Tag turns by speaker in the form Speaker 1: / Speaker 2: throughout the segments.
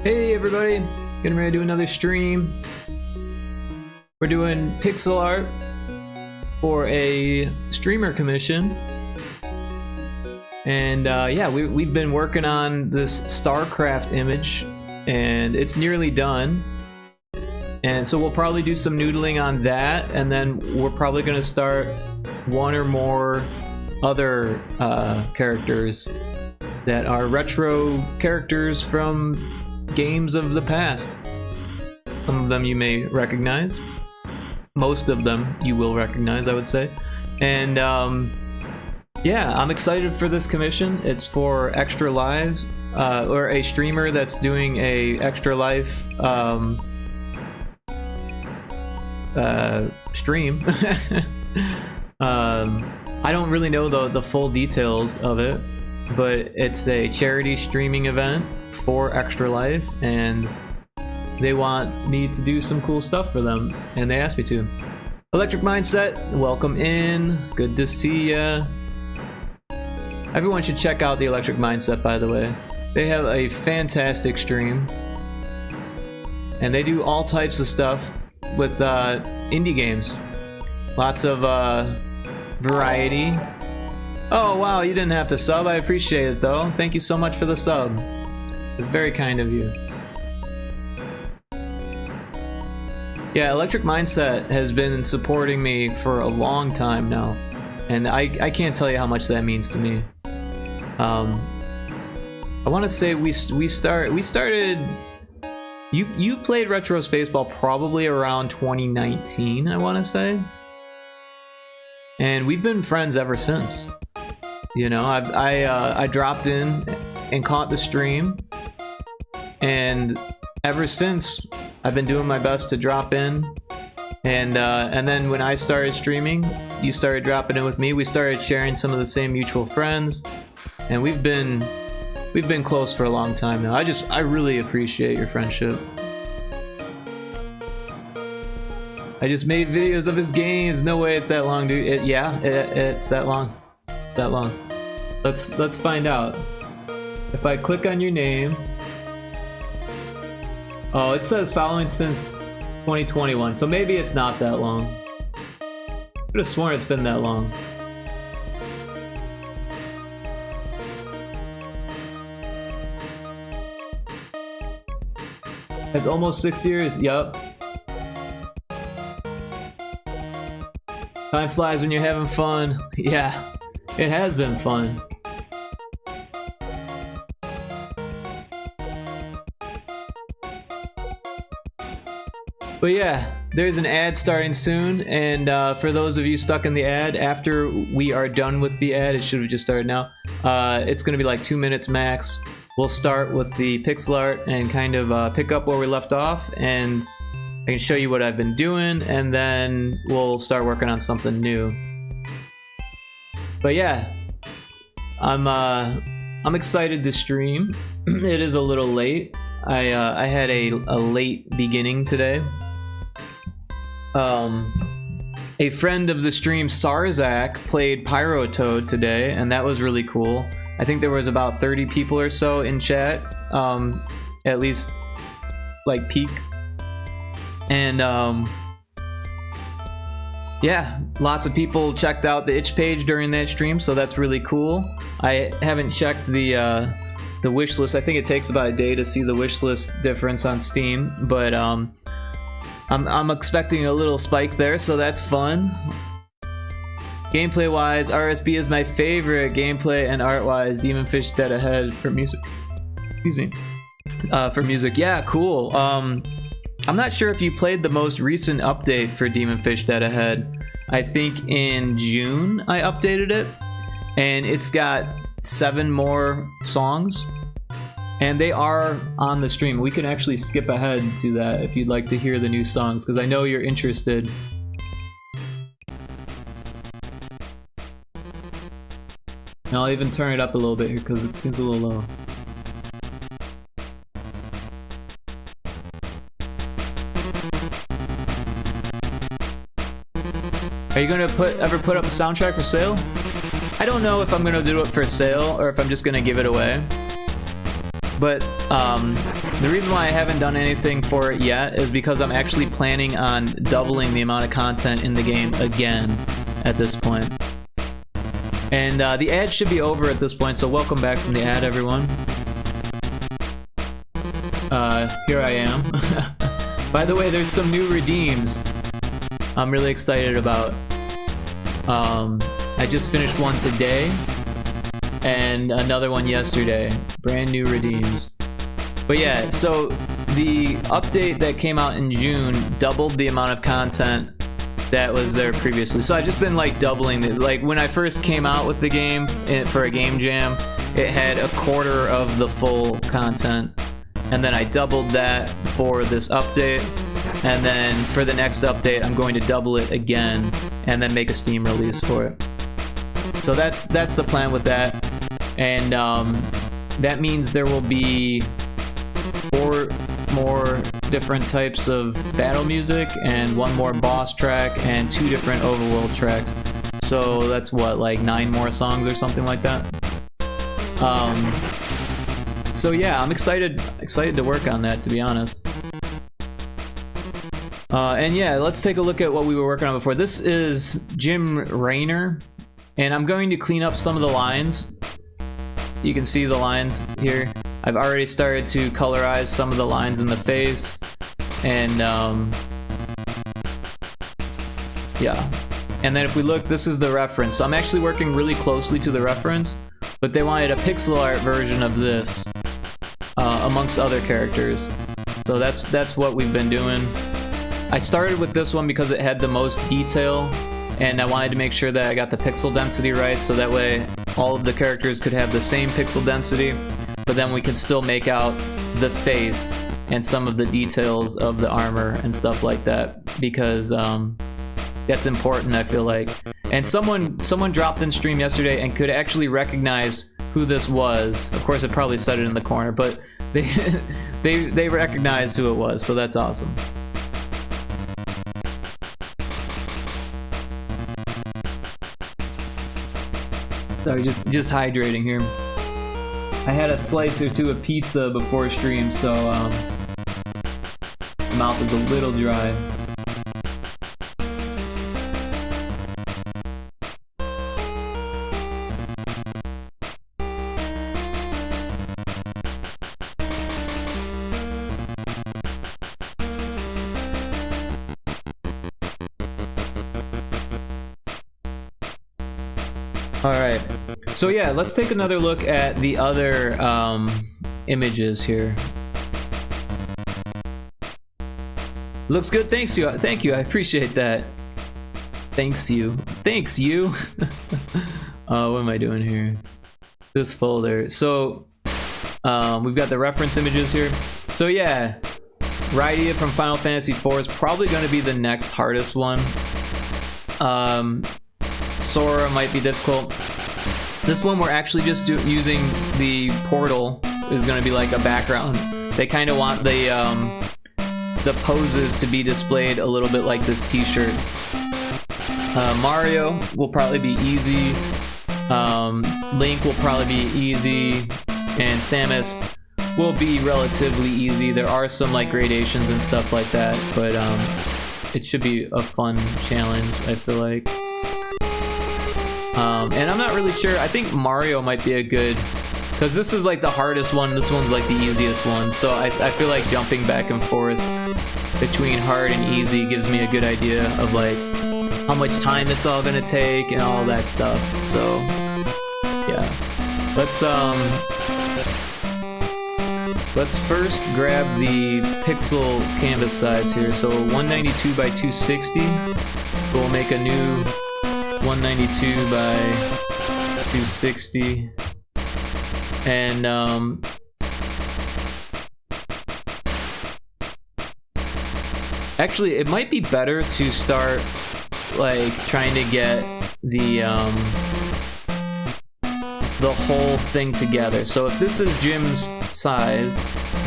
Speaker 1: Hey everybody, getting ready to do another stream. We're doing pixel art for a streamer commission. And yeah, we've been working on this StarCraft image and it's nearly done. And so we'll probably do some noodling on that, and then we're probably gonna start one or more other characters that are retro characters from games of the past. Some of them you may recognize. Most of them you will recognize, I would say. And yeah, I'm excited for this commission. It's for Extra Lives, or a streamer that's doing a Extra Life stream. I don't really know the full details of it, but it's a charity streaming event for Extra Life, and they want me to do some cool stuff for them, and they asked me to. Electric Mindset, welcome in. Good to see ya. Everyone should check out the Electric Mindset, by the way. They have a fantastic stream, and they do all types of stuff with indie games. Lots of variety. Oh wow, you didn't have to sub. I appreciate it though. Thank you so much for the sub. It's very kind of you. Yeah, Electric Mindset has been supporting me for a long time now, and I can't tell you how much that means to me. I want to say we started. You played Retro Spaceball probably around 2019, I want to say, and we've been friends ever since. You know, I dropped in and caught the stream, and ever since I've been doing my best to drop in, and then when I started streaming, you started dropping in with me. We started sharing some of the same mutual friends, and we've been close for a long time now. I really appreciate your friendship. I just made videos of his games. No way it's that long, dude. It's that long. That long. Let's find out. If I click on your name, oh, it says following since 2021, so maybe it's not that long. I could have sworn it's been that long. It's almost 6 years. Yup. Time flies when you're having fun. Yeah, it has been fun. But yeah, there's an ad starting soon, and for those of you stuck in the ad, after we are done with the ad, it should have just started now. It's gonna be like 2 minutes max. We'll start with the pixel art and kind of pick up where we left off, and I can show you what I've been doing, and then we'll start working on something new. But yeah, I'm excited to stream. It is a little late. I had a late beginning today. A friend of the stream, Sarzak, played Pyrotoad today, and that was really cool. I think there was about 30 people or so in chat, at least like peak. And yeah, lots of people checked out the itch page during that stream, so that's really cool. I haven't checked the wish list. I think it takes about a day to see the wish list difference on Steam, but I'm expecting a little spike there, so that's fun. Gameplay wise, RSB is my favorite. Gameplay and art wise, Demon Fish Dead Ahead for music. Excuse me. For music, yeah, cool. I'm not sure if you played the most recent update for Demon Fish Dead Ahead. I think in June I updated it, and it's got 7 more songs, and they are on the stream. We can actually skip ahead to that if you'd like to hear the new songs, because I know you're interested. And I'll even turn it up a little bit here because it seems a little low. Are you gonna ever put up a soundtrack for sale? I don't know if I'm gonna do it for sale or if I'm just gonna give it away. But The reason why I haven't done anything for it yet is because I'm actually planning on doubling the amount of content in the game again at this point. And the ad should be over at this point, so welcome back from the ad, everyone. Here I am. By the way, there's some new redeems I'm really excited about. I just finished one today and another one yesterday. Brand new redeems. But yeah, so the update that came out in June doubled the amount of content that was there previously. So I've just been like doubling it. Like when I first came out with the game for a game jam, it had a quarter of the full content. And then I doubled that for this update. And then for the next update, I'm going to double it again and then make a Steam release for it. So that's the plan with that. And that means there will be 4 more different types of battle music and 1 more boss track and 2 different overworld tracks. So that's what, like 9 more songs or something like that. So yeah, I'm excited to work on that, to be honest. And yeah, let's take a look at what we were working on before. This is Jim Raynor, and I'm going to clean up some of the lines. You can see the lines here. I've already started to colorize some of the lines in the face, and yeah. And then if we look, this is the reference. So I'm actually working really closely to the reference, but they wanted a pixel art version of this, amongst other characters. So that's what we've been doing. I started with this one because it had the most detail, and I wanted to make sure that I got the pixel density right, so that way all of the characters could have the same pixel density, but then we could still make out the face and some of the details of the armor and stuff like that, because that's important, I feel like. And someone dropped in stream yesterday and could actually recognize who this was. Of course, it probably said it in the corner, but they recognized who it was, so that's awesome. Sorry, just hydrating here. I had a slice or 2 of pizza before stream, so my mouth is a little dry. Alright, so yeah, let's take another look at the other images here. Looks good, thank you, I appreciate that. Thanks you. What am I doing here? This folder. So, we've got the reference images here. So yeah, Rydia from Final Fantasy IV is probably going to be the next hardest one. Sora might be difficult. This one we're actually just using the portal is going to be like a background. They kind of want the poses to be displayed a little bit like this t-shirt. Mario will probably be easy. Link will probably be easy. And Samus will be relatively easy. There are some like gradations and stuff like that, but it should be a fun challenge, I feel like. And I'm not really sure. I think Mario might be a good, because this is like the hardest one, this one's like the easiest one, so I feel like jumping back and forth between hard and easy gives me a good idea of like how much time it's all gonna take and all that stuff. So yeah, let's first grab the pixel canvas size here. So 192 by 260. So we'll make a new 192 by 260, and actually it might be better to start like trying to get the whole thing together. So if this is Jim's size,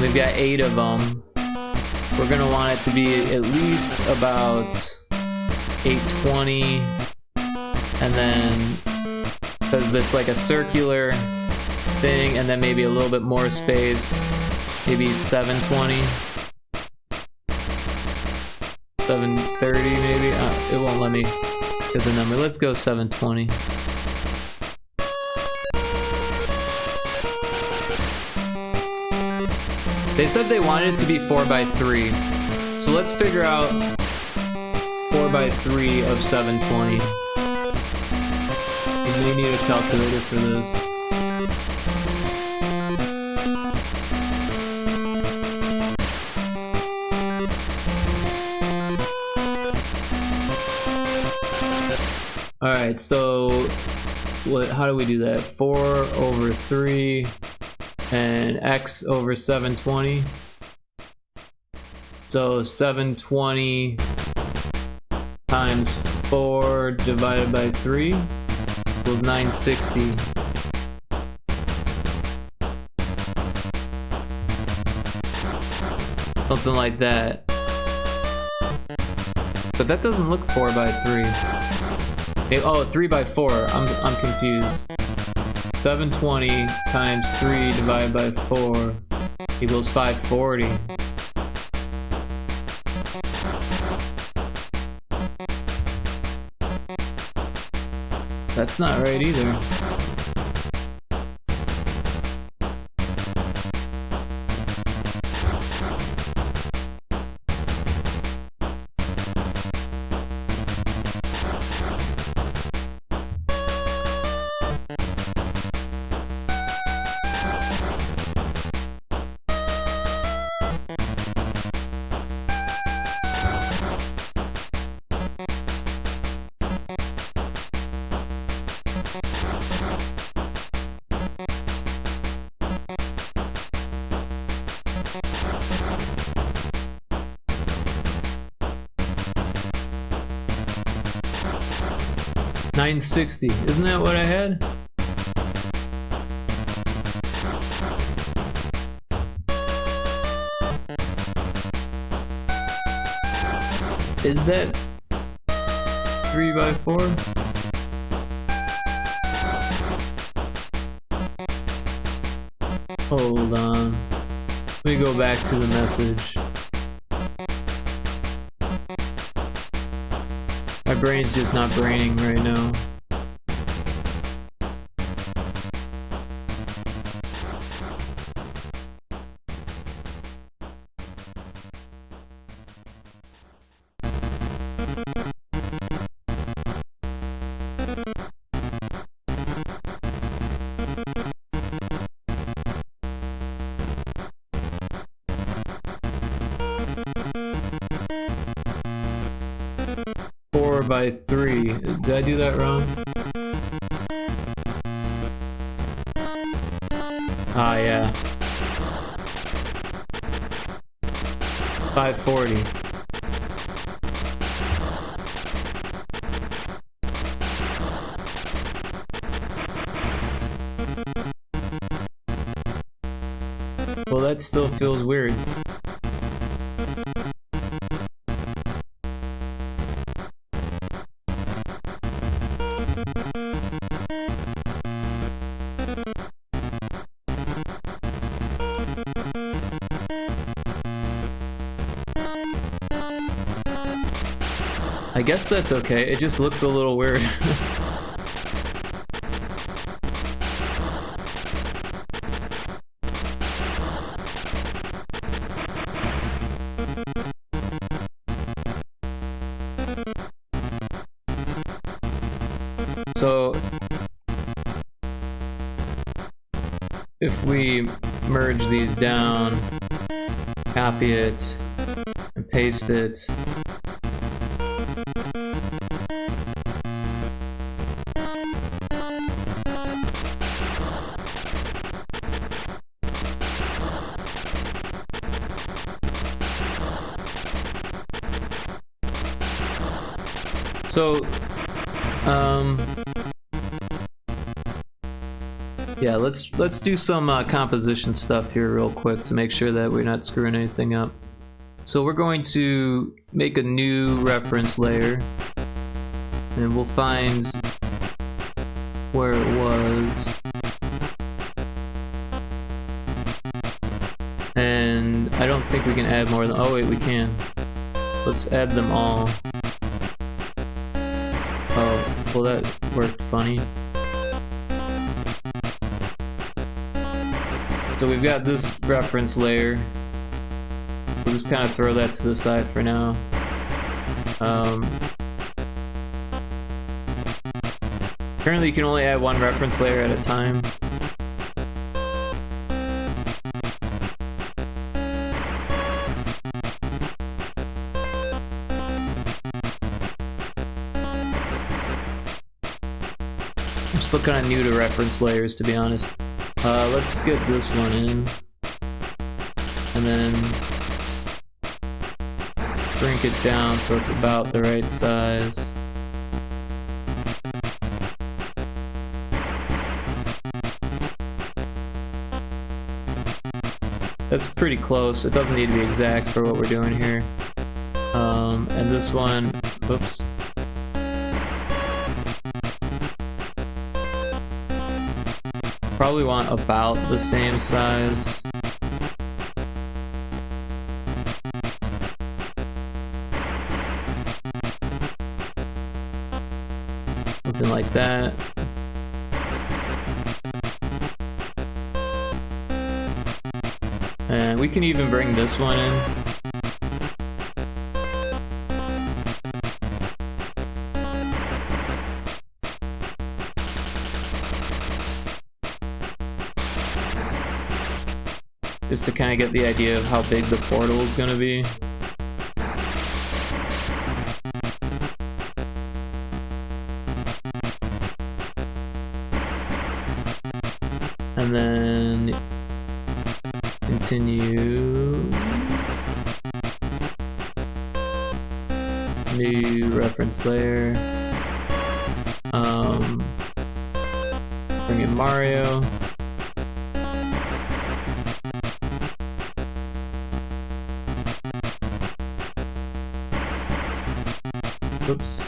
Speaker 1: we've got 8 of them, we're gonna want it to be at least about 820. And then, because it's like a circular thing, and then maybe a little bit more space Maybe 720. 730 maybe? It won't let me get the number. Let's go 720. They said they wanted it to be 4x3. So let's figure out 4x3 of 720. We may need a calculator for this. Alright, so how do we do that? 4 over 3 and x over 720. So 720 times 4 divided by 3 equals 960. Something like that. But that doesn't look 4x3. Oh, 3x4. I'm confused. 720 times 3 divided by 4 equals 540. That's not right either. $960. Isn't that what I had? Is that 3x4? Hold on. Let me go back to the message. My brain's just not braining right now. By 3. Did I do that wrong? Ah, yeah. 540. Well, that still feels weird. I guess that's okay, it just looks a little weird. So, if we merge these down, copy it, and paste it, so, yeah, let's do some composition stuff here real quick to make sure that we're not screwing anything up. So we're going to make a new reference layer, and we'll find where it was, and think we can add more than... Oh wait, we can. Let's add them all. Oh, well that worked funny. So we've got this reference layer. We'll just kind of throw that to the side for now. Currently you can only add one reference layer at a time. I'm still kind of new to reference layers, to be honest. Let's get this one in. And then shrink it down so it's about the right size. That's pretty close. It doesn't need to be exact for what we're doing here. And this one, oops. Probably want about the same size. Something like that. And we can even bring this one in. Just to kind of get the idea of how big the portal is going to be. And then continue. New reference layer. Bring in Mario. Oops.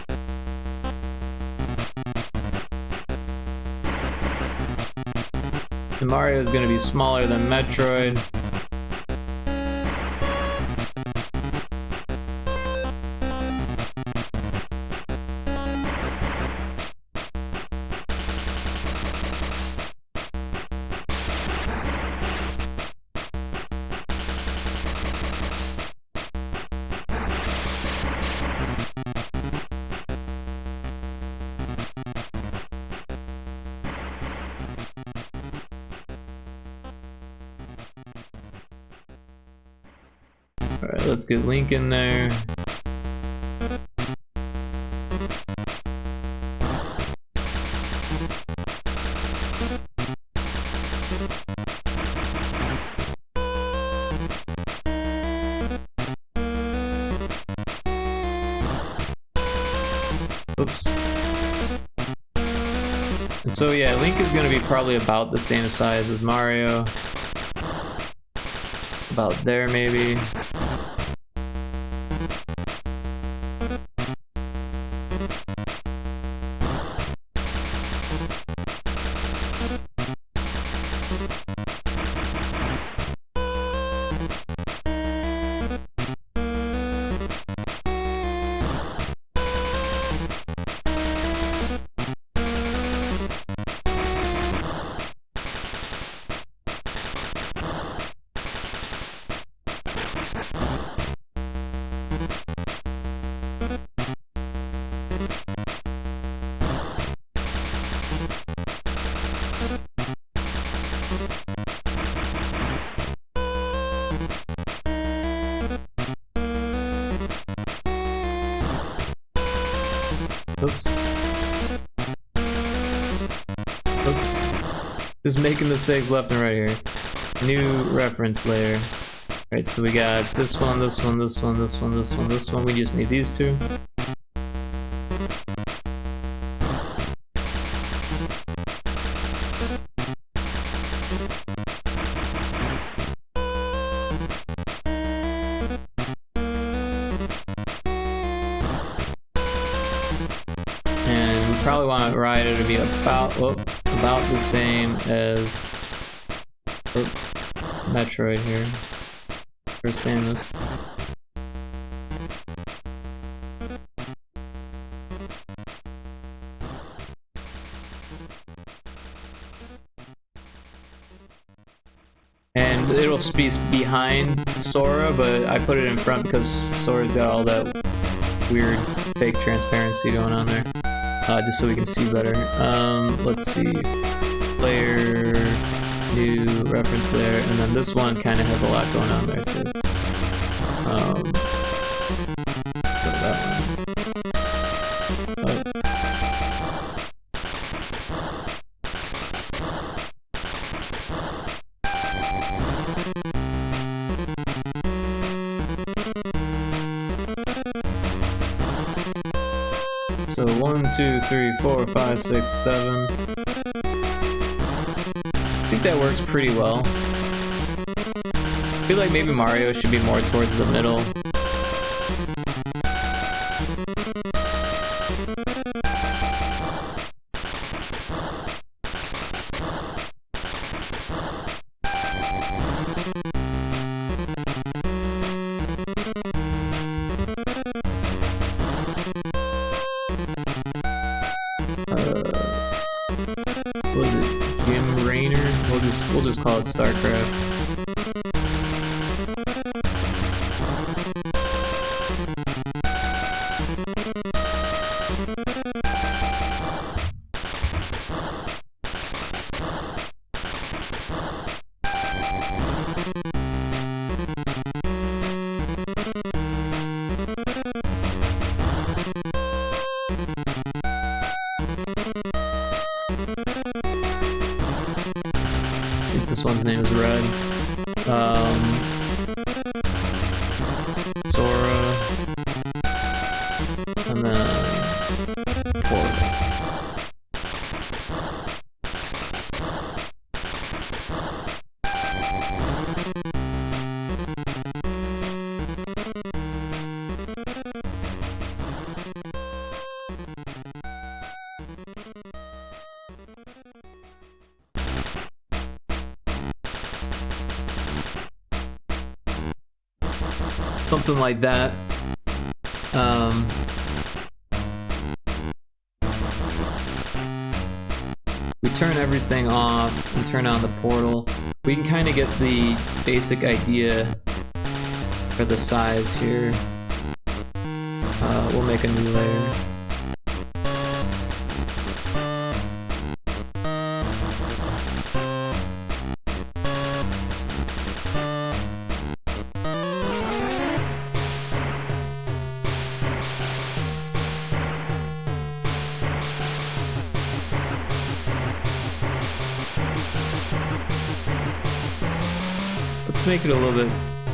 Speaker 1: And Mario is going to be smaller than Metroid. Alright, let's get Link in there. Oops. And so yeah, Link is going to be probably about the same size as Mario. About there maybe. Oops. Oops. Just making mistakes left and right here. New reference layer. Right, so we got this one, this one, this one, this one, this one, this one. We just need these two. Probably want Ryder to be about the same as Metroid here. for Samus. And it'll be behind Sora, but I put it in front because Sora's got all that weird fake transparency going on there. Just so we can see better. Let's see. Player, new reference there, and then this one kind of has a lot going on there too. So that one. So 1, 2, 3, 4, 5, 6, 7. I think that works pretty well. I feel like maybe Mario should be more towards the middle. Was it Jim Raynor? We'll just call it StarCraft. This one's name is Red. Sora. And then Portal. Something like that. We turn everything off and turn on the portal. We can kind of get the basic idea for the size here. We'll make a new layer. Let's make it a little bit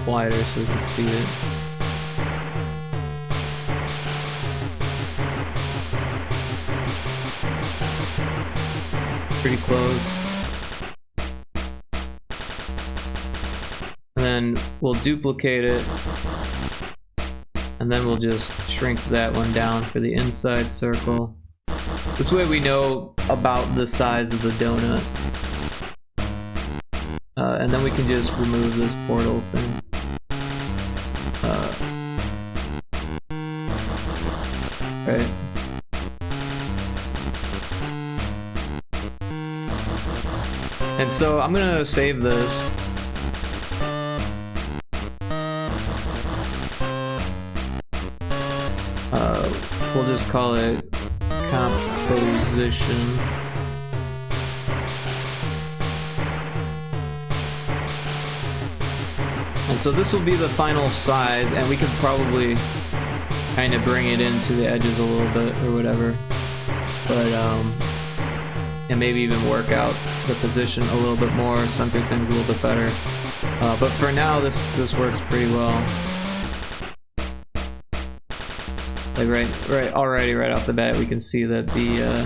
Speaker 1: wider so we can see it. Pretty close. And then we'll duplicate it. And then we'll just shrink that one down for the inside circle. This way we know about the size of the donut. And then we can just remove this portal thing. Right. And so I'm gonna save this. We'll just call it composition. And so this will be the final size, and we could probably kind of bring it into the edges a little bit or whatever. But and maybe even work out the position a little bit more, center things a little bit better. But for now, this works pretty well. Like already right off the bat, we can see that the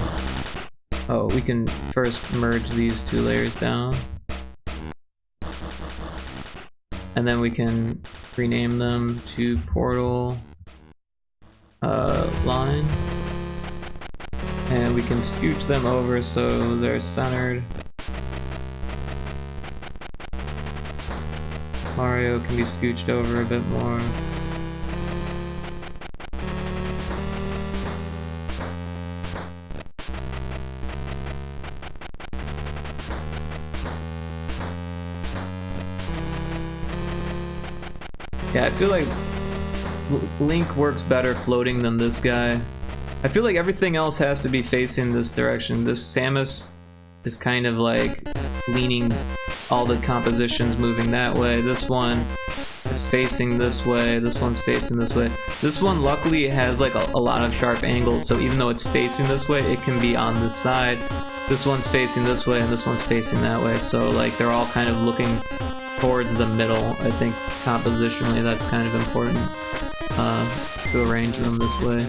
Speaker 1: we can first merge these two layers down. And then we can rename them to portal line. And we can scooch them over so they're centered. Mario can be scooched over a bit more. Yeah, I feel like Link works better floating than this guy. I feel like everything else has to be facing this direction. This Samus is kind of like leaning, all the compositions moving that way. This one is facing this way. This one's facing this way. This one luckily has like a lot of sharp angles, so even though it's facing this way, it can be on this side. This one's facing this way and this one's facing that way, so like they're all kind of looking towards the middle. I think compositionally that's kind of important to arrange them this way.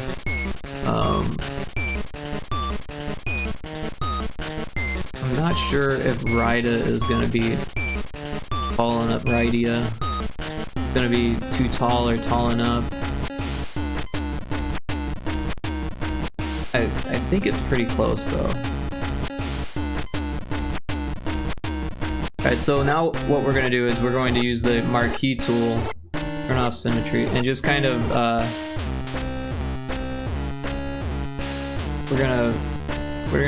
Speaker 1: I'm not sure if Rida is gonna be tall enough. Rydia gonna be too tall or tall enough. I think it's pretty close though. Alright, so now what we're going to do is we're going to use the marquee tool, turn off symmetry, and just kind of, we're gonna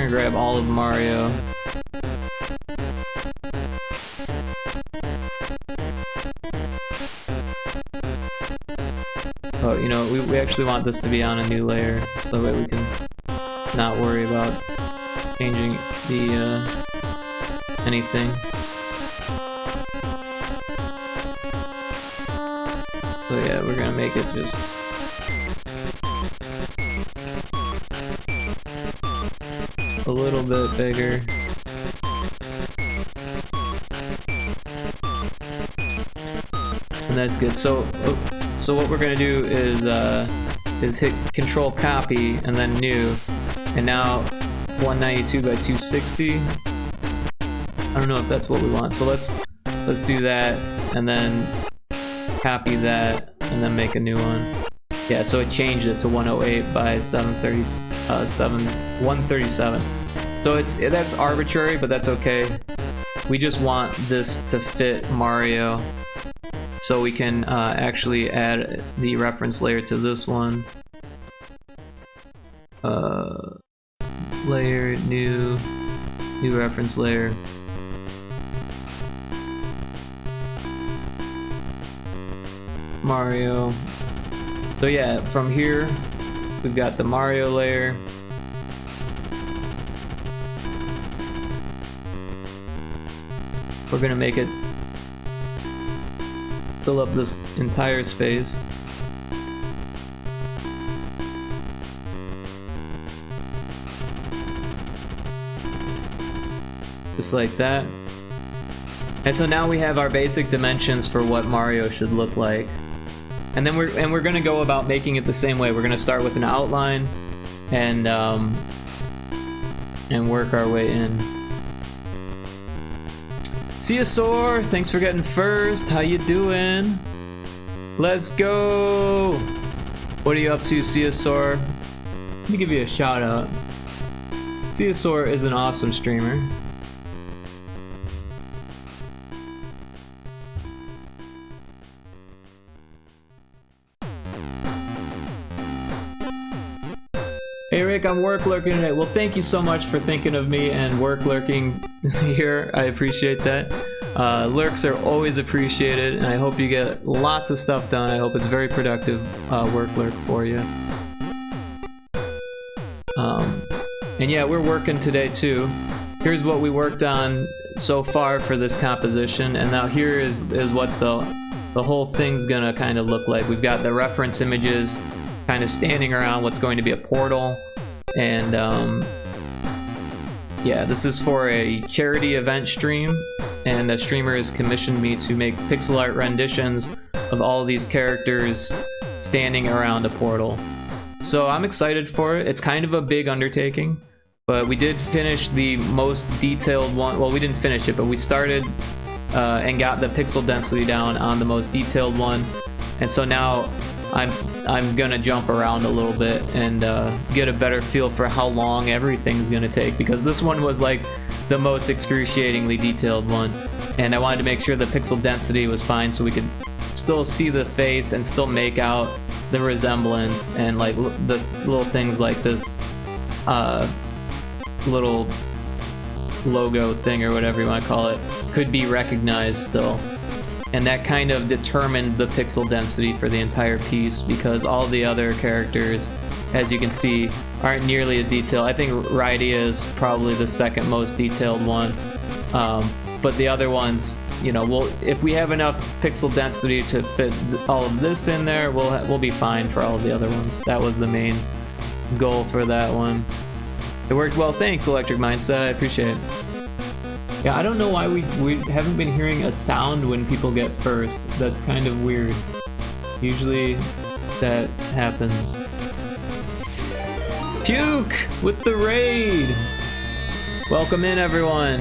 Speaker 1: grab all of Mario. Oh, you know, we actually want this to be on a new layer, so that we can not worry about changing the, anything. So yeah, we're gonna make it just a little bit bigger. And that's good. So what we're gonna do is hit Control Copy and then New, and now 192 by 260. I don't know if that's what we want. So let's do that and then copy that and then make a new one. Yeah, so it changed it to 108 by 137. So that's arbitrary, but that's okay. We just want this to fit Mario, so we can actually add the reference layer to this one. Layer, new reference layer. Mario. So yeah, from here we've got the Mario layer. We're gonna make it fill up this entire space. Just like that. And so now we have our basic dimensions for what Mario should look like. And then we're gonna go about making it the same way. We're gonna start with an outline and work our way in. Ceosaur, thanks for getting first. How you doing? Let's go. What are you up to, Ceosaur? Let me give you a shout out. Ceosaur is an awesome streamer. Hey Rick, I'm work lurking today. Well, thank you so much for thinking of me and work lurking here. I appreciate that. Lurks are always appreciated, and I hope you get lots of stuff done. I hope it's very productive work lurk for you. And yeah, we're working today too. Here's what we worked on so far for this composition, and now here is what the whole thing's gonna kind of look like. We've got the reference images kind of standing around what's going to be a portal, and yeah, this is for a charity event stream, and the streamer has commissioned me to make pixel art renditions of all of these characters standing around a portal. So I'm excited for it. It's kind of a big undertaking, but we did finish the most detailed one. Well, we didn't finish it, but we started and got the pixel density down on the most detailed one, and so now I'm gonna jump around a little bit and get a better feel for how long everything's gonna take, because this one was like the most excruciatingly detailed one, and I wanted to make sure the pixel density was fine so we could still see the face and still make out the resemblance, and like the little things like this little logo thing or whatever you want to call it could be recognized still. And that kind of determined the pixel density for the entire piece, because all the other characters, as you can see, aren't nearly as detailed. I think Rydia is probably the second most detailed one, but the other ones, you know, if we have enough pixel density to fit all of this in there, we'll be fine for all of the other ones. That was the main goal for that one. It worked well. Thanks, Electric Mindset. I appreciate it. Yeah, I don't know why we haven't been hearing a sound when people get first. That's kind of weird. Usually that happens. Puke with the raid. Welcome in, everyone.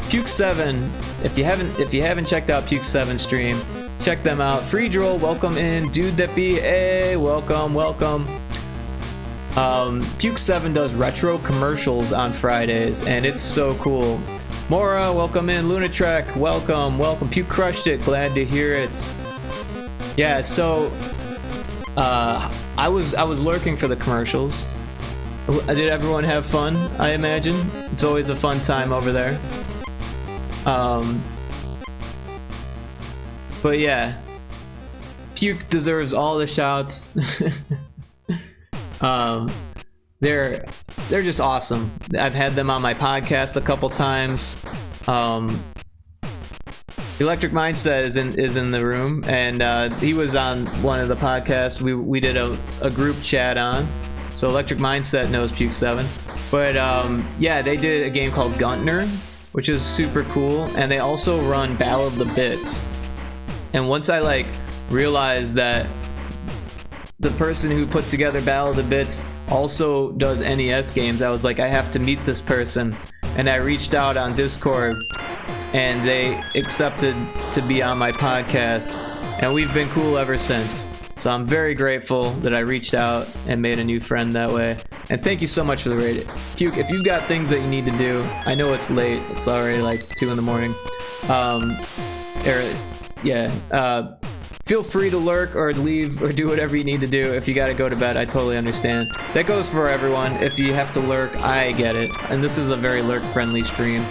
Speaker 1: Puke 7. If you haven't checked out Puke 7 stream, check them out. Free Droll, welcome in. Dude that be, hey, welcome. Puke 7 does retro commercials on Fridays, and it's so cool. Mora, welcome in. Lunatrek, welcome. Puke crushed it, glad to hear it. Yeah, so I was lurking for the commercials. Did everyone have fun? I imagine it's always a fun time over there. But yeah, Puke deserves all the shouts. They're just awesome. I've had them on my podcast a couple times. Electric Mindset is in the room, and he was on one of the podcasts we did a group chat on. So Electric Mindset knows Puke 7. But yeah, they did a game called Guntner, which is super cool, and they also run Battle of the Bits. And once I like realized that the person who put together Battle of the Bits also does NES games, I was like, I have to meet this person. And I reached out on Discord, and they accepted to be on my podcast, and we've been cool ever since. So I'm very grateful that I reached out and made a new friend that way. And thank you so much for the raid. Puke, if you've got things that you need to do, I know it's late, it's already like 2 in the morning. Feel free to lurk or leave or do whatever you need to do. If you gotta go to bed, I totally understand. That goes for everyone. If you have to lurk, I get it. And this is a very lurk-friendly stream.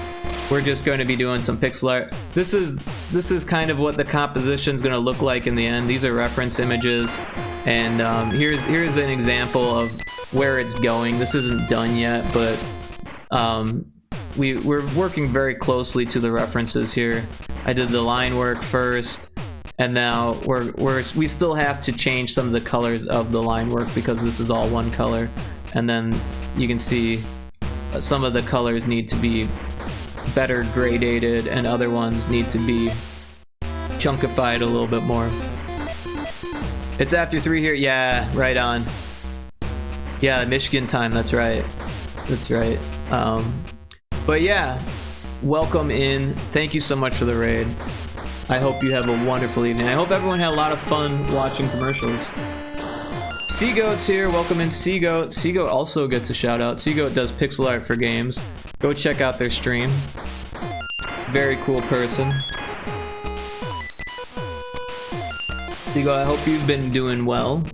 Speaker 1: We're just going to be doing some pixel art. This is kind of what the composition's going to look like in the end. These are reference images, and here's an example of where it's going. This isn't done yet, but we're working very closely to the references here. I did the line work first, and now we still have to change some of the colors of the line work because this is all one color, and then you can see some of the colors need to be better gradated and other ones need to be chunkified a little bit more. It's after 3 here. Yeah, right on. Yeah, Michigan time. That's right. But yeah, welcome in. Thank you so much for the raid. I hope you have a wonderful evening. I hope everyone had a lot of fun watching commercials. Seagoat's here. Welcome in, Seagoat. Seagoat also gets a shout out. Seagoat does pixel art for games. Go check out their stream. Very cool person. Seagoat, I hope you've been doing well.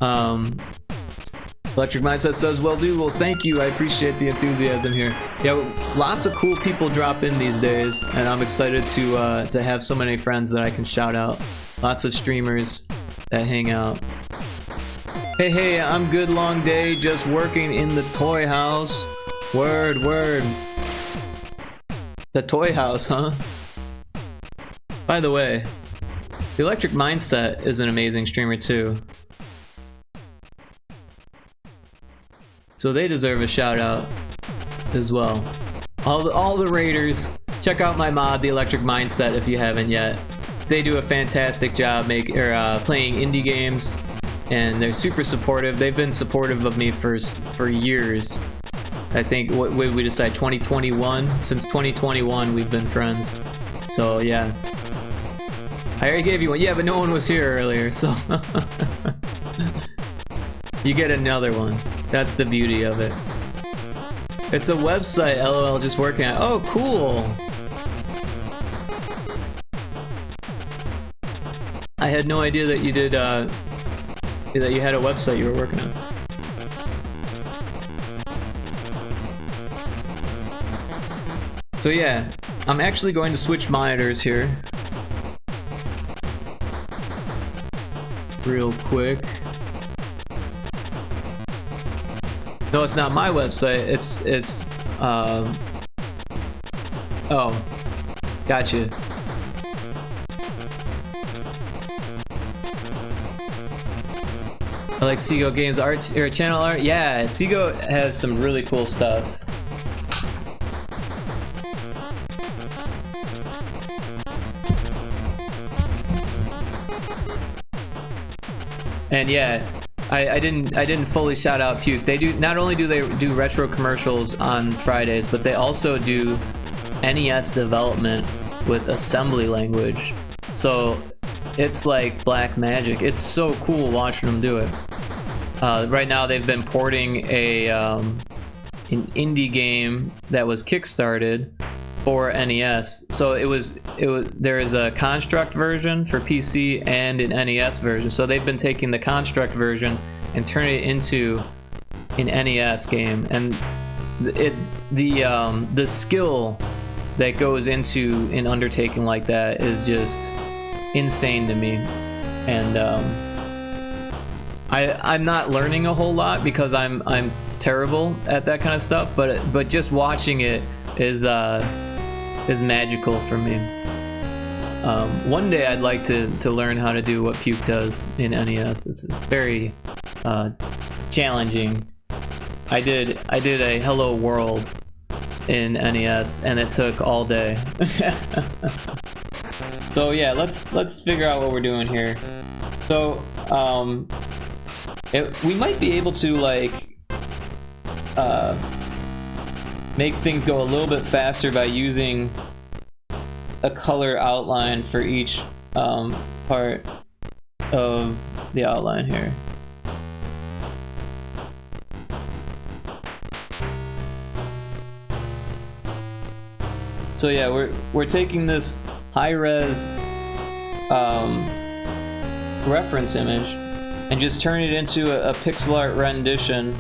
Speaker 1: Electric Mindset says, well, thank you. I appreciate the enthusiasm here. Yeah, lots of cool people drop in these days, and I'm excited to have so many friends that I can shout out. Lots of streamers that hang out. Hey, I'm good, long day, just working in the toy house. Word. The toy house, huh? By the way, the Electric Mindset is an amazing streamer too. So they deserve a shout out as well. All the raiders, check out my mod, the Electric Mindset, if you haven't yet. They do a fantastic job playing indie games, and they're super supportive. They've been supportive of me for years. I think what we decide 2021. Since 2021, we've been friends. So yeah. I already gave you one. Yeah, but no one was here earlier, so you get another one. That's the beauty of it. It's a website, LOL, just working on. Oh, cool. I had no idea that you did, that you had a website you were working on. So yeah, I'm actually going to switch monitors here. Real quick. No, it's not my website. It's oh, gotcha. I like Seago Games art or channel art. Yeah, Seago has some really cool stuff. And yeah, I didn't fully shout out Puke. They do, not only do they do retro commercials on Fridays, but they also do NES development with assembly language. So it's like black magic. It's so cool watching them do it. Right now they've been porting an indie game that was kickstarted for NES. So there is a construct version for PC and an NES version. So they've been taking the construct version and turning it into an NES game, and the skill that goes into an undertaking like that is just insane to me. And I'm not learning a whole lot because I'm terrible at that kind of stuff, but just watching it is magical for me. One day I'd like to learn how to do what Puke does in NES. It's very challenging. I did a Hello World in NES and it took all day. So yeah, let's figure out what we're doing here. So we might be able to like make things go a little bit faster by using a color outline for each part of the outline here. So yeah, we're taking this high-res reference image and just turning it into a pixel art rendition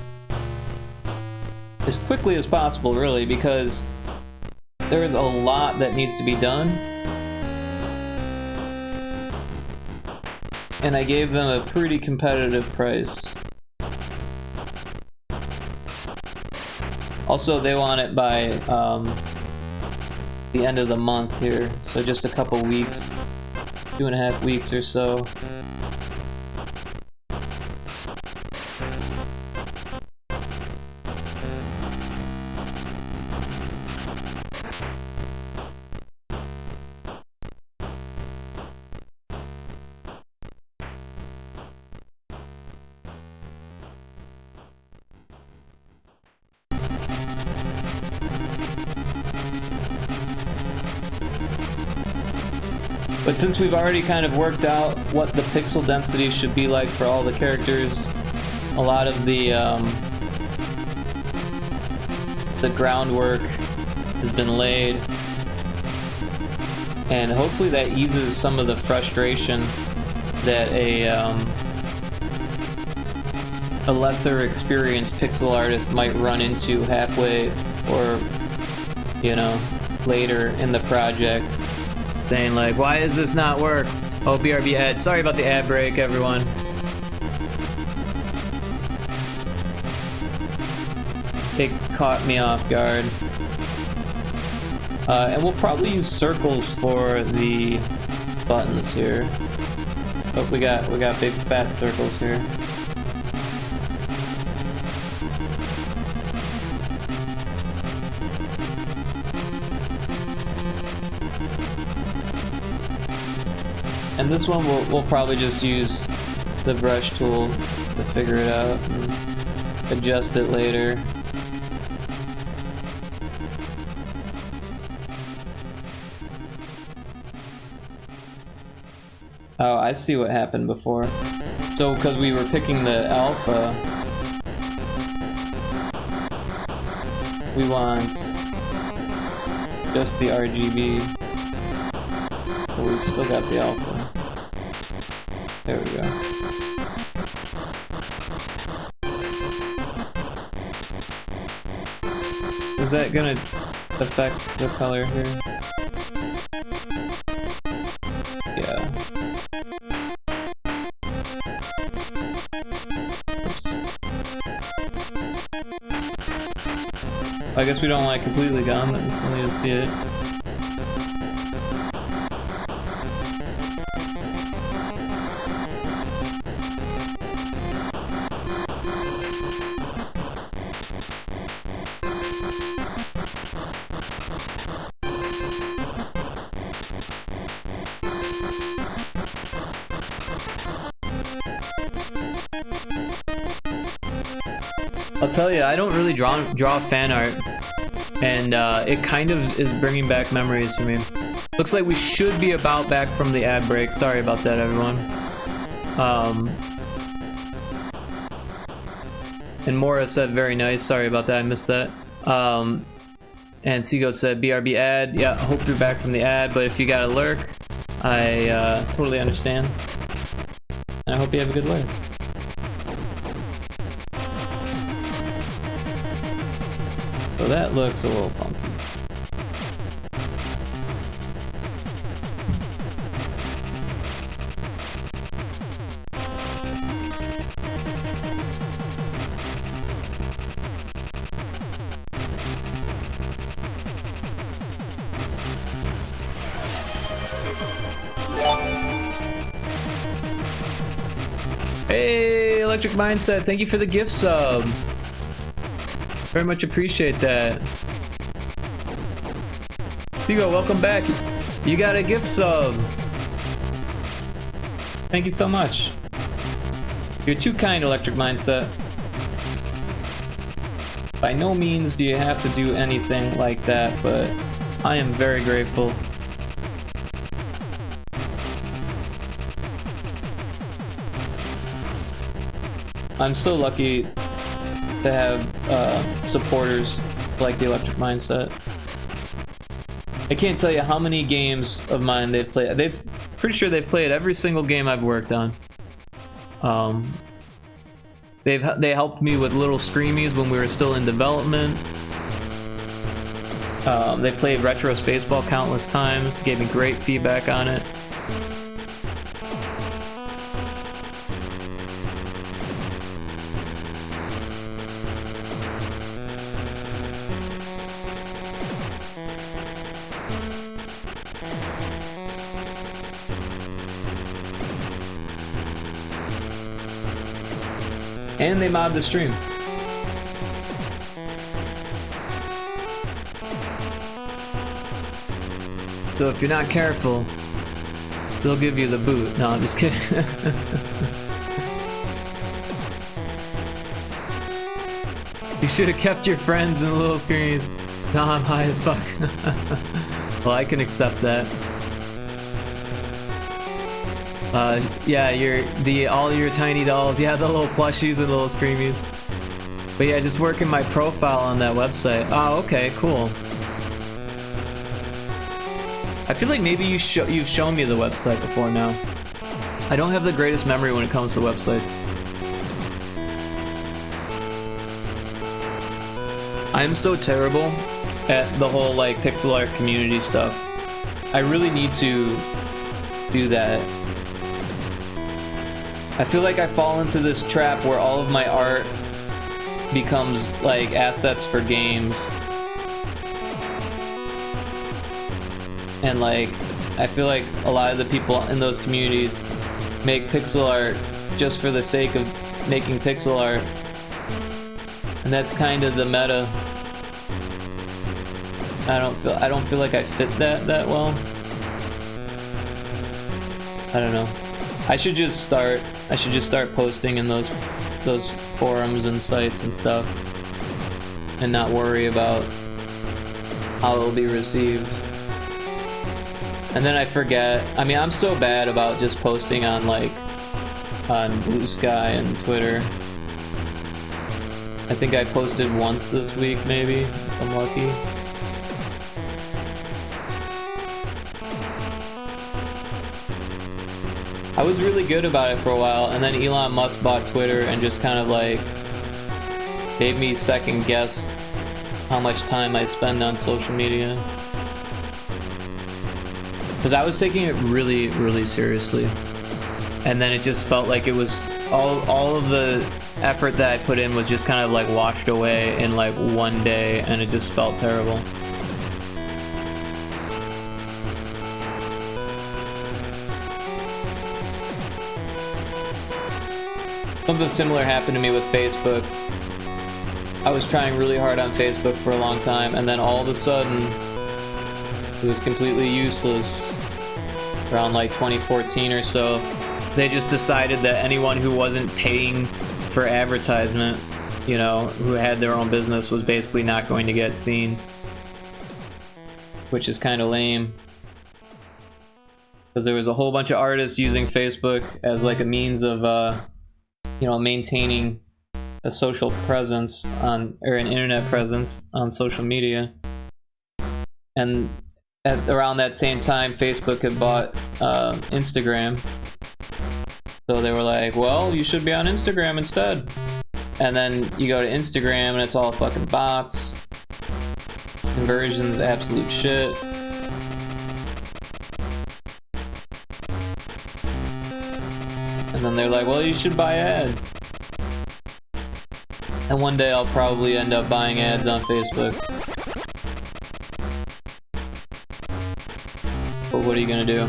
Speaker 1: as quickly as possible, really, because there's a lot that needs to be done. And I gave them a pretty competitive price. Also, they want it by the end of the month here, so just a couple weeks, 2.5 weeks or so. But since we've already kind of worked out what the pixel density should be like for all the characters, a lot of the groundwork has been laid, and hopefully that eases some of the frustration that a lesser experienced pixel artist might run into halfway or, you know, later in the project, saying like, why does this not work? Oh, BRB ad. Sorry about the ad break, everyone. It caught me off guard. And we'll probably use circles for the buttons here. Oh, we got big fat circles here. And this one we'll probably just use the brush tool to figure it out and adjust it later. Oh, I see what happened before. So, because we were picking the alpha, we want just the RGB. But we've still got the alpha. There we go. Is that gonna affect the color here? Yeah. Oops. I guess we don't want it completely gone, but we still need to see it. I'll tell you, I don't really draw fan art, and it kind of is bringing back memories for me. Looks like we should be about back from the ad break. Sorry about that, everyone. And Mora said very nice. Sorry about that, I missed that. And Seago said BRB ad. Yeah, hope you're back from the ad, but if you got a lurk, I totally understand. And I hope you have a good lurk. So that looks a little funky. Hey, Electric Mindset, thank you for the gift sub. Very much appreciate that. Seago, welcome back. You got a gift sub. Thank you so much. You're too kind, Electric Mindset. By no means do you have to do anything like that, but I am very grateful. I'm so lucky to have supporters like the Electric Mindset. I can't tell you how many games of mine they've played. Pretty sure they've played every single game I've worked on. They helped me with little screamies when we were still in development. They played Retro Spaceball countless times, gave me great feedback on it. And they mod the stream. So if you're not careful, they'll give you the boot. No, I'm just kidding. You should have kept your friends in the little screens. No, I'm high as fuck. Well, I can accept that. Yeah, all your tiny dolls. Yeah, the little plushies and the little screamies. But yeah, just working my profile on that website. Oh, okay, cool. I feel like maybe you've shown me the website before now. I don't have the greatest memory when it comes to websites. I'm so terrible at the whole like pixel art community stuff. I really need to do that. I feel like I fall into this trap where all of my art becomes like assets for games. And like, I feel like a lot of the people in those communities make pixel art just for the sake of making pixel art. And that's kind of the meta. I don't feel like I fit that well. I don't know. I should just start posting in those forums and sites and stuff and not worry about how it'll be received. And then I forget. I mean, I'm so bad about just posting on like on Blue Sky and Twitter. I think I posted once this week, maybe, if I'm lucky. I was really good about it for a while, and then Elon Musk bought Twitter and just kind of like gave me second guess how much time I spend on social media. Because I was taking it really, really seriously. And then it just felt like it was all of the effort that I put in was just kind of like washed away in like one day, and it just felt terrible. Something similar happened to me with Facebook. I was trying really hard on Facebook for a long time, and then all of a sudden it was completely useless. Around like 2014 or so, they just decided that anyone who wasn't paying for advertisement, you know, who had their own business, was basically not going to get seen. Which is kind of lame. Because there was a whole bunch of artists using Facebook as like a means of, you know, maintaining a social presence on, or an internet presence on social media. And around that same time, Facebook had bought Instagram. So they were like, well, you should be on Instagram instead. And then you go to Instagram and it's all fucking bots. Conversions, absolute shit. And then they're like, well, you should buy ads. And one day I'll probably end up buying ads on Facebook. But what are you gonna do?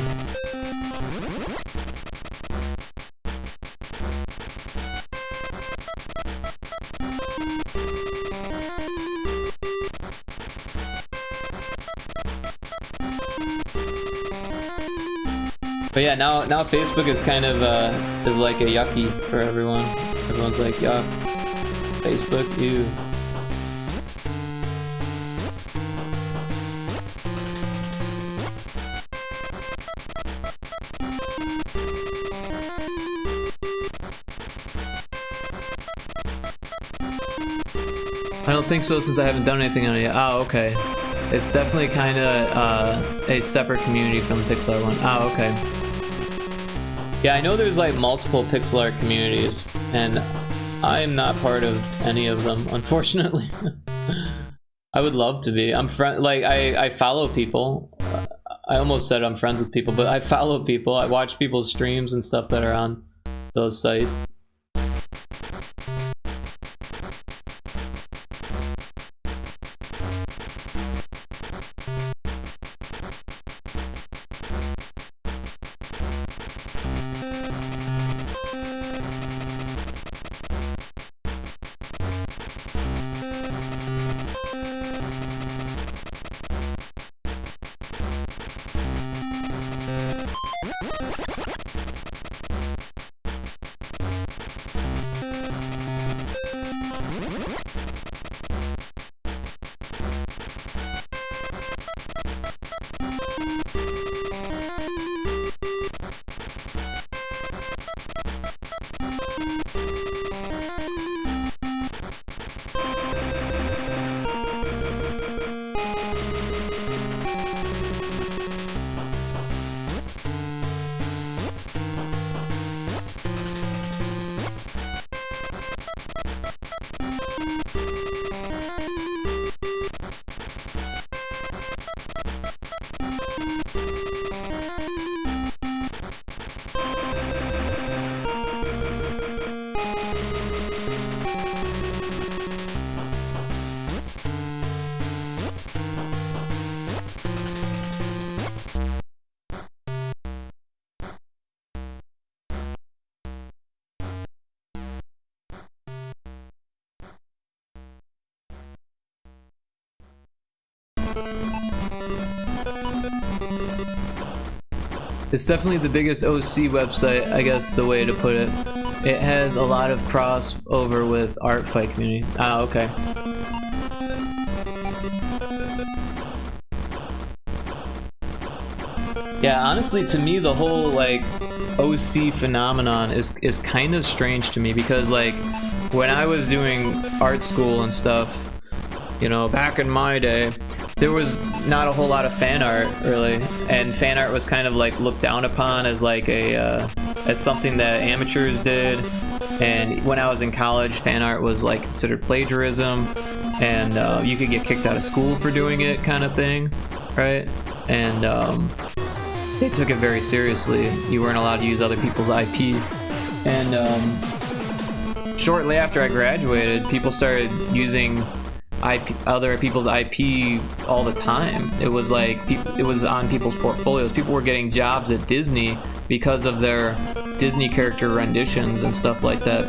Speaker 1: But yeah, now Facebook is kind of is like a yucky for everyone. Everyone's like, yuck, Facebook, ew. I don't think so, since I haven't done anything on it yet. Oh, okay. It's definitely kind of a separate community from the pixel art one. Oh, okay. Yeah, I know there's like multiple pixel art communities, and I'm not part of any of them, unfortunately. I would love to be. I'm I follow people. I almost said I'm friends with people, but I follow people. I watch people's streams and stuff that are on those sites. It's definitely the biggest OC website, I guess the way to put it. It has a lot of crossover with art fight community. Ah, okay. Yeah, honestly, to me, the whole like OC phenomenon is kind of strange to me, because like when I was doing art school and stuff, you know, back in my day, there was not a whole lot of fan art really, and fan art was kind of like looked down upon as like a as something that amateurs did. And when I was in college, fan art was like considered plagiarism, and you could get kicked out of school for doing it, kind of thing, right? And they took it very seriously. You weren't allowed to use other people's IP. And shortly after I graduated, people started using other people's IP all the time. It was like it was on people's portfolios. People were getting jobs at Disney because of their Disney character renditions and stuff like that.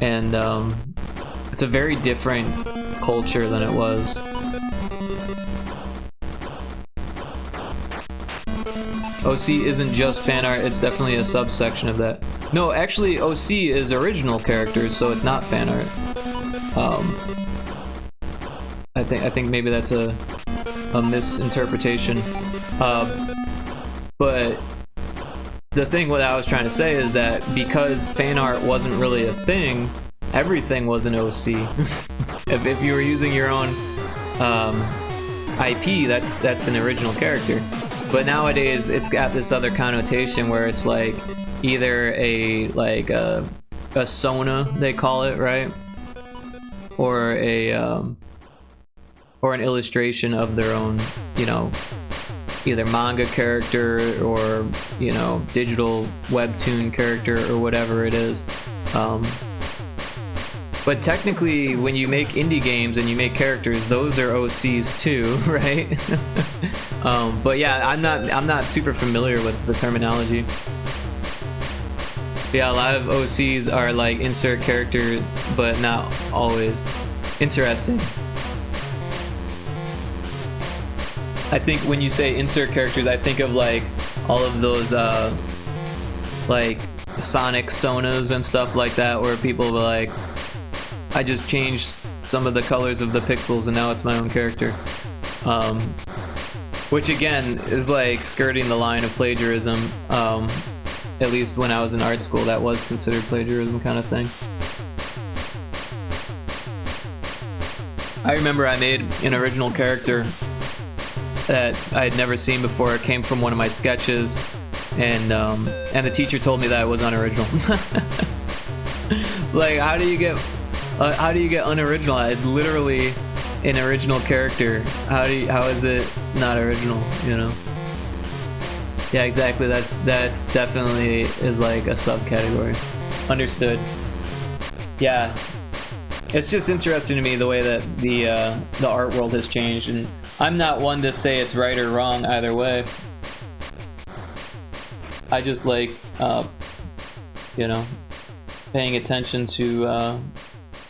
Speaker 1: And it's a very different culture than it was. OC isn't just fan art, it's definitely a subsection of that. No, actually OC is original characters, so it's not fan art. I think maybe that's a misinterpretation. But the thing what I was trying to say is that because fan art wasn't really a thing, everything was an OC. if you were using your own IP, that's an original character. But nowadays it's got this other connotation where it's like either a Sona, they call it, right? Or or an illustration of their own, you know, either manga character or, you know, digital webtoon character or whatever it is. But technically, when you make indie games and you make characters, those are OCs too, right? But yeah, I'm not super familiar with the terminology. But yeah, a lot of OCs are like insert characters, but not always. Interesting. I think when you say insert characters, I think of like all of those like Sonic Sonas and stuff like that, where people were like, I just changed some of the colors of the pixels and now it's my own character. Which again is like skirting the line of plagiarism. At least when I was in art school, that was considered plagiarism kind of thing. I remember I made an original character that I had never seen before. It came from one of my sketches, and the teacher told me that it was unoriginal. It's like, how do you get unoriginal? It's literally an original character. How is it not original? You know? Yeah, exactly. That's definitely is like a subcategory. Understood. Yeah, it's just interesting to me the way that the art world has changed, and I'm not one to say it's right or wrong either way. I just like, you know, paying attention to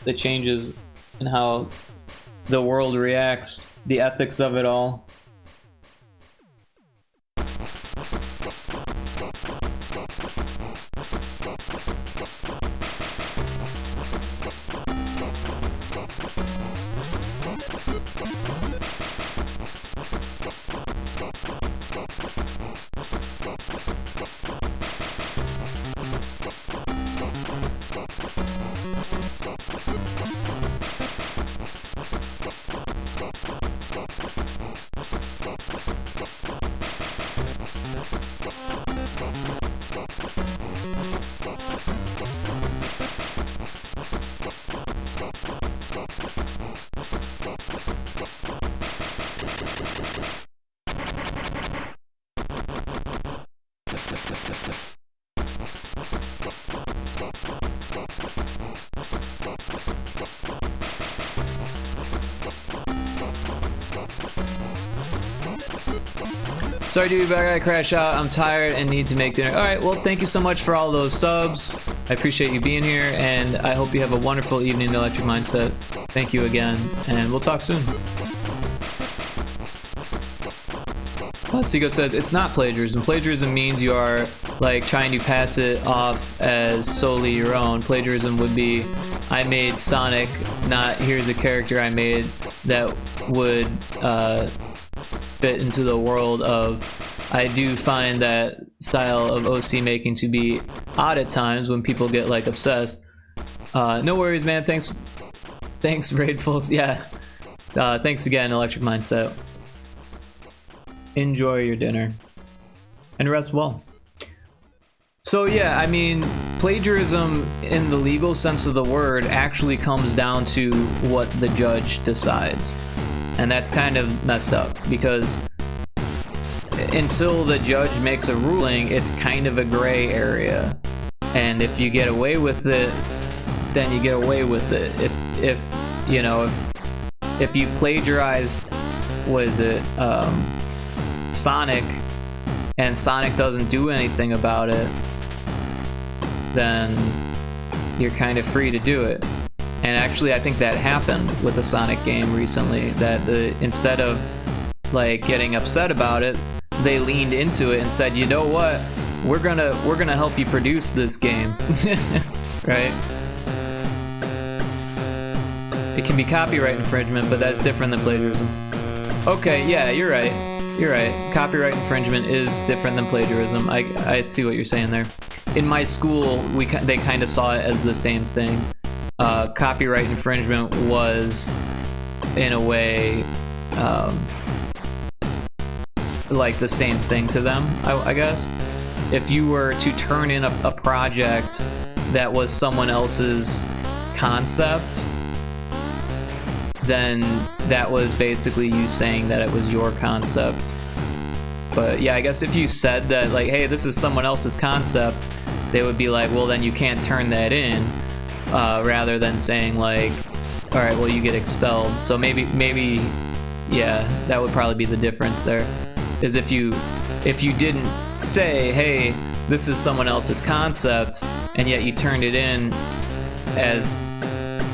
Speaker 1: the changes and how the world reacts, the ethics of it all. Sorry to be back, I crash out. I'm tired and need to make dinner. Alright, well, thank you so much for all those subs. I appreciate you being here, and I hope you have a wonderful evening in the Electric Mindset. Thank you again, and we'll talk soon. Seagoat says, it's not plagiarism. Plagiarism means you are, like, trying to pass it off as solely your own. Plagiarism would be, I made Sonic, not here's a character I made that would, fit into the world of I do find that style of OC making to be odd at times when people get like obsessed. No worries, man. Thanks, Raid folks. Yeah. Thanks again, Electric Mindset. Enjoy your dinner and rest well. So yeah, I mean, plagiarism in the legal sense of the word actually comes down to what the judge decides. And that's kind of messed up because until the judge makes a ruling, it's kind of a gray area. And if you get away with it, then you get away with it. If you know, if you plagiarize, what is it, Sonic, and Sonic doesn't do anything about it, then you're kind of free to do it. And actually, I think that happened with the Sonic game recently, that instead of like getting upset about it, they leaned into it and said, you know what, we're gonna help you produce this game. Right? It can be copyright infringement, but that's different than plagiarism. Okay, yeah, you're right. You're right. Copyright infringement is different than plagiarism. I see what you're saying there. In my school, they kind of saw it as the same thing. Copyright infringement was, in a way, like the same thing to them, I guess. If you were to turn in a project that was someone else's concept, then that was basically you saying that it was your concept. But yeah, I guess if you said that, like, hey, this is someone else's concept, they would be like, well, then you can't turn that in, rather than saying like, all right, well, you get expelled. So maybe, yeah, that would probably be the difference there, is if you didn't say, hey, this is someone else's concept, and yet you turned it in as,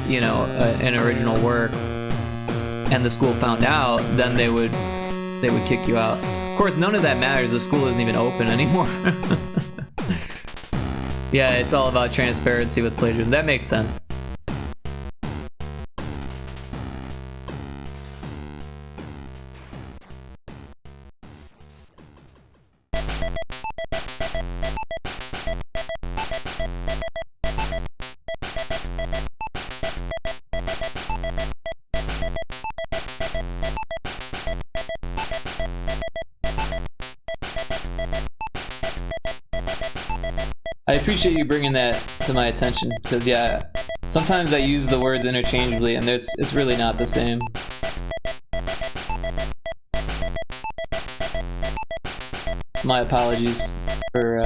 Speaker 1: you know, an original work, and the school found out, then they would kick you out. Of course, none of that matters. The school isn't even open anymore. Yeah, it's all about transparency with plagiarism. That makes sense. I appreciate you bringing that to my attention, because yeah, sometimes I use the words interchangeably and it's really not the same. My apologies for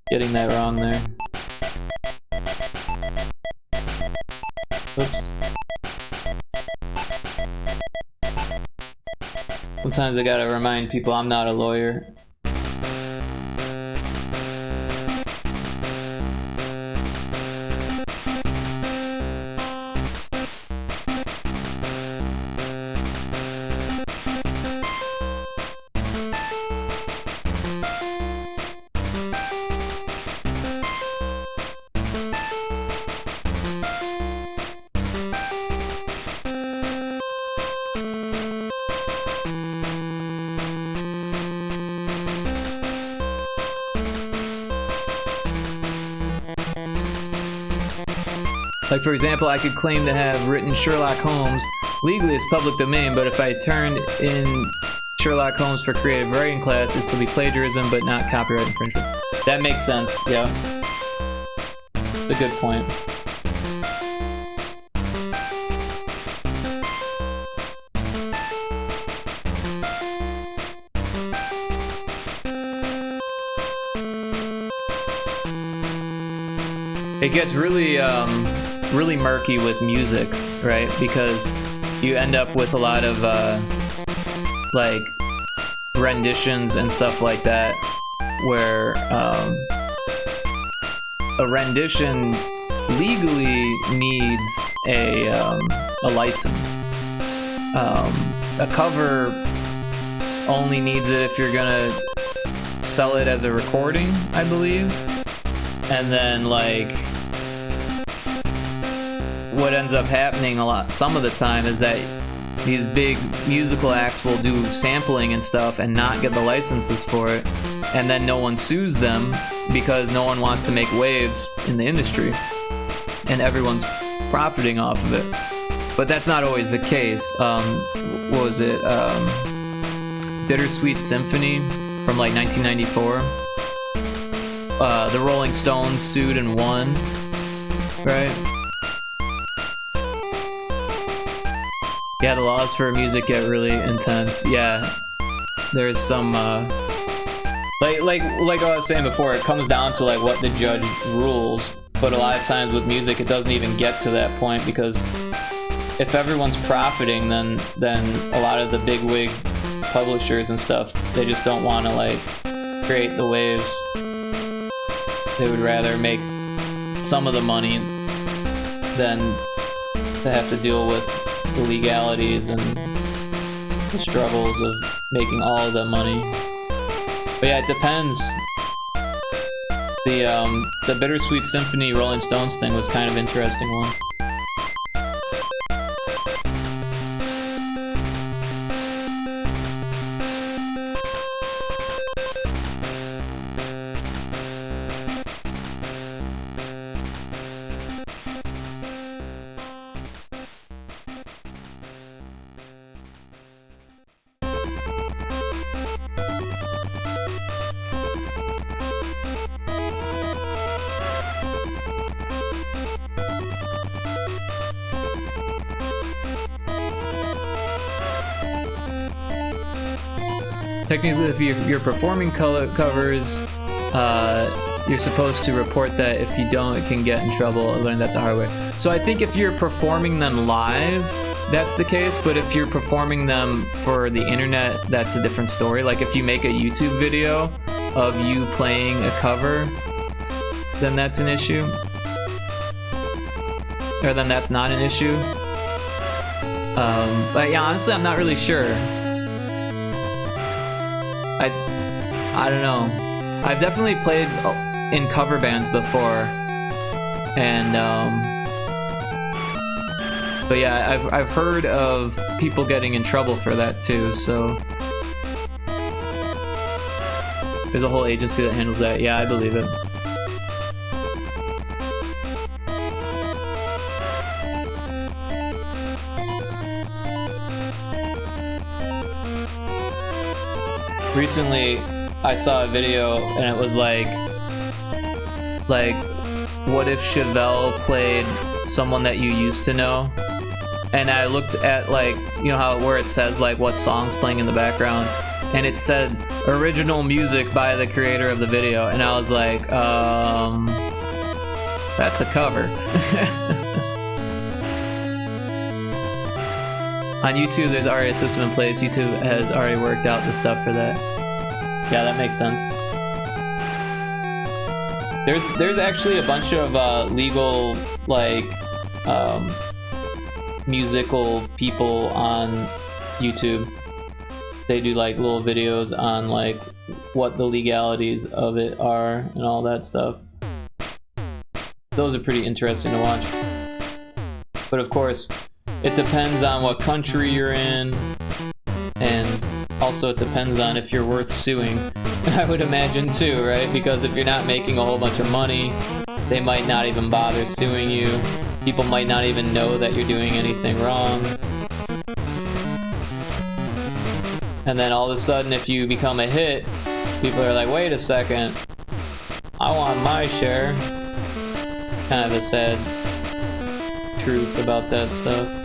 Speaker 1: getting that wrong there. Oops. Sometimes I gotta remind people I'm not a lawyer. Like, for example, I could claim to have written Sherlock Holmes. Legally, it's public domain, but if I turned in Sherlock Holmes for creative writing class, it'd still be plagiarism, but not copyright infringement. That makes sense, yeah. That's a good point. It gets really, really murky with music, right? Because you end up with a lot of like renditions and stuff like that, where a rendition legally needs a license. A cover only needs it if you're gonna sell it as a recording, I believe. And then, like, what ends up happening some of the time is that these big musical acts will do sampling and stuff and not get the licenses for it, and then no one sues them because no one wants to make waves in the industry, and everyone's profiting off of it. But that's not always the case. What was it? Bittersweet Symphony from like 1994. The Rolling Stones sued and won, right? Yeah, the laws for music get really intense. Yeah, there's some like I was saying before, it comes down to like what the judge rules. But a lot of times with music, it doesn't even get to that point, because if everyone's profiting, then a lot of the big wig publishers and stuff, they just don't want to like create the waves. They would rather make some of the money than to have to deal with the legalities and the struggles of making all of the money. But yeah, it depends. The Bittersweet Symphony Rolling Stones thing was kind of an interesting one. Technically, if you're performing covers, you're supposed to report that. If you don't, it can get in trouble. I learned that the hard way. So I think if you're performing them live, that's the case. But if you're performing them for the internet, that's a different story. Like if you make a YouTube video of you playing a cover, then that's an issue. Or then that's not an issue. But yeah, honestly, I'm not really sure. I don't know. I've definitely played in cover bands before, and but yeah, I've heard of people getting in trouble for that too. So there's a whole agency that handles that. Yeah, I believe it. Recently, I saw a video and it was like, what if Chevelle played someone that you used to know? And I looked at like, you know how where it says like what song's playing in the background, and it said original music by the creator of the video, and I was like, that's a cover. On YouTube, there's already a system in place. YouTube has already worked out the stuff for that. Yeah, that makes sense. There's actually a bunch of legal, like, musical people on YouTube. They do like little videos on like what the legalities of it are and all that stuff. Those are pretty interesting to watch. But of course, it depends on what country you're in, and also it depends on if you're worth suing. I would imagine too, right? Because if you're not making a whole bunch of money, they might not even bother suing you. People might not even know that you're doing anything wrong. And then all of a sudden, if you become a hit, people are like, wait a second, I want my share. Kind of a sad truth about that stuff.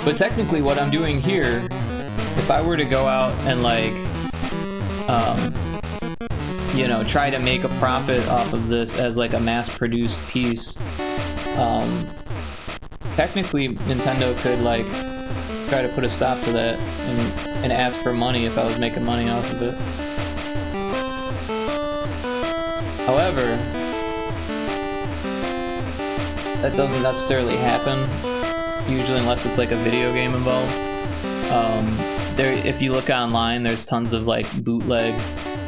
Speaker 1: But technically what I'm doing here, if I were to go out and like, you know, try to make a profit off of this as like a mass-produced piece, technically Nintendo could like try to put a stop to that and ask for money if I was making money off of it. However, that doesn't necessarily happen usually unless it's like a video game involved. If you look online, there's tons of like bootleg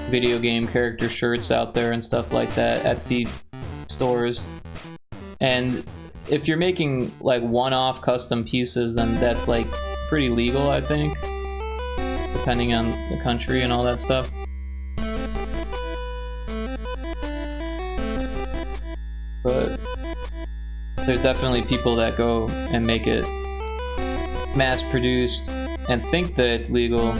Speaker 1: video game character shirts out there and stuff like that, Etsy stores. And if you're making like one-off custom pieces, then that's like pretty legal, I think, depending on the country and all that stuff. But there's definitely people that go and make it mass-produced and think that it's legal.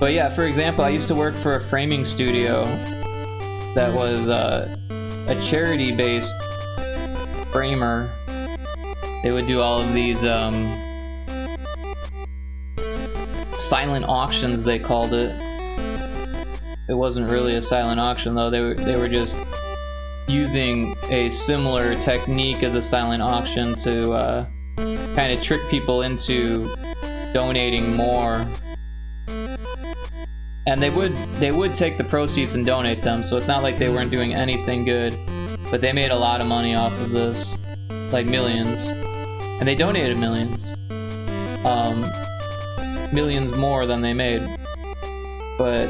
Speaker 1: But yeah, for example, I used to work for a framing studio that was a charity-based framer. They would do all of these silent auctions, they called it. It wasn't really a silent auction though. They were just using a similar technique as a silent auction to kind of trick people into donating more. And they would take the proceeds and donate them, so it's not like they weren't doing anything good. But they made a lot of money off of this, like millions, and they donated millions, millions more than they made. But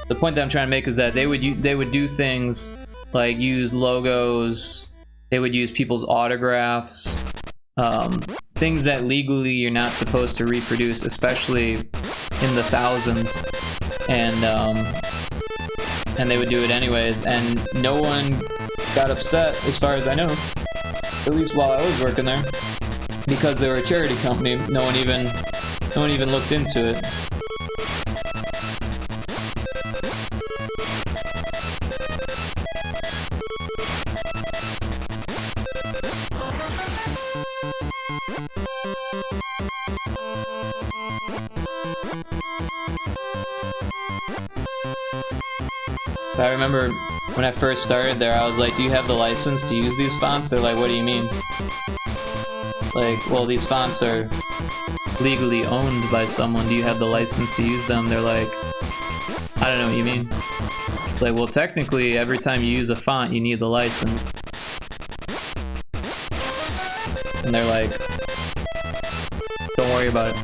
Speaker 1: the point that I'm trying to make is that they would do things like use logos, they would use people's autographs, things that legally you're not supposed to reproduce, especially in the thousands, and they would do it anyways, and no one got upset, as far as I know, at least while I was working there, because they were a charity company. No one even looked into it. I remember when I first started there, I was like, do you have the license to use these fonts? They're like, what do you mean? Like, well, these fonts are legally owned by someone. Do you have the license to use them? They're like, I don't know what you mean. It's like, well, technically, every time you use a font, you need the license. And they're like, don't worry about it.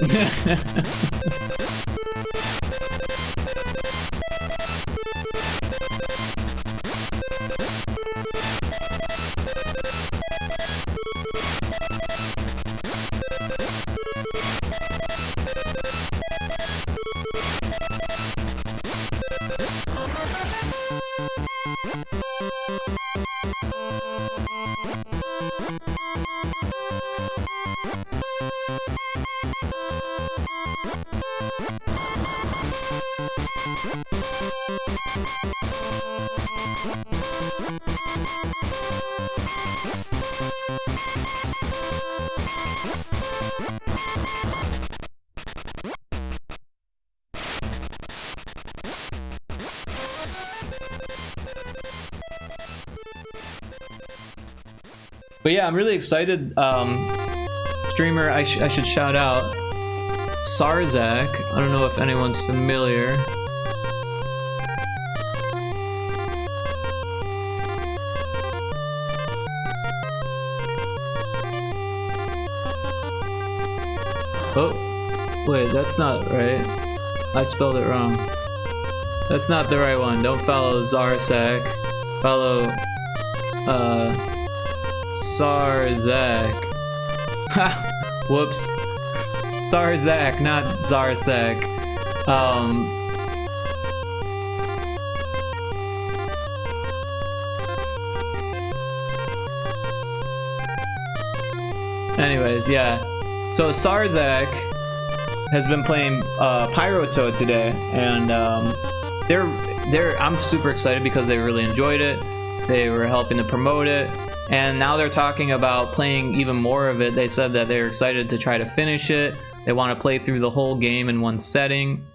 Speaker 1: But yeah, I'm really excited. Streamer I should shout out, Sarzak. I don't know if anyone's familiar. Oh, wait, that's not right. I spelled it wrong. That's not the right one. Don't follow Zarzak. Follow, Sarzak. Ha! Whoops. Sarzak, not Zarzak. Anyways, yeah. So Sarzak has been playing Pyrotoad today, and I'm super excited because they really enjoyed it. They were helping to promote it, and now they're talking about playing even more of it. They said that they're excited to try to finish it. They want to play through the whole game in one sitting,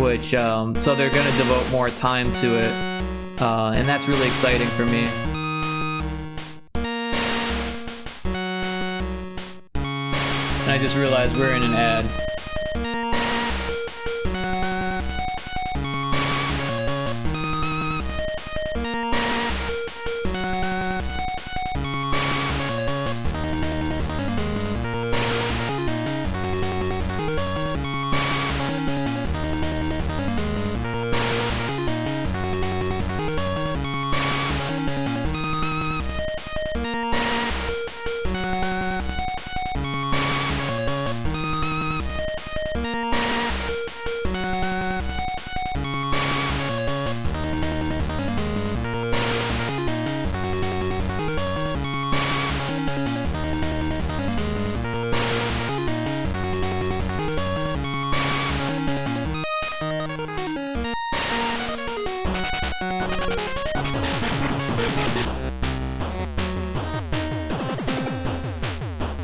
Speaker 1: which so they're gonna devote more time to it, and that's really exciting for me. And I just realized we're in an ad.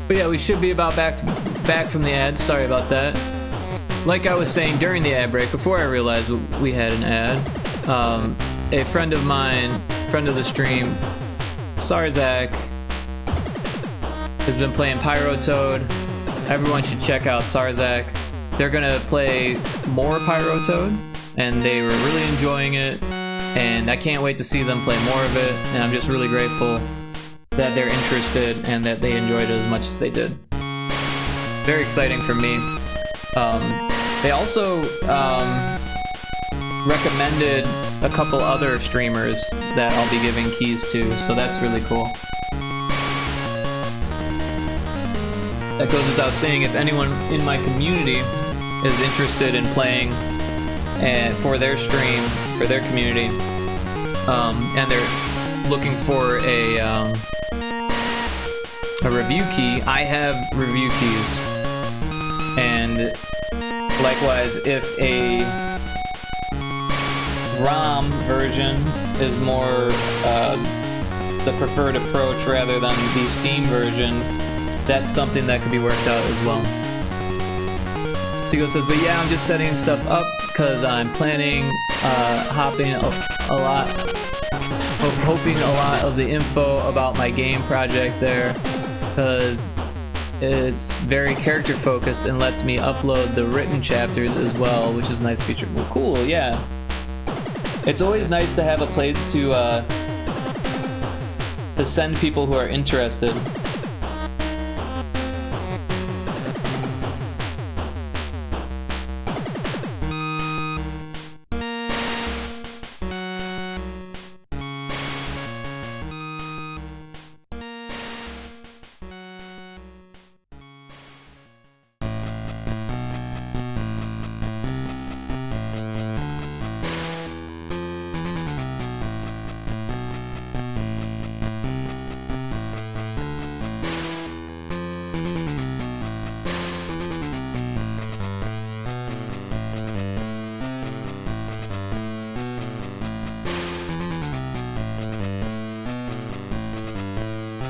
Speaker 1: But yeah, we should be about back from the ads. Sorry about that. Like I was saying during the ad break, before I realized we had an ad, a friend of mine, friend of the stream, Sarzak, has been playing Pyrotoad. Everyone should check out Sarzak. They're gonna play more Pyrotoad, and they were really enjoying it. And I can't wait to see them play more of it. And I'm just really grateful that they're interested and that they enjoyed it as much as they did. Very exciting for me. They also recommended a couple other streamers that I'll be giving keys to, so that's really cool. That goes without saying, if anyone in my community is interested in playing for their stream, for their community, and they're looking for a review key, I have review keys. And likewise, if a ROM version is more the preferred approach rather than the Steam version, that's something that could be worked out as well. Seagull says, but yeah, I'm just setting stuff up because I'm planning hoping a lot of the info about my game project there, because it's very character focused and lets me upload the written chapters as well, which is a nice feature. Well, cool, yeah. It's always nice to have a place to send people who are interested.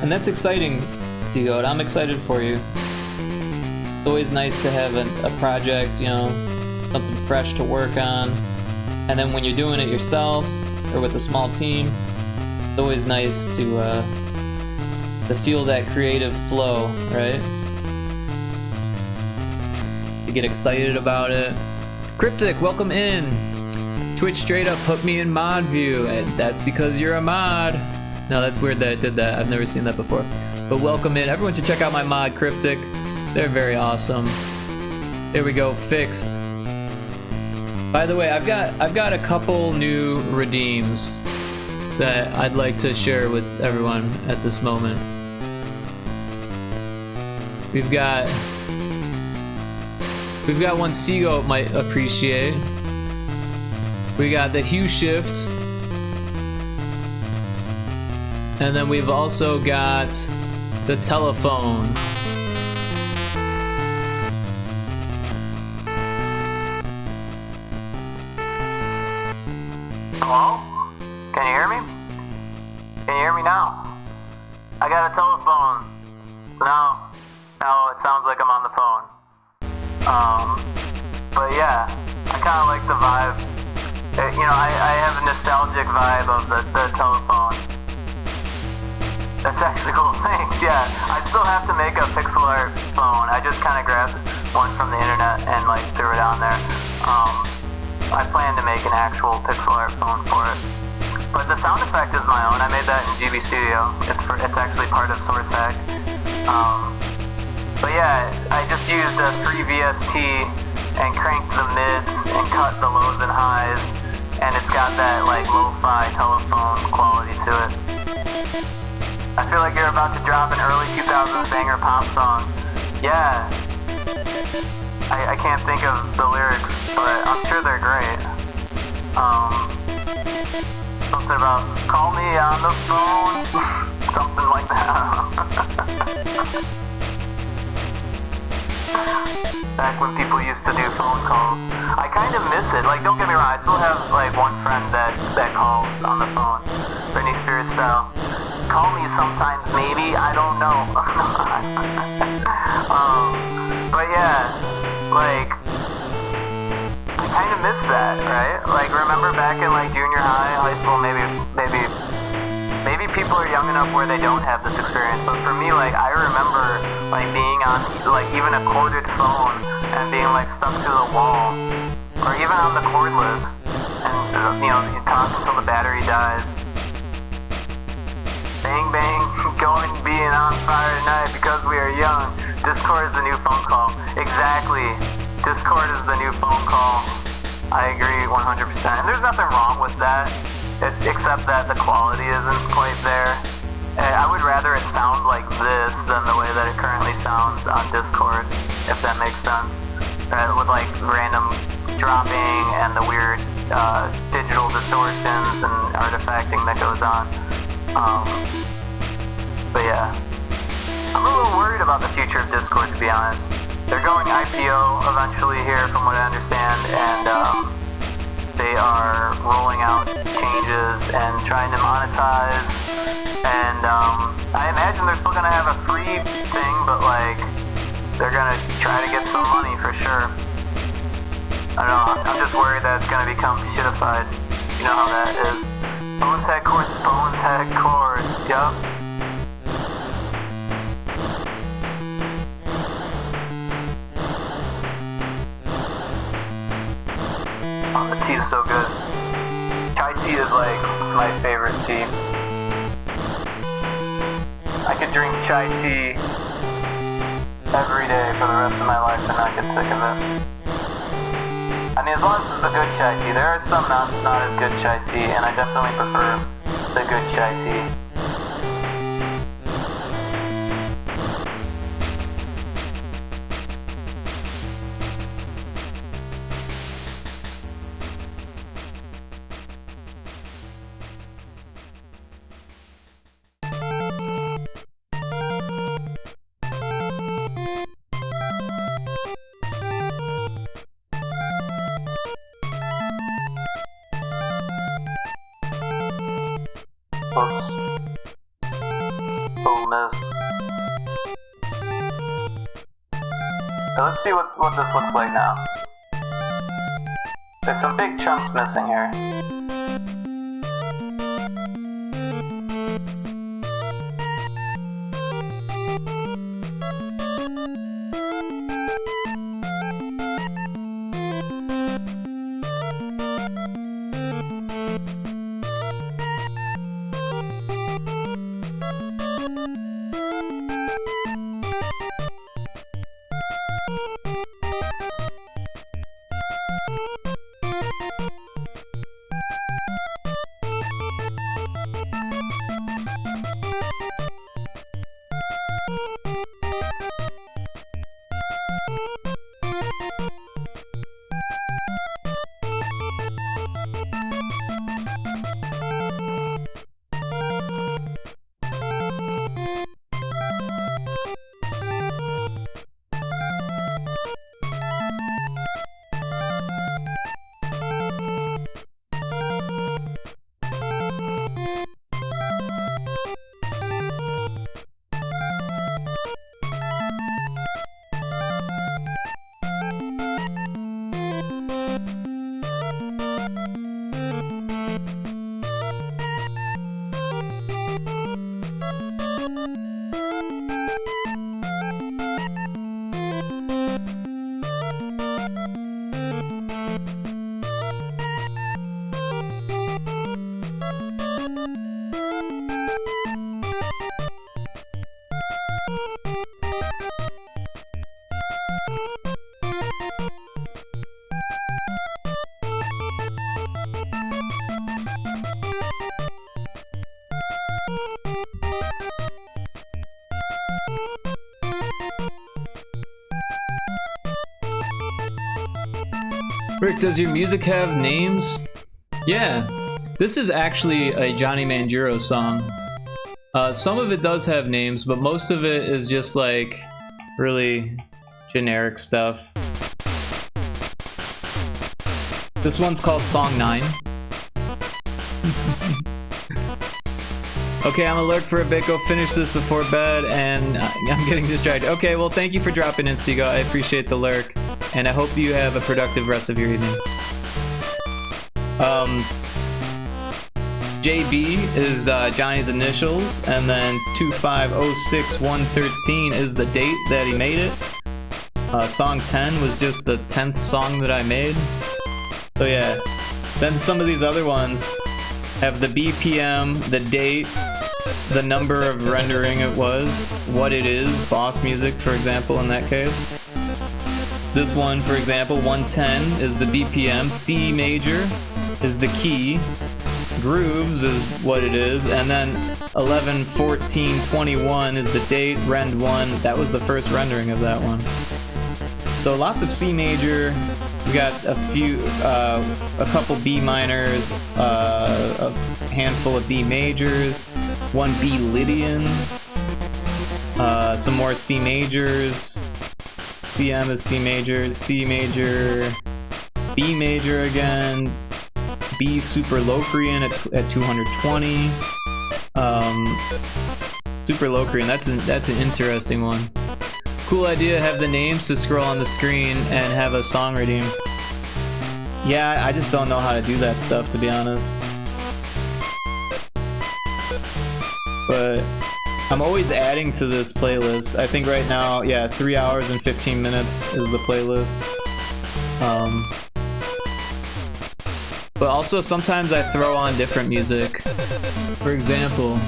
Speaker 1: And that's exciting, Seagoat. I'm excited for you. It's always nice to have a project, you know, something fresh to work on. And then when you're doing it yourself or with a small team, it's always nice to feel that creative flow, right? To get excited about it. Cryptic, welcome in. Twitch straight up put me in mod view, and that's because you're a mod. No, that's weird that I did that. I've never seen that before. But welcome in. Everyone should check out my mod, Cryptic. They're very awesome. There we go, fixed. By the way, I've got a couple new redeems that I'd like to share with everyone at this moment. We've got one Seagoat might appreciate. We got the hue shift. And then we've also got the telephone.
Speaker 2: Hello? Can you hear me? Can you hear me now? I got a telephone. So now it sounds like I'm on the phone. But yeah, I kind of like the vibe. You know, I have a nostalgic vibe of the telephone. That's actually cool. Thanks. Yeah, I still have to make a pixel art phone. I just kind of grabbed one from the internet and like threw it on there. I plan to make an actual pixel art phone for it. But the sound effect is my own. I made that in GB Studio. It's actually part of SourceHack. But yeah, I just used a 3VST and cranked the mids and cut the lows and highs, and it's got that like lo-fi telephone quality to it. I feel like you're about to drop an early 2000s banger pop song. Yeah. I can't think of the lyrics, but I'm sure they're great. Something about call me on the phone, something like that. Back when people used to do phone calls, I kind of miss it. Like, don't get me wrong, I still have like one friend that calls on the phone, Britney Spears style. Call me sometimes, maybe, I don't know. But yeah, like, I kind of miss that, right? Like, remember back in like junior high school, maybe people are young enough where they don't have this experience. But for me, like, I remember like being on like even a corded phone and being like stuck to the wall, or even on the cordless, and you know, you talk until the battery dies. Bang bang, going being on fire tonight because we are young. Discord is the new phone call. Exactly. Discord is the new phone call. I agree 100%. And there's nothing wrong with that, except that the quality isn't quite there. I would rather it sound like this than the way that it currently sounds on Discord, if that makes sense. With like random dropping and the weird digital distortions and artifacting that goes on. But yeah, I'm a little worried about the future of Discord, to be honest. They're going IPO eventually here, from what I understand, and they are rolling out changes and trying to monetize. And I imagine they're still gonna have a free thing, but like they're gonna try to get some money for sure. I don't know. I'm just worried that it's gonna become shitified. You know how that is. Bones had chords, yup. Oh, the tea is so good. Chai tea is like my favorite tea. I could drink chai tea every day for the rest of my life and not get sick of it. I mean, as long as it's the good chai tea. There are some not as good chai tea, and I definitely prefer the good chai tea. So let's see what this looks like now. There's some big chunks missing here.
Speaker 1: Rick, does your music have names? Yeah, this is actually a Johnny Manjuro song. Some of it does have names, but most of it is just like really generic stuff. This one's called Song 9. Okay, I'm gonna lurk for a bit, go finish this before bed, and I'm getting distracted. Okay, well, thank you for dropping in, Seagull. I appreciate the lurk, and I hope you have a productive rest of your evening. JB is Johnny's initials, and then 2506113 is the date that he made it. Song 10 was just the 10th song that I made. So yeah, then some of these other ones have the BPM, the date, the number of rendering it was, what it is, Boss Music, for example, in that case. This one, for example, 110 is the BPM, C major is the key, Grooves is what it is, and then 11, 14, 21 is the date, Rend 1, that was the first rendering of that one. So lots of C major, we got a couple B minors, a handful of B majors, one B Lydian, some more C majors, CM is C major, C major, B major again, B Super Locrian at 220. Super Locrian, that's an interesting one. Cool idea, have the names to scroll on the screen and have a song redeem. Yeah, I just don't know how to do that stuff, to be honest. But I'm always adding to this playlist. I think right now, yeah, 3 hours and 15 minutes is the playlist. But also sometimes I throw on different music. For example,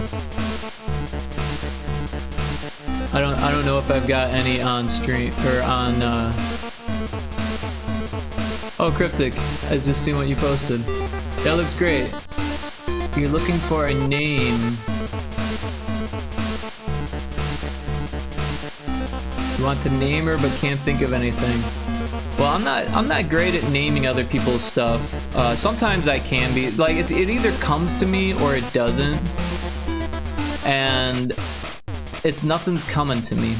Speaker 1: I don't know if I've got any on stream or on Oh, Cryptic, I just seen what you posted. That looks great. You're looking for a name. You want to name her but can't think of anything. Well, I'm not great at naming other people's stuff. Sometimes I can be. Like it either comes to me or it doesn't. And nothing's coming to me.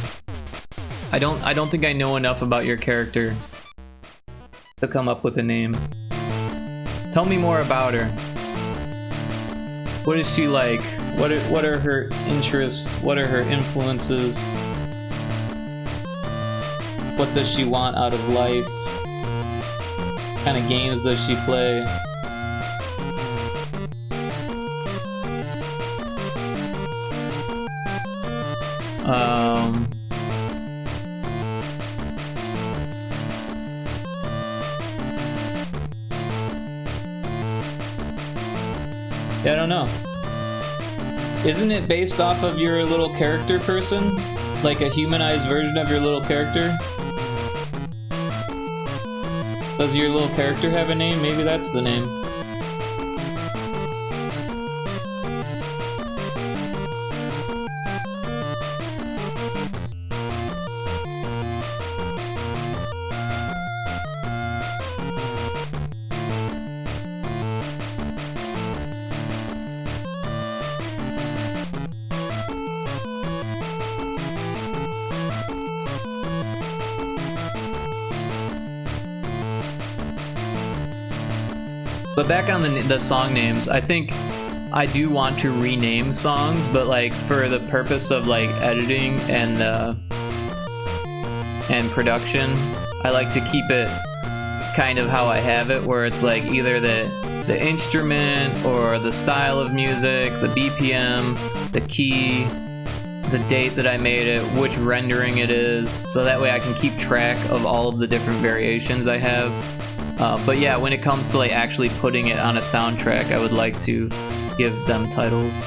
Speaker 1: I don't think I know enough about your character to come up with a name. Tell me more about her. What is she like? What are her interests? What are her influences? What does she want out of life? What kind of games does she play? Yeah, I don't know. Isn't it based off of your little character person? Like a humanized version of your little character? Does your little character have a name? Maybe that's the name. But back on the song names, I think I do want to rename songs, but like for the purpose of like editing and production, I like to keep it kind of how I have it, where it's like either the instrument or the style of music, the BPM, the key, the date that I made it, which rendering it is, so that way I can keep track of all of the different variations I have. But yeah, when it comes to like actually putting it on a soundtrack, I would like to give them titles.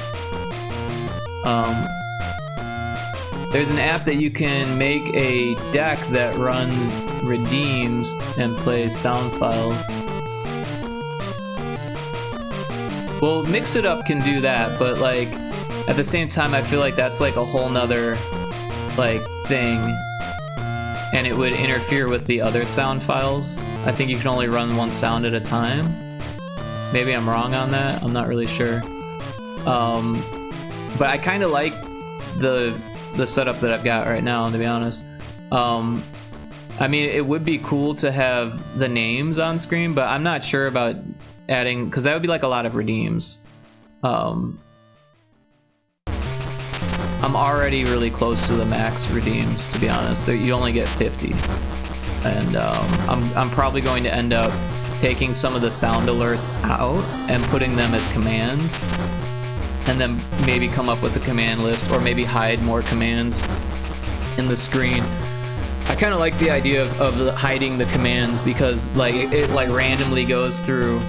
Speaker 1: There's an app that you can make a deck that runs redeems and plays sound files. Well, Mix It Up can do that, but like at the same time I feel like that's like a whole nother like thing. and it would interfere with the other sound files. I think you can only run one sound at a time. Maybe I'm wrong on that. I'm not really sure. But I kind of like the setup that I've got right now, to be honest. I mean, it would be cool to have the names on screen, but I'm not sure about adding, because that would be like a lot of redeems. I'm already really close to the max redeems, to be honest. You only get 50, and I'm probably going to end up taking some of the sound alerts out and putting them as commands, and then maybe come up with a command list, or maybe hide more commands in the screen. I kind of like the idea of hiding the commands, because like it like randomly goes through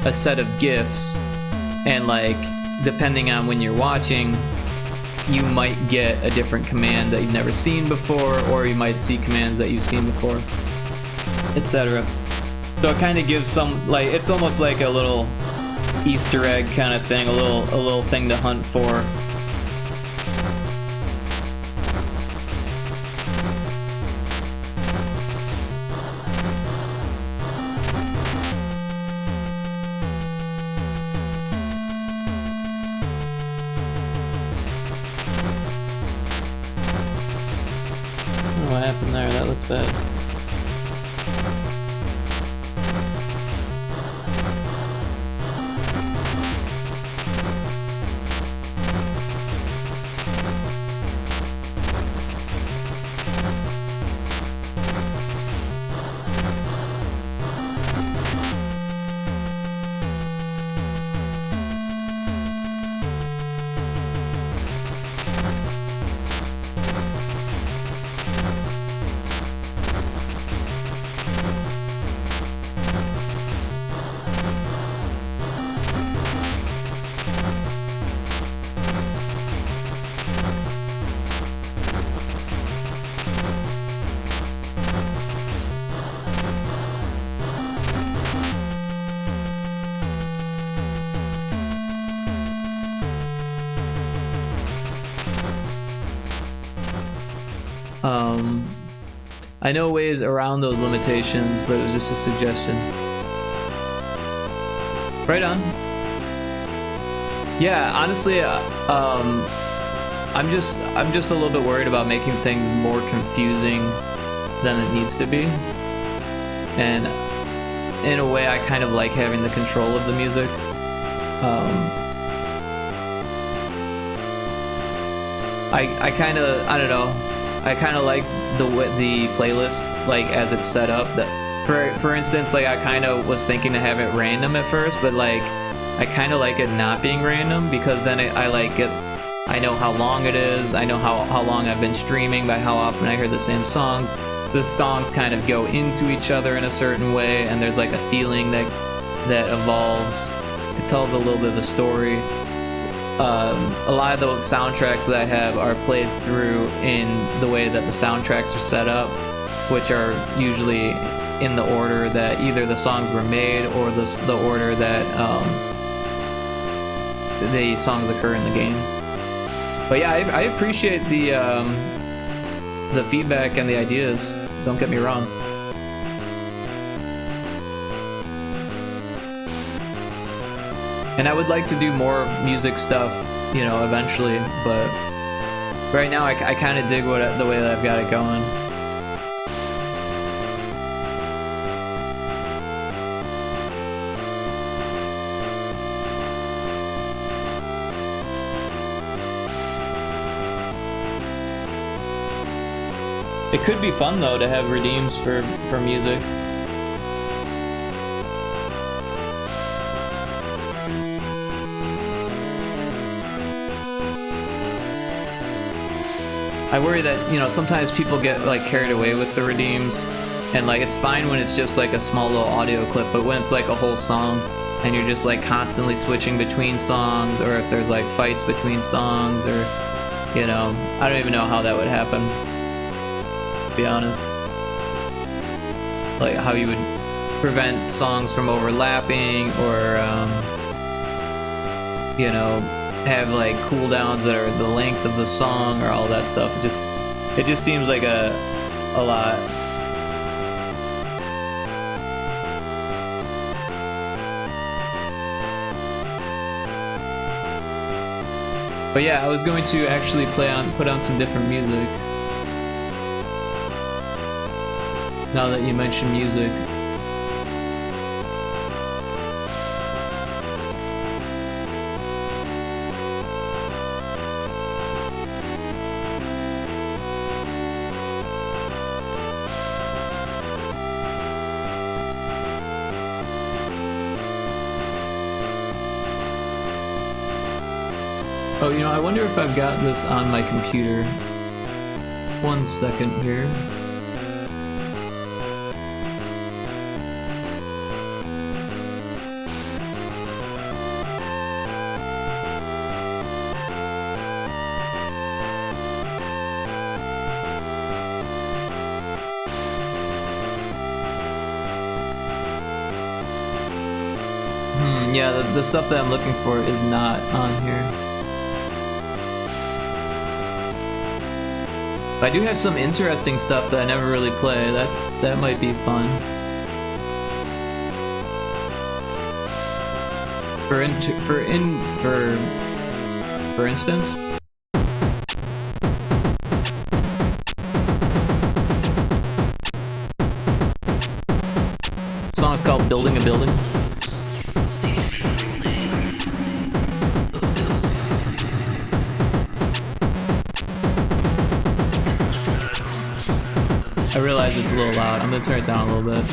Speaker 1: a set of GIFs, and like depending on when you're watching, you might get a different command that you've never seen before, or you might see commands that you've seen before, etc. So it kind of gives some, like, it's almost like a little Easter egg kind of thing, a little thing to hunt for. What happened there? That looks bad. I know ways around those limitations, but it was just a suggestion. Right on. Yeah, honestly, I'm just a little bit worried about making things more confusing than it needs to be. And in a way, I kind of like having the control of the music. I kind of, I don't know. I kind of like the playlist, like, as it's set up. That for instance, like, I kind of was thinking to have it random at first, but like I kind of like it not being random, because then I like it. I know how long it is. I know how long I've been streaming by how often I hear the same songs. The songs kind of go into each other in a certain way, and there's like a feeling that evolves. It tells a little bit of a story. A lot of those soundtracks that I have are played through in the way that the soundtracks are set up, which are usually in the order that either the songs were made, or the order that the songs occur in the game. But yeah, I appreciate the feedback and the ideas. Don't get me wrong. And I would like to do more music stuff, you know, eventually, but right now I kind of dig the way that I've got it going. It could be fun though to have redeems for music. I worry that, you know, sometimes people get like carried away with the redeems, and like it's fine when it's just like a small little audio clip, but when it's like a whole song and you're just like constantly switching between songs, or if there's like fights between songs, or, you know, I don't even know how that would happen, to be honest. Like how you would prevent songs from overlapping, or you know, have like cooldowns that are the length of the song, or all that stuff. It just seems like a a lot. But yeah, I was going to actually put on some different music. Now that you mention music. Oh, you know, I wonder if I've got this on my computer. 1 second here. Yeah, the stuff that I'm looking for is not on here. But I do have some interesting stuff that I never really play. That might be fun. For instance, the song is called "Building a Building." I realize it's a little loud. I'm gonna turn it down a little bit.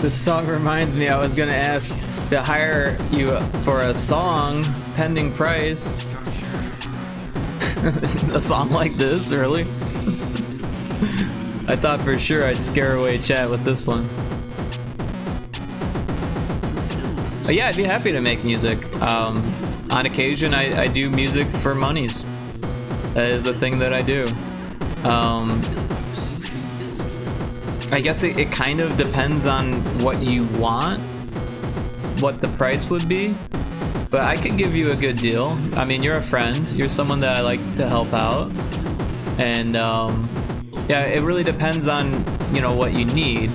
Speaker 1: This song reminds me I was gonna ask to hire you for a song, pending price. A song like this, really? I thought for sure I'd scare away chat with this one. But yeah, I'd be happy to make music. On occasion, I do music for monies. That is a thing that I do. I guess it kind of depends on what you want, what the price would be, but I could give you a good deal. I mean, you're a friend, you're someone that I like to help out, and yeah, it really depends on, you know, what you need,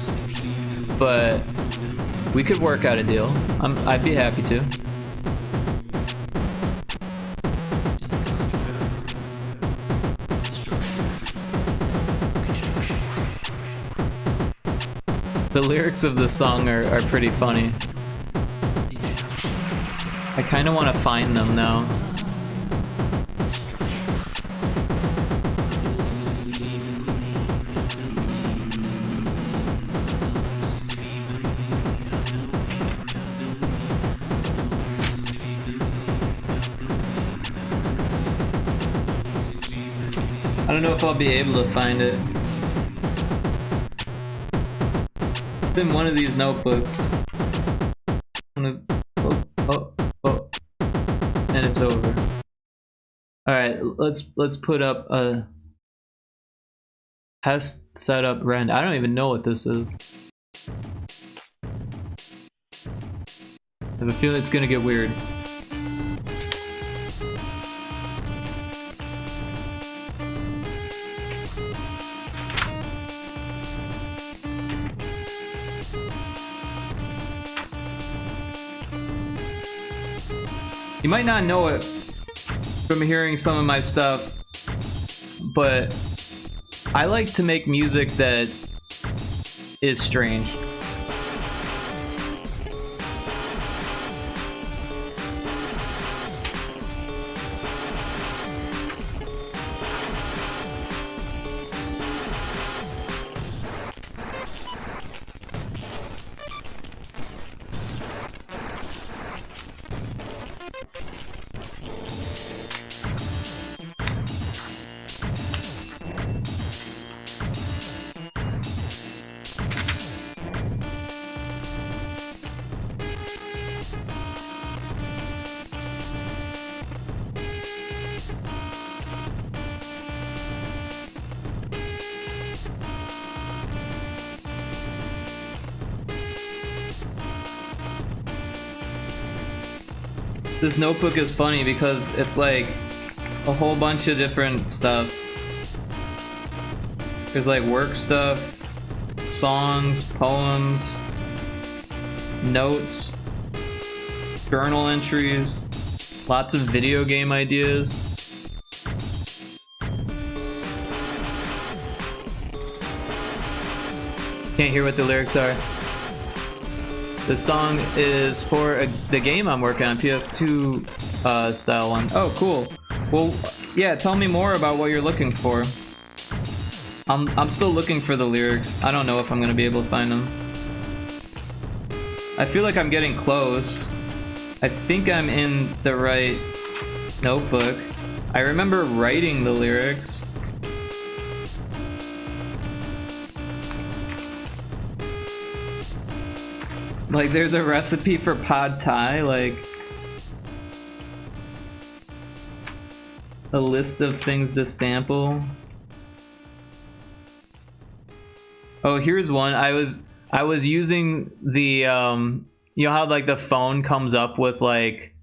Speaker 1: but we could work out a deal. I'd be happy to. The lyrics of the song are pretty funny. I kind of want to find them now. I don't know if I'll be able to find it. It's in one of these notebooks. Oh, and it's over. All right, let's put up a test setup rend. I don't even know what this is. I have a feeling it's gonna get weird. You might not know it from hearing some of my stuff, but I like to make music that is strange. This notebook is funny because it's like a whole bunch of different stuff. There's like work stuff, songs, poems, notes, journal entries, lots of video game ideas. Can't hear what the lyrics are. This song is for the game I'm working on, PS2 style one. Oh, cool. Well, yeah, tell me more about what you're looking for. I'm still looking for the lyrics. I don't know if I'm gonna be able to find them. I feel like I'm getting close. I think I'm in the right notebook. I remember writing the lyrics. Like, there's a recipe for pad thai, like a list of things to sample. Oh, here's one. I was using the you know how like the phone comes up with like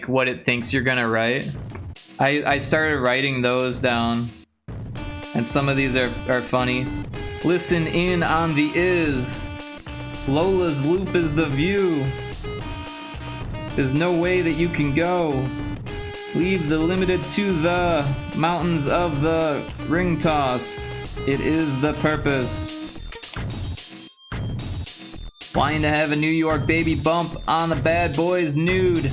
Speaker 1: what it thinks you're gonna write. I started writing those down, and some of these are funny. Listen in on the is. Lola's loop is the view. There's no way that you can go. Leave the limited to the mountains of the ring toss. It is the purpose. Wanting to have a New York baby bump on the bad boys nude.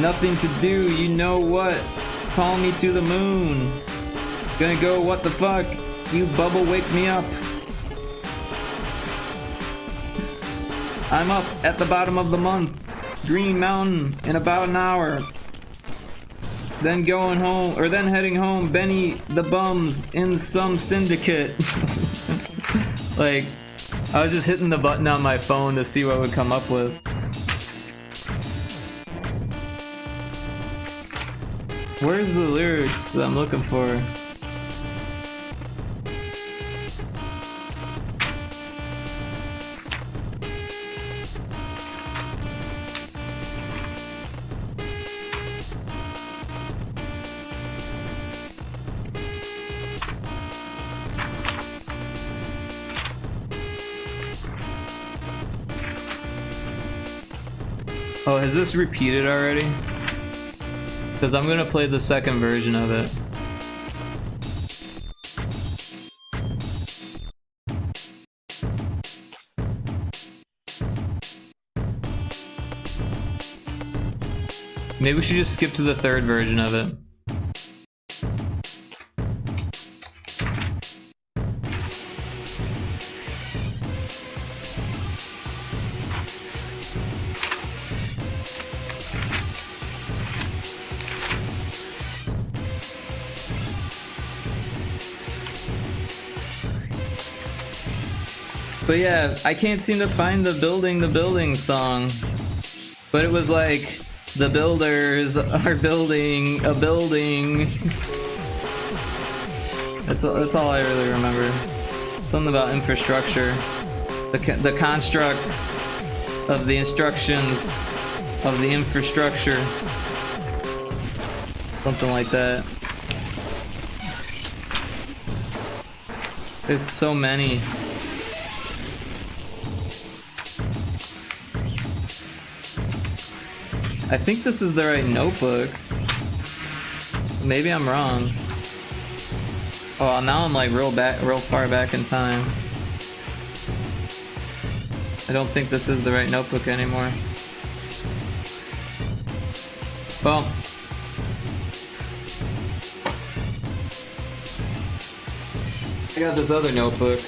Speaker 1: Nothing to do, you know what? Call me to the moon. Gonna go, what the fuck? You bubble, wake me up. I'm up at the bottom of the month. Green Mountain in about an hour. Then going home, or then heading home, Benny the Bums in some syndicate. Like, I was just hitting the button on my phone to see what would come up with. Where's the lyrics that I'm looking for? Oh, has this repeated already? Because I'm gonna play the second version of it. Maybe we should just skip to the third version of it. But yeah, I can't seem to find the building song. But it was like, the builders are building a building. That's all I really remember. Something about infrastructure. The construct of the instructions of the infrastructure. Something like that. There's so many. I think this is the right notebook. Maybe I'm wrong. Oh, now I'm like real far back in time. I don't think this is the right notebook anymore. Well, I got this other notebook.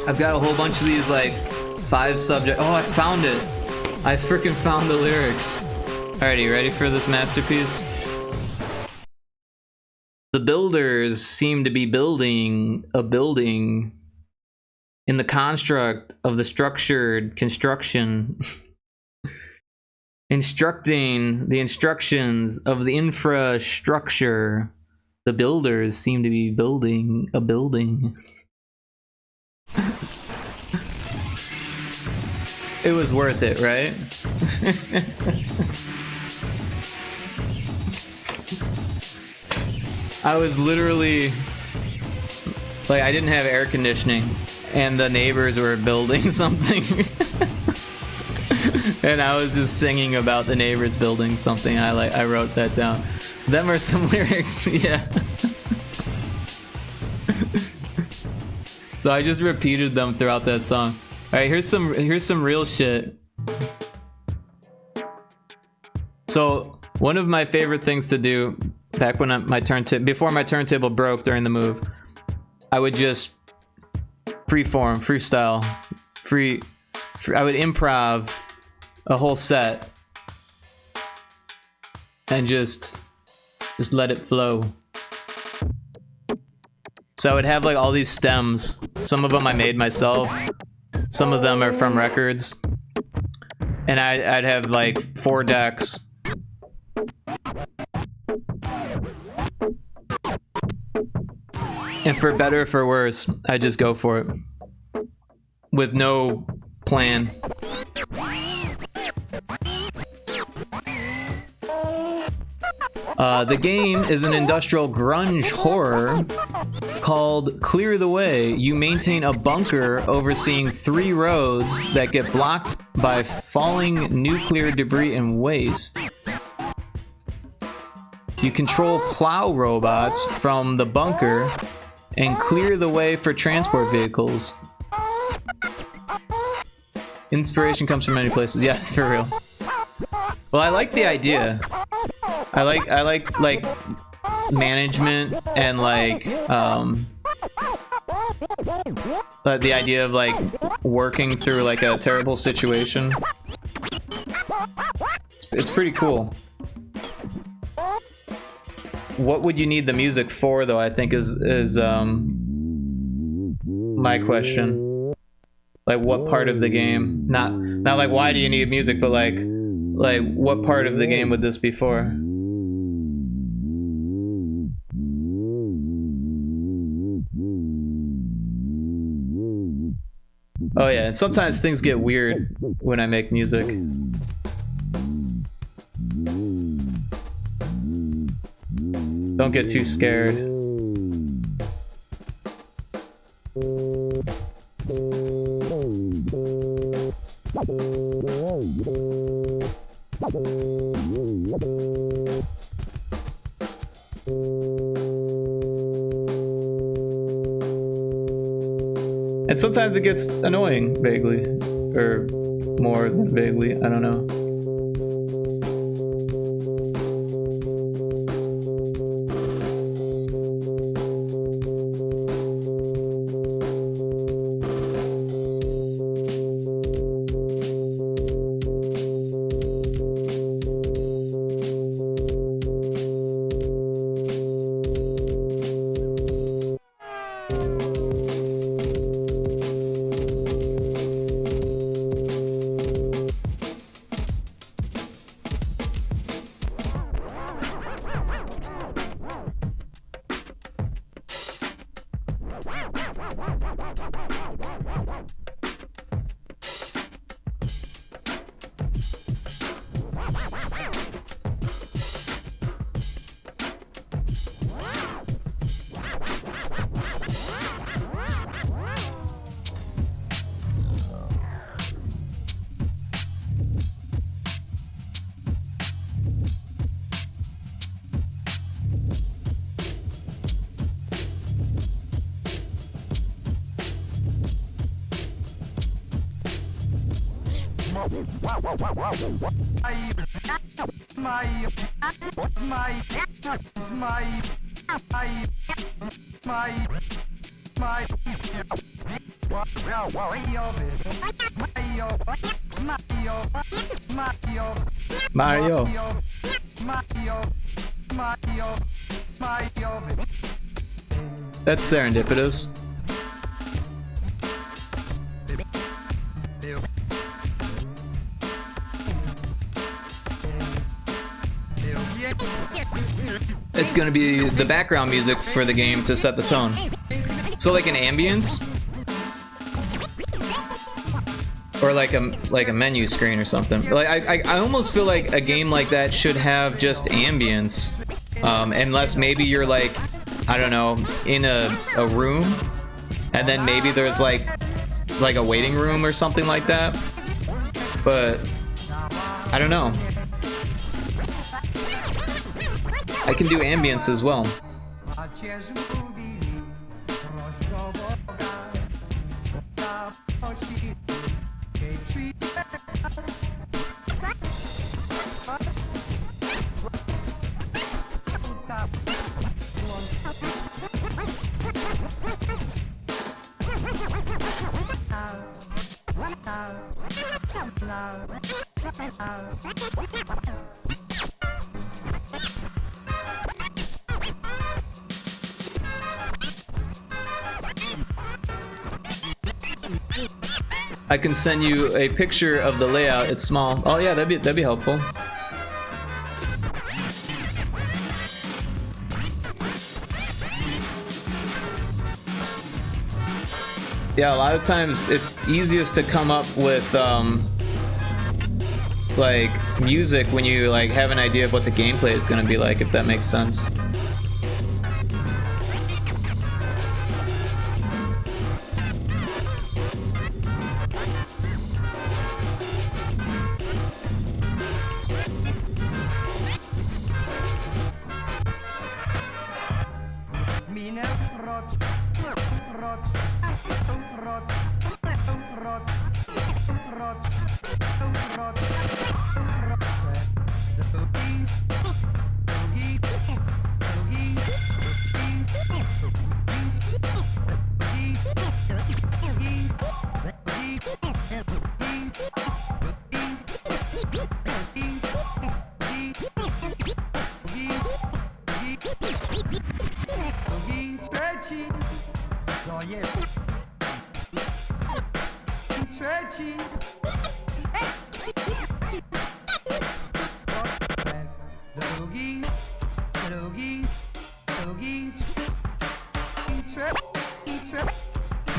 Speaker 1: I've got a whole bunch of these like 5 subject. Oh, I found it! I freaking found the lyrics. Alrighty, you ready for this masterpiece? The builders seem to be building a building in the construct of the structured construction. Instructing the instructions of the infrastructure. The builders seem to be building a building. It was worth it, right? I was literally like, I didn't have air conditioning and the neighbors were building something. And I was just singing about the neighbors building something. I wrote that down. Them are some lyrics, yeah. So I just repeated them throughout that song. All right, here's some real shit. So one of my favorite things to do back when before my turntable broke during the move, I would just freestyle, I would improv a whole set and just let it flow. So I would have like all these stems. Some of them I made myself. Some of them are from records. And I'd have like 4 decks. And for better or for worse, I just go for it. With no plan. The game is an industrial grunge horror called Clear the Way. You maintain a bunker overseeing 3 roads that get blocked by falling nuclear debris and waste. You control plow robots from the bunker and clear the way for transport vehicles. Inspiration comes from many places. Yeah, for real. Well, I like the idea. I like management and like the idea of like working through like a terrible situation. It's pretty cool. What would you need the music for, though? I think is my question. Like, what part of the game? Not like why do you need music, but like what part of the game would this be for? Oh yeah, and sometimes things get weird when I make music. Don't get too scared. And sometimes it gets annoying, vaguely. Or more than vaguely, I don't know. Mario. That's serendipitous. It's gonna be the background music for the game to set the tone. So like an ambience? Or like a menu screen or something. Like I almost feel like a game like that should have just ambience. Unless maybe you're like, I don't know, in a room, and then maybe there's like a waiting room or something like that. But I don't know. I can do ambience as well. I can send you a picture of the layout. It's small. Oh yeah, that'd be helpful. Yeah, a lot of times it's easiest to come up with like music when you like have an idea of what the gameplay is going to be like, if that makes sense.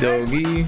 Speaker 1: Doggy.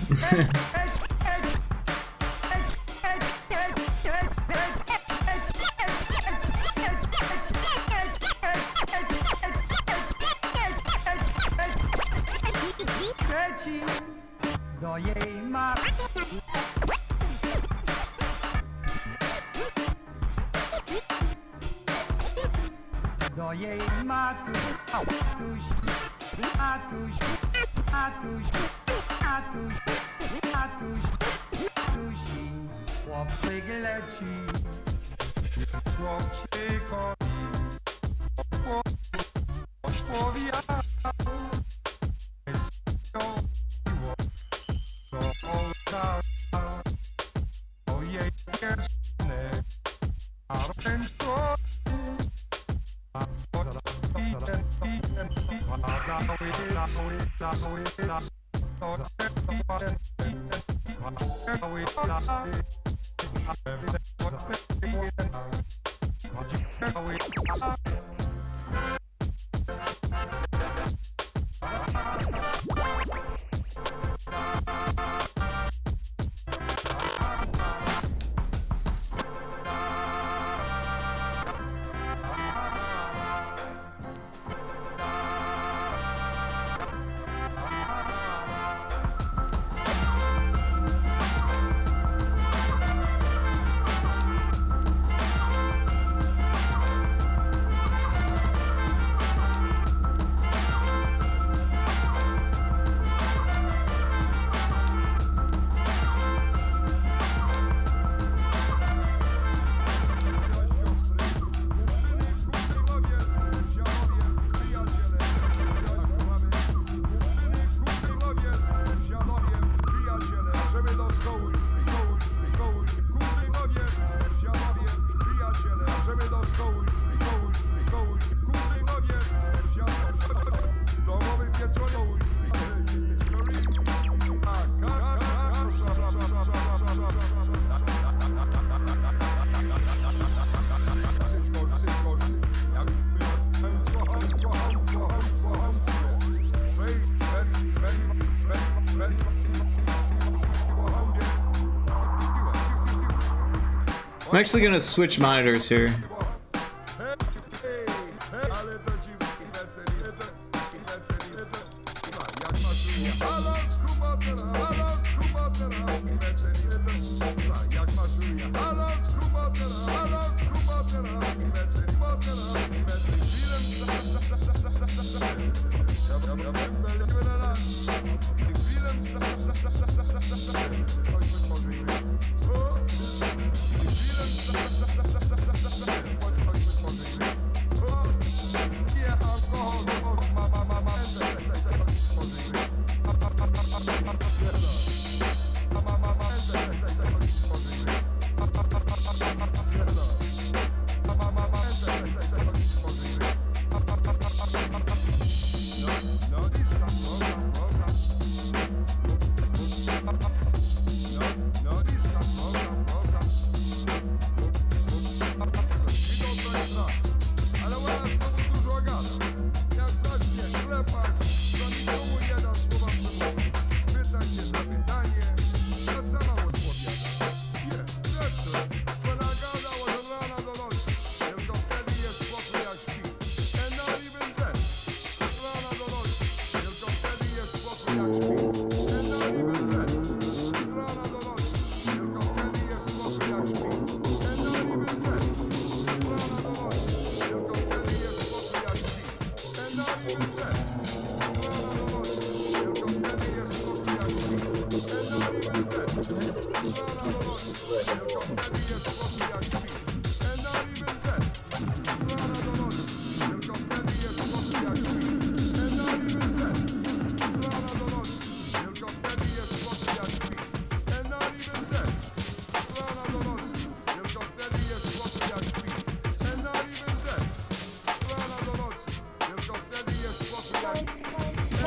Speaker 1: I'm actually gonna switch monitors here.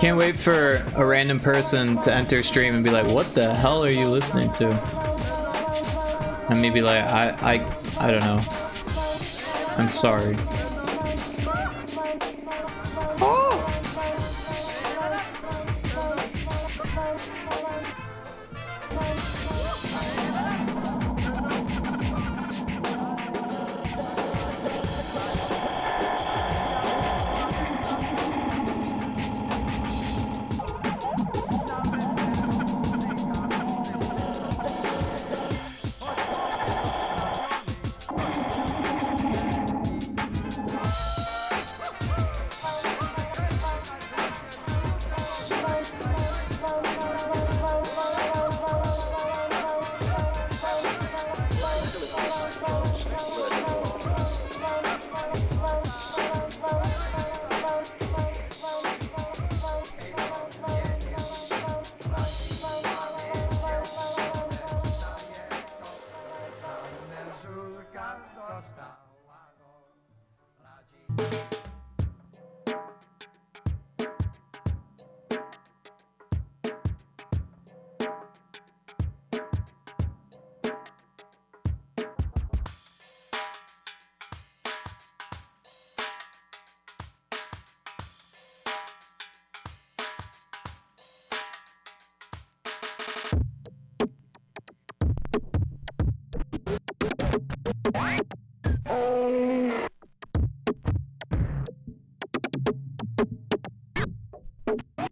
Speaker 1: Can't wait for a random person to enter stream and be like, "What the hell are you listening to?" And maybe like, I don't know. I'm sorry.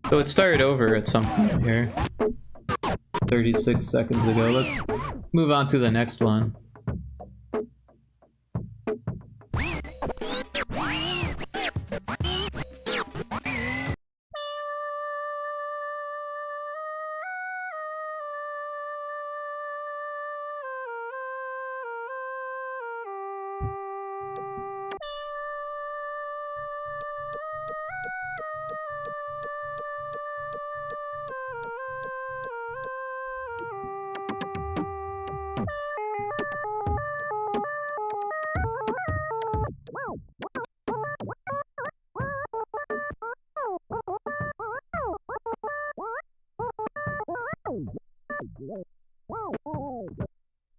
Speaker 1: So it started over at some point here. 36 seconds ago. Let's move on to the next one.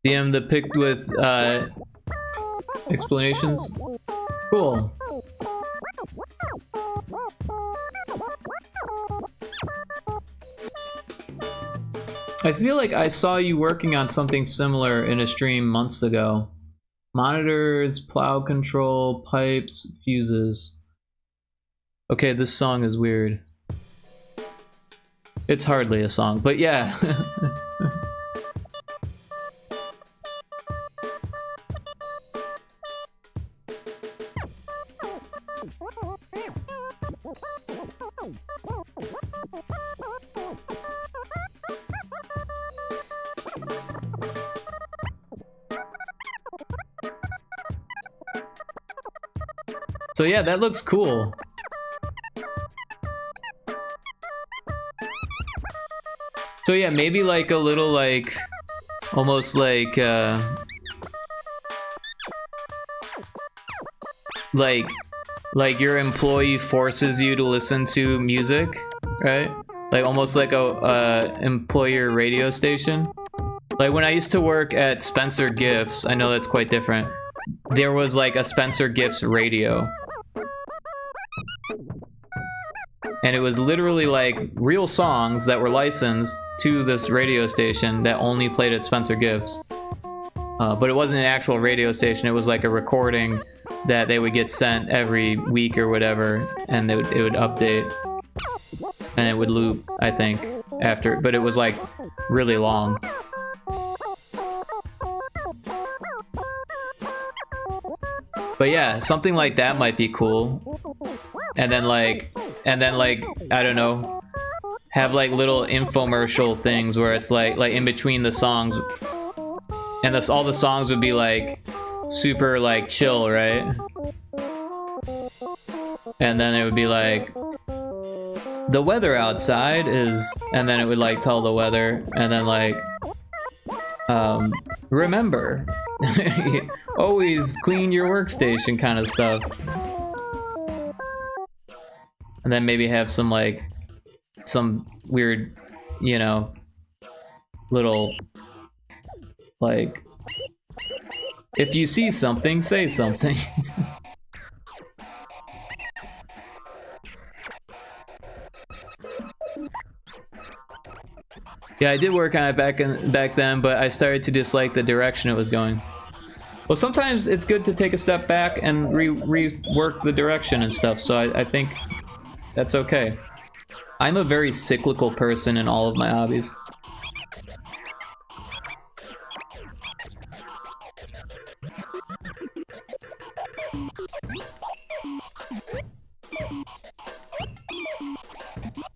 Speaker 1: DM the picked with explanations. Cool. I feel like I saw you working on something similar in a stream months ago. Monitors, plow control, pipes, fuses. Okay, this song is weird. It's hardly a song, but yeah. So yeah, that looks cool. So yeah, maybe like a little like, almost like your employee forces you to listen to music, right? Like almost like a employer radio station. Like when I used to work at Spencer Gifts, I know that's quite different. There was like a Spencer Gifts radio. And it was literally like real songs that were licensed to this radio station that only played at Spencer Gifts. But it wasn't an actual radio station, it was like a recording that they would get sent every week or whatever, and it would update. And it would loop, I think, after, but it was like really long. But yeah, something like that might be cool. And then like, I don't know, have like little infomercial things where it's like in between the songs, and all the songs would be like super like chill, right? And then it would be like, the weather outside is, and then it would like tell the weather, and then like, remember, always clean your workstation kind of stuff. And then maybe have some like, some weird, you know, little, like, if you see something, say something. Yeah, I did work on it back then, but I started to dislike the direction it was going. Well, sometimes it's good to take a step back and rework the direction and stuff, so I think that's okay. I'm a very cyclical person in all of my hobbies.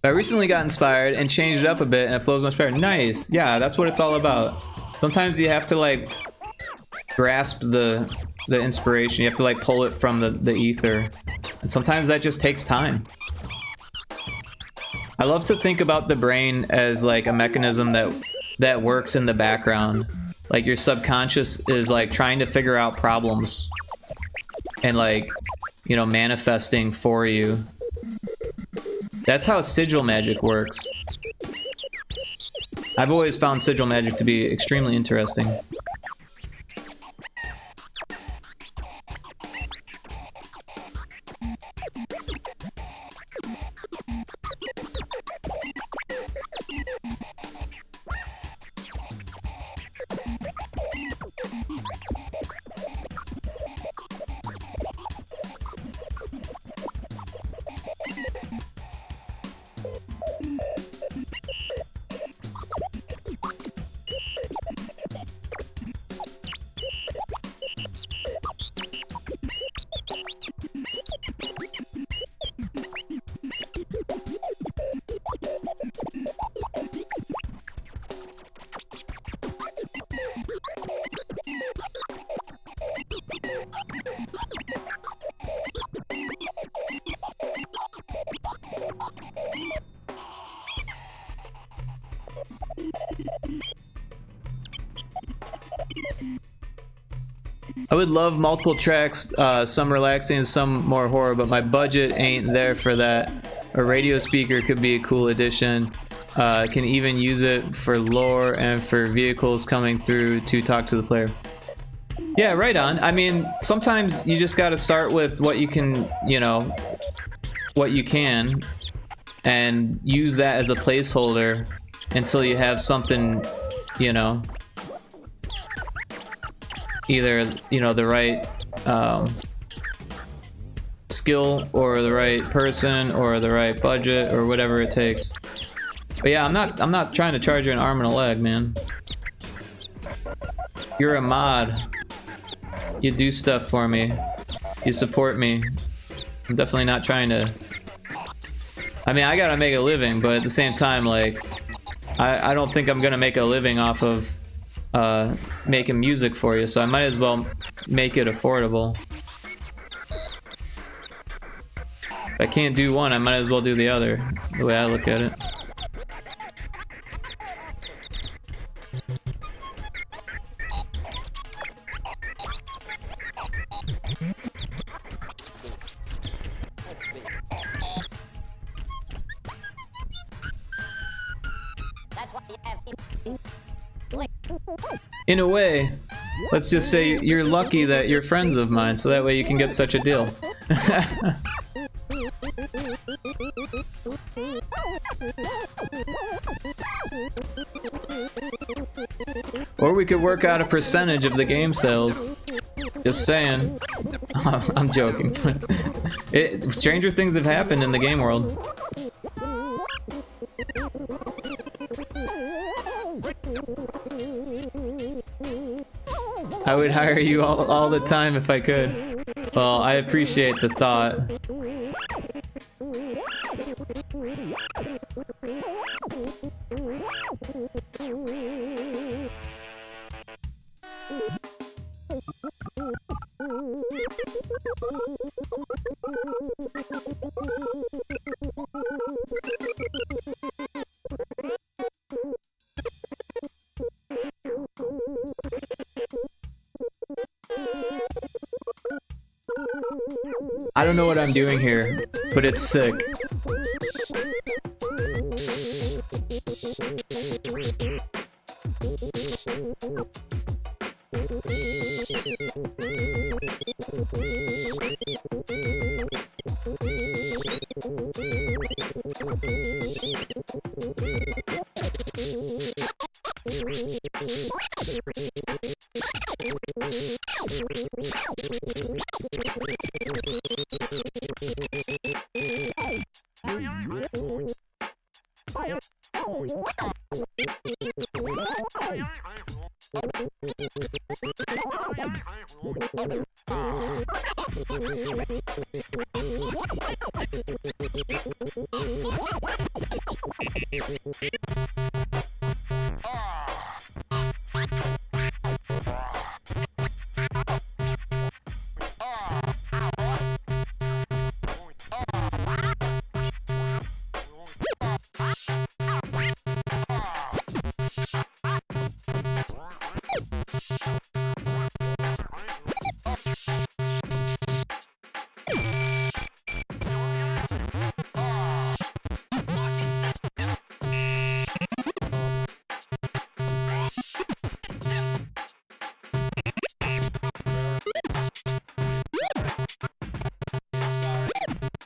Speaker 1: I recently got inspired and changed it up a bit, and it flows much better. Nice. Yeah, that's what it's all about. Sometimes you have to like grasp the inspiration. You have to like pull it from the ether, and sometimes that just takes time. I love to think about the brain as like a mechanism that works in the background. Like your subconscious is like trying to figure out problems and like, you know, manifesting for you. That's how sigil magic works. I've always found sigil magic to be extremely interesting. I would love multiple tracks, some relaxing, some more horror, but my budget ain't there for that. A radio speaker could be a cool addition. Can even use it for lore and for vehicles coming through to talk to the player. Yeah, right on. I mean, sometimes you just gotta start with what you can, you know, what you can, and use that as a placeholder until you have something, you know, either, you know, the right skill or the right person or the right budget or whatever it takes. But yeah, I'm not trying to charge you an arm and a leg, man. You're a mod. You do stuff for me. You support me. I'm definitely not trying to... I mean, I gotta make a living, but at the same time, like, I don't think I'm gonna make a living off of making music for you, so I might as well make it affordable. If I can't do one, I might as well do the other, the way I look at it. In a way, let's just say you're lucky that you're friends of mine, so that way you can get such a deal. Or we could work out a percentage of the game sales. Just saying. I'm joking. Stranger things have happened in the game world. I would hire you all the time if I could. Well, I appreciate the thought. I don't know what I'm doing here, but it's sick.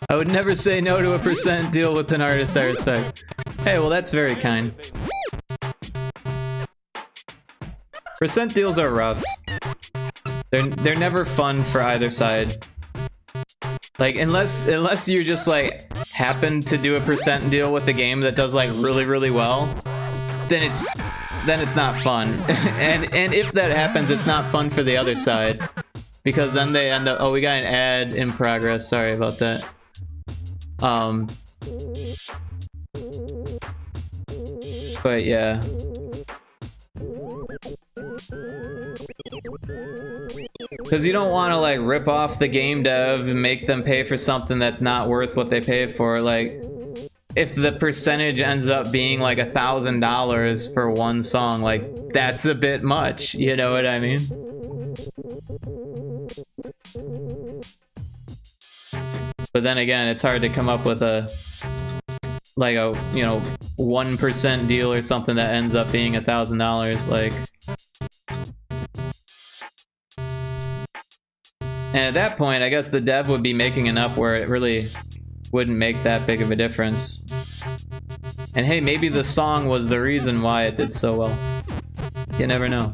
Speaker 1: I would never say no to a percent deal with an artist I respect. Hey, well that's very kind. Percent deals are rough. They're never fun for either side. Like unless you just like happen to do a percent deal with a game that does like really well, then it's not fun. and if that happens, it's not fun for the other side. Because then they end up, oh, we got an ad in progress, sorry about that. But yeah. Because you don't want to like rip off the game dev and make them pay for something that's not worth what they paid for. Like, if the percentage ends up being like $1,000 for one song, like that's a bit much, you know what I mean? But then again, it's hard to come up with a like a, you know, 1% deal or something that ends up being $1,000. Like, and at that point, I guess the dev would be making enough where it really wouldn't make that big of a difference. And hey, maybe the song was the reason why it did so well. You never know.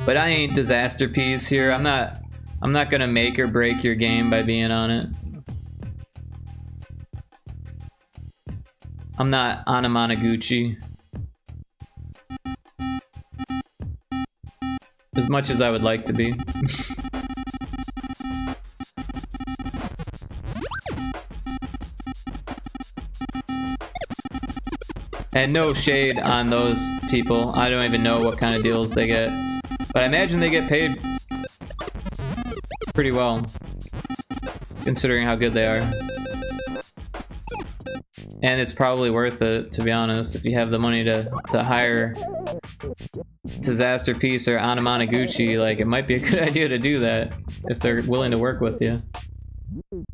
Speaker 1: But I ain't Disasterpiece here. I'm not gonna make or break your game by being on it. I'm not Anamanaguchi. As much as I would like to be. And no shade on those people. I don't even know what kind of deals they get. But I imagine they get paid pretty well, considering how good they are. And it's probably worth it, to be honest, if you have the money to hire Disasterpiece or Anamanaguchi. Like, it might be a good idea to do that if they're willing to work with you. Of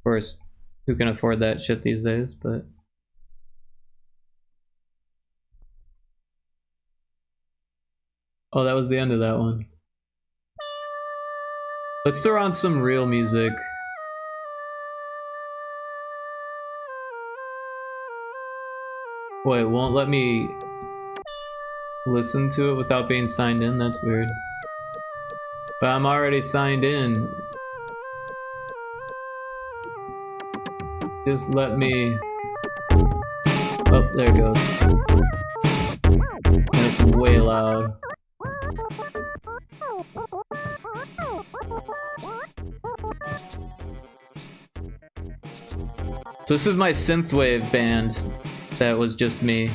Speaker 1: course, who can afford that shit these days, but... Oh, that was the end of that one. Let's throw on some real music. Wait, won't let me listen to it without being signed in? That's weird. But I'm already signed in. Just let me... Oh, there it goes. And it's way loud. So this is my synthwave band. That was just me.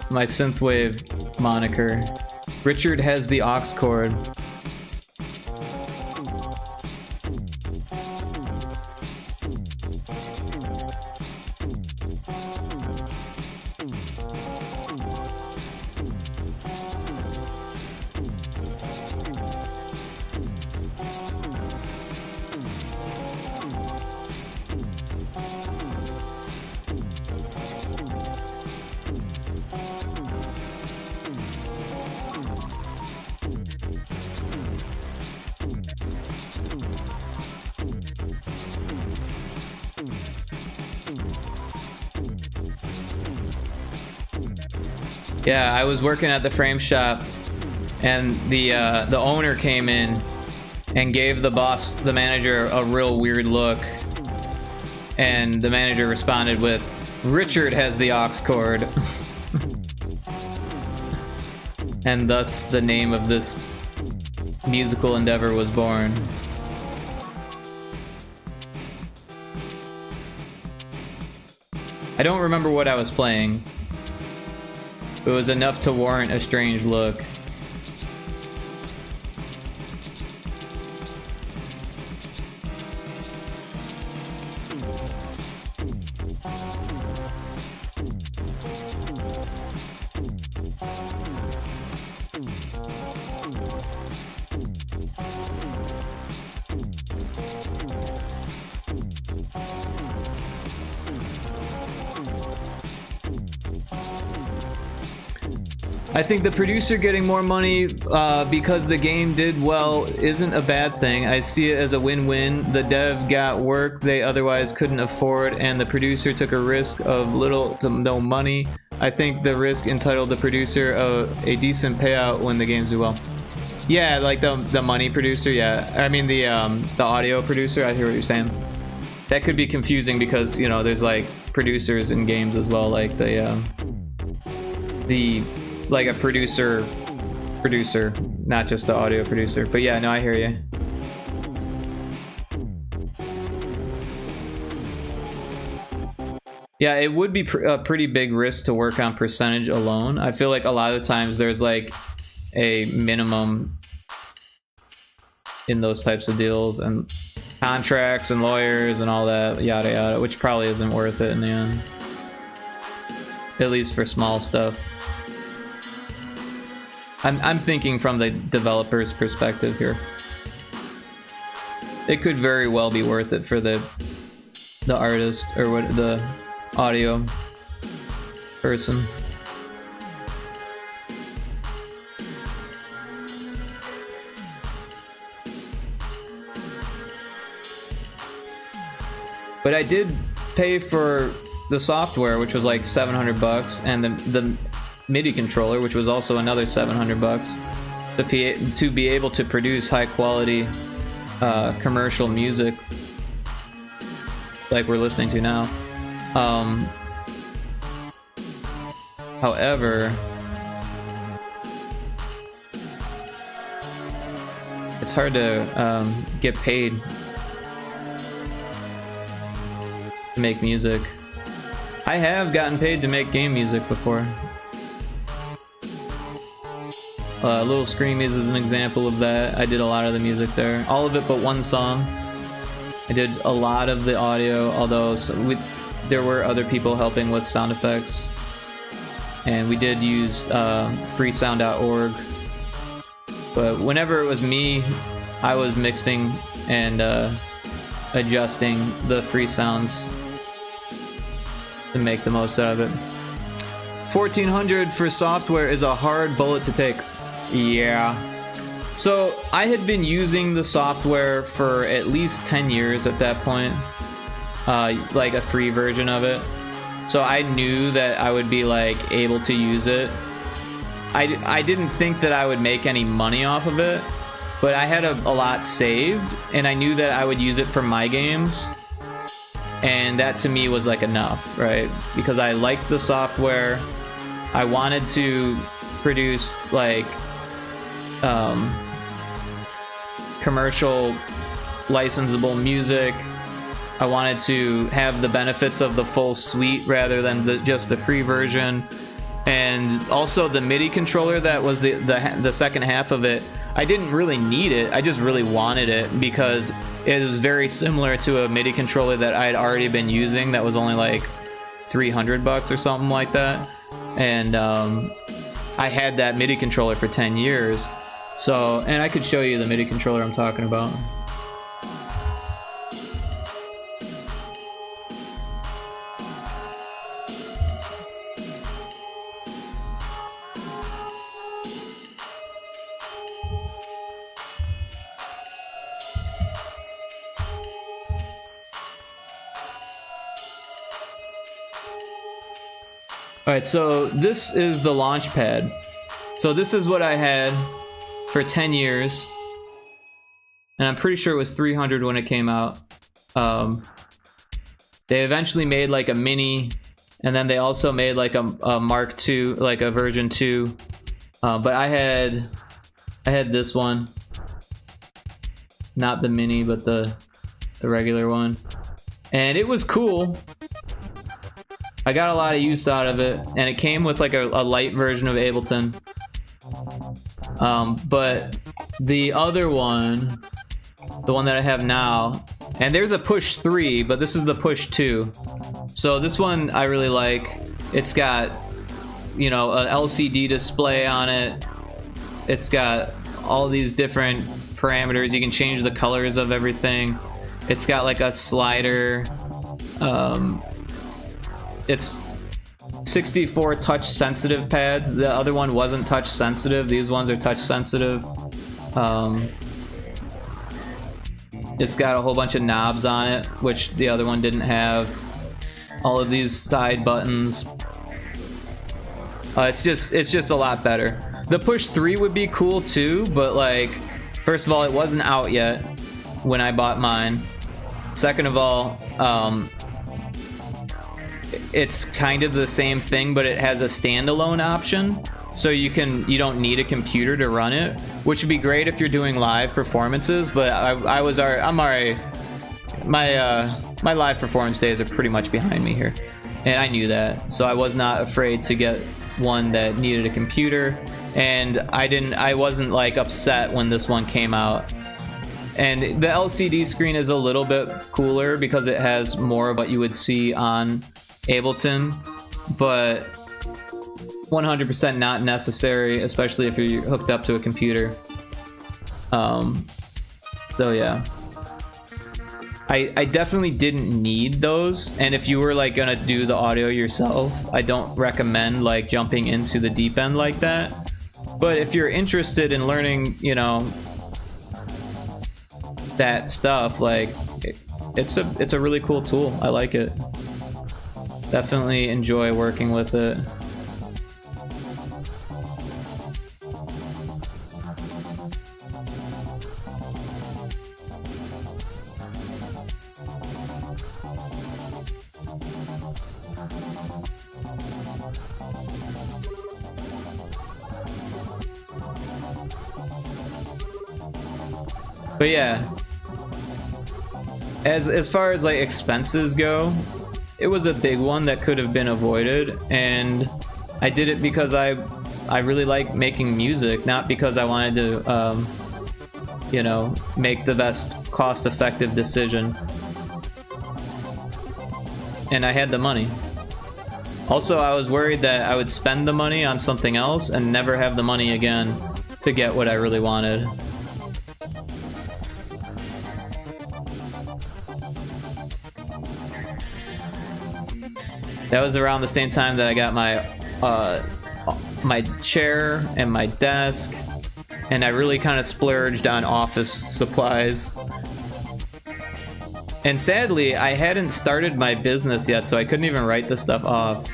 Speaker 1: My synthwave moniker. Richard has the aux cord. Yeah, I was working at the frame shop, and the owner came in and gave the manager, a real weird look, and the manager responded with, "Richard has the aux cord," and thus the name of this musical endeavor was born. I don't remember what I was playing. It was enough to warrant a strange look. I think the producer getting more money because the game did well isn't a bad thing. I see it as a win-win. The dev got work they otherwise couldn't afford, and the producer took a risk of little to no money. I think the risk entitled the producer a decent payout when the games do well. Yeah, like the money producer, yeah. I mean the audio producer, I hear what you're saying. That could be confusing because, you know, there's like producers in games as well, like like a producer, not just the audio producer. But yeah, no, I hear you. Yeah, it would be a pretty big risk to work on percentage alone. I feel like a lot of the times there's like a minimum in those types of deals and contracts and lawyers and all that, yada yada, which probably isn't worth it in the end. At least for small stuff. I'm thinking from the developer's perspective here. It could very well be worth it for the artist or what the audio person. But I did pay for the software, which was like $700, and the MIDI controller, which was also another $700, to be able to produce high quality commercial music like we're listening to now. However, it's hard to get paid to make music. I have gotten paid to make game music before. Little Screamies is an example of that. I did a lot of the music there. All of it but one song. I did a lot of the audio, although there were other people helping with sound effects. And we did use freesound.org. But whenever it was me, I was mixing and adjusting the free sounds to make the most out of it. 1400 for software is a hard bullet to take. Yeah. So I had been using the software for at least 10 years at that point, like a free version of it. So I knew that I would be like able to use it. I didn't think that I would make any money off of it, but I had a lot saved, and I knew that I would use it for my games, and that to me was like enough, right? Because I liked the software. I wanted to produce like commercial licensable music I wanted to have the benefits of the full suite rather than just the free version. And also the MIDI controller that was the second half of it, I didn't really need it. I just really wanted it because it was very similar to a MIDI controller that I had already been using that was only like $300 or something like that. And I had that MIDI controller for 10 years. So, and I could show you the MIDI controller I'm talking about. Alright, so this is the launch pad. So this is what I had for 10 years. And I'm pretty sure it was 300 when it came out. They eventually made like a mini, and then they also made like a Mark II, like a version 2. But I had this one. Not the mini, but the regular one. And it was cool. I got a lot of use out of it, and it came with like a light version of Ableton. But the other one, the one that I have now, and there's a push 3, but this is the push 2. So this one I really like. It's got, you know, an LCD display on it. It's got all these different parameters. You can change the colors of everything. It's got like a slider. It's 64 touch sensitive pads. The other one wasn't touch sensitive. These ones are touch sensitive. It's got a whole bunch of knobs on it, which the other one didn't have. All of these side buttons. It's just a lot better. The push 3 would be cool too, but like, first of all, it wasn't out yet when I bought mine. Second of all, it's kind of the same thing, but it has a standalone option, so you don't need a computer to run it, which would be great if you're doing live performances. But I'm already, my live performance days are pretty much behind me here, and I knew that, so I was not afraid to get one that needed a computer, and I wasn't like upset when this one came out. And the LCD screen is a little bit cooler because it has more of what you would see on Ableton, but 100% not necessary, especially if you're hooked up to a computer. So yeah, I definitely didn't need those, and if you were like gonna do the audio yourself, I don't recommend like jumping into the deep end like that. But if you're interested in learning, you know, that stuff, like it's a really cool tool. I like it. Definitely enjoy working with it. But yeah, as far as like expenses go, it was a big one that could have been avoided, and I did it because I really like making music, not because I wanted to you know, make the best cost-effective decision. And I had the money. Also, I was worried that I would spend the money on something else and never have the money again to get what I really wanted. That was around the same time that I got my chair and my desk, and I really kind of splurged on office supplies. And sadly, I hadn't started my business yet, so I couldn't even write this stuff off.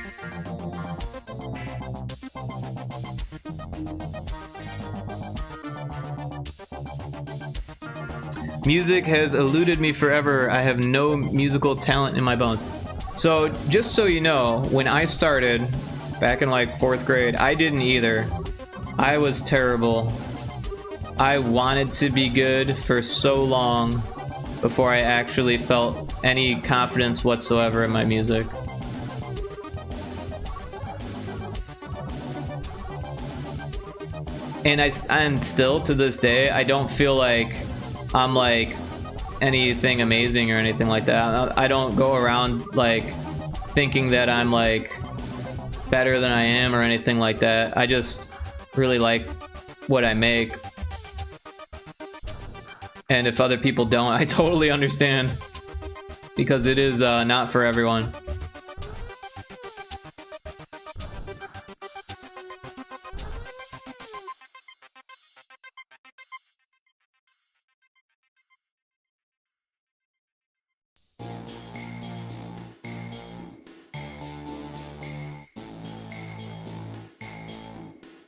Speaker 1: Music has eluded me forever. I have no musical talent in my bones. So, just so you know, when I started, back in like 4th grade, I didn't either. I was terrible. I wanted to be good for so long, before I actually felt any confidence whatsoever in my music. And still to this day, I don't feel like I'm like anything amazing or anything like that. I don't go around like thinking that I'm like better than I am or anything like that. I just really like what I make. And if other people don't, I totally understand, because it is not for everyone.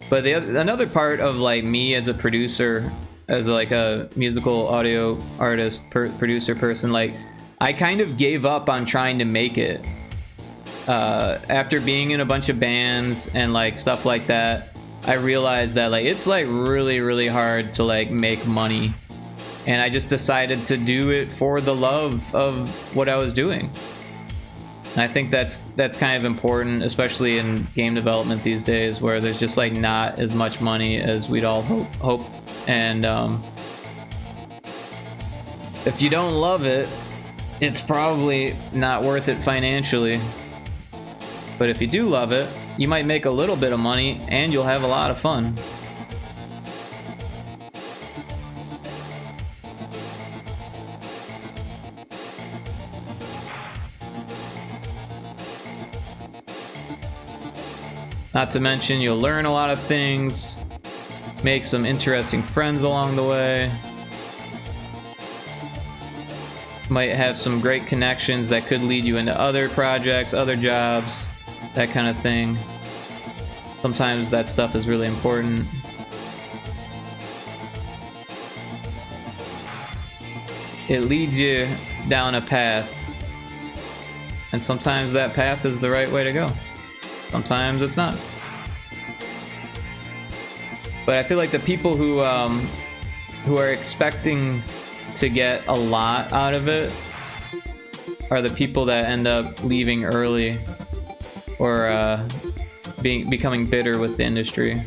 Speaker 1: But another part of like me as a producer, as like a musical audio artist, producer person, like I kind of gave up on trying to make it. After being in a bunch of bands and like stuff like that, I realized that like it's like really hard to like make money, and I just decided to do it for the love of what I was doing. And I think that's kind of important, especially in game development these days, where there's just like not as much money as we'd all hope. And if you don't love it, it's probably not worth it financially. But if you do love it, you might make a little bit of money and you'll have a lot of fun. Not to mention, you'll learn a lot of things, make some interesting friends along the way, might have some great connections that could lead you into other projects, other jobs, that kind of thing. Sometimes that stuff is really important. It leads you down a path, and sometimes that path is the right way to go. Sometimes it's not. But I feel like the people who are expecting to get a lot out of it are the people that end up leaving early, or becoming bitter with the industry.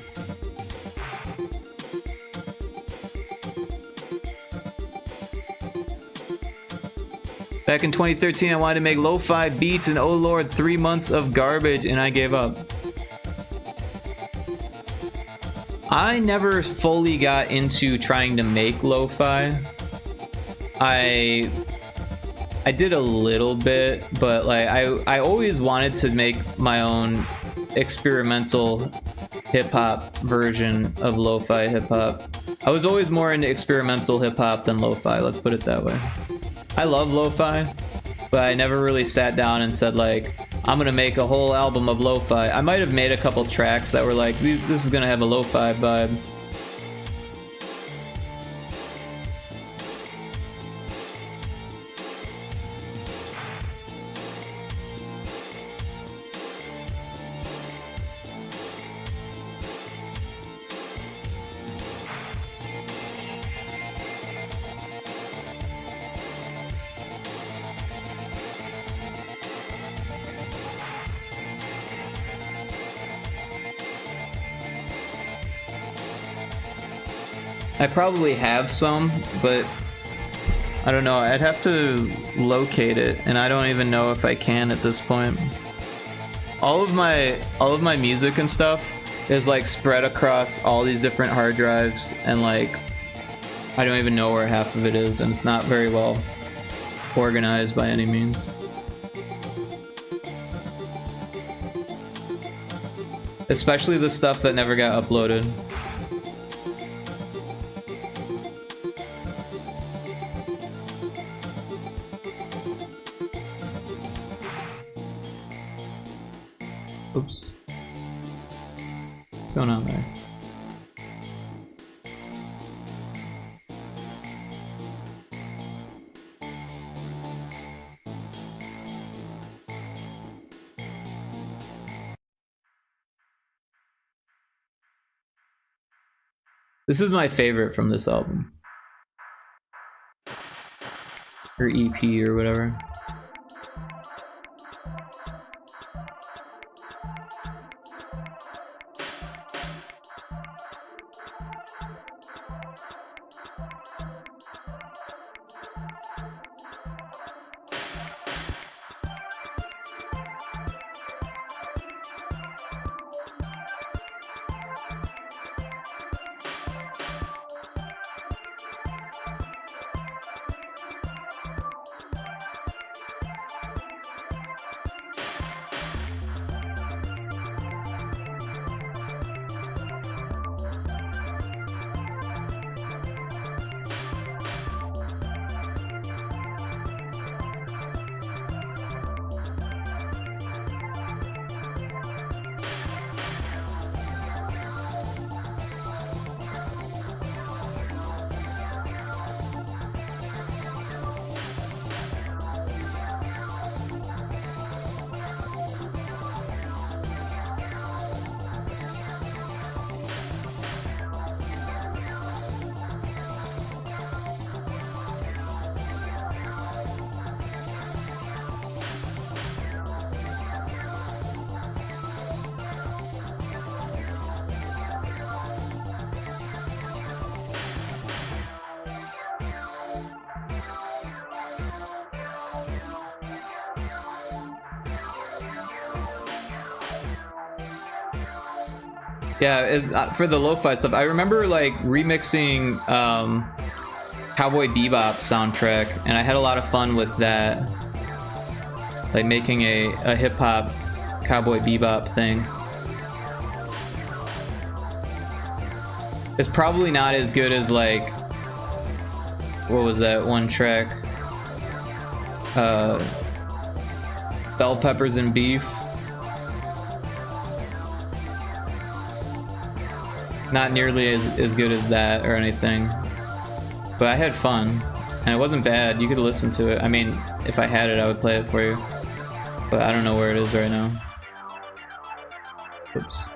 Speaker 1: Back in 2013, I wanted to make lo-fi beats, and oh lord, 3 months of garbage, and I gave up. I never fully got into trying to make lo-fi. I did a little bit, but like I always wanted to make my own experimental hip-hop version of lo-fi hip-hop. I was always more into experimental hip-hop than lo-fi, let's put it that way. I love lo-fi, but I never really sat down and said like, I'm gonna make a whole album of lo-fi. I might have made a couple tracks that were like, this is gonna have a lo-fi vibe. I probably have some, but I don't know. I'd have to locate it, and I don't even know if I can at this point. All of my music and stuff is like spread across all these different hard drives, and like I don't even know where half of it is, and it's not very well organized by any means. Especially the stuff that never got uploaded. Oops. What's going on there? This is my favorite from this album. or EP or whatever. Yeah, for the lo-fi stuff, I remember like remixing Cowboy Bebop soundtrack, and I had a lot of fun with that, like making a hip-hop Cowboy Bebop thing. It's probably not as good as like, what was that one track? Bell Peppers and Beef. Not nearly as good as that or anything, but I had fun and it wasn't bad. You could listen to it. I mean, if I had it, I would play it for you, but I don't know where it is right now. Oops.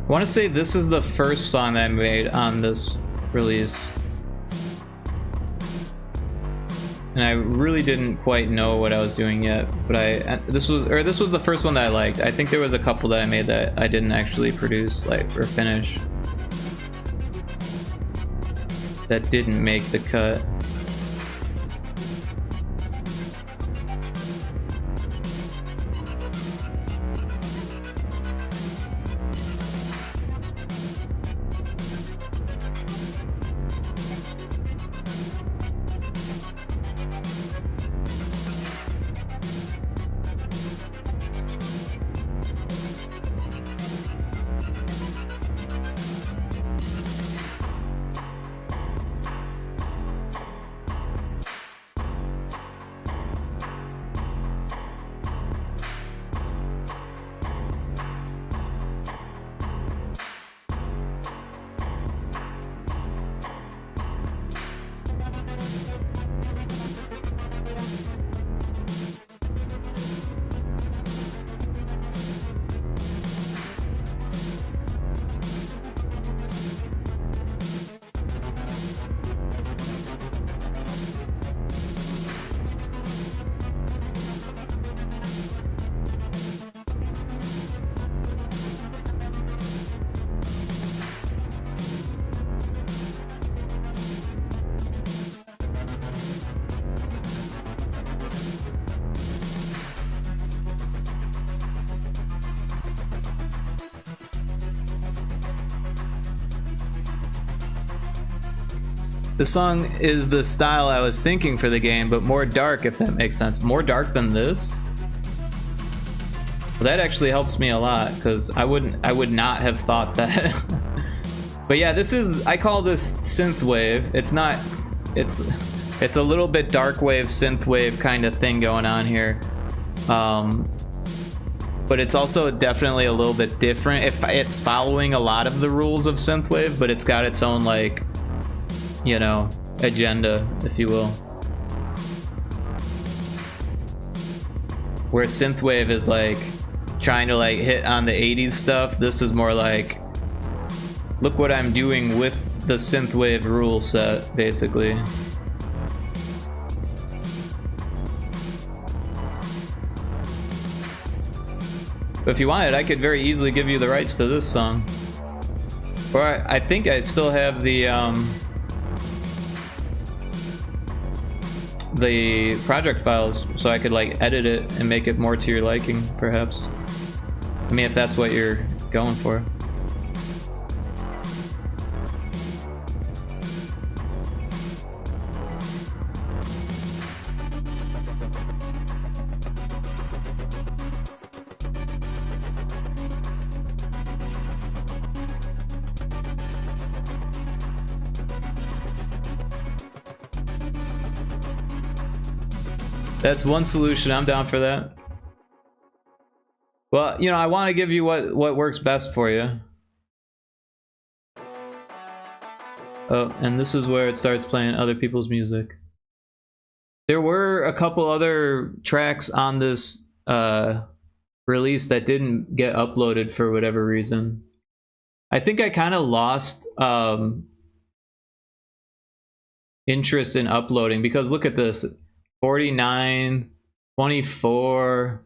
Speaker 1: I want to say this is the first song that I made on this release, and I really didn't quite know what I was doing yet, but this was the first one that I liked. I think there was a couple that I made that I didn't actually produce, like, or finish, that didn't make the cut. The song is the style I was thinking for the game, but more dark, if that makes sense. More dark than this? Well, that actually helps me a lot, because I would not have thought that. But yeah, this is, I call this synthwave. It's not, it's a little bit dark wave, synthwave kind of thing going on here. But it's also definitely a little bit different. It's following a lot of the rules of synthwave, but it's got its own, like, you know, agenda, if you will. Where synthwave is like trying to like hit on the 80s stuff, this is more like, look what I'm doing with the synthwave rule set, basically. But if you wanted, I could very easily give you the rights to this song. Or I think I still have the project files, so I could like edit it and make it more to your liking, perhaps. I mean, if that's what you're going for. That's one solution. I'm down for that. Well, you know, I want to give you what works best for you. Oh, and this is where it starts playing other people's music. There were a couple other tracks on this release that didn't get uploaded for whatever reason. I think I kind of lost interest in uploading, because look at this. 49, 24,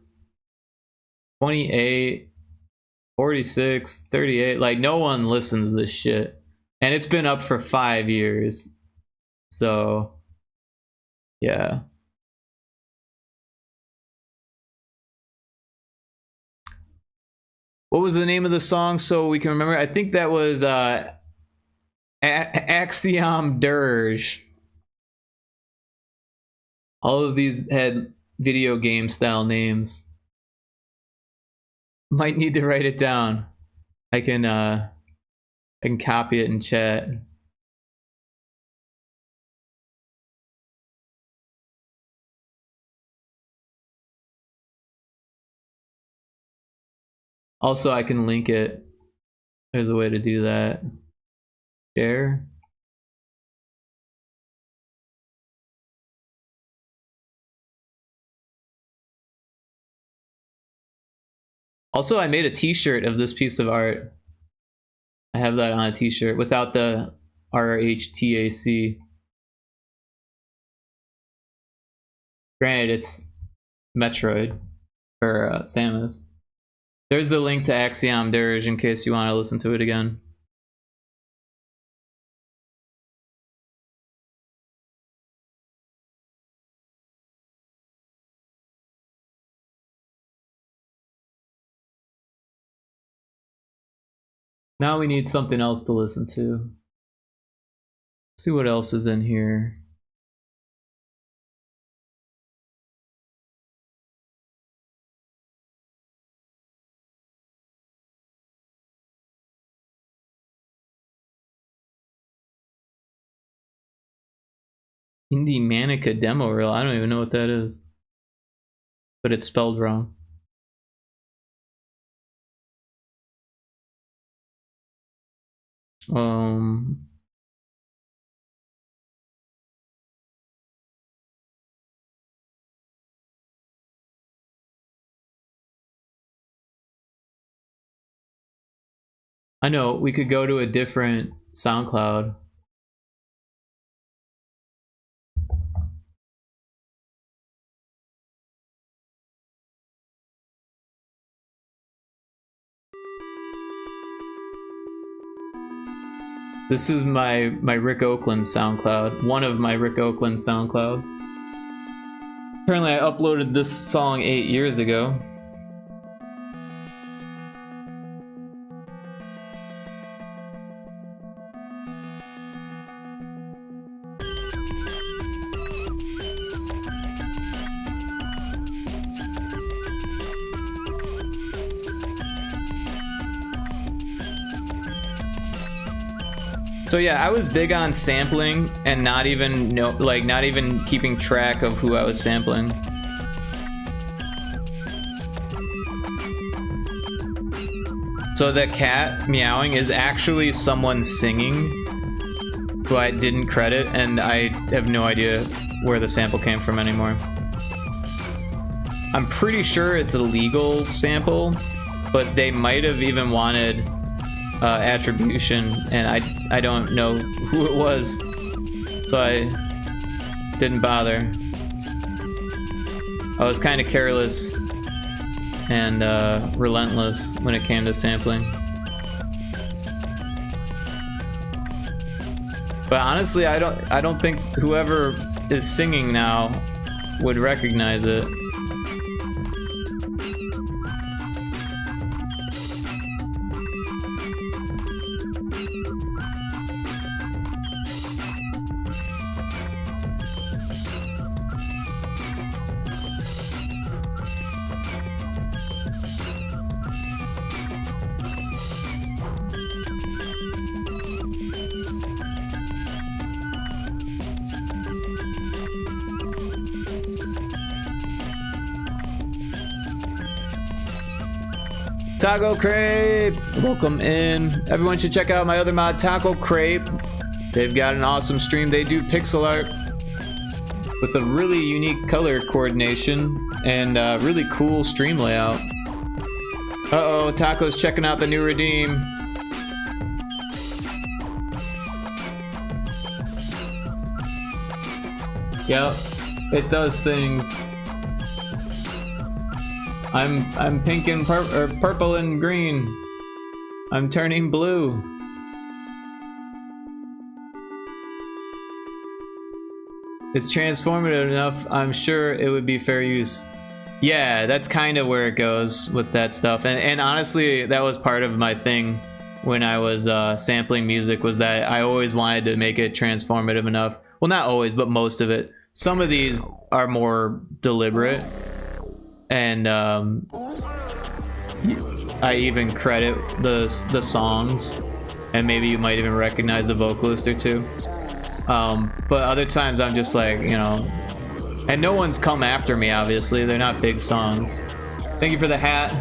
Speaker 1: 28, 46, 38. Like, no one listens to this shit. And it's been up for 5 years. So, yeah. What was the name of the song so we can remember? I think that was Axiom Dirge. All of these had video game style names. Might need to write it down. I can copy it in chat. Also, I can link it. There's a way to do that. Share. Also, I made a t-shirt of this piece of art. I have that on a t-shirt without the RHTAC. Granted, it's Metroid, or Samus. There's the link to Axiom Dirge in case you want to listen to it again. Now we need something else to listen to. Let's see what else is in here. Indie Manica demo reel. I don't even know what that is. But it's spelled wrong. I know, we could go to a different SoundCloud. This is my Rick Oakland SoundCloud. One of my Rick Oakland SoundClouds. Apparently I uploaded this song 8 years ago. So yeah, I was big on sampling and not even keeping track of who I was sampling. So the cat meowing is actually someone singing who I didn't credit, and I have no idea where the sample came from anymore. I'm pretty sure it's a legal sample, but they might have even wanted attribution, and I don't know who it was, so I didn't bother. I was kind of careless and relentless when it came to sampling. But honestly, I don't think whoever is singing now would recognize it. Taco Crepe! Welcome in. Everyone should check out my other mod, Taco Crepe. They've got an awesome stream. They do pixel art with a really unique color coordination and really cool stream layout. Uh-oh, Taco's checking out the new redeem. Yep, it does things. I'm pink and purple and green. I'm turning blue. It's transformative enough, I'm sure it would be fair use. Yeah, that's kind of where it goes with that stuff. And honestly, that was part of my thing when I was sampling music, was that I always wanted to make it transformative enough. Well, not always, but most of it. Some of these are more deliberate. And I even credit the songs, and maybe you might even recognize the vocalist or two. But other times I'm just like, you know, and no one's come after me, obviously. They're not big songs. Thank you for the hat.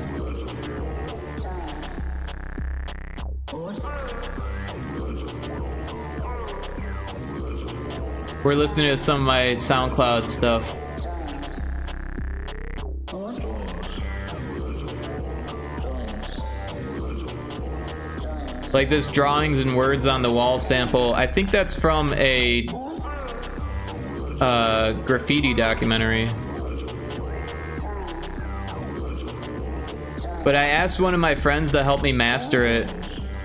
Speaker 1: We're listening to some of my SoundCloud stuff. Like this drawings and words on the wall sample, I think that's from a graffiti documentary. But I asked one of my friends to help me master it,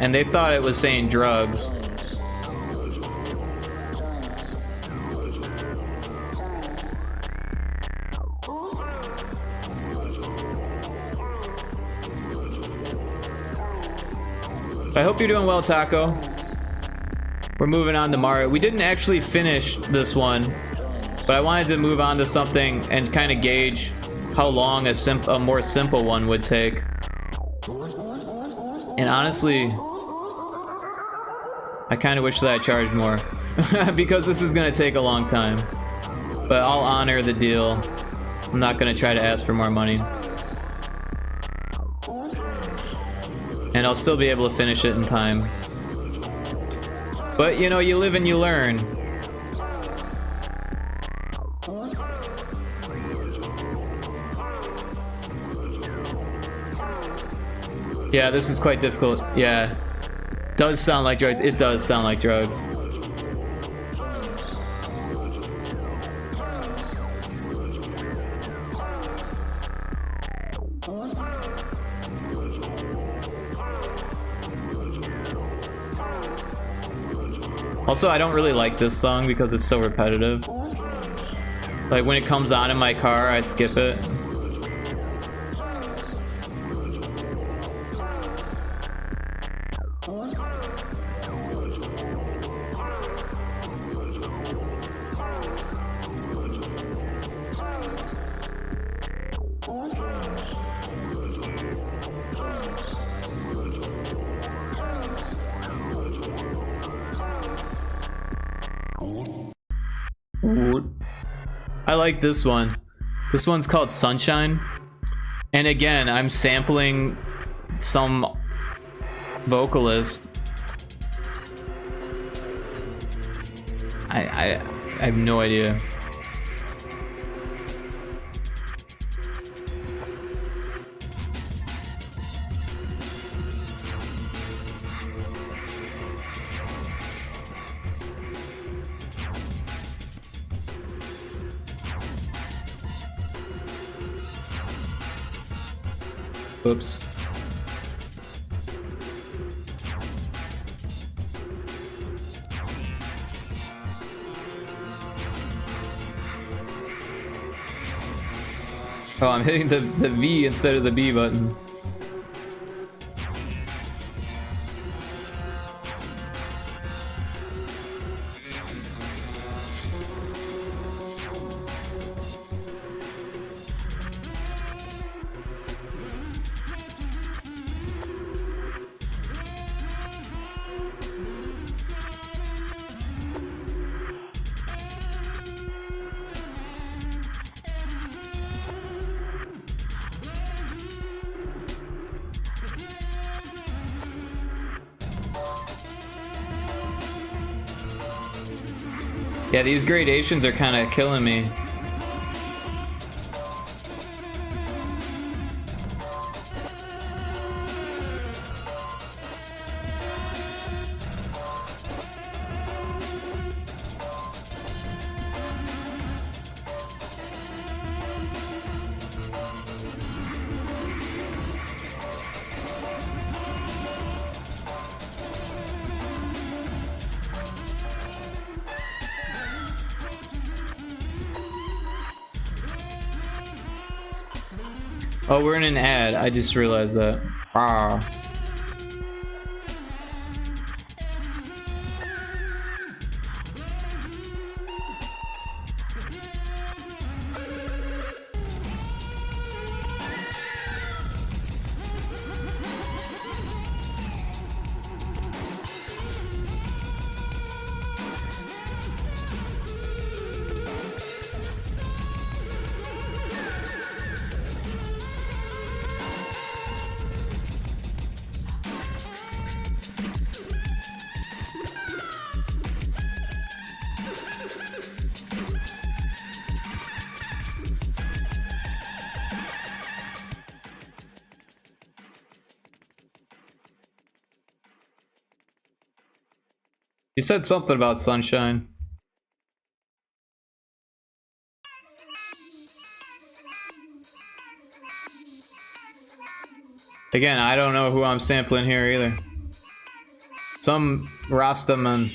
Speaker 1: and they thought it was saying drugs. I hope you're doing well, Taco. We're moving on to Mario. We didn't actually finish this one, but I wanted to move on to something and kind of gauge how long a more simple one would take. And honestly, I kind of wish that I charged more because this is going to take a long time. But I'll honor the deal. I'm not going to try to ask for more money. And I'll still be able to finish it in time. But, you know, you live and you learn. Yeah, this is quite difficult. Yeah. Does sound like drugs. It does sound like drugs. Also, I don't really like this song because it's so repetitive. Like when it comes on in my car, I skip it. Ooh. I like this one. This one's called Sunshine. And again, I'm sampling some vocalist. I have no idea. Oops. Oh, I'm hitting the V instead of the B button. Yeah, these gradations are kind of killing me. Oh, we're in an ad. I just realized that. Ah. You said something about Sunshine. Again, I don't know who I'm sampling here either. Some Rastaman.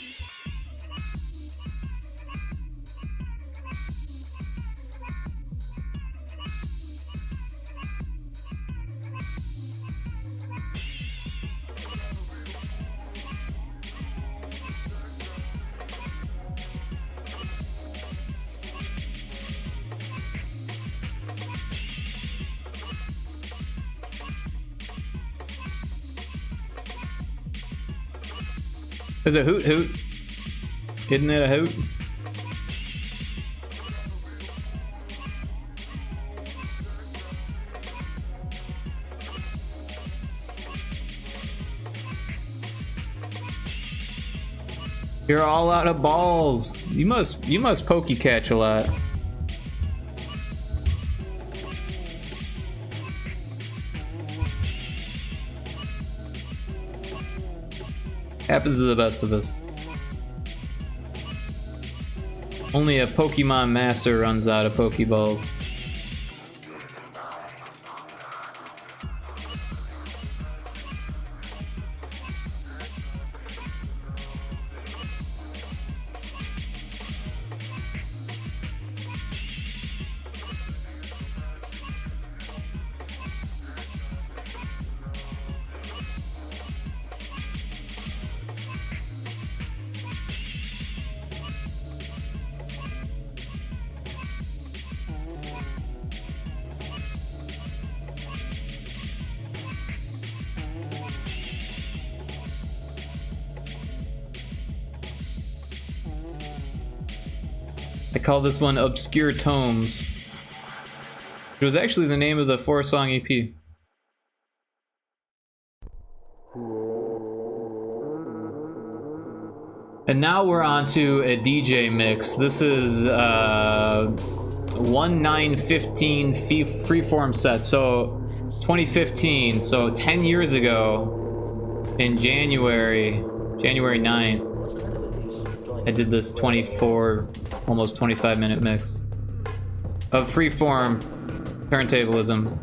Speaker 1: There's a hoot hoot. Isn't it a hoot? You're all out of balls. You must pokey catch a lot. Happens to the best of us. Only a Pokemon master runs out of Pokeballs. I call this one Obscure Tomes. It was actually the name of the 4-song EP. And now we're on to a DJ mix. This is 1915 freeform set. So 2015, so 10 years ago in January 9th, I did this 24, almost 25 minute mix of freeform turntablism.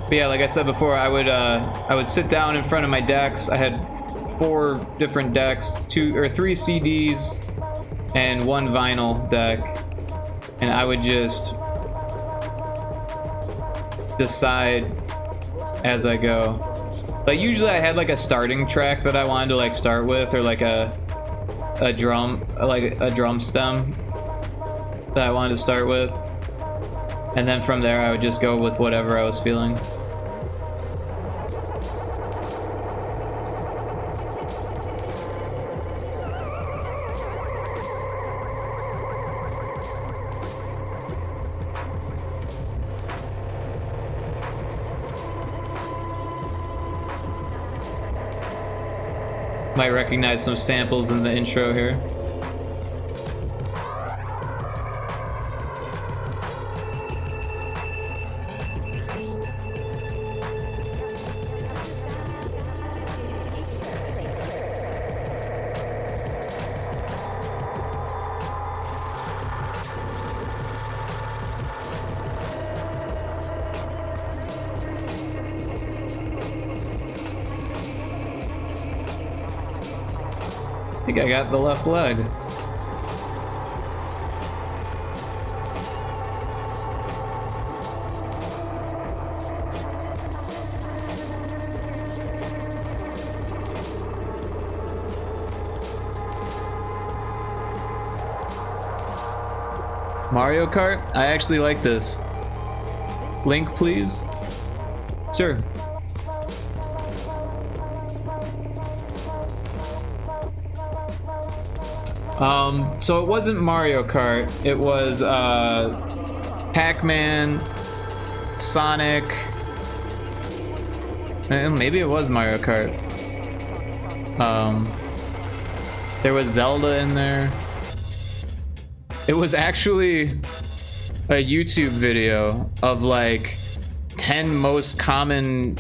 Speaker 1: But yeah, like I said before, I would sit down in front of my decks. I had 4 different decks, 2 or 3 CDs, and 1 vinyl deck, and I would just decide as I go. Like usually, I had like a starting track that I wanted to like start with, or like a drum, like a drum stem that I wanted to start with, and then from there I would just go with whatever I was feeling. Might recognize some samples in the intro here. I think I got the left leg. Mario Kart? I actually like this. Link, please? Sure. So it wasn't Mario Kart, it was Pac-Man, Sonic, maybe it was Mario Kart. There was Zelda in there. It was actually a YouTube video of like 10 most common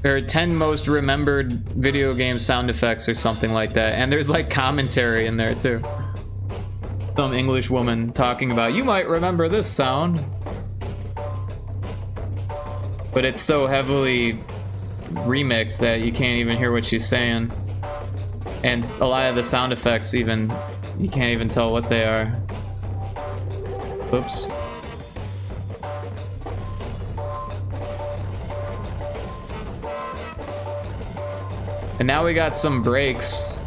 Speaker 1: or 10 most remembered video game sound effects or something like that, and there's like commentary in there too. Some English woman talking about, you might remember this sound, but it's so heavily remixed that you can't even hear what she's saying, and a lot of the sound effects even, you can't even tell what they are. Oops. And now we got some breaks.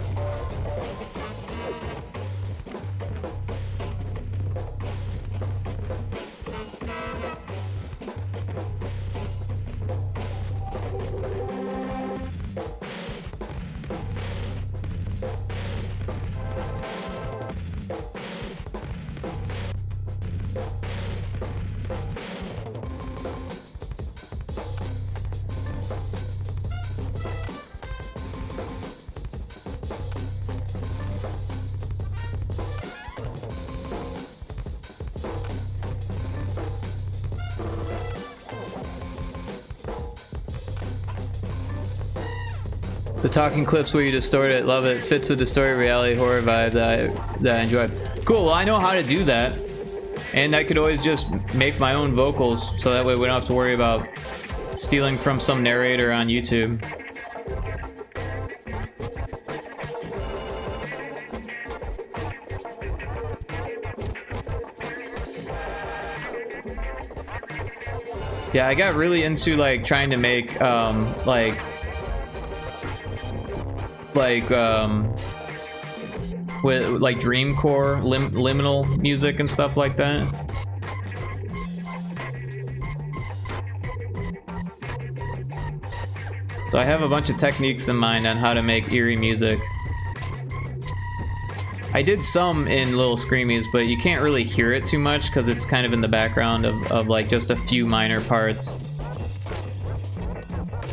Speaker 1: The talking clips where you distort it, love it. Fits the distorted reality horror vibe that I enjoy. Cool, well I know how to do that. And I could always just make my own vocals, so that way we don't have to worry about stealing from some narrator on YouTube. Yeah, I got really into like trying to make with like dreamcore liminal music and stuff like that. So I have a bunch of techniques in mind on how to make eerie music. I did some in Little Screamies, but you can't really hear it too much because it's kind of in the background of like just a few minor parts,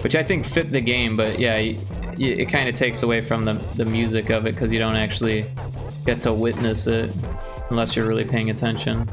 Speaker 1: which I think fit the game. But yeah, it kind of takes away from the music of it because you don't actually get to witness it unless you're really paying attention.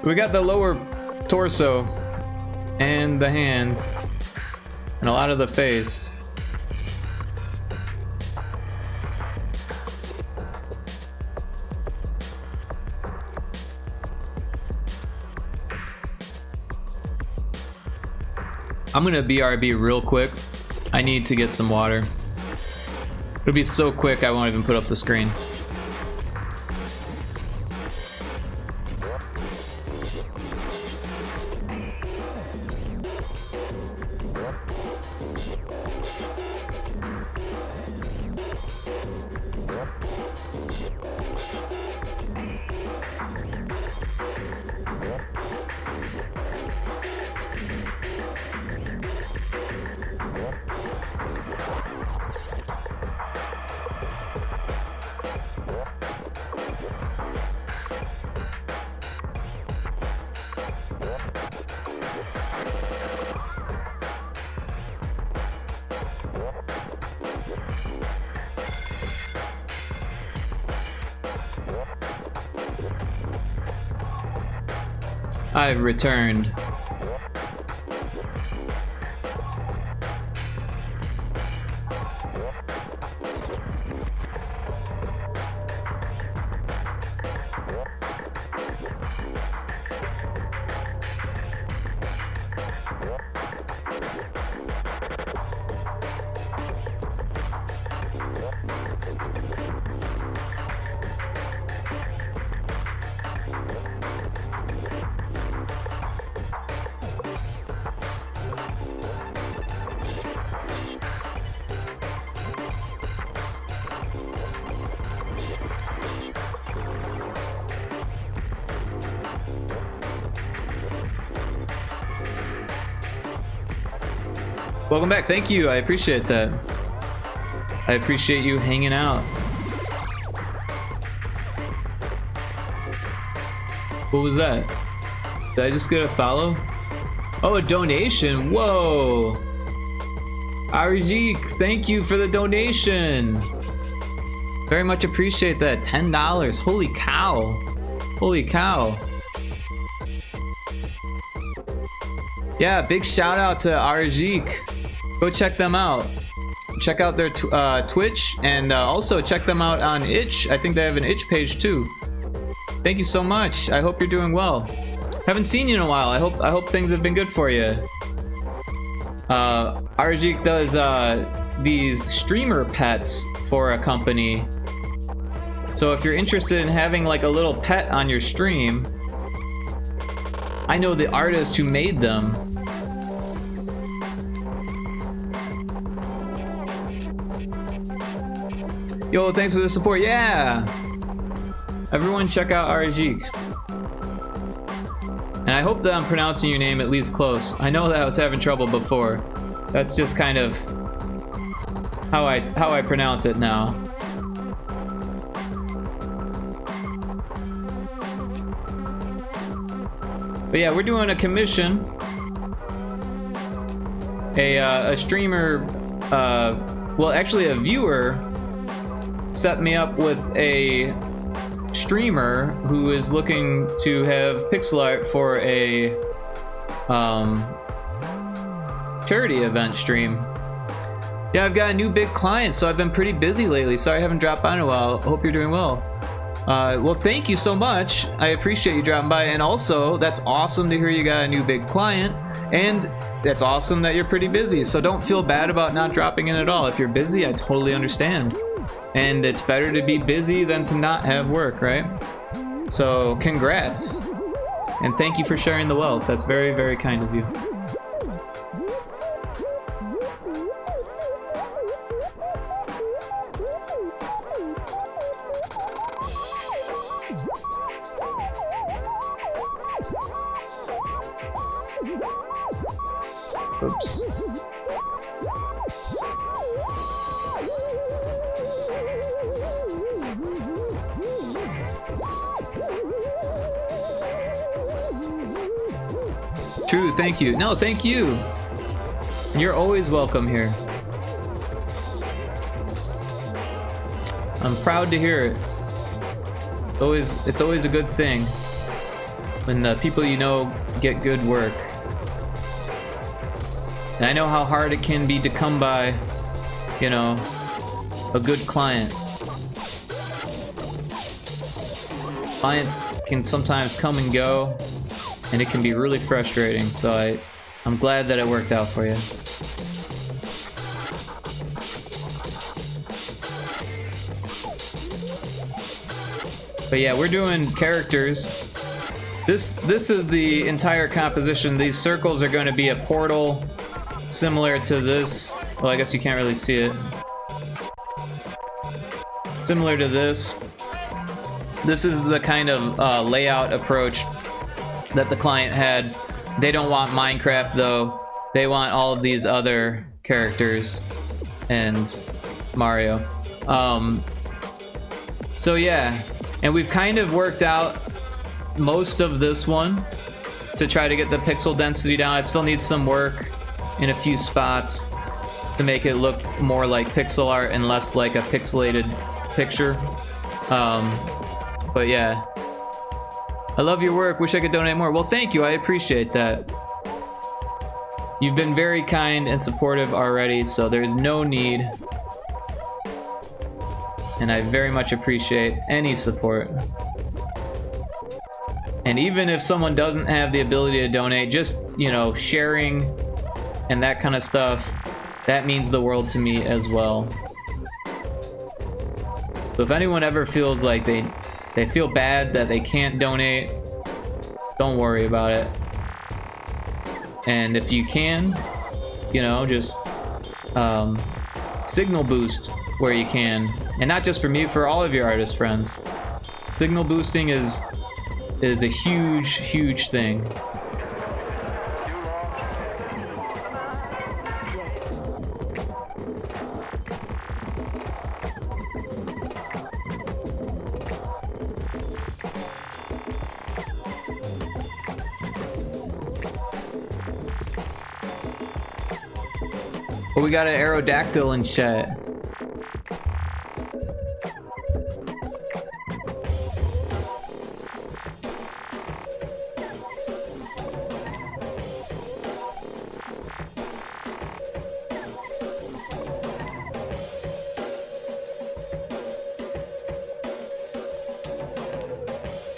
Speaker 1: We got the lower torso and the hands and a lot of the face. I'm gonna BRB real quick. I need to get some water. It'll be so quick I won't even put up the screen. I've returned. Welcome back. Thank you. I appreciate that. I appreciate you hanging out. What was that? Did I just get a follow? Oh, a donation. Whoa. RG, thank you for the donation. Very much appreciate that. $10. Holy cow. Holy cow. Yeah, big shout out to Arjik. Go check them out. Check out their Twitch, and also check them out on Itch. I think they have an Itch page too. Thank you so much. I hope you're doing well. Haven't seen you in a while. I hope things have been good for you. Arjik does these streamer pets for a company. So if you're interested in having like a little pet on your stream, I know the artist who made them. Yo, thanks for the support. Yeah! Everyone check out Arjik. And I hope that I'm pronouncing your name at least close. I know that I was having trouble before. That's just kind of how I pronounce it now. But yeah, we're doing a commission. A streamer, well, actually a viewer set me up with a streamer who is looking to have pixel art for a charity event stream. Yeah, I've got a new big client, so I've been pretty busy lately. Sorry I haven't dropped by in a while. Hope you're doing well. Well, thank you so much. I appreciate you dropping by, and also that's awesome to hear you got a new big client, and that's awesome that you're pretty busy. So don't feel bad about not dropping in at all. If you're busy, I totally understand. And it's better to be busy than to not have work, right? So congrats. And thank you for sharing the wealth. That's very, very kind of you. Oops. True, thank you. No, thank you. You're always welcome here. I'm proud to hear it. It's always a good thing when the people you know get good work. And I know how hard it can be to come by, you know, a good client. Clients can sometimes come and go, and it can be really frustrating. So I'm glad that it worked out for you. But yeah, we're doing characters. This is the entire composition. These circles are going to be a portal similar to this. Well, I guess you can't really see it. Similar to this. This is the kind of layout approach that the client had. They don't want Minecraft though. They want all of these other characters and Mario. So yeah, and we've kind of worked out most of this one to try to get the pixel density down. It still needs some work in a few spots to make it look more like pixel art and less like a pixelated picture. But yeah, I love your work. Wish I could donate more. Well, thank you. I appreciate that. You've been very kind and supportive already, so there's no need. And I very much appreciate any support. And even if someone doesn't have the ability to donate, just, you know, sharing and that kind of stuff, that means the world to me as well. So if anyone ever feels like they feel bad that they can't donate, don't worry about it. And if you can, you know, just signal boost where you can. And not just for me, for all of your artist friends. Signal boosting is a huge, huge thing. But we got an Aerodactyl in chat.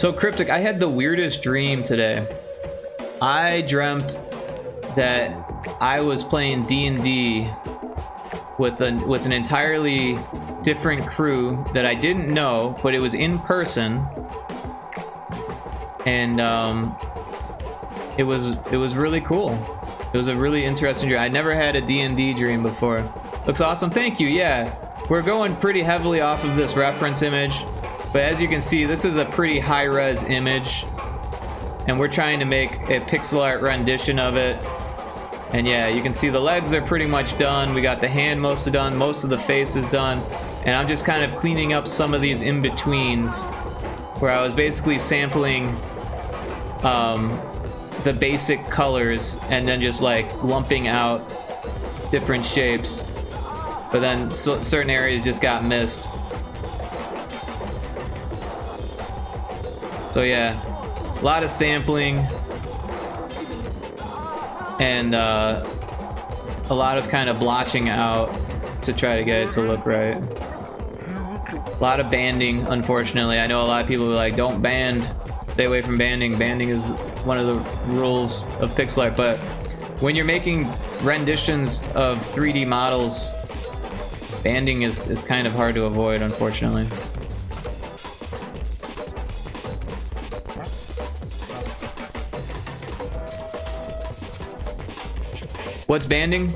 Speaker 1: So Cryptic, I had the weirdest dream today. I dreamt that I was playing D&D with an entirely different crew that I didn't know, but it was in person, and it was really cool. It was a really interesting dream. I never had a D&D dream before. Looks awesome. Thank you. Yeah, we're going pretty heavily off of this reference image, but as you can see, this is a pretty high-res image, and we're trying to make a pixel art rendition of it. And yeah, you can see the legs are pretty much done. We got the hand mostly done. Most of the face is done. And I'm just kind of cleaning up some of these in-betweens where I was basically sampling the basic colors and then just like lumping out different shapes. But then certain areas just got missed. So yeah, a lot of sampling and a lot of kind of blotching out to try to get it to look right. A lot of banding, unfortunately. I know a lot of people are like, don't band, stay away from banding. Banding is one of the rules of pixel art, but when you're making renditions of 3D models, banding is kind of hard to avoid, unfortunately. What's banding?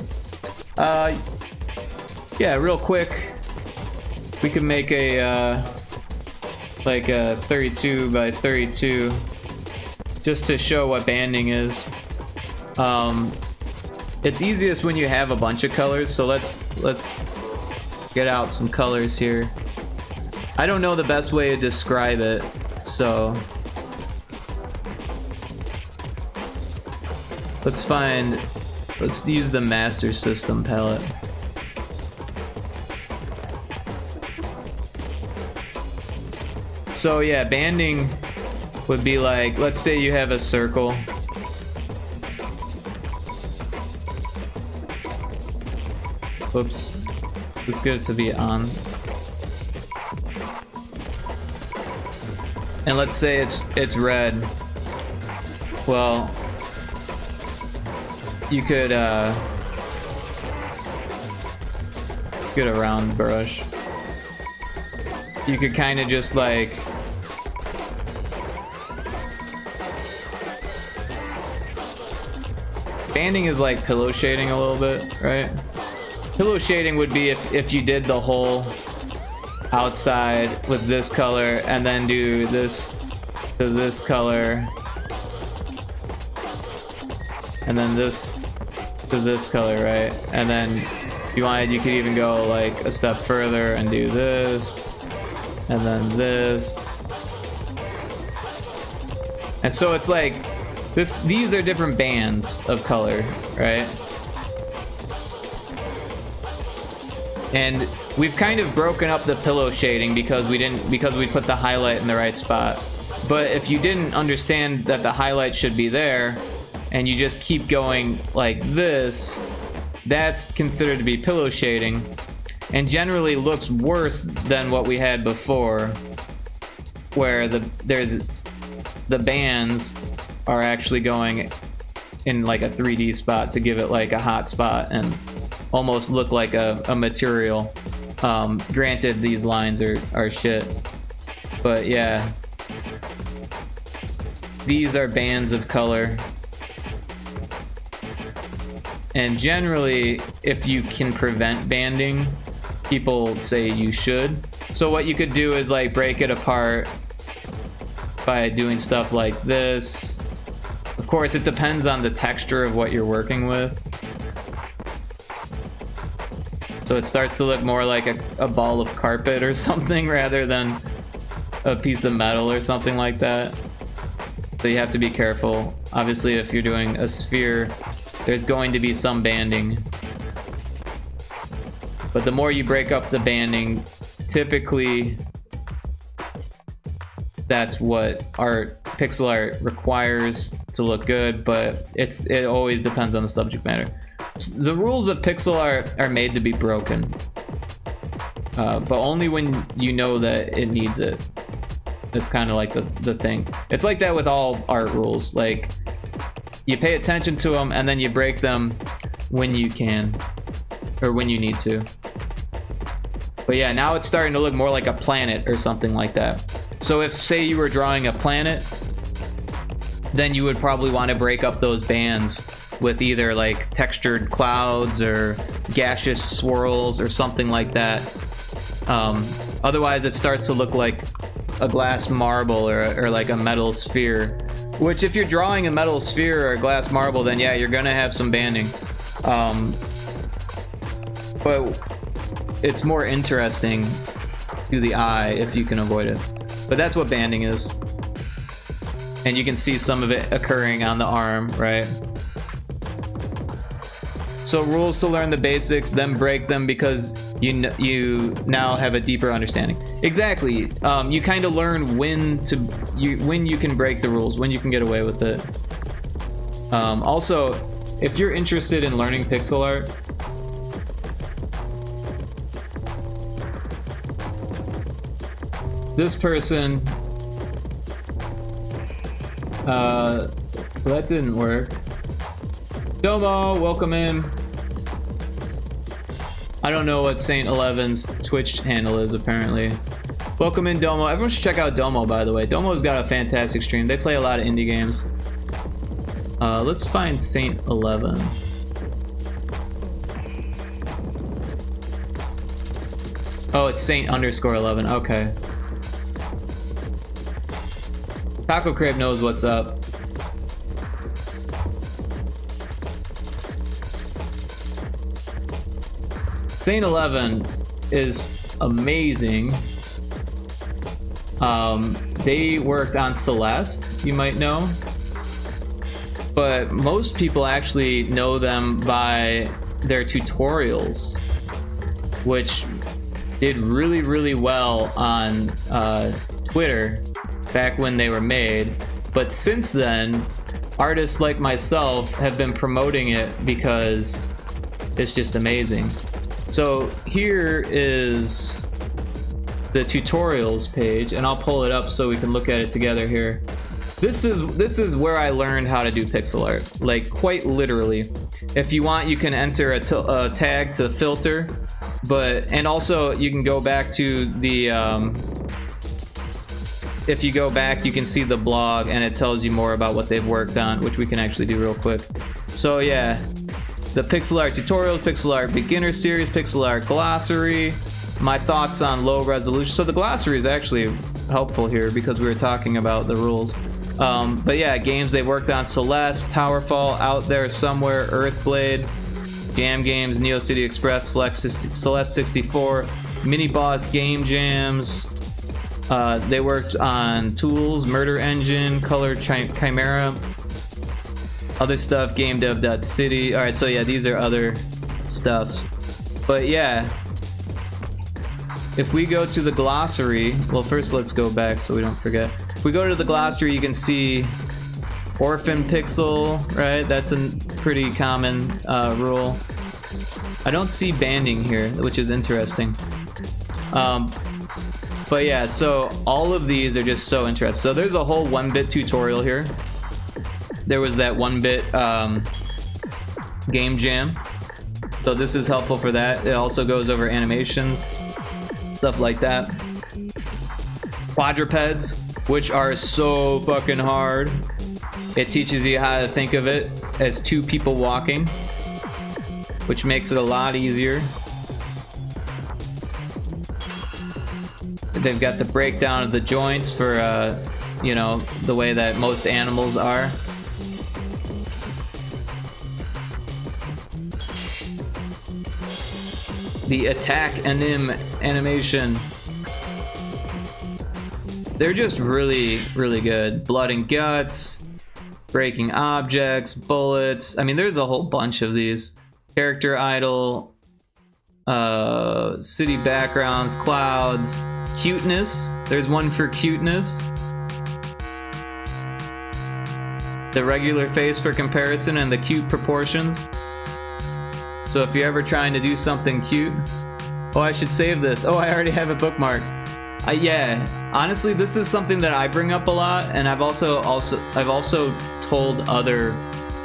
Speaker 1: Yeah, real quick, we could make a like a 32 by 32 just to show what banding is. It's easiest when you have a bunch of colors, so let's get out some colors here. I don't know the best way to describe it, so let's use the Master System palette. So yeah, banding would be like, let's say you have a circle. Whoops. Let's get it to be on. And let's say it's red. Well, you could let's get a round brush. You could kind of just like banding is like pillow shading a little bit, right? Pillow shading would be if you did the whole outside with this color and then do this to this color and then this to this color, right? And then if you wanted, you could even go like a step further and do this and then this. And so it's like these are different bands of color, right? And we've kind of broken up the pillow shading because we put the highlight in the right spot. But if you didn't understand that the highlight should be there and you just keep going like this, that's considered to be pillow shading and generally looks worse than what we had before, where the bands are actually going in like a 3D spot to give it like a hot spot and almost look like a material. Granted, these lines are shit, but yeah, these are bands of color. And generally, if you can prevent banding, people say you should. So what you could do is like break it apart by doing stuff like this. Of course, it depends on the texture of what you're working with. So it starts to look more like a ball of carpet or something rather than a piece of metal or something like that. So you have to be careful. Obviously, if you're doing a sphere, there's going to be some banding. But the more you break up the banding, typically that's what pixel art requires to look good, but it always depends on the subject matter. The rules of pixel art are made to be broken, but only when you know that it needs it. It's kind of like the thing. It's like that with all art rules. Like, you pay attention to them and then you break them when you can, or when you need to. But yeah, now it's starting to look more like a planet or something like that. So if, say, you were drawing a planet, then you would probably want to break up those bands with either like textured clouds or gaseous swirls or something like that. Otherwise, it starts to look like a glass marble or like a metal sphere. Which, if you're drawing a metal sphere or a glass marble, then yeah, you're gonna have some banding. But it's more interesting to the eye if you can avoid it. But that's what banding is. And you can see some of it occurring on the arm, right? So rules to learn the basics, then break them because you now have a deeper understanding. Exactly. You kind of learn when you can break the rules, when you can get away with it. Also, if you're interested in learning pixel art, this person, that didn't work. Domo, welcome in. I don't know what Saint 11's Twitch handle is, apparently. Welcome in, Domo. Everyone should check out Domo, by the way. Domo's got a fantastic stream. They play a lot of indie games. Let's find Saint 11. Oh, it's Saint_11. Okay. Taco Crib knows what's up. Saint 11 is amazing. They worked on Celeste, you might know. But most people actually know them by their tutorials, which did really, really well on Twitter back when they were made. But since then, artists like myself have been promoting it because it's just amazing. So here is the tutorials page, and I'll pull it up so we can look at it together here. This is where I learned how to do pixel art, like quite literally. If you want, you can enter a tag to filter, and also you can go back to the if you go back, you can see the blog and it tells you more about what they've worked on, which we can actually do real quick. So yeah, the pixel art tutorial, pixel art beginner series, pixel art glossary, my thoughts on low resolution. So the glossary is actually helpful here because we were talking about the rules. But yeah, games they worked on: Celeste, Towerfall, Out There Somewhere, Earthblade, Jam Games, Neo City Express, Celeste 64, Mini Boss Game Jams. They worked on Tools, Murder Engine, Color Chimera, other stuff, GameDev.city. Alright, so yeah, these are other stuff. But yeah, if we go to the glossary, well, first let's go back so we don't forget. If we go to the glossary, you can see Orphan Pixel, right? That's a pretty common rule. I don't see banding here, which is interesting. But yeah, so all of these are just so interesting. So there's a whole 1-bit tutorial here. There was that 1-bit game jam. So this is helpful for that. It also goes over animations, stuff like that. Quadrupeds, which are so fucking hard. It teaches you how to think of it as two people walking, which makes it a lot easier. They've got the breakdown of the joints for, you know, the way that most animals are. The attack animation. They're just really, really good. Blood and guts, breaking objects, bullets. I mean, there's a whole bunch of these. Character idle, city backgrounds, clouds, cuteness. There's one for cuteness. The regular face for comparison and the cute proportions. So if you're ever trying to do something cute, oh, I should save this. Oh, I already have it bookmarked. Yeah, honestly, this is something that I bring up a lot, and I've also told other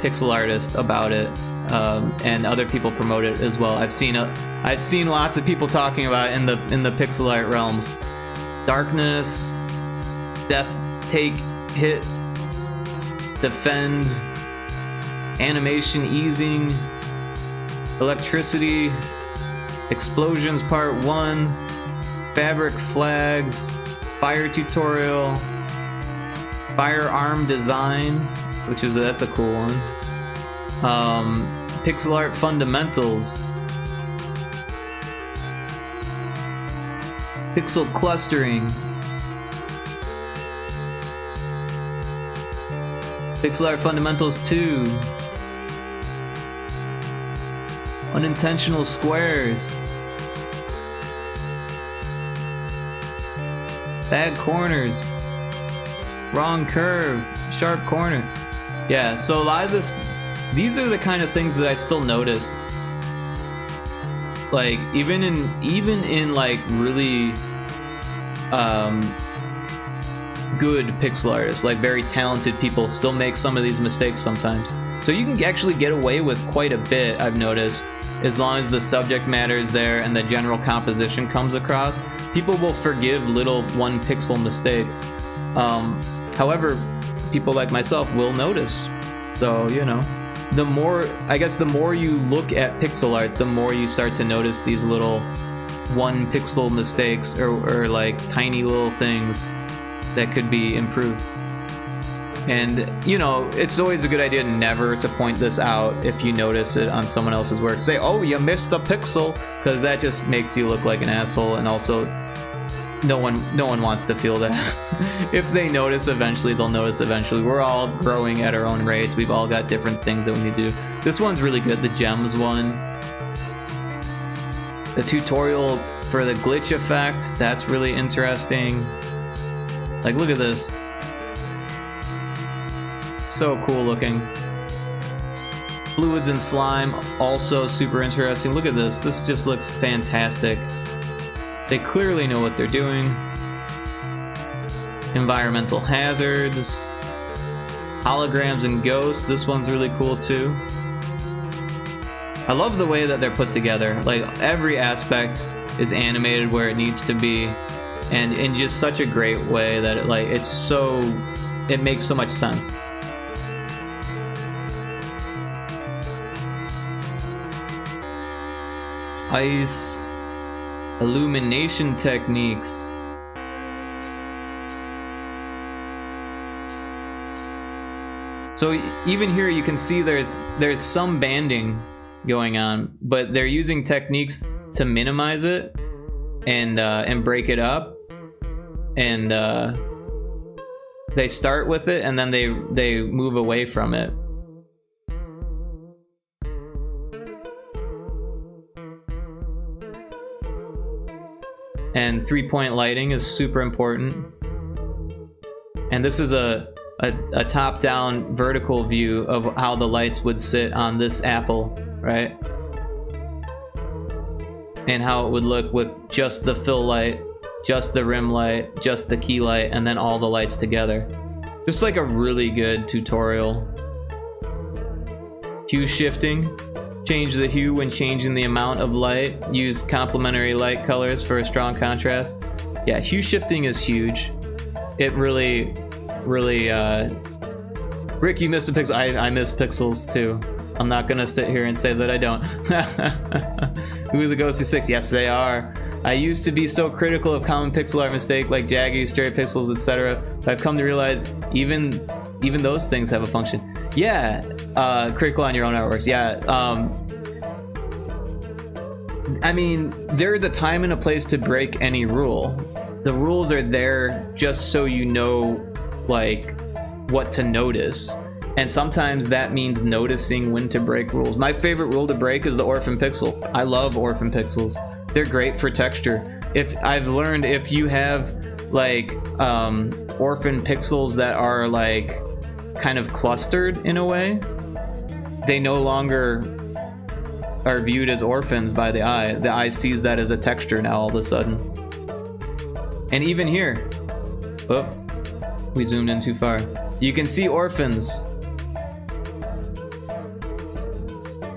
Speaker 1: pixel artists about it, and other people promote it as well. I've seen lots of people talking about it in the pixel art realms. Darkness, death, take, hit, defend, animation easing, electricity, explosions part 1, fabric flags, fire tutorial, firearm design, that's a cool one. Pixel art fundamentals, pixel clustering, pixel art fundamentals 2, unintentional squares, bad corners, wrong curve, sharp corner. Yeah, so a lot of these are the kind of things that I still notice. Like even in like really good pixel artists, like very talented people, still make some of these mistakes sometimes. So you can actually get away with quite a bit, I've noticed, as long as the subject matter is there and the general composition comes across. People will forgive little 1 pixel mistakes. However, people like myself will notice. So, you know, the more you look at pixel art, the more you start to notice these little 1 pixel mistakes or like tiny little things that could be improved. And, you know, it's always a good idea never to point this out if you notice it on someone else's work. Say, oh, you missed a pixel, because that just makes you look like an asshole, and also no one wants to feel that. If they notice eventually, they'll notice eventually. We're all growing at our own rates. We've all got different things that we need to do. This one's really good, the gems one. The tutorial for the glitch effect, that's really interesting. Like, look at this. So cool looking. Fluids and slime, also super interesting. Look at this. This just looks fantastic. They clearly know what they're doing. Environmental hazards. Holograms and ghosts. This one's really cool too. I love the way that they're put together. Like, every aspect is animated where it needs to be, and in just such a great way that it makes so much sense. Ice, illumination techniques. So even here you can see there's some banding going on, but they're using techniques to minimize it and break it up, and they start with it and then they move away from it. And 3-point lighting is super important. And this is a top-down vertical view of how the lights would sit on this apple, right? And how it would look with just the fill light, just the rim light, just the key light, and then all the lights together. Just like a really good tutorial. Hue shifting. Change the hue when changing the amount of light. Use complementary light colors for a strong contrast. Yeah, hue shifting is huge. It really, Rick, you missed a pixel. I miss pixels too. I'm not gonna sit here and say that I don't. Who are the Ghostly Six? Yes, they are. I used to be so critical of common pixel art mistake like jaggy, stray pixels, etc. But I've come to realize even those things have a function. Yeah, critical on your own artworks. Yeah. I mean, there's a time and a place to break any rule. The rules are there just so you know, like, what to notice. And sometimes that means noticing when to break rules. My favorite rule to break is the orphan pixel. I love orphan pixels. They're great for texture. I've learned if you have like orphan pixels that are like kind of clustered in a way, they no longer are viewed as orphans by the eye. The eye sees that as a texture now all of a sudden. And even here, oh, we zoomed in too far. You can see orphans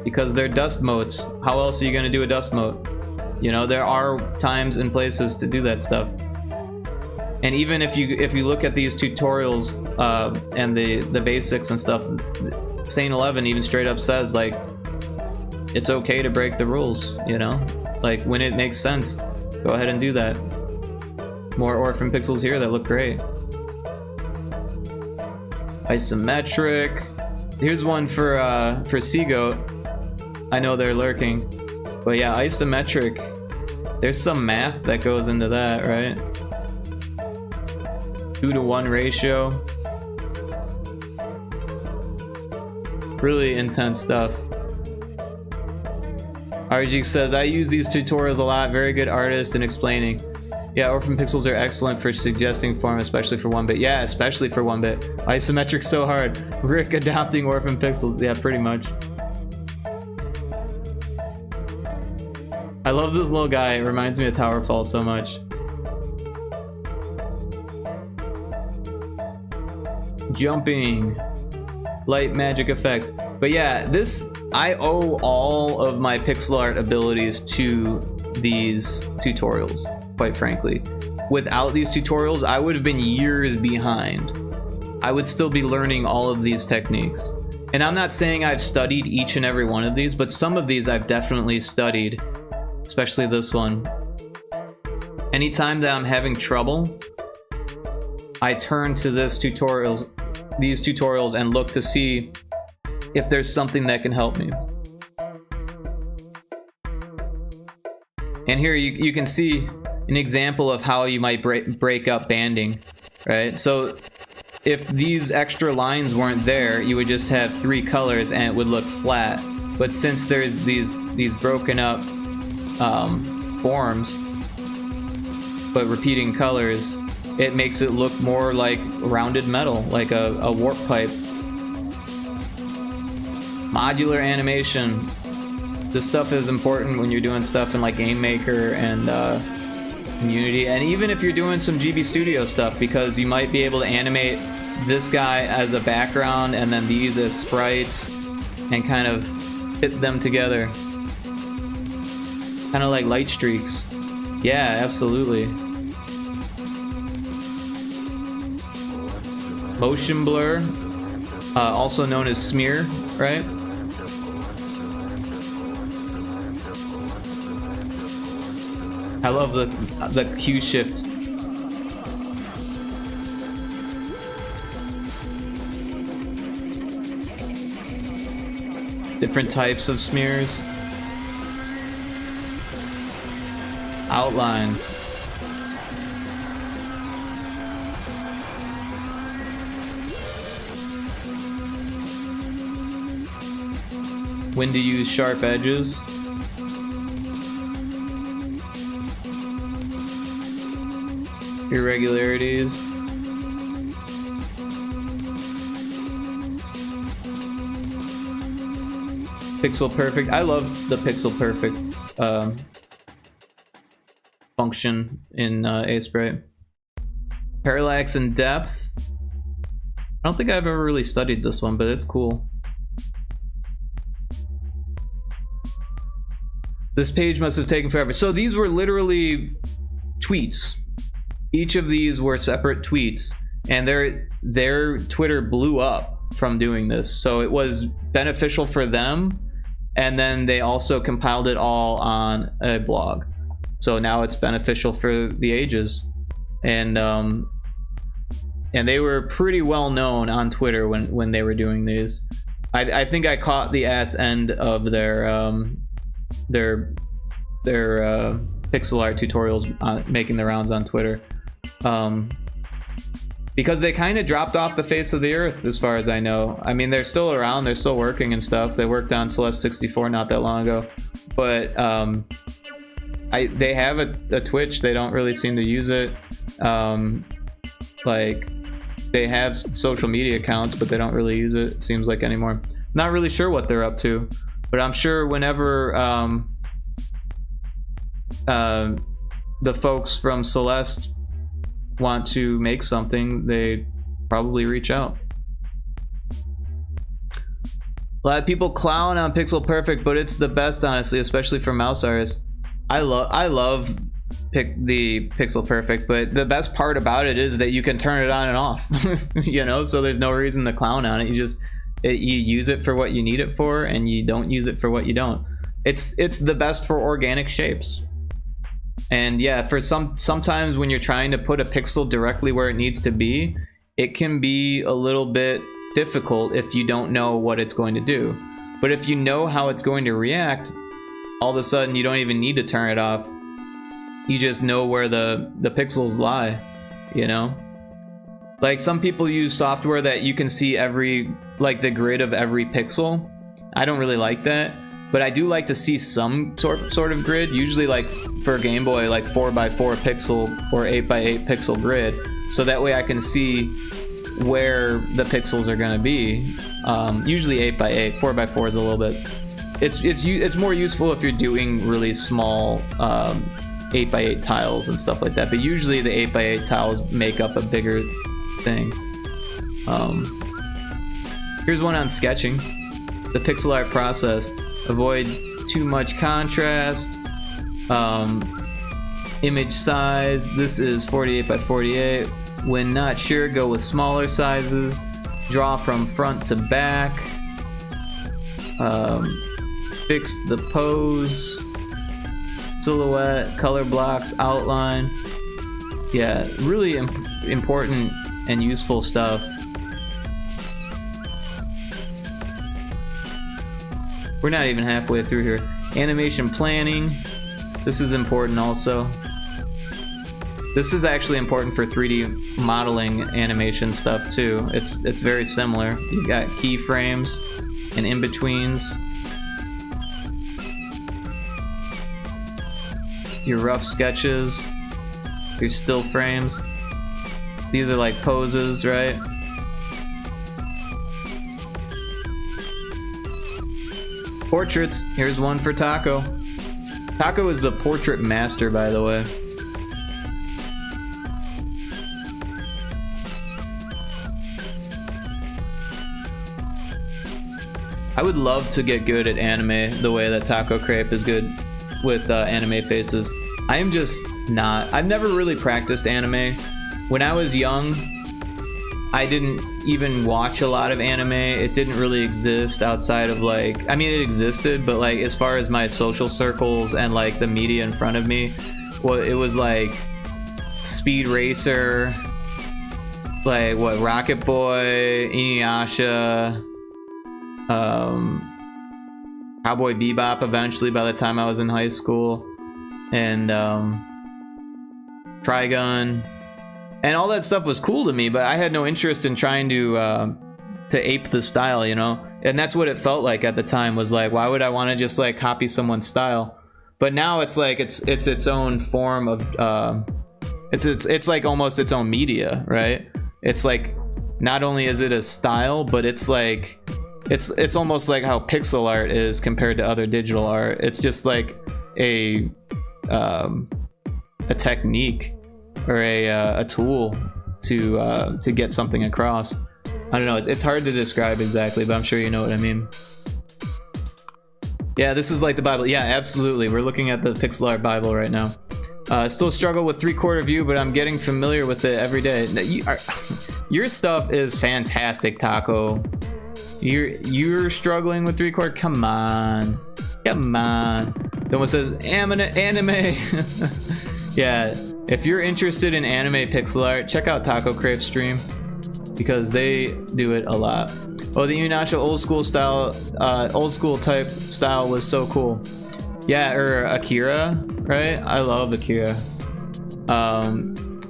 Speaker 1: because they're dust motes. How else are you gonna do a dust mote? You know, there are times and places to do that stuff. And even if you look at these tutorials and the basics and stuff, Saint 11 even straight up says like it's okay to break the rules. You know, like when it makes sense, go ahead and do that. More orphan pixels here that look great. Isometric. Here's one for Seagoat. I know they're lurking, but yeah, isometric. There's some math that goes into that, right? 2-to-1 ratio. Really intense stuff. RG says, I use these tutorials a lot. Very good artist in explaining. Yeah, orphan pixels are excellent for suggesting form, especially for 1-bit. Yeah, especially for 1-bit. Isometric so hard. Rick adopting orphan pixels. Yeah, pretty much. I love this little guy. It reminds me of Towerfall so much. Jumping. Light magic effects. But yeah, this, I owe all of my pixel art abilities to these tutorials, quite frankly. Without these tutorials, I would have been years behind. I would still be learning all of these techniques. And I'm not saying I've studied each and every one of these, but some of these I've definitely studied, especially this one. Anytime that I'm having trouble, I turn to these tutorials and look to see if there's something that can help me. And here you can see an example of how you might break up banding, right? So if these extra lines weren't there, you would just have 3 colors and it would look flat. But since there's these broken up forms, but repeating colors, it makes it look more like rounded metal, like a warp pipe. Modular animation. This stuff is important when you're doing stuff in like GameMaker and Unity, and even if you're doing some GB Studio stuff, because you might be able to animate this guy as a background and then these as sprites and kind of fit them together. Kind of like light streaks. Yeah, absolutely. Motion blur, also known as smear, right? I love the Q shift. Different types of smears. Outlines. When to use sharp edges. Irregularities. Pixel perfect. I love the pixel perfect function in Aseprite. Parallax and depth. I don't think I've ever really studied this one, but it's cool. This page must have taken forever. So these were literally tweets. Each of these were separate tweets, and their Twitter blew up from doing this. So it was beneficial for them, and then they also compiled it all on a blog. So now it's beneficial for the ages, and they were pretty well known on Twitter when they were doing these. I think I caught the ass end of their pixel art tutorials making the rounds on Twitter, because they kind of dropped off the face of the earth as far as I know. I mean, they're still around, they're still working and stuff. They worked on Celeste 64 not that long ago, but they have a Twitch. They don't really seem to use it. Like, they have social media accounts, but they don't really use it, it seems like, anymore. Not really sure what they're up to, but I'm sure whenever the folks from Celeste want to make something, they probably reach out. A lot of people clown on Pixel Perfect, but it's the best, honestly, especially for mouse artists. I love the Pixel Perfect, but the best part about it is that you can turn it on and off. You know, so there's no reason to clown on it. You use it for what you need it for, and you don't use it for what you don't. It's the best for organic shapes. And yeah, for sometimes when you're trying to put a pixel directly where it needs to be, it can be a little bit difficult if you don't know what it's going to do. But if you know how it's going to react, all of a sudden you don't even need to turn it off. You just know where the pixels lie, you know? Like, some people use software that you can see the grid of every pixel. I don't really like that, but I do like to see some sort of grid, usually like for Game Boy, like 4x4 pixel or 8x8 pixel grid, so that way I can see where the pixels are gonna be. Usually 8x8, 4x4 is a little bit. It's more useful if you're doing really small 8x8 tiles and stuff like that, but usually the 8x8 tiles make up a bigger thing. Here's one on sketching. The pixel art process. Avoid too much contrast. Image size. This is 48 by 48. When not sure, go with smaller sizes. Draw from front to back. Fix the pose. Silhouette, color blocks, outline. Yeah, really important and useful stuff. We're not even halfway through here. Animation planning. This is important also. This is actually important for 3D modeling animation stuff too. It's very similar. You got keyframes and in-betweens. Your rough sketches. Your still frames. These are like poses, right? Portraits. Here's one for Taco. Taco is the portrait master, by the way. I would love to get good at anime the way that Taco Crepe is good with anime faces. I am just not. I've never really practiced anime. When I was young, I didn't even watch a lot of anime. It didn't really exist outside of like, I mean, it existed, but like as far as my social circles and like the media in front of me, well, it was like Speed Racer, like what, Rocket Boy, Inuyasha, Cowboy Bebop eventually by the time I was in high school, and Trigun, and all that stuff was cool to me, but I had no interest in trying to ape the style, you know. And that's what it felt like at the time, was like, why would I want to just like copy someone's style? But now it's like it's its own form of it's like almost its own media, right? It's like, not only is it a style, but it's like it's almost like how pixel art is compared to other digital art. It's just like a technique or a tool to get something across. I don't know, it's hard to describe exactly, but I'm sure you know what I mean. Yeah, this is like the Bible. Yeah, absolutely. We're looking at the pixel art Bible right now. Still struggle with 3/4 view, but I'm getting familiar with it every day. Your stuff is fantastic, Taco. You're struggling with 3/4. Come on. Someone says anime. Yeah, if you're interested in anime pixel art, check out Taco Crepe's stream, because they do it a lot. Oh, the Inuyasha old school style, old school type style was so cool. Yeah, or Akira, right? I love Akira.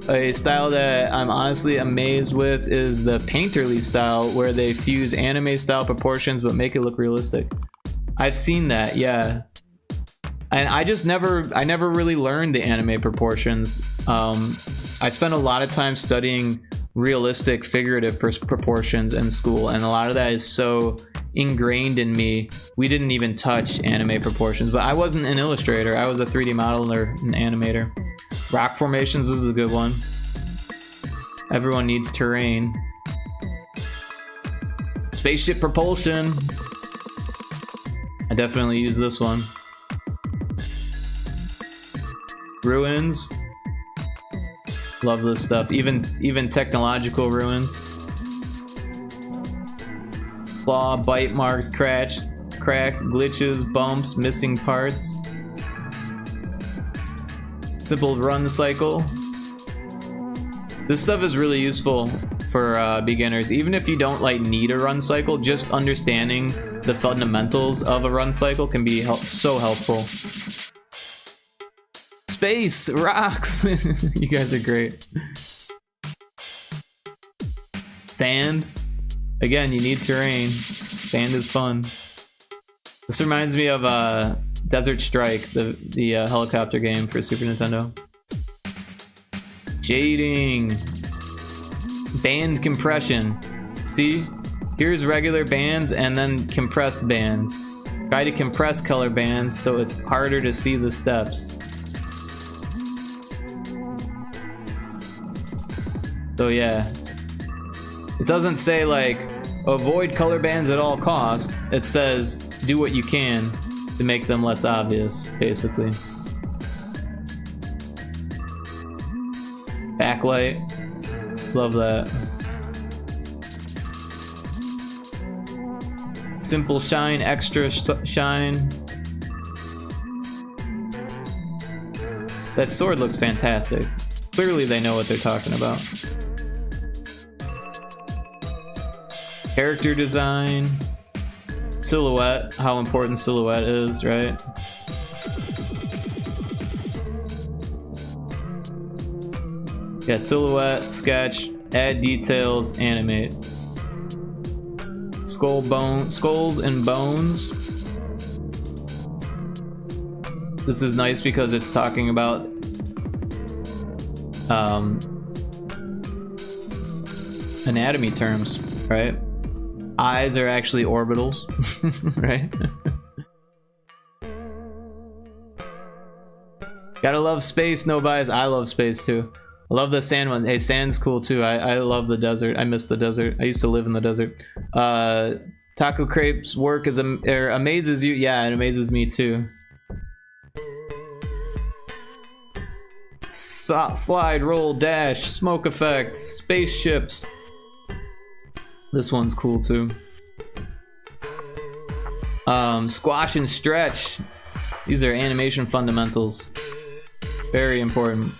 Speaker 1: A style that I'm honestly amazed with is the painterly style, where they fuse anime style proportions but make it look realistic. I've seen that, yeah. And I never really learned the anime proportions. I spent a lot of time studying realistic figurative proportions in school, and a lot of that is so ingrained in me. We didn't even touch anime proportions, but I wasn't an illustrator. I was a 3D modeler and animator. Rock formations is a good one. Everyone needs terrain. Spaceship propulsion. I definitely use this one. Ruins. Love this stuff. Even technological ruins. Claw, bite marks, cracks, glitches, bumps, missing parts. Simple run cycle. This stuff is really useful for beginners. Even if you don't like need a run cycle, just understanding the fundamentals of a run cycle can be so helpful. Space rocks. You guys are great. Sand. Again, you need terrain. Sand is fun. This reminds me of Desert Strike, the helicopter game for Super Nintendo. Shading. Band compression. See? Here's regular bands and then compressed bands. Try to compress color bands so it's harder to see the steps. So yeah. It doesn't say like, avoid color bands at all costs. It says, do what you can to make them less obvious, basically. Backlight. Love that. Simple shine, extra shine. That sword looks fantastic. Clearly they know what they're talking about. Character design. Silhouette. How important silhouette is, right? Yeah, silhouette, sketch, add details, animate. Skulls and bones. This is nice because it's talking about anatomy terms, right? Eyes are actually orbitals, right? Gotta love space, no bias. I love space too. I love the sand one. Hey, sand's cool too. I love the desert. I miss the desert. I used to live in the desert. Taco Crepe's work is amazes you. Yeah, it amazes me too. Slide, roll, dash, smoke effects, spaceships. This one's cool too. Squash and stretch. These are animation fundamentals. Very important.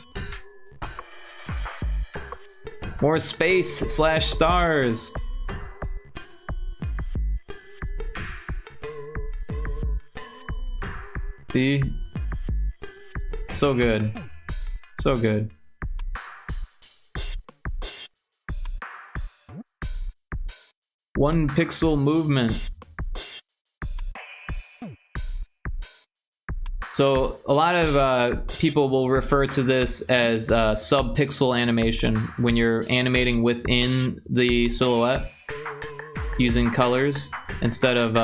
Speaker 1: More space / stars. See? So good. So good. One pixel movement. So a lot of people will refer to this as sub-pixel animation when you're animating within the silhouette using colors instead of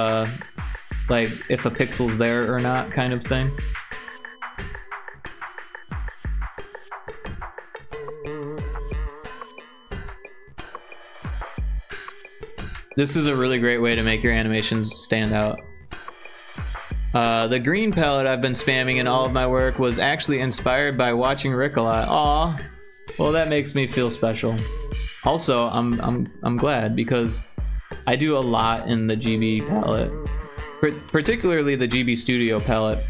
Speaker 1: like if a pixel's there or not kind of thing. This is a really great way to make your animations stand out. The green palette I've been spamming in all of my work was actually inspired by watching Rick a lot. Aw, well that makes me feel special. Also, I'm glad because I do a lot in the GB palette, particularly the GB Studio palette.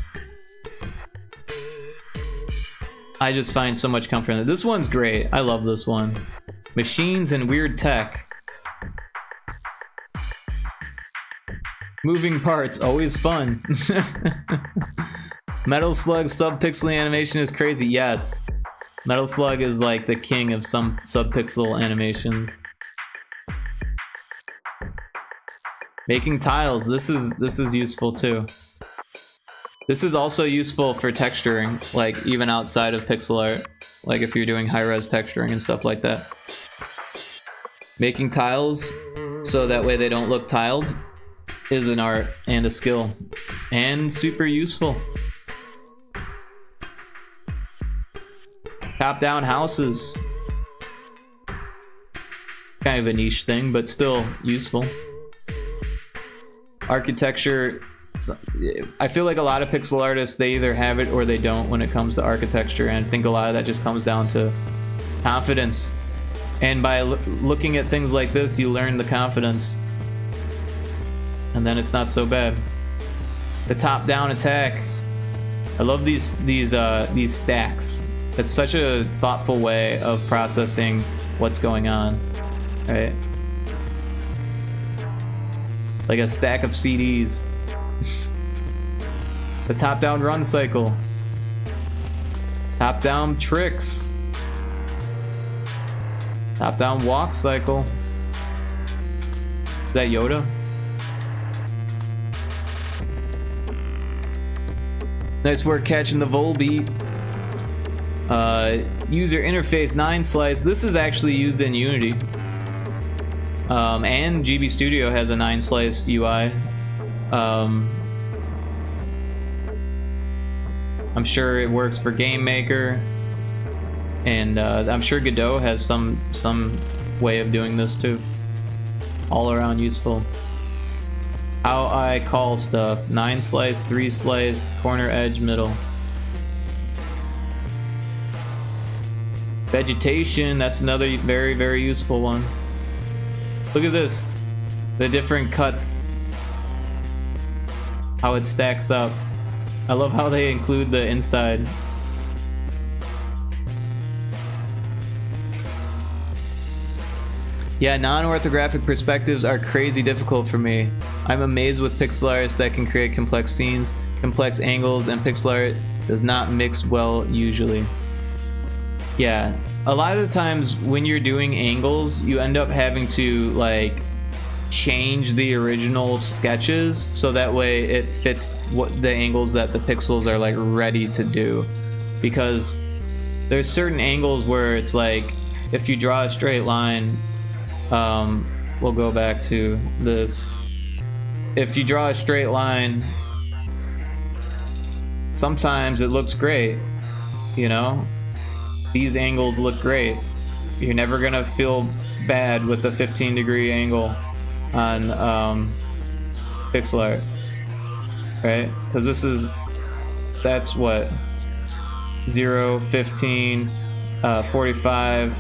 Speaker 1: I just find so much comfort in it. This one's great. I love this one. Machines and weird tech. Moving parts, always fun. Metal Slug sub-pixel animation is crazy. Yes, Metal Slug is like the king of some sub-pixel animations. Making tiles, this is useful too. This is also useful for texturing, like even outside of pixel art, like if you're doing high-res texturing and stuff like that. Making tiles so that way they don't look tiled is an art and a skill, and super useful. Top-down houses. kind of a niche thing, but still useful. Architecture, I feel like a lot of pixel artists, they either have it or they don't when it comes to architecture, and I think a lot of that just comes down to confidence. And by looking at things like this, you learn the confidence, and then it's not so bad. The top-down attack, I love these stacks. It's such a thoughtful way of processing what's going on, right? Like a stack of CDs. The top-down run cycle. Top-down tricks. Top-down walk cycle. Is that Yoda? Nice work catching the Volbeat. User interface 9 slice. This is actually used in Unity. And GB Studio has a 9 slice UI. I'm sure it works for Game Maker, and I'm sure Godot has some way of doing this too. All around useful. How I call stuff: 9 slice, 3 slice, corner, edge, middle. Vegetation, that's another very, very useful one. Look at this, the different cuts, how it stacks up. I love how they include the inside. Yeah, non-orthographic perspectives are crazy difficult for me. I'm amazed with pixel artists that can create complex scenes, complex angles, and pixel art does not mix well usually. Yeah, a lot of the times when you're doing angles, you end up having to like change the original sketches so that way it fits what the angles that the pixels are like ready to do. Because there's certain angles where it's like, if you draw a straight line, we'll go back to this. If you draw a straight line, sometimes it looks great, you know? These angles look great. You're never gonna feel bad with a 15-degree angle on pixel art, right? Because that's what, 0, 15, 45,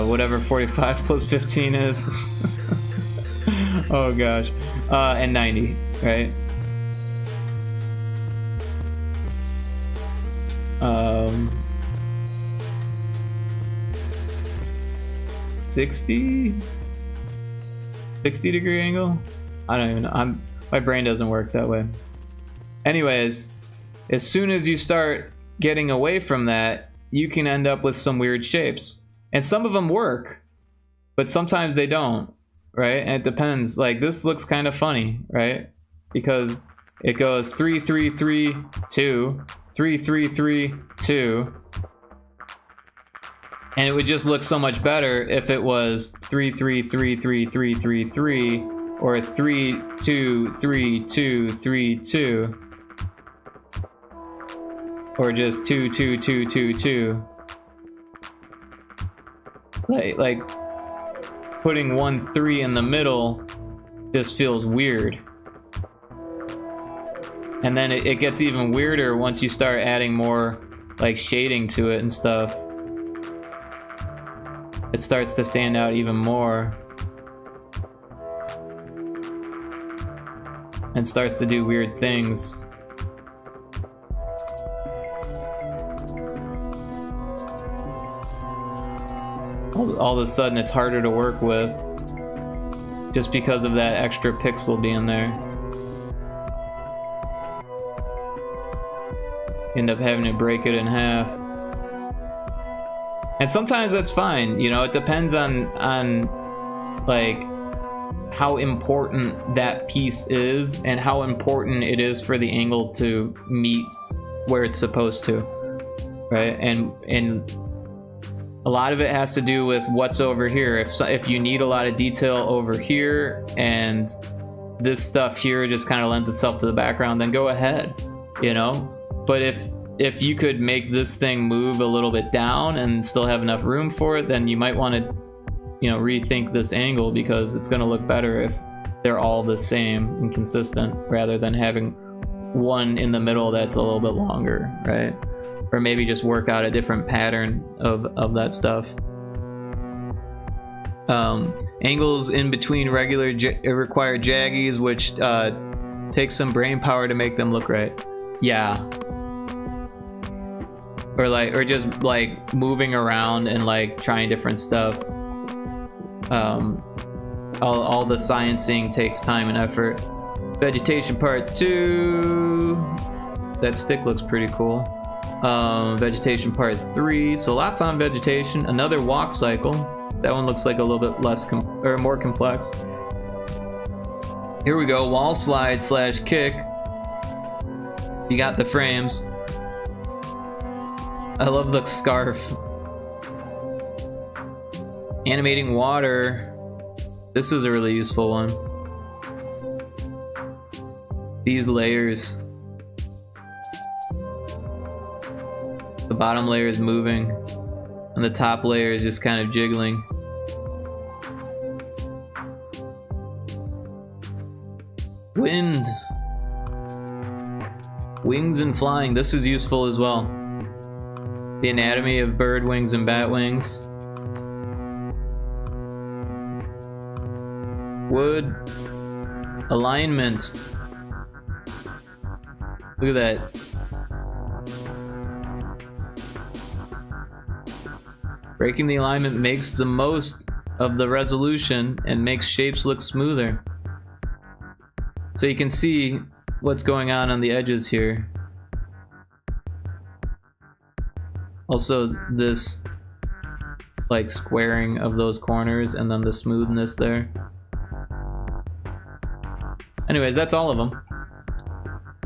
Speaker 1: whatever 45 plus 15 is. Oh gosh, and 90, right? 60 degree angle? I don't even know. My brain doesn't work that way. Anyways, as soon as you start getting away from that, you can end up with some weird shapes. And some of them work, but sometimes they don't, right? And it depends. Like this looks kind of funny, right? Because it goes 3 3 3 2 3 3 3 2. And it would just look so much better if it was 3 3 3 3 3 3 3 or 3 2 3 2 3 2 or just 2 2 2 2 2. Like putting 1 3 in the middle just feels weird. And then it gets even weirder once you start adding more like shading to it and stuff. It starts to stand out even more and starts to do weird things. All of a sudden it's harder to work with just because of that extra pixel being there. End up having to break it in half. And sometimes that's fine, you know, it depends on like how important that piece is and how important it is for the angle to meet where it's supposed to, right? And a lot of it has to do with what's over here. If you need a lot of detail over here and this stuff here just kind of lends itself to the background, then go ahead, you know? But if you could make this thing move a little bit down and still have enough room for it, then you might want to you know, rethink this angle, because it's going to look better if they're all the same and consistent, rather than having one in the middle that's a little bit longer, right? Or maybe just work out a different pattern of that stuff. Angles in between regular require jaggies, which takes some brain power to make them look right. Yeah. Or just like moving around and like trying different stuff. All the sciencing takes time and effort. Vegetation part 2. That stick looks pretty cool. Vegetation part 3. So lots on vegetation. Another walk cycle. That one looks like a little bit less or more complex. Here we go. Wall slide / kick. You got the frames. I love the scarf. Animating water. This is a really useful one. These layers. The bottom layer is moving, and the top layer is just kind of jiggling. Wind. Wings and flying. This is useful as well. The anatomy of bird wings and bat wings. Wood. Alignment. Look at that. Breaking the alignment makes the most of the resolution and makes shapes look smoother. So you can see what's going on the edges here. Also, this like squaring of those corners and then the smoothness there. Anyways, that's all of them.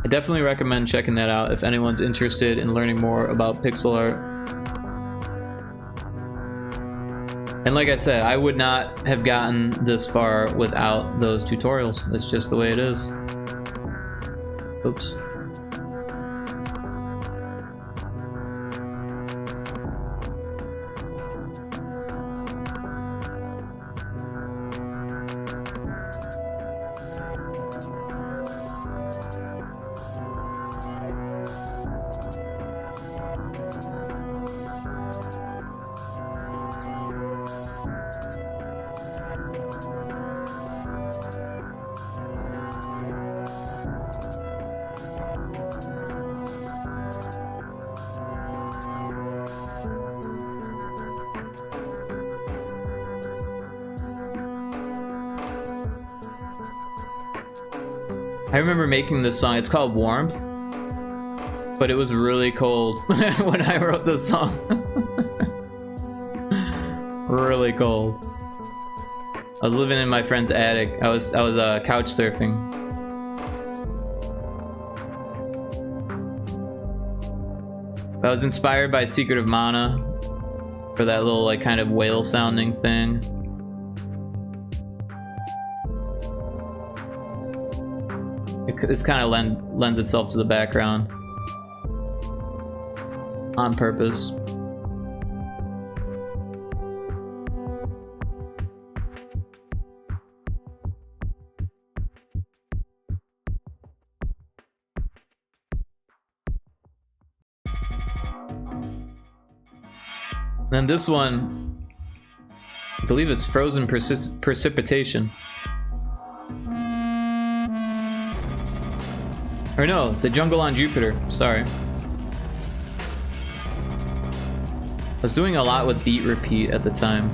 Speaker 1: I definitely recommend checking that out if anyone's interested in learning more about pixel art. And like I said, I would not have gotten this far without those tutorials. That's just the way it is. Oops. I remember making this song. It's called Warmth, but it was really cold when I wrote this song. Really cold. I was living in my friend's attic. I was couch surfing. I was inspired by Secret of Mana for that little like kind of whale sounding thing. This kind of lends itself to the background on purpose. Then this one, I believe it's Frozen Precipitation. Or no, the Jungle on Jupiter, sorry. I was doing a lot with beat repeat at the time.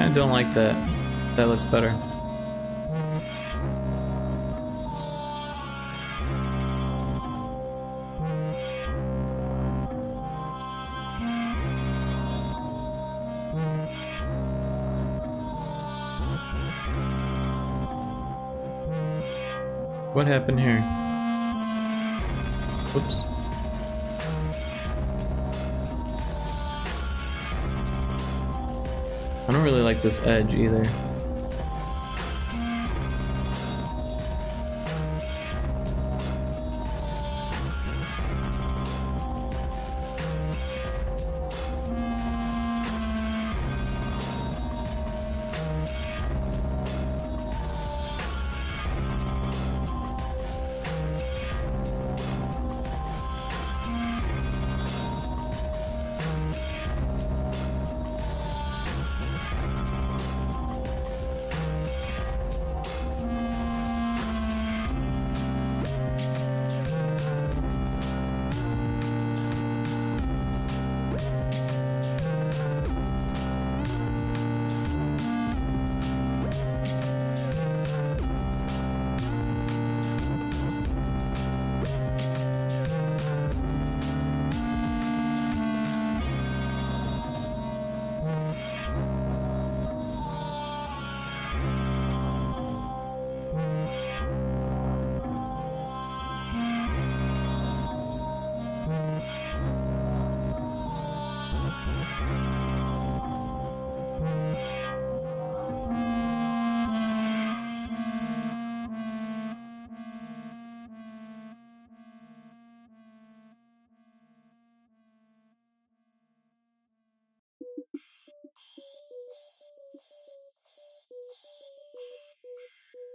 Speaker 1: I don't like that. That looks better. What happened here? Oops. I don't really like this edge either.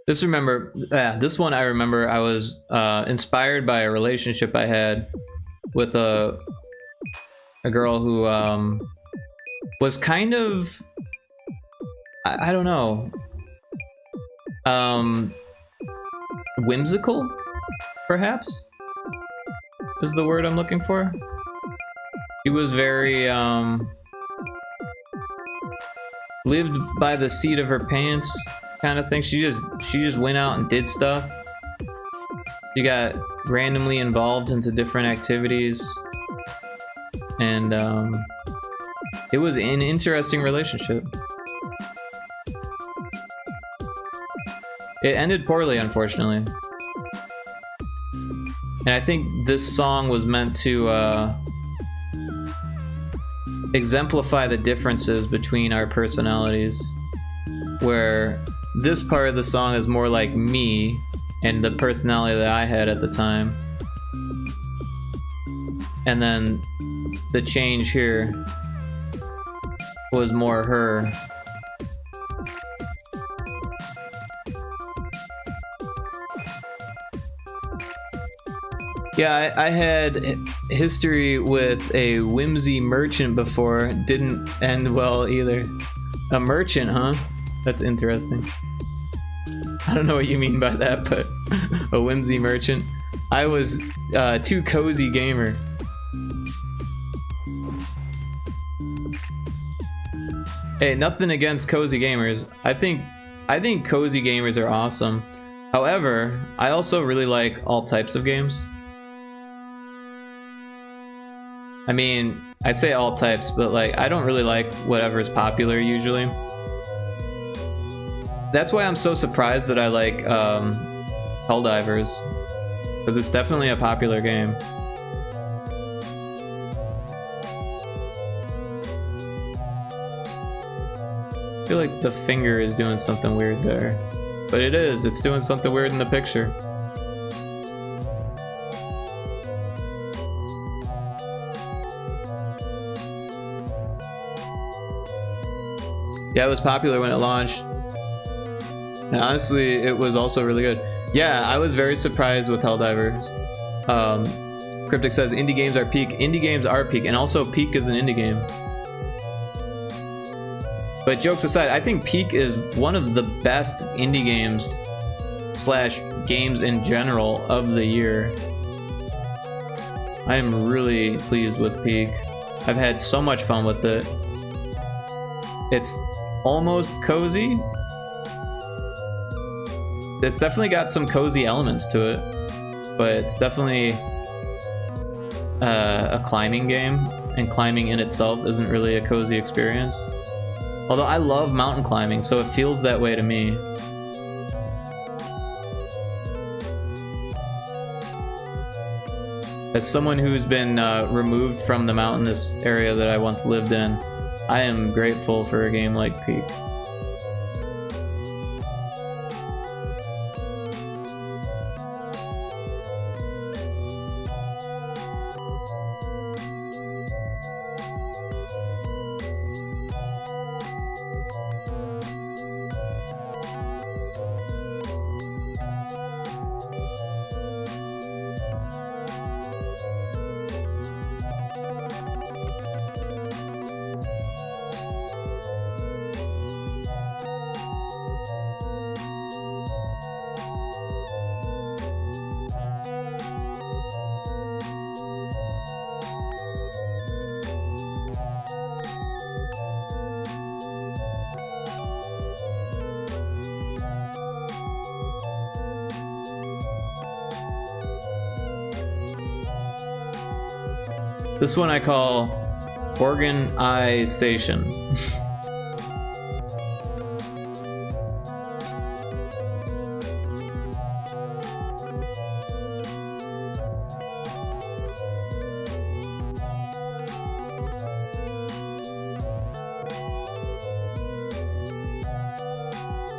Speaker 1: This one I remember I was inspired by a relationship I had with a girl who was kind of, I don't know, whimsical, perhaps, is the word I'm looking for. She was very lived by the seat of her pants kind of thing. She just went out and did stuff. She got randomly involved into different activities, and it was an interesting relationship. It ended poorly, unfortunately, and I think this song was meant to exemplify the differences between our personalities, where this part of the song is more like me and the personality that I had at the time, and then the change here was more her. Yeah, I had history with a whimsy merchant before. Didn't end well either. A merchant, huh? That's interesting. I don't know what you mean by that, but a whimsy merchant. I was too cozy gamer. Hey, nothing against cozy gamers. I think cozy gamers are awesome. However, I also really like all types of games. I mean, I say all types, but like I don't really like whatever's popular usually. That's why I'm so surprised that I like Helldivers, because it's definitely a popular game. I feel like the finger is doing something weird there, but it's doing something weird in the picture. Yeah, it was popular when it launched. And honestly, it was also really good. Yeah, I was very surprised with Helldivers. Cryptic says indie games are peak. Indie games are peak, and also Peak is an indie game. But jokes aside, I think Peak is one of the best indie games / games in general of the year. I am really pleased with Peak. I've had so much fun with it. almost cozy. It's definitely got some cozy elements to it, but it's definitely a climbing game, and climbing in itself isn't really a cozy experience. Although I love mountain climbing, so it feels that way to me. As someone who's been removed from the mountainous area that I once lived in, I am grateful for a game like Peak. This one I call organization.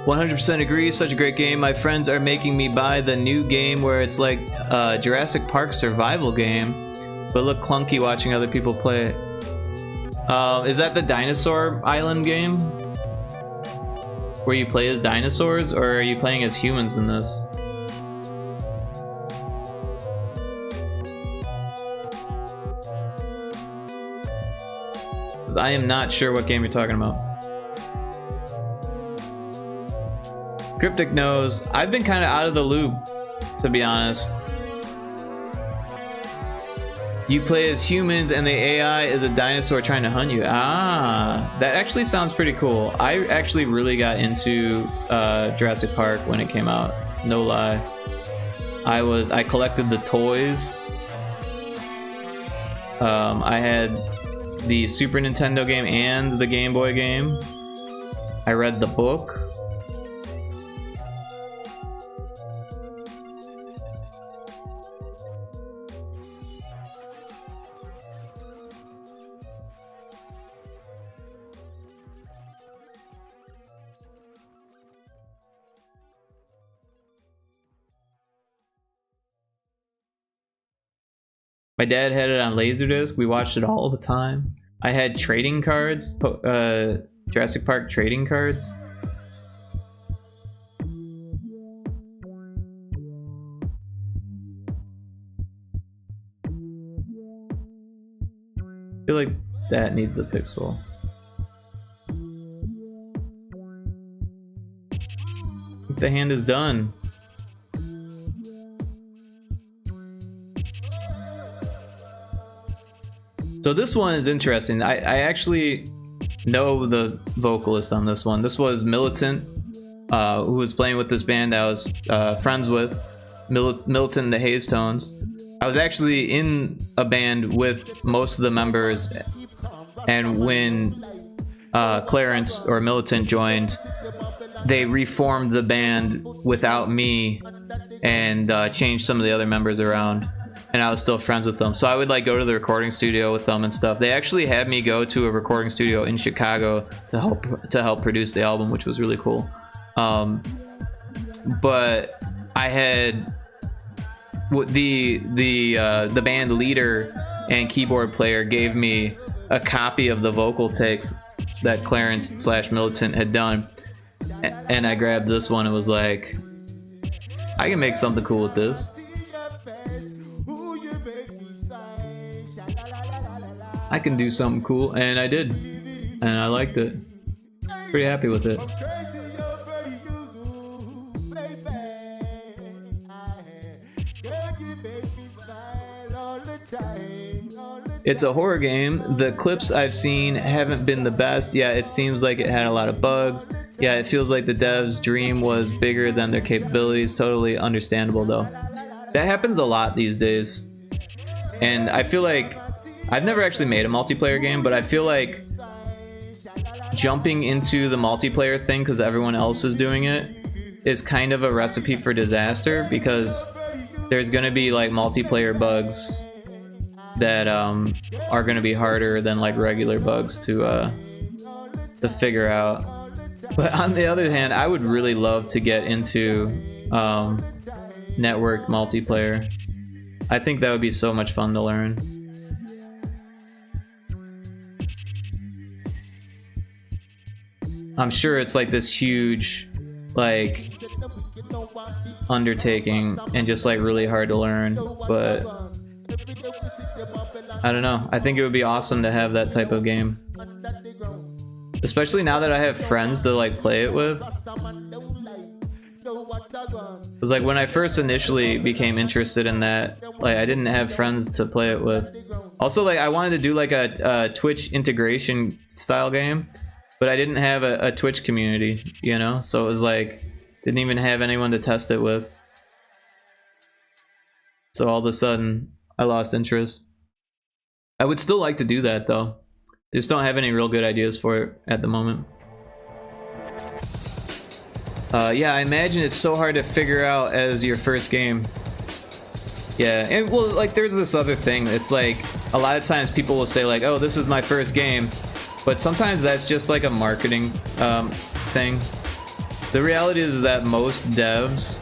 Speaker 1: "100% agree, such a great game. My friends are making me buy the new game where it's like a Jurassic Park survival game, but look clunky watching other people play it." Is that the Dinosaur Island game? Where you play as dinosaurs, or are you playing as humans in this? Because I am not sure what game you're talking about. Cryptic knows. I've been kind of out of the loop, to be honest. You play as humans and the AI is a dinosaur trying to hunt you. Ah, that actually sounds pretty cool. I actually really got into Jurassic Park when it came out. No lie. I collected the toys. I had the Super Nintendo game and the Game Boy game. I read the book. My dad had it on Laserdisc. We watched it all the time. I had trading cards, Jurassic Park trading cards. I feel like that needs a pixel. I think the hand is done. So this one is interesting. I actually know the vocalist on this one. This was Militant, who was playing with this band I was friends with, Militant and the Haze Tones. I was actually in a band with most of the members, and when Clarence or Militant joined, they reformed the band without me and changed some of the other members around. And I was still friends with them, so I would like go to the recording studio with them and stuff. They actually had me go to a recording studio in Chicago to help produce the album, which was really cool. But I had the band leader and keyboard player gave me a copy of the vocal takes that Clarence / Militant had done, and I grabbed this one and was like, I can make something cool with this. I can do something cool, and I did, and I liked it. Pretty happy with it.
Speaker 3: Baby.
Speaker 1: It's a horror game. The clips I've seen haven't been the best. Yeah, it seems like it had a lot of bugs. Yeah, it feels like the devs' dream was bigger than their capabilities. Totally understandable though. That happens a lot these days. And I feel like I've never actually made a multiplayer game, but I feel like jumping into the multiplayer thing because everyone else is doing it is kind of a recipe for disaster, because there's going to be like multiplayer bugs that are going to be harder than like regular bugs to figure out. But on the other hand, I would really love to get into networked multiplayer. I think that would be so much fun to learn. I'm sure it's like this huge like undertaking and just like really hard to learn, but I don't know. I think it would be awesome to have that type of game, especially now that I have friends to like play it with. It was like when I first initially became interested in that, like I didn't have friends to play it with. Also, like I wanted to do like a Twitch integration style game, but I didn't have a Twitch community, you know? So it was like, didn't even have anyone to test it with. So all of a sudden, I lost interest. I would still like to do that though. I just don't have any real good ideas for it at the moment. Yeah, I imagine it's so hard to figure out as your first game. Yeah, and well, like there's this other thing. It's like, a lot of times people will say like, oh, this is my first game. But sometimes that's just like a marketing thing. The reality is that most devs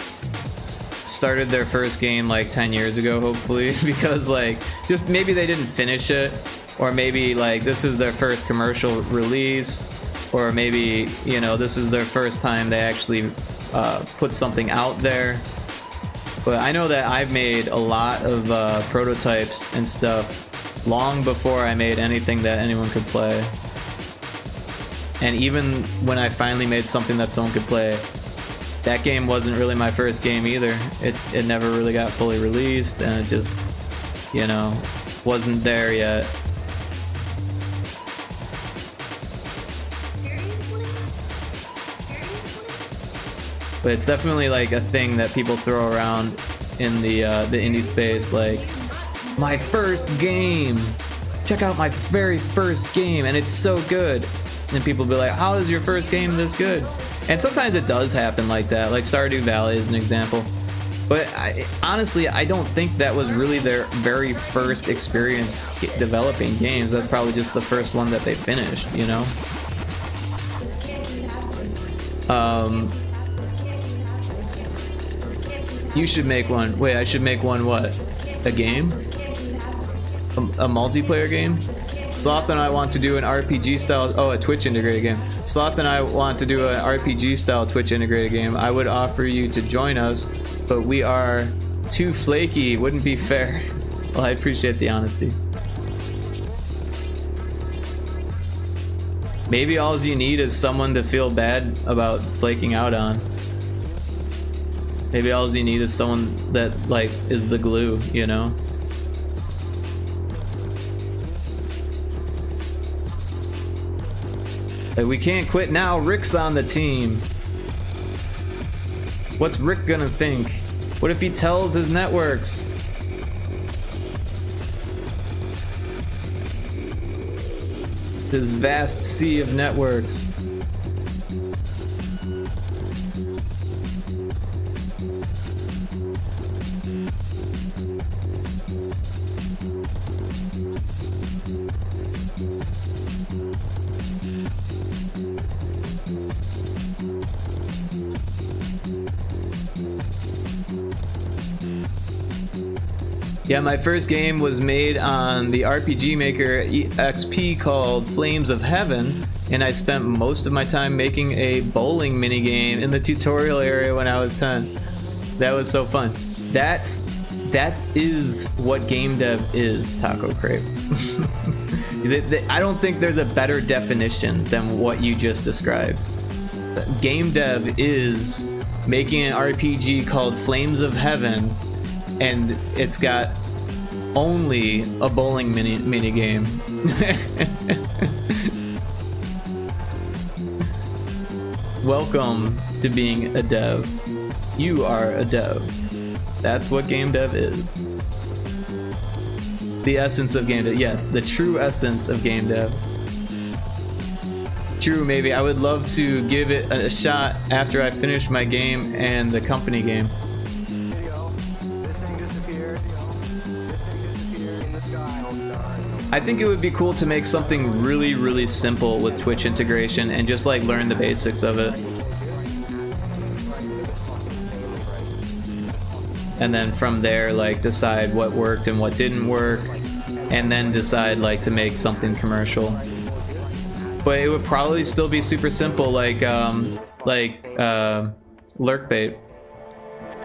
Speaker 1: started their first game like 10 years ago, hopefully, because like just maybe they didn't finish it, or maybe like this is their first commercial release, or maybe, you know, this is their first time they actually put something out there. But I know that I've made a lot of prototypes and stuff long before I made anything that anyone could play. And even when I finally made something that someone could play, that game wasn't really my first game either. It never really got fully released, and it just, you know, wasn't there yet.
Speaker 3: Seriously?
Speaker 1: But it's definitely like a thing that people throw around in the indie space, like, my first game! Check out my very first game, and it's so good. And people be like, how is your first game this good? And sometimes it does happen like that, like Stardew Valley is an example. But honestly, I don't think that was really their very first experience developing games. That's probably just the first one that they finished, you know? You should make one. Wait, I should make one what? A game? A multiplayer game? Sloth and I want to do an RPG style, oh, a Twitch integrated game. Sloth and I want to do an RPG style Twitch integrated game. I would offer you to join us, but we are too flaky. Wouldn't be fair. Well, I appreciate the honesty. Maybe all you need is someone to feel bad about flaking out on. Maybe all you need is someone that like is the glue, you know? Like, we can't quit now, Rick's on the team. What's Rick gonna think? What if he tells his networks? His vast sea of networks. Yeah, my first game was made on the RPG Maker XP called Flames of Heaven, and I spent most of my time making a bowling minigame in the tutorial area when I was 10. That was so fun. That is what game dev is, Taco Crepe. I don't think there's a better definition than what you just described. Game dev is making an RPG called Flames of Heaven and it's got only a bowling mini game. Welcome to being a dev. You are a dev. That's what game dev is. The essence of game dev. Yes, the true essence of game dev. True, maybe. I would love to give it a shot after I finish my game and the company game. I think it would be cool to make something really, really simple with Twitch integration and just like learn the basics of it. And then from there, like decide what worked and what didn't work, and then decide like to make something commercial. But it would probably still be super simple, like lurk bait,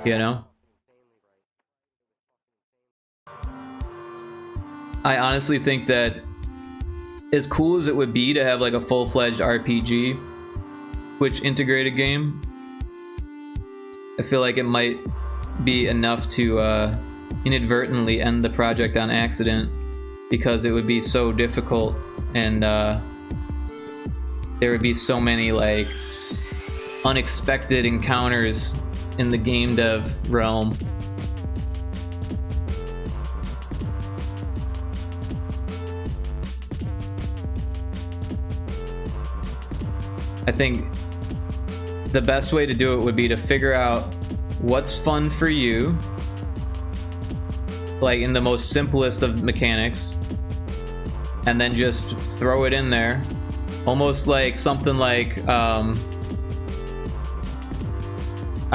Speaker 1: you know? I honestly think that as cool as it would be to have like a full-fledged RPG Twitch integrated game, I feel like it might be enough to inadvertently end the project on accident, because it would be so difficult, and there would be so many like unexpected encounters in the game dev realm. I think the best way to do it would be to figure out what's fun for you, like in the most simplest of mechanics, and then just throw it in there, almost like something like I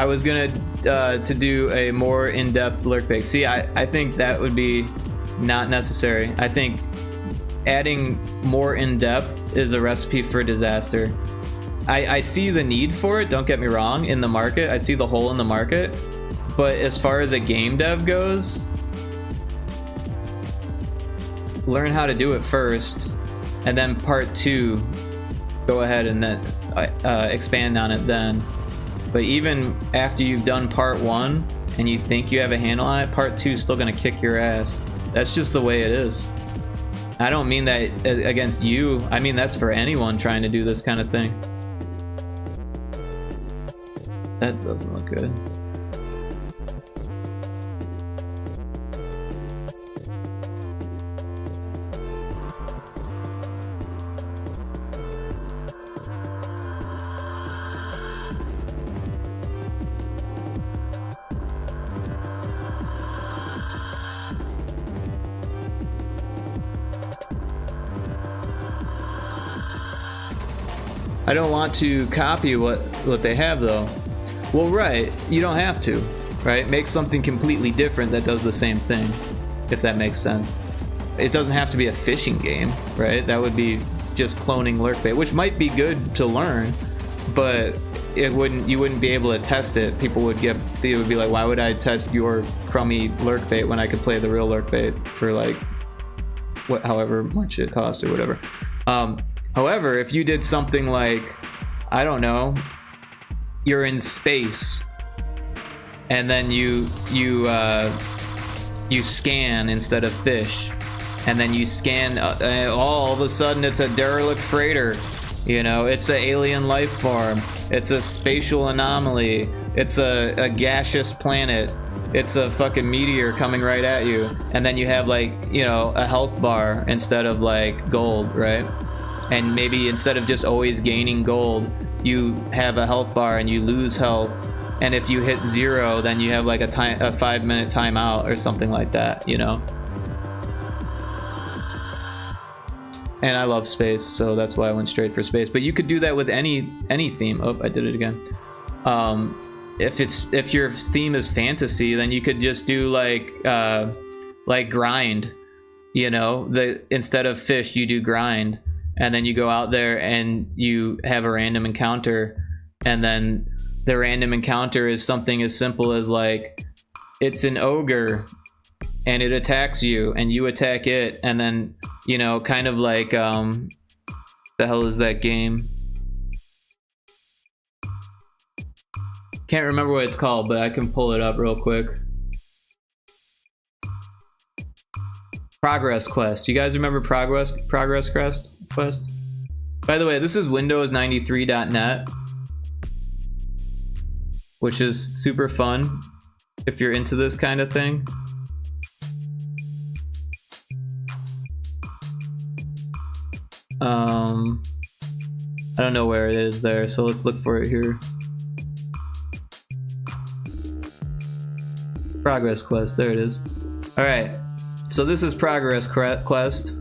Speaker 1: was gonna to do a more in-depth lurk bait. See, I think that would be not necessary. I think adding more in-depth is a recipe for disaster. I see the need for it, don't get me wrong, in the market. I see the hole in the market. But as far as a game dev goes, learn how to do it first, and then part 2, go ahead and then expand on it then. But even after you've done part 1 and you think you have a handle on it, part 2 is still gonna kick your ass. That's just the way it is. I don't mean that against you. I mean that's for anyone trying to do this kind of thing. That doesn't look good. I don't want to copy what they have though. Well, right, you don't have to, right? Make something completely different that does the same thing, if that makes sense. It doesn't have to be a fishing game, right? That would be just cloning lurkbait, which might be good to learn, but you wouldn't be able to test it. It would be like, why would I test your crummy lurkbait when I could play the real lurkbait for like however much it costs or whatever. However, if you did something like, I don't know, you're in space, and then you scan instead of fish, and then you scan, all of a sudden it's a derelict freighter, you know, it's an alien life form, it's a spatial anomaly, it's a gaseous planet, it's a fucking meteor coming right at you, and then you have like, you know, a health bar instead of like gold, right? And maybe instead of just always gaining gold, you have a health bar and you lose health, and if you hit 0, then you have like a 5-minute timeout or something like that, you know. And I love space, so that's why I went straight for space. But you could do that with any theme. Oh, I did it again. If your theme is fantasy, then you could just do like grind, you know. Instead of fish, you do grind. And then you go out there and you have a random encounter, and then the random encounter is something as simple as like, it's an ogre and it attacks you and you attack it, and then, you know, kind of like the hell is that game? Can't remember what it's called, but I can pull it up real quick. Progress quest. You guys remember progress quest? By the way, this is Windows 93.net, which is super fun if you're into this kind of thing. I don't know where it is there, so let's look for it here. Progress quest, there it is. All right, so this is progress quest.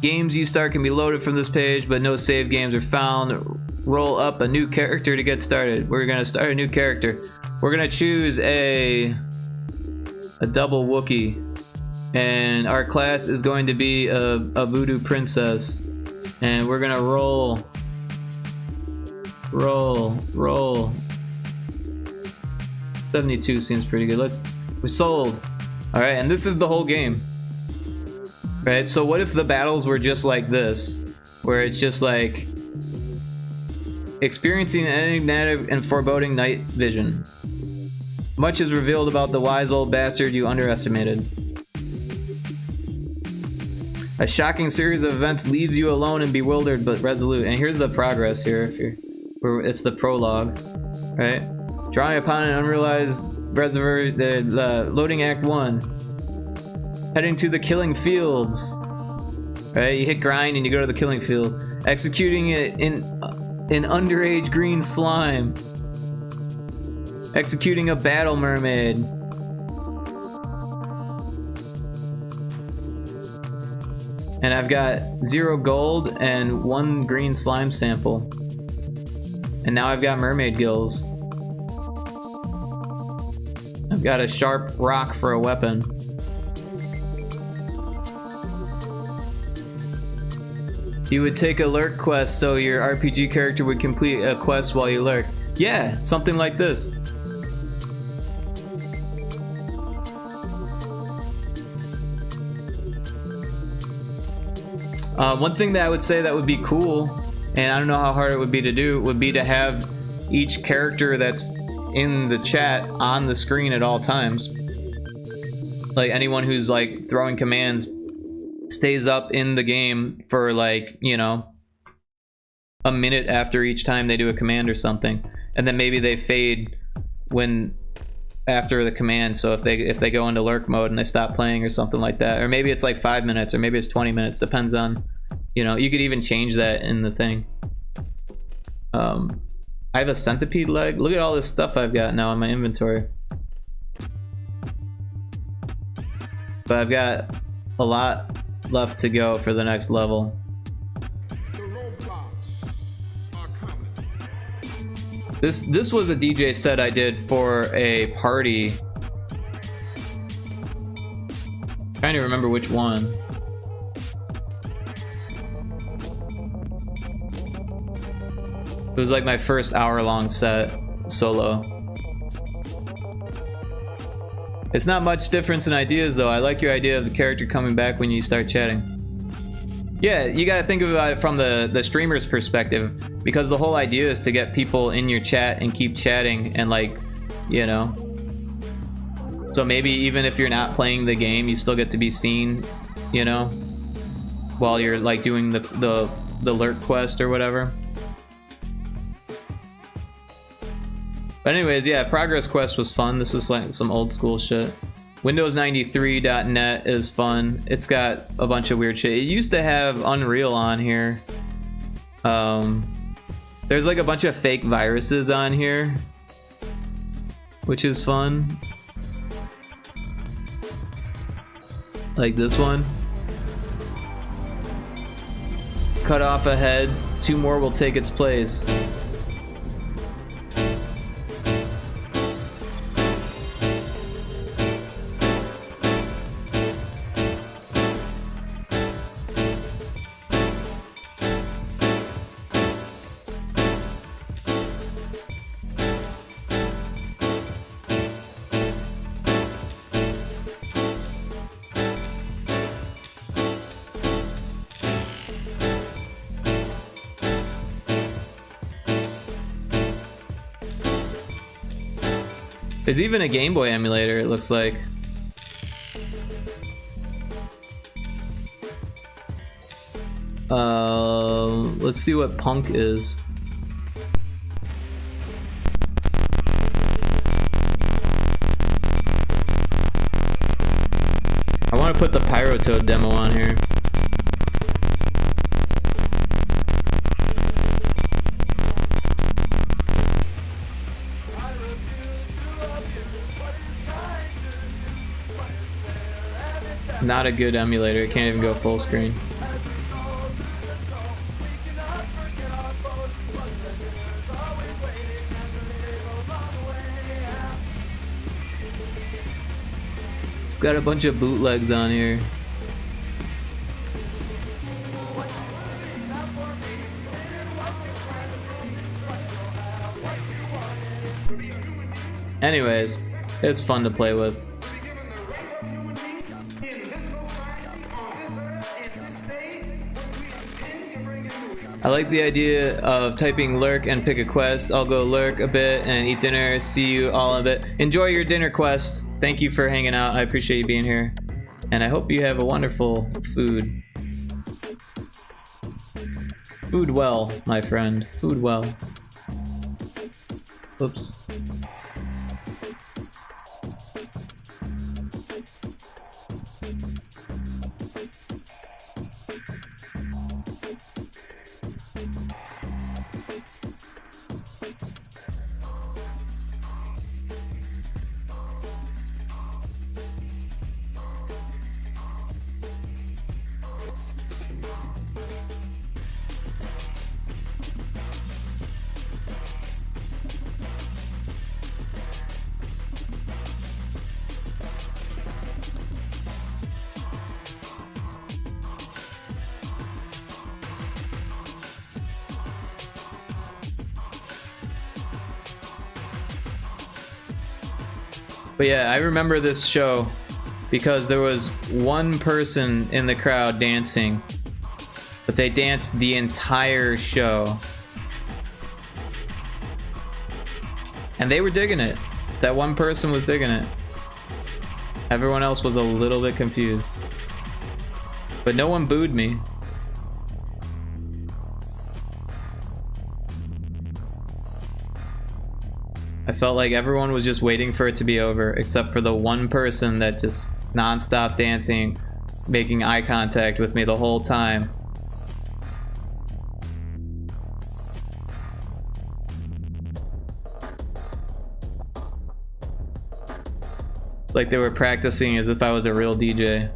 Speaker 1: Games you start can be loaded from this page, but no save games are found. Roll up a new character to get started. We're gonna start a new character. We're gonna choose a double Wookiee, and our class is going to be a voodoo princess, and we're gonna roll. 72 seems pretty good. We're sold. All right, and this is the whole game. Right, so what if the battles were just like this, where it's just like experiencing an enigmatic and foreboding night vision. Much is revealed about the wise old bastard you underestimated. A shocking series of events leaves you alone and bewildered but resolute. And here's the progress here. It's the prologue, right? Drawing upon an unrealized reservoir, the loading Act 1. Heading to the killing fields. Right, you hit grind and you go to the killing field. Executing it in underage green slime. Executing a battle mermaid. And I've got 0 gold and 1 green slime sample. And now I've got mermaid gills. I've got a sharp rock for a weapon. You would take a lurk quest so your RPG character would complete a quest while you lurk. Yeah, something like this. One thing that I would say that would be cool, and I don't know how hard it would be to do, would be to have each character that's in the chat on the screen at all times. Like anyone who's like throwing commands stays up in the game for like, you know, a minute after each time they do a command or something, and then maybe they fade when after the command. So if they go into lurk mode and they stop playing or something like that, or maybe it's like 5 minutes or maybe it's 20 minutes, depends on, you know, you could even change that in the thing. I have a centipede leg. Look at all this stuff I've got now in my inventory, but I've got a lot left to go for the next level. This was a DJ set I did for a party. Trying to remember which one. It was like my first hour-long set solo. It's not much difference in ideas though. I like your idea of the character coming back when you start chatting. Yeah, you gotta think about it from the streamer's perspective, because the whole idea is to get people in your chat and keep chatting and, like, you know. So maybe even if you're not playing the game, you still get to be seen, you know, while you're like doing the lurk quest or whatever. But anyways, yeah, Progress Quest was fun. This is like some old school shit. Windows 93.net is fun. It's got a bunch of weird shit. It used to have Unreal on here. There's like a bunch of fake viruses on here, which is fun. Like this one. Cut off a head, 2 more will take its place. There's even a Game Boy emulator, it looks like. Let's see what punk is. I want to put the Pyrotoad demo on here. Not a good emulator, it can't even go full screen. It's got a bunch of bootlegs on here. Anyways, it's fun to play with. I like the idea of typing lurk and pick a quest. I'll go lurk a bit and eat dinner. See you all in a bit. Enjoy your dinner quest. Thank you for hanging out. I appreciate you being here. And I hope you have a wonderful food. Food well, my friend. Food well. Oops. But yeah, I remember this show because there was one person in the crowd dancing, but they danced the entire show. And they were digging it. That one person was digging it. Everyone else was a little bit confused. But no one booed me. I felt like everyone was just waiting for it to be over, except for the one person that just non-stop dancing, making eye contact with me the whole time. Like they were practicing as if I was a real DJ.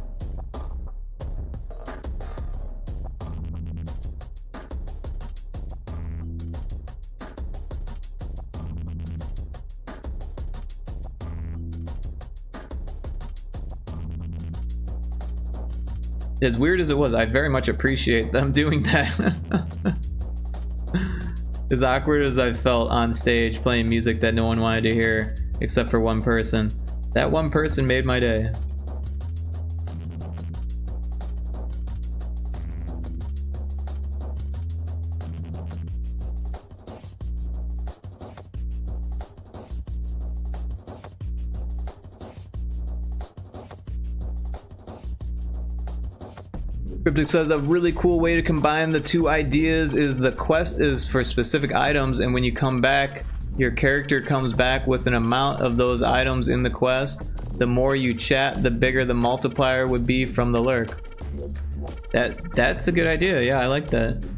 Speaker 1: As weird as it was, I very much appreciate them doing that. As awkward as I felt on stage playing music that no one wanted to hear except for one person, that one person made my day. Cryptic says a really cool way to combine the two ideas is the quest is for specific items, and when you come back, your character comes back with an amount of those items in the quest. The more you chat, the bigger the multiplier would be from the lurk. That's a good idea. Yeah, I like that.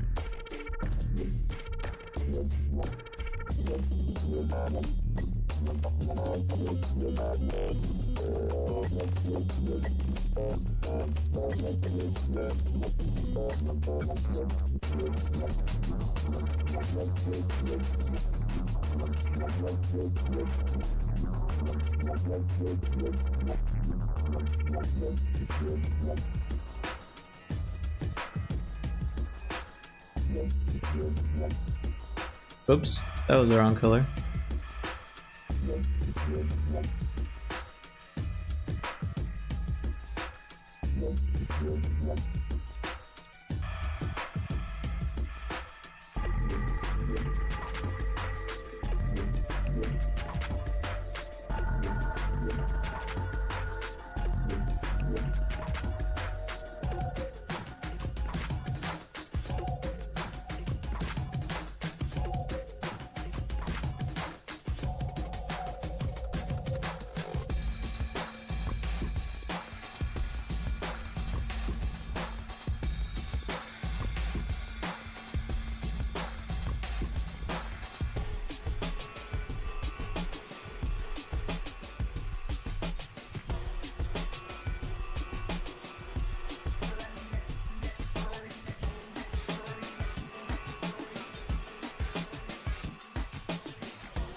Speaker 1: Oops, that was the wrong color.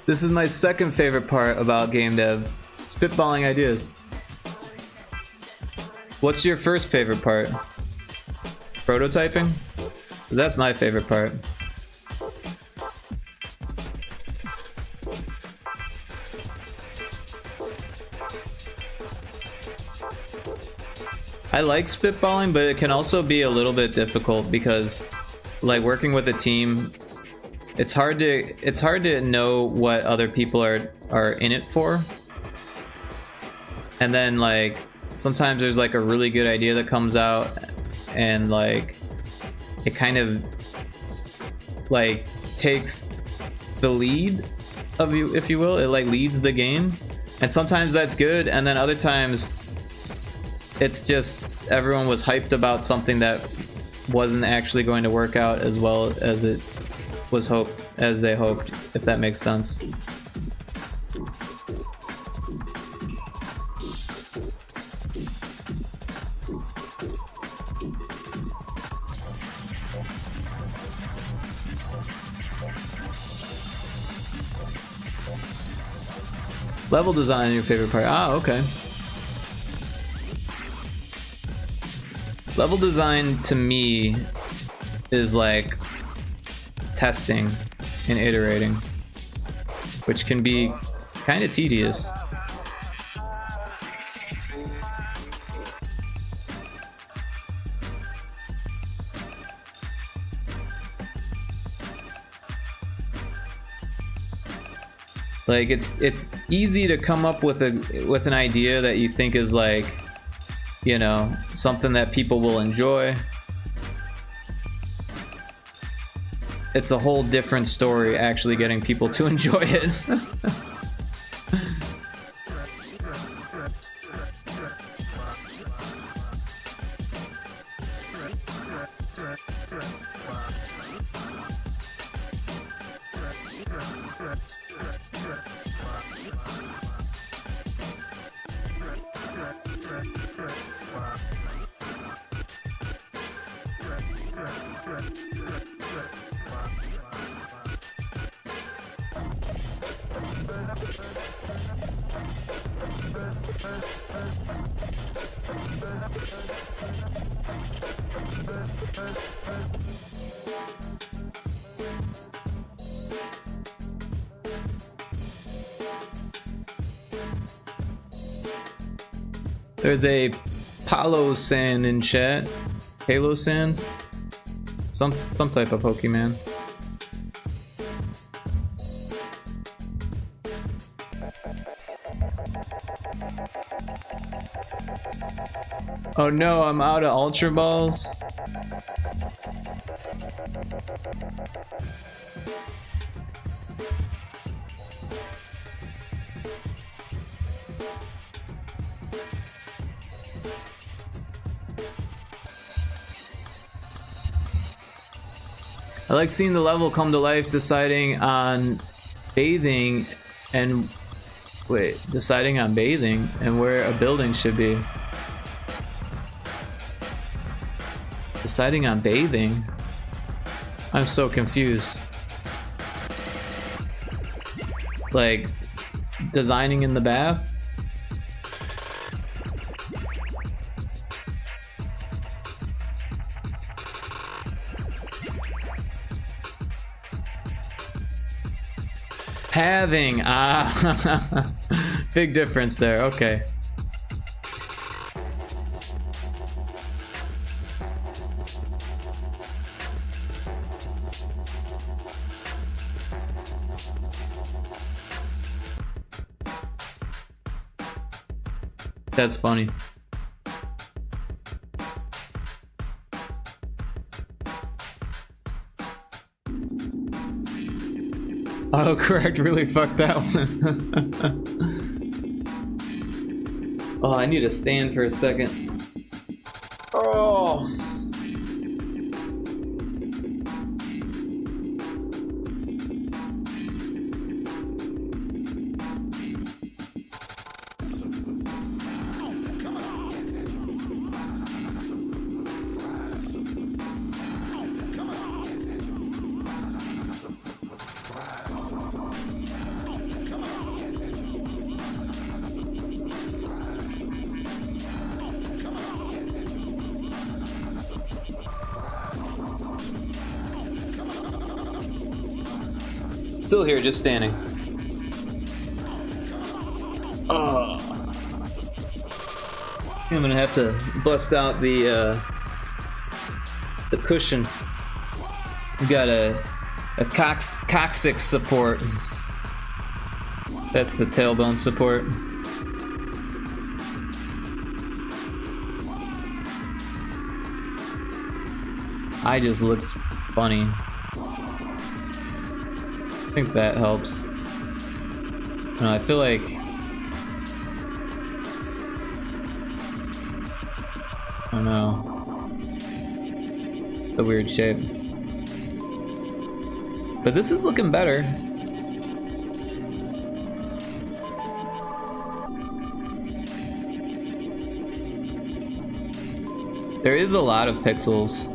Speaker 1: This is my second favorite part about game dev. Spitballing ideas. What's your first favorite part? Prototyping? 'Cause that's my favorite part. I like spitballing, but it can also be a little bit difficult because, like, working with a team, it's hard to know what other people are in it for. And then, like, sometimes there's like a really good idea that comes out, and like it kind of like takes the lead of you, if you will. It like leads the game, and sometimes that's good, and then other times it's just everyone was hyped about something that wasn't actually going to work out as well as it was they hoped, if that makes sense. Level design, your favorite part? Ah, okay. Level design to me is like testing and iterating, which can be kind of tedious. Like it's easy to come up with an idea that you think is like, you know, something that people will enjoy. It's a whole different story actually getting people to enjoy it. There's a Palo Sand in chat. Halo Sand? Some type of Pokemon. Oh no, I'm out of Ultra Balls. I like seeing the level come to life, deciding on bathing and where a building should be. Deciding on bathing? I'm so confused. Like, designing in the bath? Pathing, ah, big difference there, okay. That's funny. Autocorrect really fucked that one. Oh, I need to stand for a second. Oh. Still here, just standing. Oh. I'm gonna have to bust out the cushion. We got a coccyx support. That's the tailbone support. Eye just looks funny. I think that helps. I feel like I don't know. The weird shape. But this is looking better. There is a lot of pixels.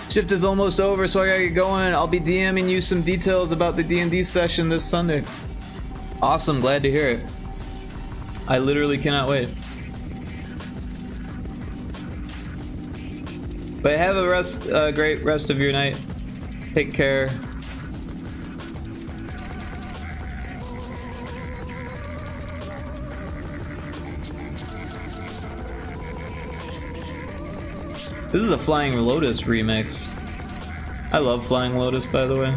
Speaker 1: Shift is almost over, so I gotta get going. I'll be DMing you some details about the D&D session this Sunday. Awesome, glad to hear it. I literally cannot wait. But have a great rest of your night. Take care. This is a Flying Lotus remix. I love Flying Lotus, by the way.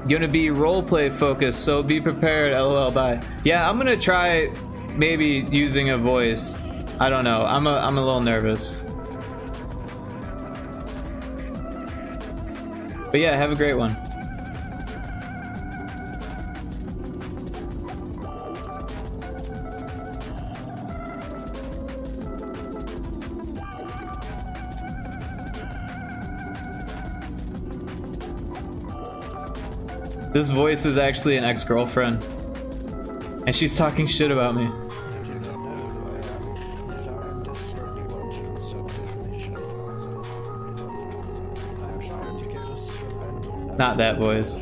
Speaker 1: Gonna be roleplay focused, so be prepared. LOL. Bye. Yeah, I'm gonna try maybe using a voice. I don't know. I'm a little nervous. But yeah, have a great one. This voice is actually an ex-girlfriend, and she's talking shit about me. Not that voice.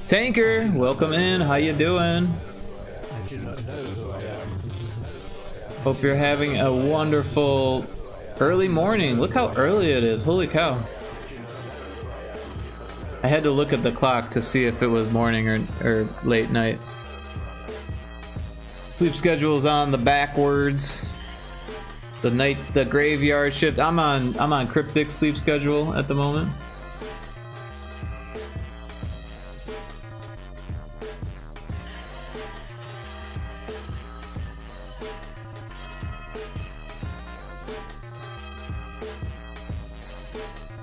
Speaker 1: Tanker, welcome in. How you doing? Hope you're having a wonderful early morning. Look how early it is. Holy cow. I had to look at the clock to see if it was morning or late night. Sleep schedule's on the backwards. The graveyard shift. I'm on cryptic sleep schedule at the moment.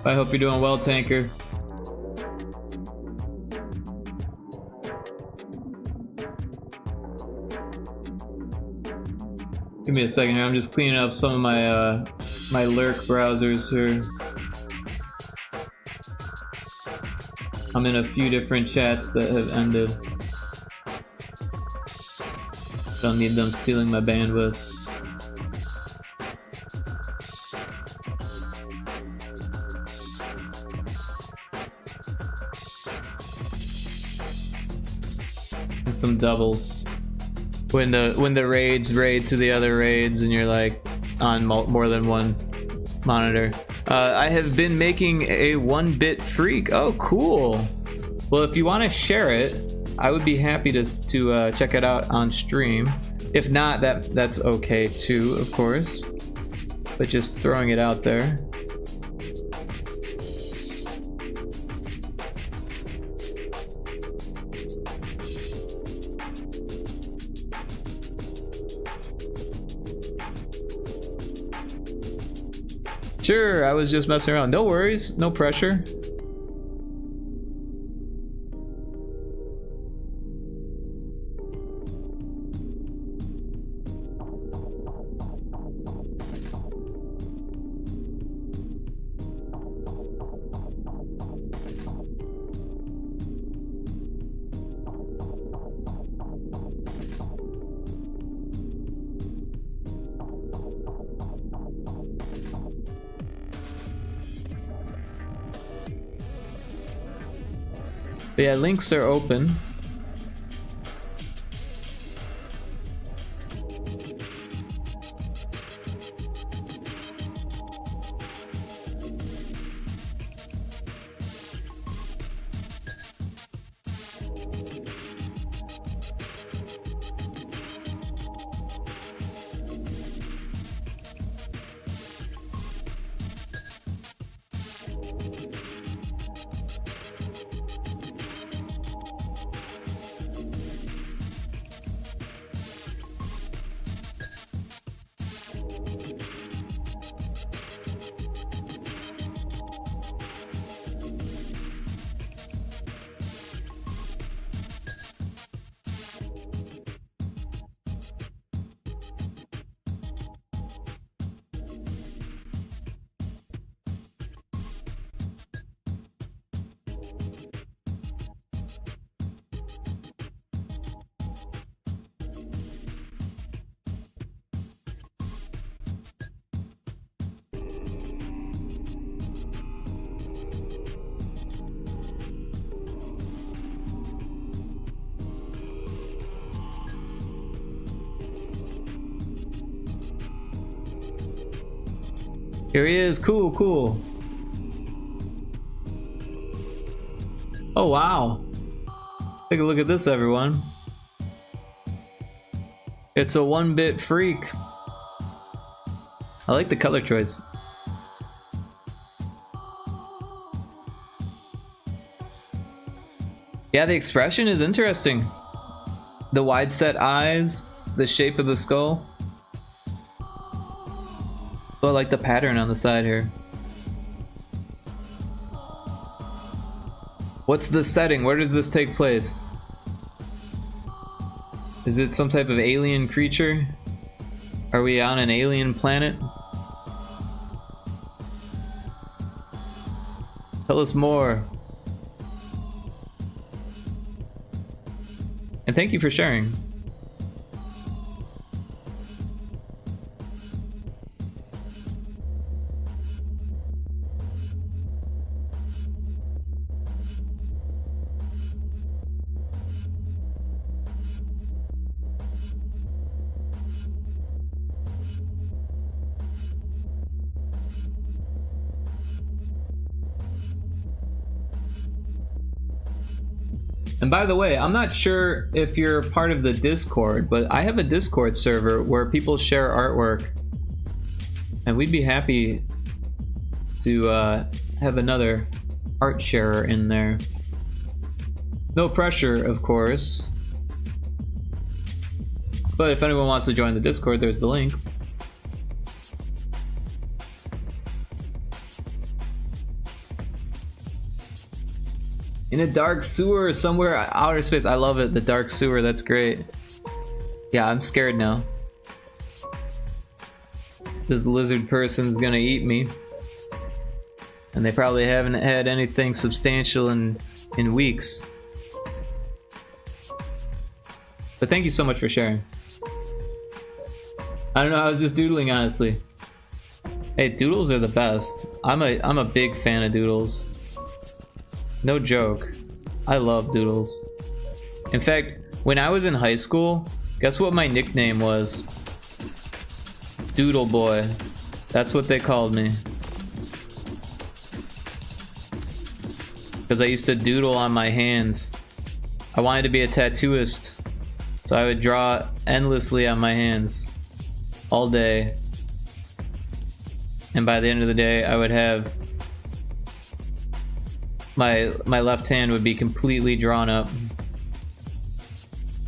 Speaker 1: I hope you're doing well, Tanker. Give me a second here. I'm just cleaning up some of my my lurk browsers here. I'm in a few different chats that have ended. Don't need them stealing my bandwidth. and some doubles. When the raids raid to the other raids and you're like on more than one monitor. I have been making a 1-bit freak. Oh, cool. Well, if you want to share it, I would be happy to check it out on stream. If not, that's okay too, of course. But just throwing it out there. Sure, I was just messing around. No worries, no pressure. But yeah, links are open. Here he is. Cool, cool. Oh, wow. Take a look at this, everyone. It's a 1-bit freak. I like the color choice. Yeah, the expression is interesting. The wide set eyes, the shape of the skull. Oh, I like the pattern on the side here. What's the setting? Where does this take place? Is it some type of alien creature? Are we on an alien planet? Tell us more. And thank you for sharing. And by the way, I'm not sure if you're part of the Discord, but I have a Discord server where people share artwork. And we'd be happy to have another art sharer in there. No pressure, of course. But if anyone wants to join the Discord, there's the link. In a dark sewer somewhere outer space. I love it, the dark sewer, that's great. Yeah, I'm scared now. This lizard person's gonna eat me. And they probably haven't had anything substantial in weeks. But thank you so much for sharing. I don't know, I was just doodling, honestly. Hey, doodles are the best. I'm a big fan of doodles. No joke. I love doodles. In fact, When I was in high school, guess what my nickname was? Doodle Boy. That's what they called me. Because I used to doodle on my hands. I wanted to be a tattooist, so I would draw endlessly on my hands all day. And by the end of the day, I would have my left hand would be completely drawn up.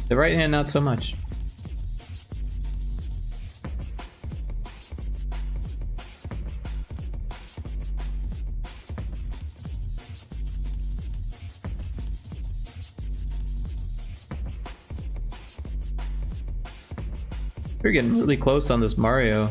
Speaker 1: The right hand, not so much. We're getting really close on this Mario.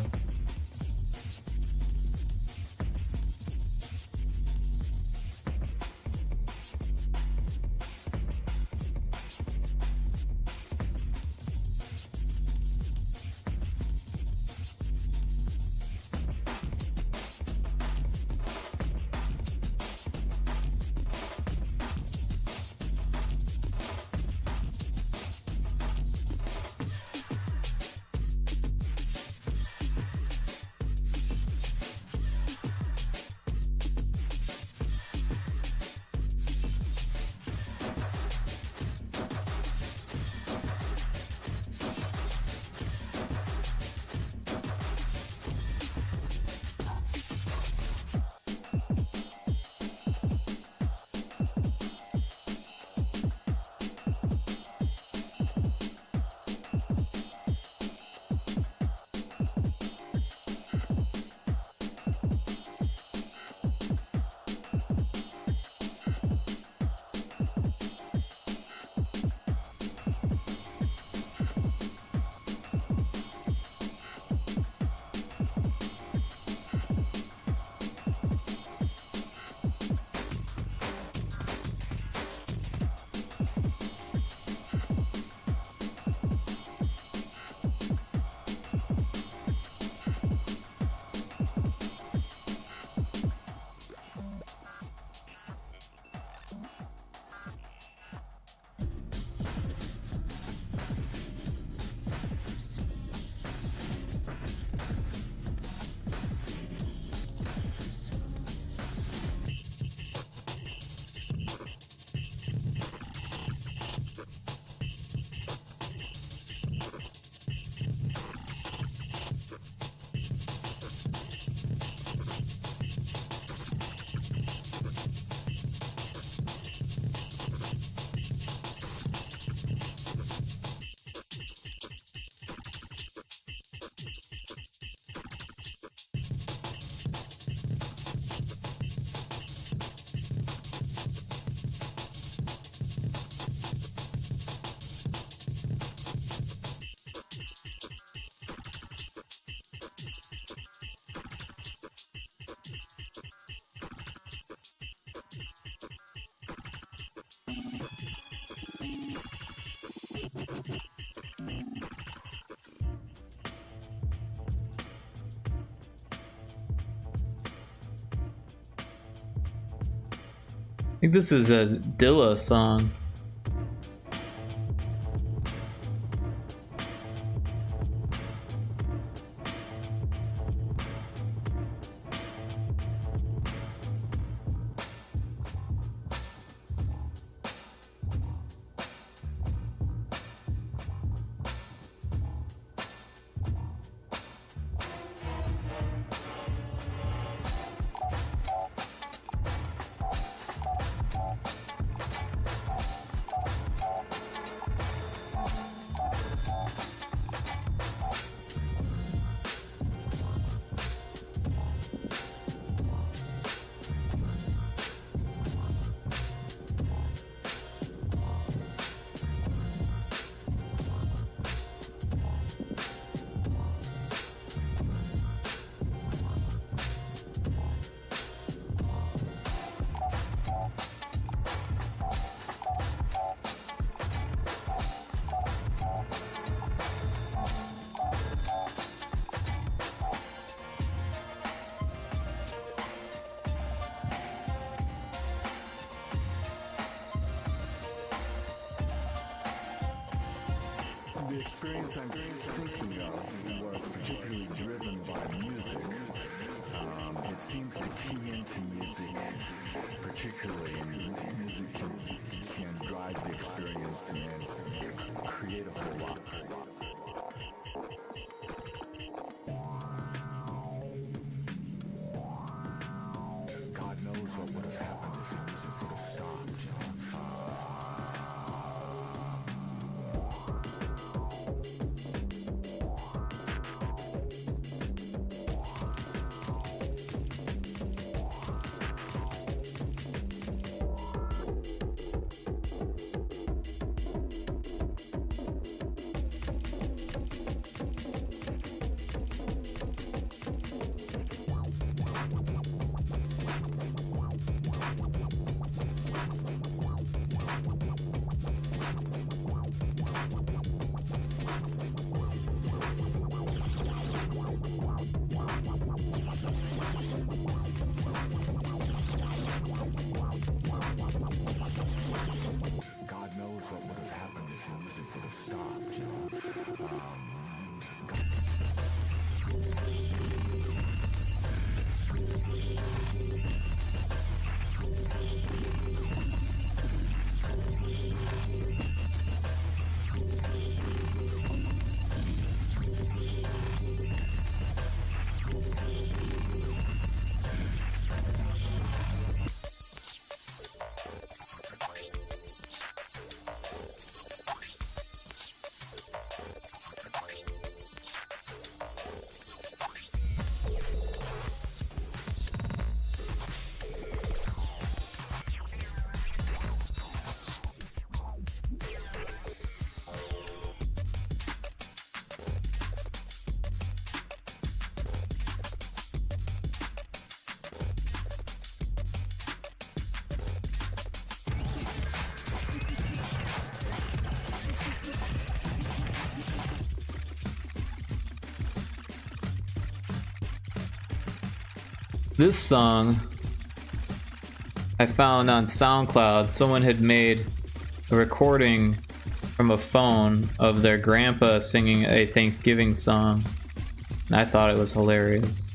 Speaker 1: I think this is a Dilla song.
Speaker 3: experience I'm thinking of was particularly driven by music. It seems to key into music, particularly, and music can drive the experience and create a whole lot. God knows what would have happened if the music would have stopped. God knows what would have happened if the music would have stopped.
Speaker 1: This song I found on SoundCloud. Someone had made a recording from a phone of their grandpa singing a Thanksgiving song, and I thought it was hilarious.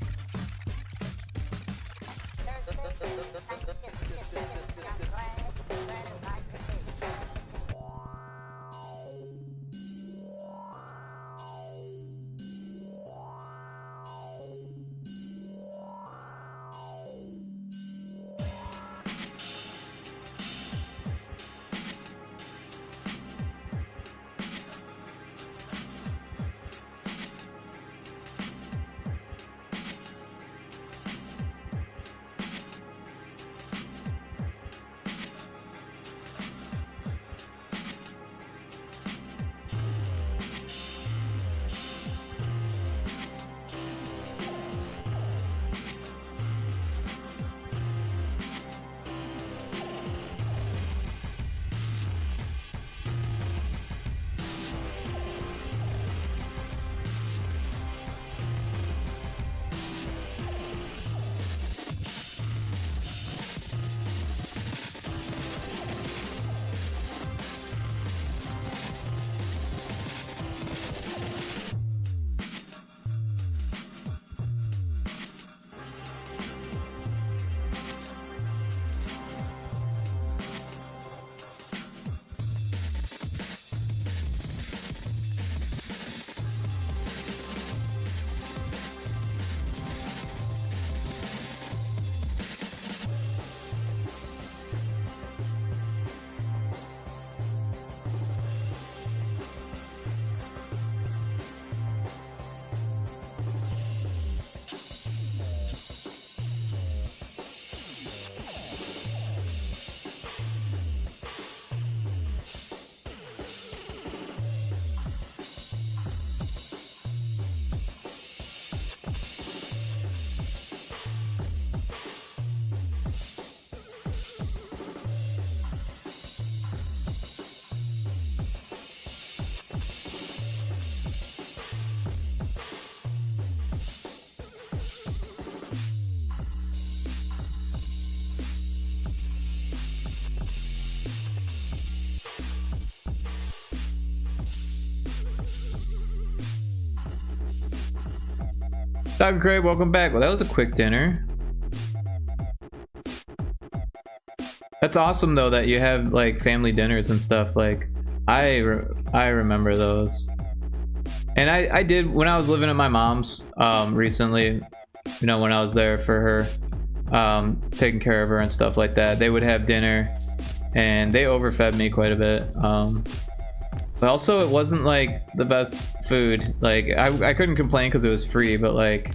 Speaker 1: Dr. Craig, welcome back. Well, that was a quick dinner. That's awesome though that you have like family dinners and stuff. Like I remember those. And I did when I was living at my mom's recently, you know, when I was there for her, taking care of her and stuff like that. They would have dinner and they overfed me quite a bit. But also it wasn't like the best food. Like I couldn't complain because it was free, but like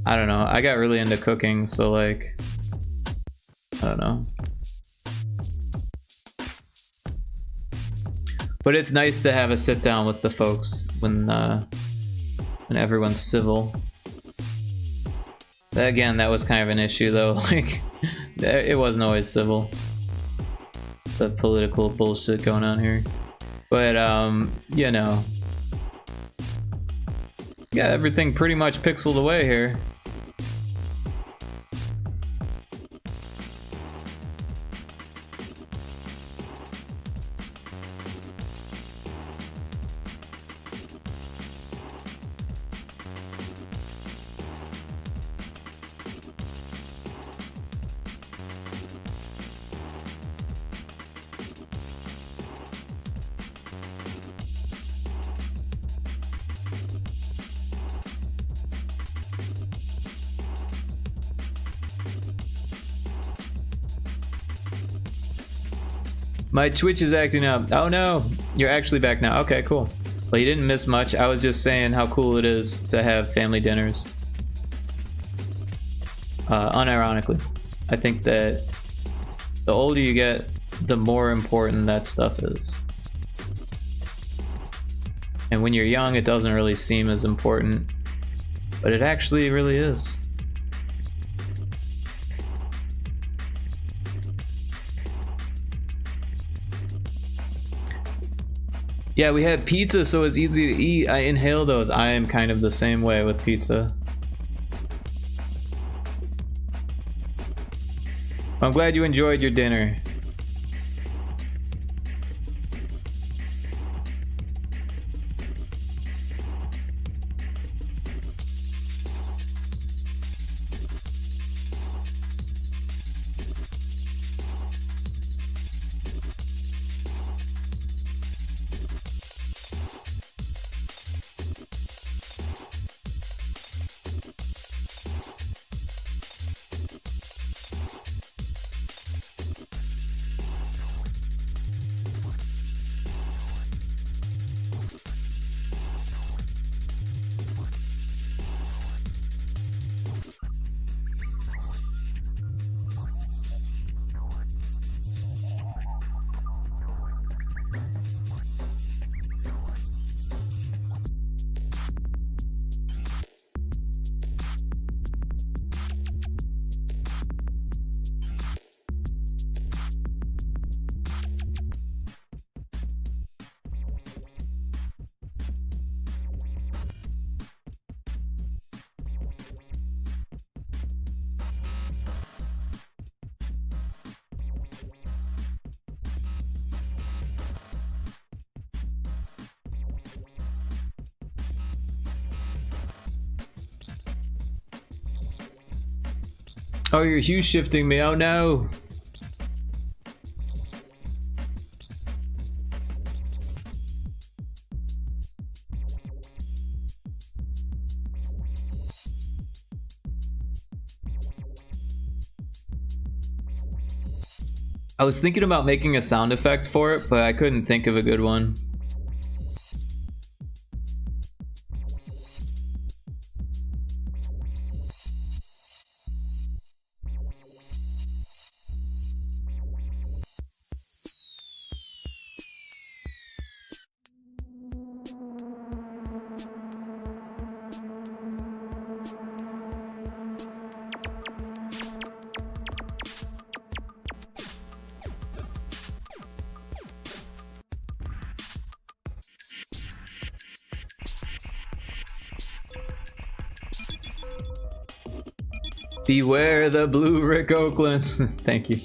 Speaker 1: I don't know, I got really into cooking, so like I don't know. But it's nice to have a sit down with the folks when everyone's civil. Again, that was kind of an issue though. Like it wasn't always civil. The political bullshit going on here. But you know, got everything pretty much pixeled away here. My Twitch is acting up. Oh no, you're actually back now. Okay, cool. Well, you didn't miss much. I was just saying how cool it is to have family dinners. Unironically, I think that the older you get, the more important that stuff is. And when you're young, it doesn't really seem as important, but it actually really is. Yeah, we had pizza, so it's easy to eat. I inhale those. I am kind of the same way with pizza. I'm glad you enjoyed your dinner. Oh, you're hue shifting me. Oh no. I was thinking about making a sound effect for it, but I couldn't think of a good one. Beware the blue Rick Oakland. Thank you.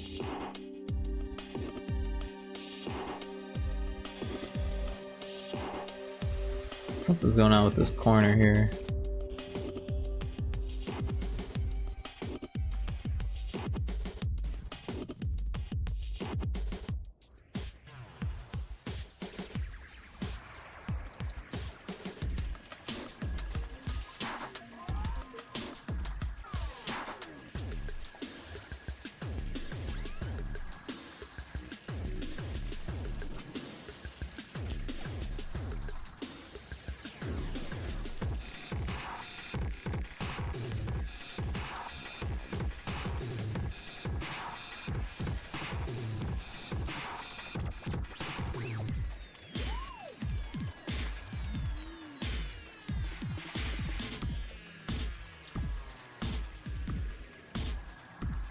Speaker 1: Something's going on with this corner here.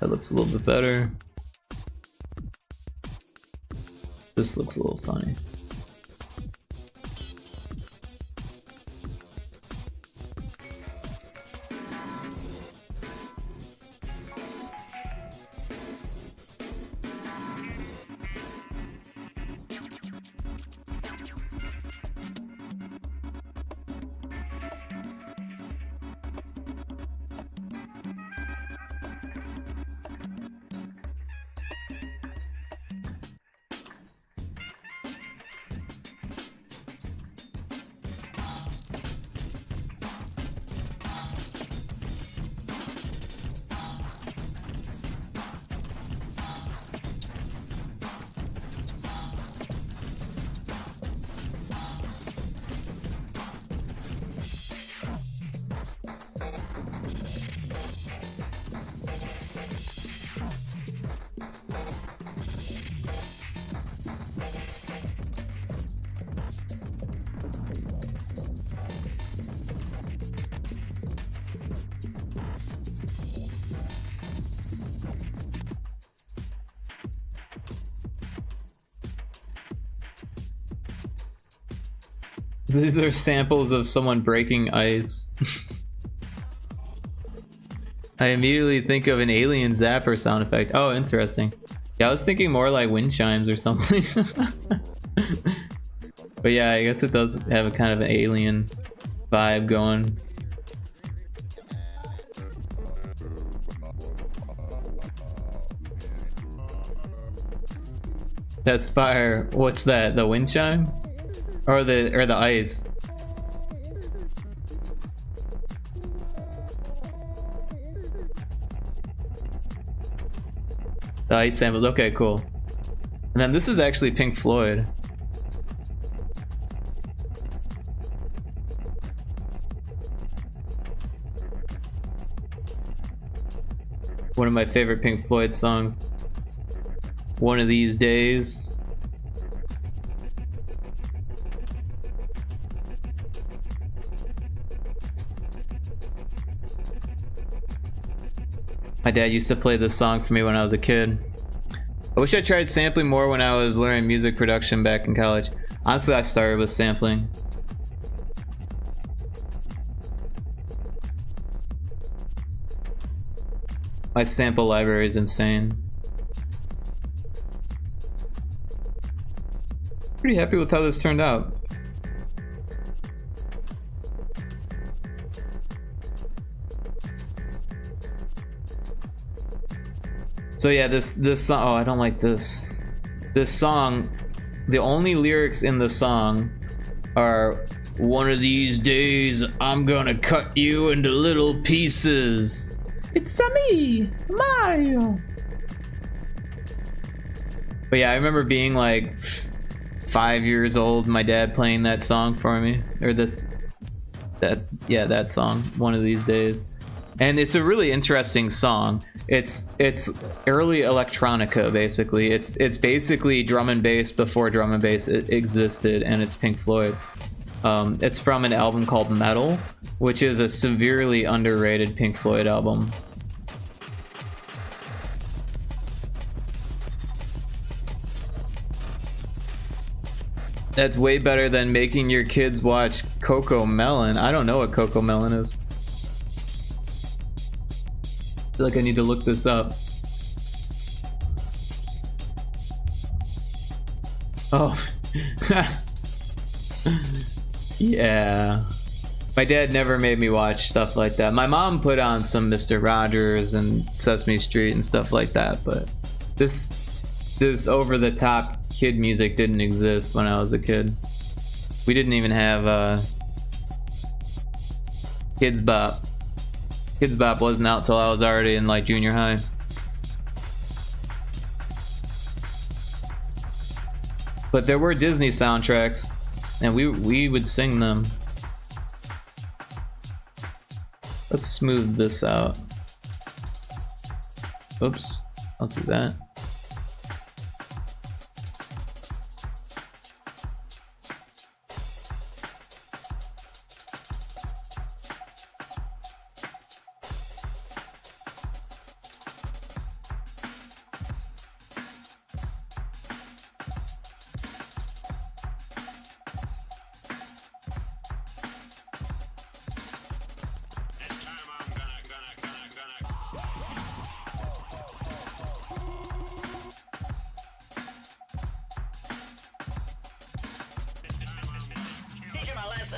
Speaker 1: That looks a little bit better. This looks a little funny. These are samples of someone breaking ice. I immediately think of an alien zapper sound effect. Oh, interesting. Yeah, I was thinking more like wind chimes or something. But yeah, I guess it does have a kind of an alien vibe going. That's fire. What's that? The wind chime? Or the ice? The ice sample. Okay, cool. And then this is actually Pink Floyd. One of my favorite Pink Floyd songs. One of These Days. My dad used to play this song for me when I was a kid. I wish I tried sampling more when I was learning music production back in college. Honestly, I started with sampling. My sample library is insane. Pretty happy with how this turned out. So yeah, this song, oh, I don't like this. This song, the only lyrics in the song are, "One of these days, I'm gonna cut you into little pieces. It's me, Mario." But yeah, I remember being like 5 years old, my dad playing that song for me, or that song, "One of These Days." And it's a really interesting song. It's early electronica, basically. It's basically drum and bass before drum and bass existed, and it's Pink Floyd. It's from an album called Metal, which is a severely underrated Pink Floyd album. That's way better than making your kids watch Coco Melon. I don't know what Coco Melon is. I feel like I need to look this up. Oh. Yeah. My dad never made me watch stuff like that. My mom put on some Mr. Rogers and Sesame Street and stuff like that, but this over-the-top kid music didn't exist when I was a kid. We didn't even have Kids Bop. Kids Bop wasn't out till I was already in like junior high. But there were Disney soundtracks, and we would sing them. Let's smooth this out. Oops, I'll do that.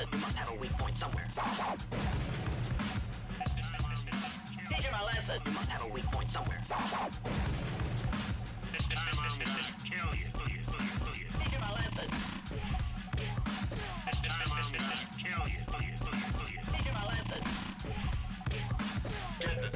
Speaker 4: lesson. You must have a weak point somewhere. Teach him a lesson. You must have a weak point somewhere. This time I'm gonna kill you. Teach him a lesson. This time I'm gonna kill you. Teach him a lesson. Get the.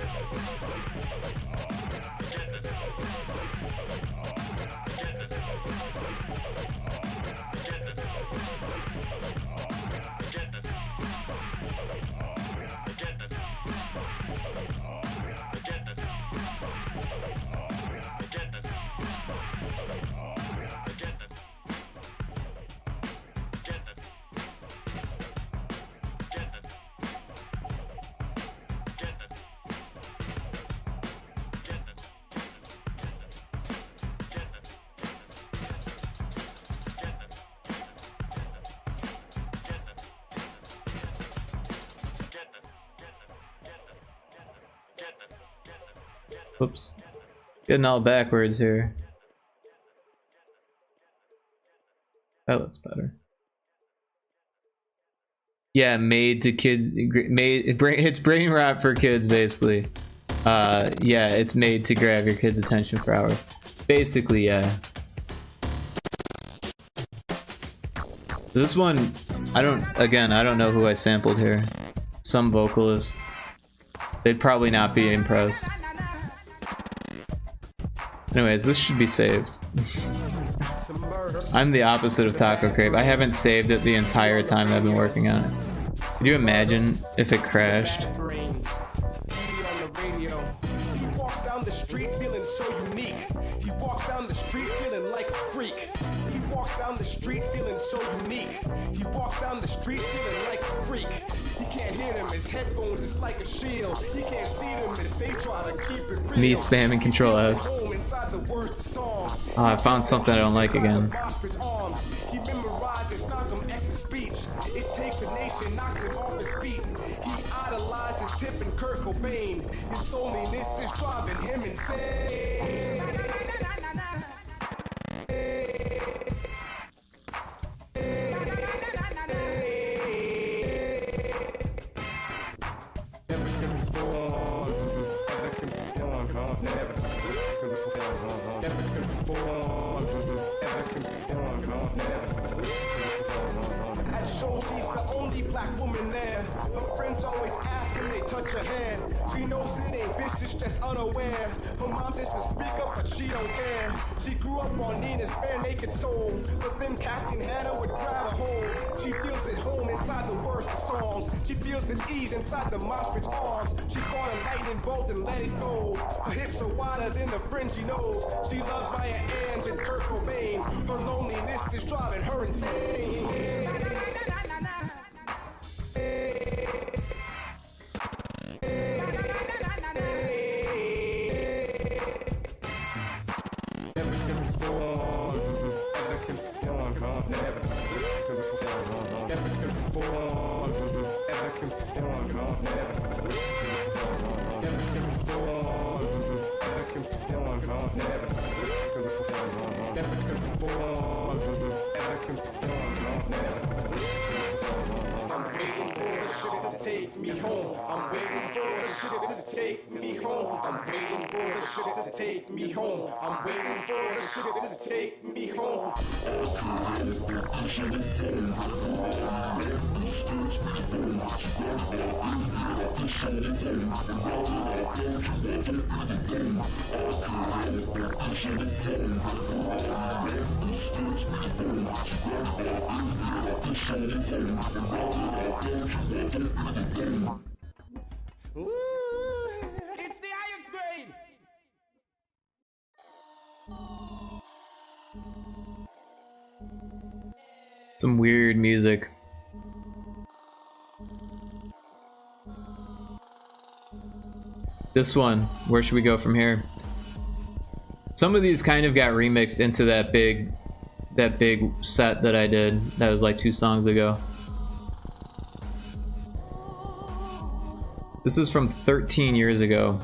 Speaker 1: Whoops. Getting all backwards here. That looks better. Yeah, made to kids. It's brain rot for kids, basically. Yeah, it's made to grab your kids' attention for hours. Basically, yeah. This one, I don't know who I sampled here. Some vocalist. They'd probably not be impressed. Anyways, this should be saved. I'm the opposite of Taco Crave. I haven't saved it the entire time I've been working on it. Could you imagine if it crashed?
Speaker 5: He walks down the street feeling so unique. He walks down the street feeling like a freak. He walks down the street feeling so unique. He walks down the street feeling like a freak. He can't hear them, his headphones is like a shield. He can't see them as they try to keep it real.
Speaker 1: Me spamming Control S. Oh, I found something I don't like again.
Speaker 5: He memorizes Malcolm X's speech. It takes a nation, knocks him off his feet. He idolizes Tip and Kurt Cobain. His loneliness is driving him insane. At shows, she's the only black woman there. Her friends always ask when they touch her hand. She knows it ain't vicious, just unaware. Her mom says to speak up, but she don't care. She grew up on Nina's Bare Naked Soul, but then Captain Hannah would grab a hold. She feels at home inside the worst of songs. She feels at ease inside the monstrous arms. She caught a lightning bolt and let it go. Her hips are wider than the friend she knows. She loves Maya Angelou and Kurt Cobain. Her loneliness is driving her insane. Take me home. I'm waiting for the shit to take me home. I'm waiting for the shit to take me home. I'm waiting for the shit to take me home. Ooh, it's the highest grade.
Speaker 1: Some weird music. This one, where should we go from here? Some of these kind of got remixed into that big set that I did. That was like 2 songs ago. This is from 13 years ago.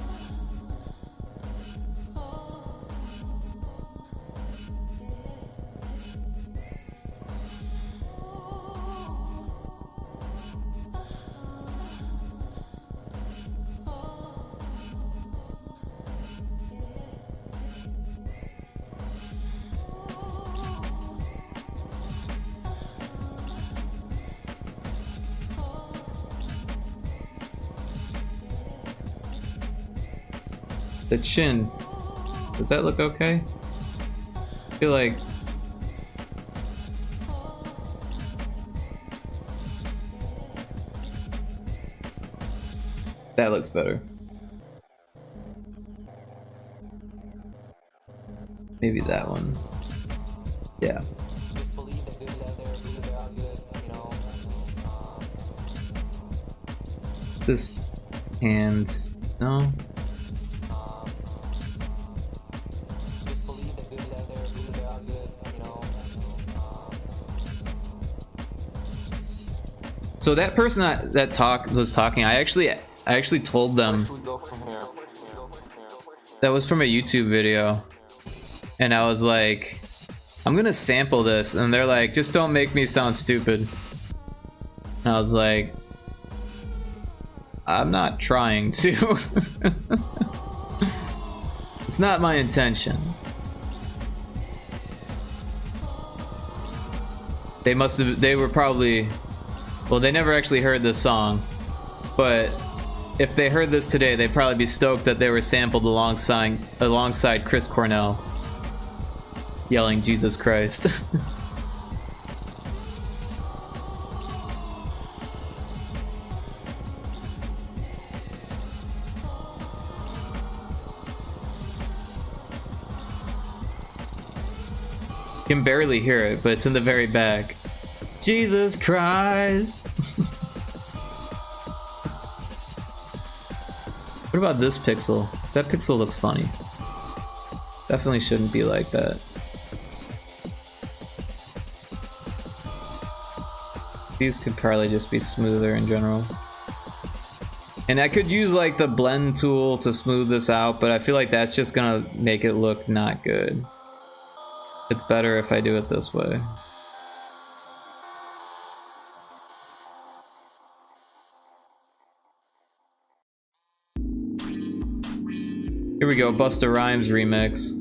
Speaker 1: The chin. Does that look okay? I feel like that looks better. Maybe that one. Yeah. This hand. No. So that person that was talking, I actually told them that was from a YouTube video, and I was like, I'm gonna sample this, and they're like, just don't make me sound stupid. And I was like, I'm not trying to. It's not my intention. They were probably, well, they never actually heard this song, but if they heard this today, they'd probably be stoked that they were sampled alongside Chris Cornell yelling Jesus Christ. You can barely hear it, but it's in the very back. Jesus Christ. What about this pixel? That pixel looks funny. Definitely shouldn't be like that. These could probably just be smoother in general. And I could use like the blend tool to smooth this out, but I feel like that's just gonna make it look not good. It's better if I do it this way. Here we go, Busta Rhymes remix.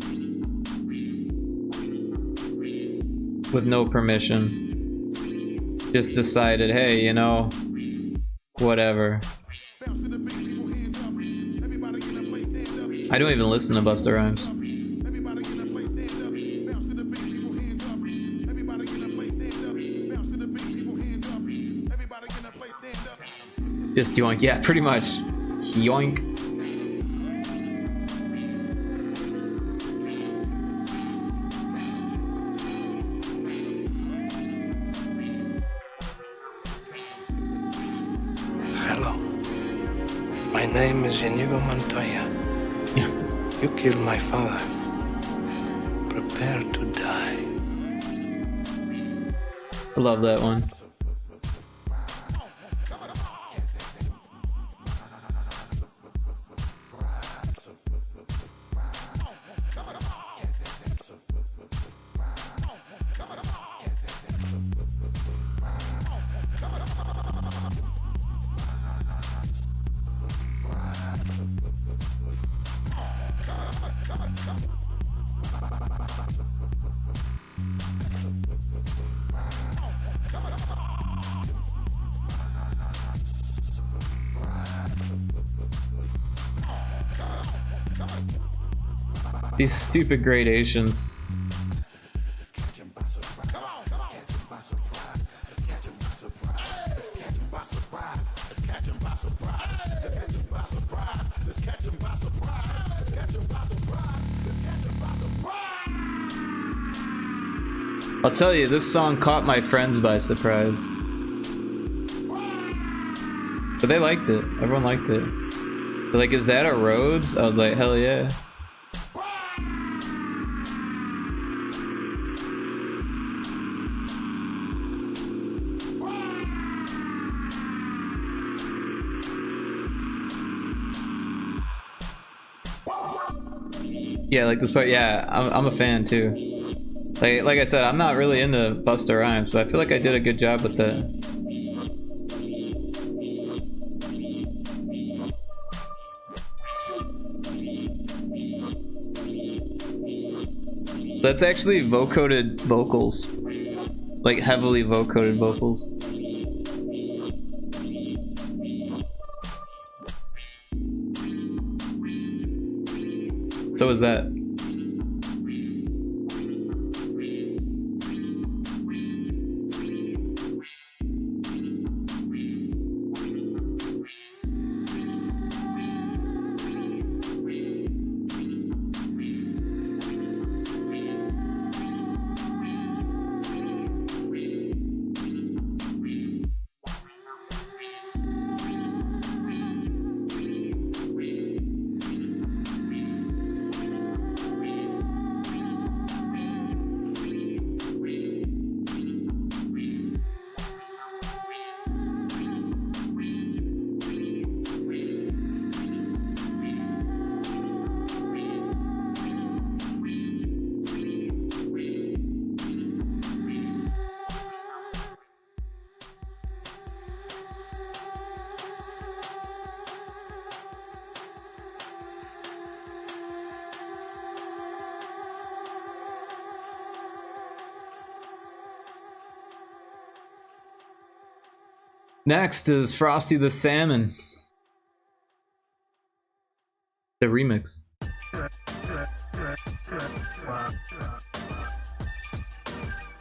Speaker 1: With no permission. Just decided, hey, you know, whatever. I don't even listen to Busta Rhymes. Just yoink, yeah, pretty much. Yoink.
Speaker 6: Hello. My name is Inigo Montoya.
Speaker 1: Yeah.
Speaker 6: You killed my father. Prepare to die.
Speaker 1: I love that one. These stupid gradations. I'll tell you, this song caught my friends by surprise. But they liked it. Everyone liked it. They're like, is that a Rhodes? I was like, hell yeah. Yeah, like this part, yeah, I'm a fan too. Like I said, I'm not really into Busta Rhymes, but I feel like I did a good job with that. That's actually vocoded vocals. Like heavily vocoded vocals. So is that. Next is Frosty the Salmon. The remix. I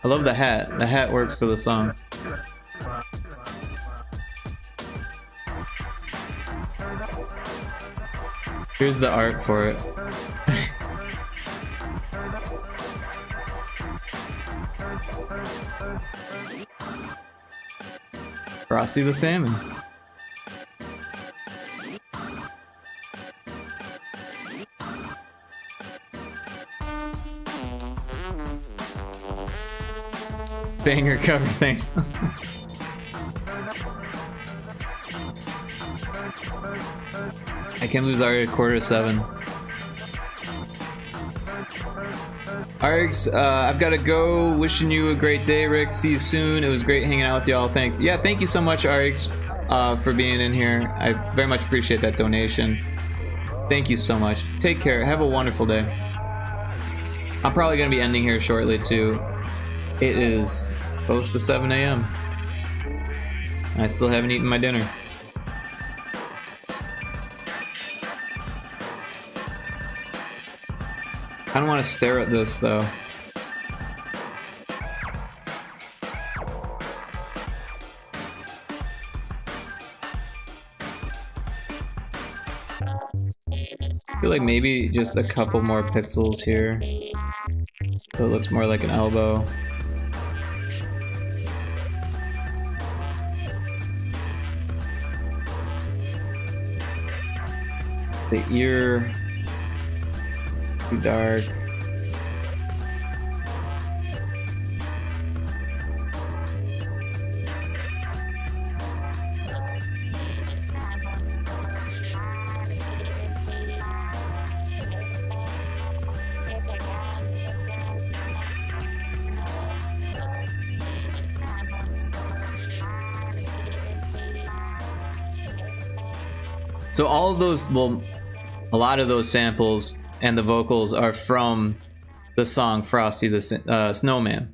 Speaker 1: love the hat. The hat works for the song. Here's the art for it. Frosty the Salmon. Banger cover, thanks. I can't lose our 6:45. Arx, I've got to go. Wishing you a great day, Rick. See you soon. It was great hanging out with y'all. Thanks. Yeah, thank you so much, Arx, for being in here. I very much appreciate that donation. Thank you so much. Take care. Have a wonderful day. I'm probably going to be ending here shortly, too. It is close to 7 a.m. I still haven't eaten my dinner. I don't want to stare at this though. I feel like maybe just a couple more pixels here, so it looks more like an elbow. The ear. Too dark. So all of those, well, a lot of those samples and the vocals are from the song Frosty the Snowman.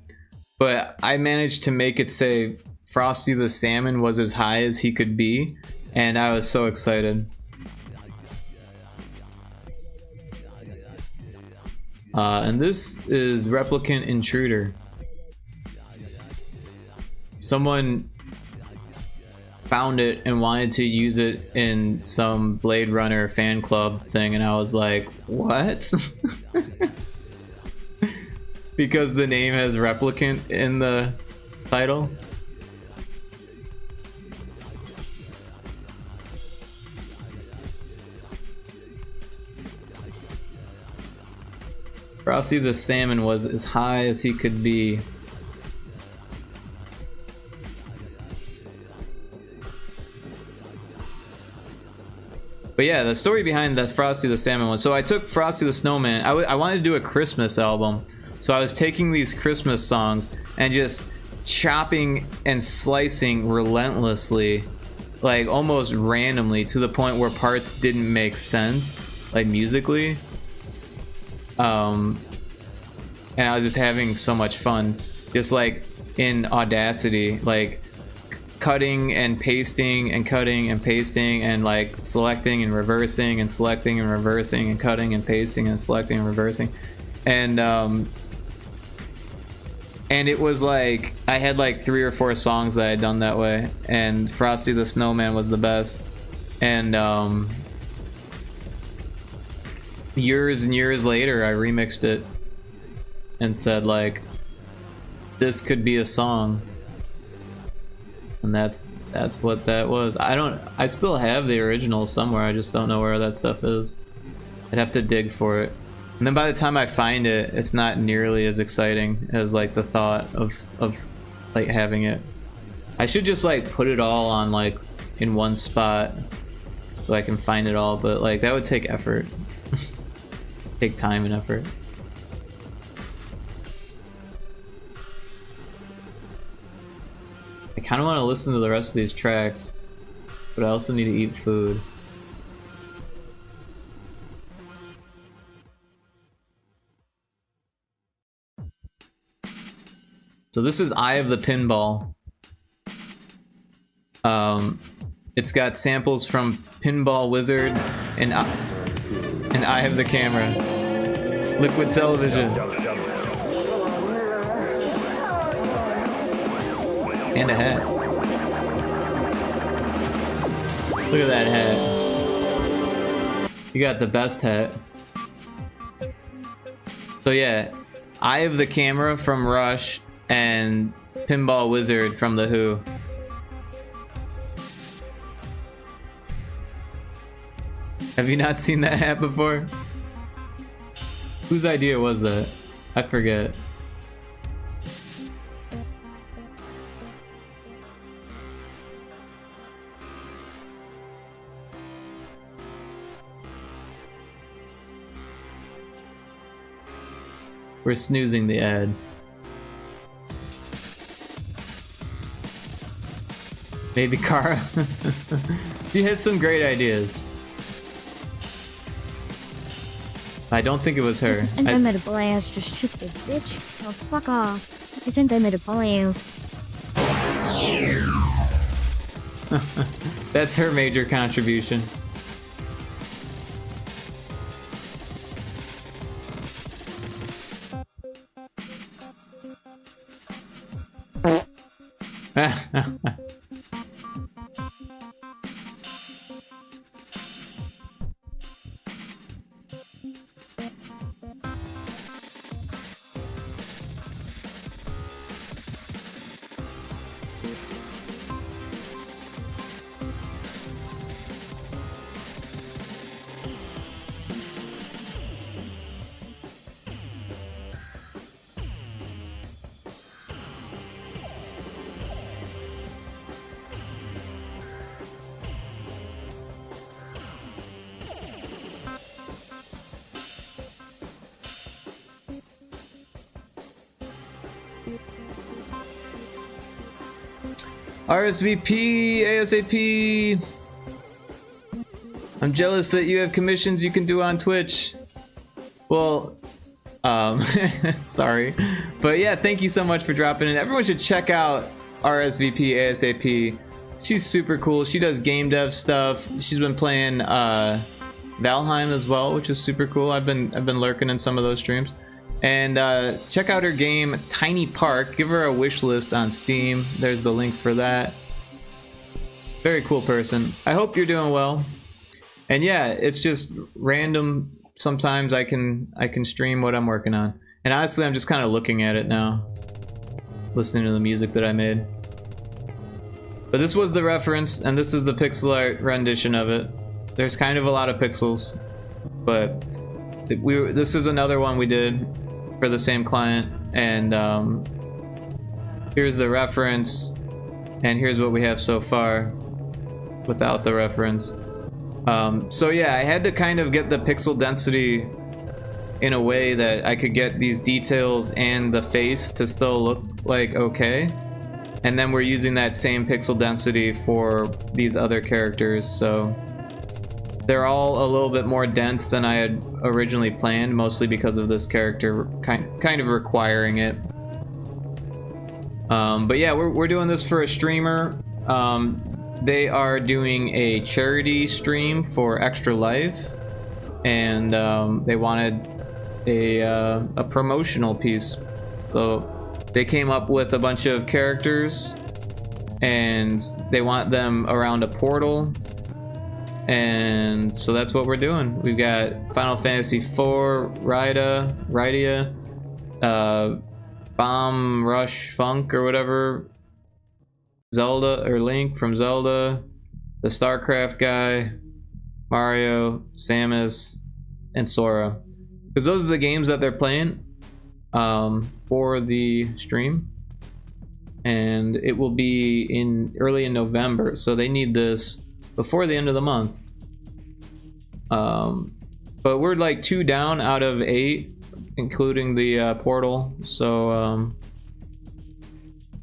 Speaker 1: But I managed to make it say Frosty the Salmon was as high as he could be, and I was so excited. And this is Replicant Intruder. Someone found it and wanted to use it in some Blade Runner fan club thing, and I was like, what? Because the name has Replicant in the title. Frosty the Salmon was as high as he could be. But yeah, the story behind the Frosty the Salmon one. So I took Frosty the Snowman. I wanted to do a Christmas album. So I was taking these Christmas songs and just chopping and slicing relentlessly, like almost randomly, to the point where parts didn't make sense, like musically. And I was just having so much fun. Just like in Audacity, like cutting and pasting and cutting and pasting and like selecting and reversing and selecting and reversing and cutting and pasting and selecting and reversing. And it was like I had like 3 or 4 songs that I had done that way, and Frosty the Snowman was the best. And years and years later I remixed it and said like, this could be a song. And that's what that was. I still have the original somewhere, I just don't know where that stuff is. I'd have to dig for it. And then by the time I find it, it's not nearly as exciting as like the thought of like having it. I should just like put it all on like in one spot so I can find it all, but like that would take effort. Take time and effort. I kind of want to listen to the rest of these tracks, but I also need to eat food. So this is Eye of the Pinball. It's got samples from Pinball Wizard and Eye of the Camera. Liquid Television. And a hat. Look at that hat. You got the best hat. So yeah, Eye of the Camera from Rush and Pinball Wizard from The Who. Have you not seen that hat before? Whose idea was that? I forget. We're snoozing the ad. Maybe Kara. She had some great ideas. I don't think it was her.
Speaker 7: Isn't that a blast? Just shoot the bitch. Oh, fuck off. Isn't that a blast?
Speaker 1: That's her major contribution. RSVP, ASAP. I'm jealous that you have commissions you can do on Twitch. Well, sorry. But yeah, thank you so much for dropping in. Everyone should check out RSVP, ASAP. She's super cool. She does game dev stuff. She's been playing Valheim as well, which is super cool. I've been lurking in some of those streams. And check out her game Tiny Park. Give her a wish list on Steam. There's the link for that. Very cool person. I hope you're doing well. And yeah, it's just random. Sometimes I can stream what I'm working on. And honestly, I'm just kind of looking at it now, listening to the music that I made. But this was the reference, and this is the pixel art rendition of it. There's kind of a lot of pixels, but this is another one we did for the same client, and here's the reference, and here's what we have so far without the reference. So yeah, I had to kind of get the pixel density in a way that I could get these details and the face to still look like okay, and then we're using that same pixel density for these other characters, so they're all a little bit more dense than I had originally planned, mostly because of this character kind of requiring it. But yeah, we're doing this for a streamer. They are doing a charity stream for Extra Life, and they wanted a promotional piece. So they came up with a bunch of characters, and they want them around a portal. And so that's what we're doing. We've got Final Fantasy IV, Rydia, Bomb Rush Funk or whatever, Zelda or Link from Zelda, the StarCraft guy, Mario, Samus, and Sora. Because those are the games that they're playing for the stream. And it will be early in November, so they need this before the end of the month. But we're like 2 down out of 8, including the portal. So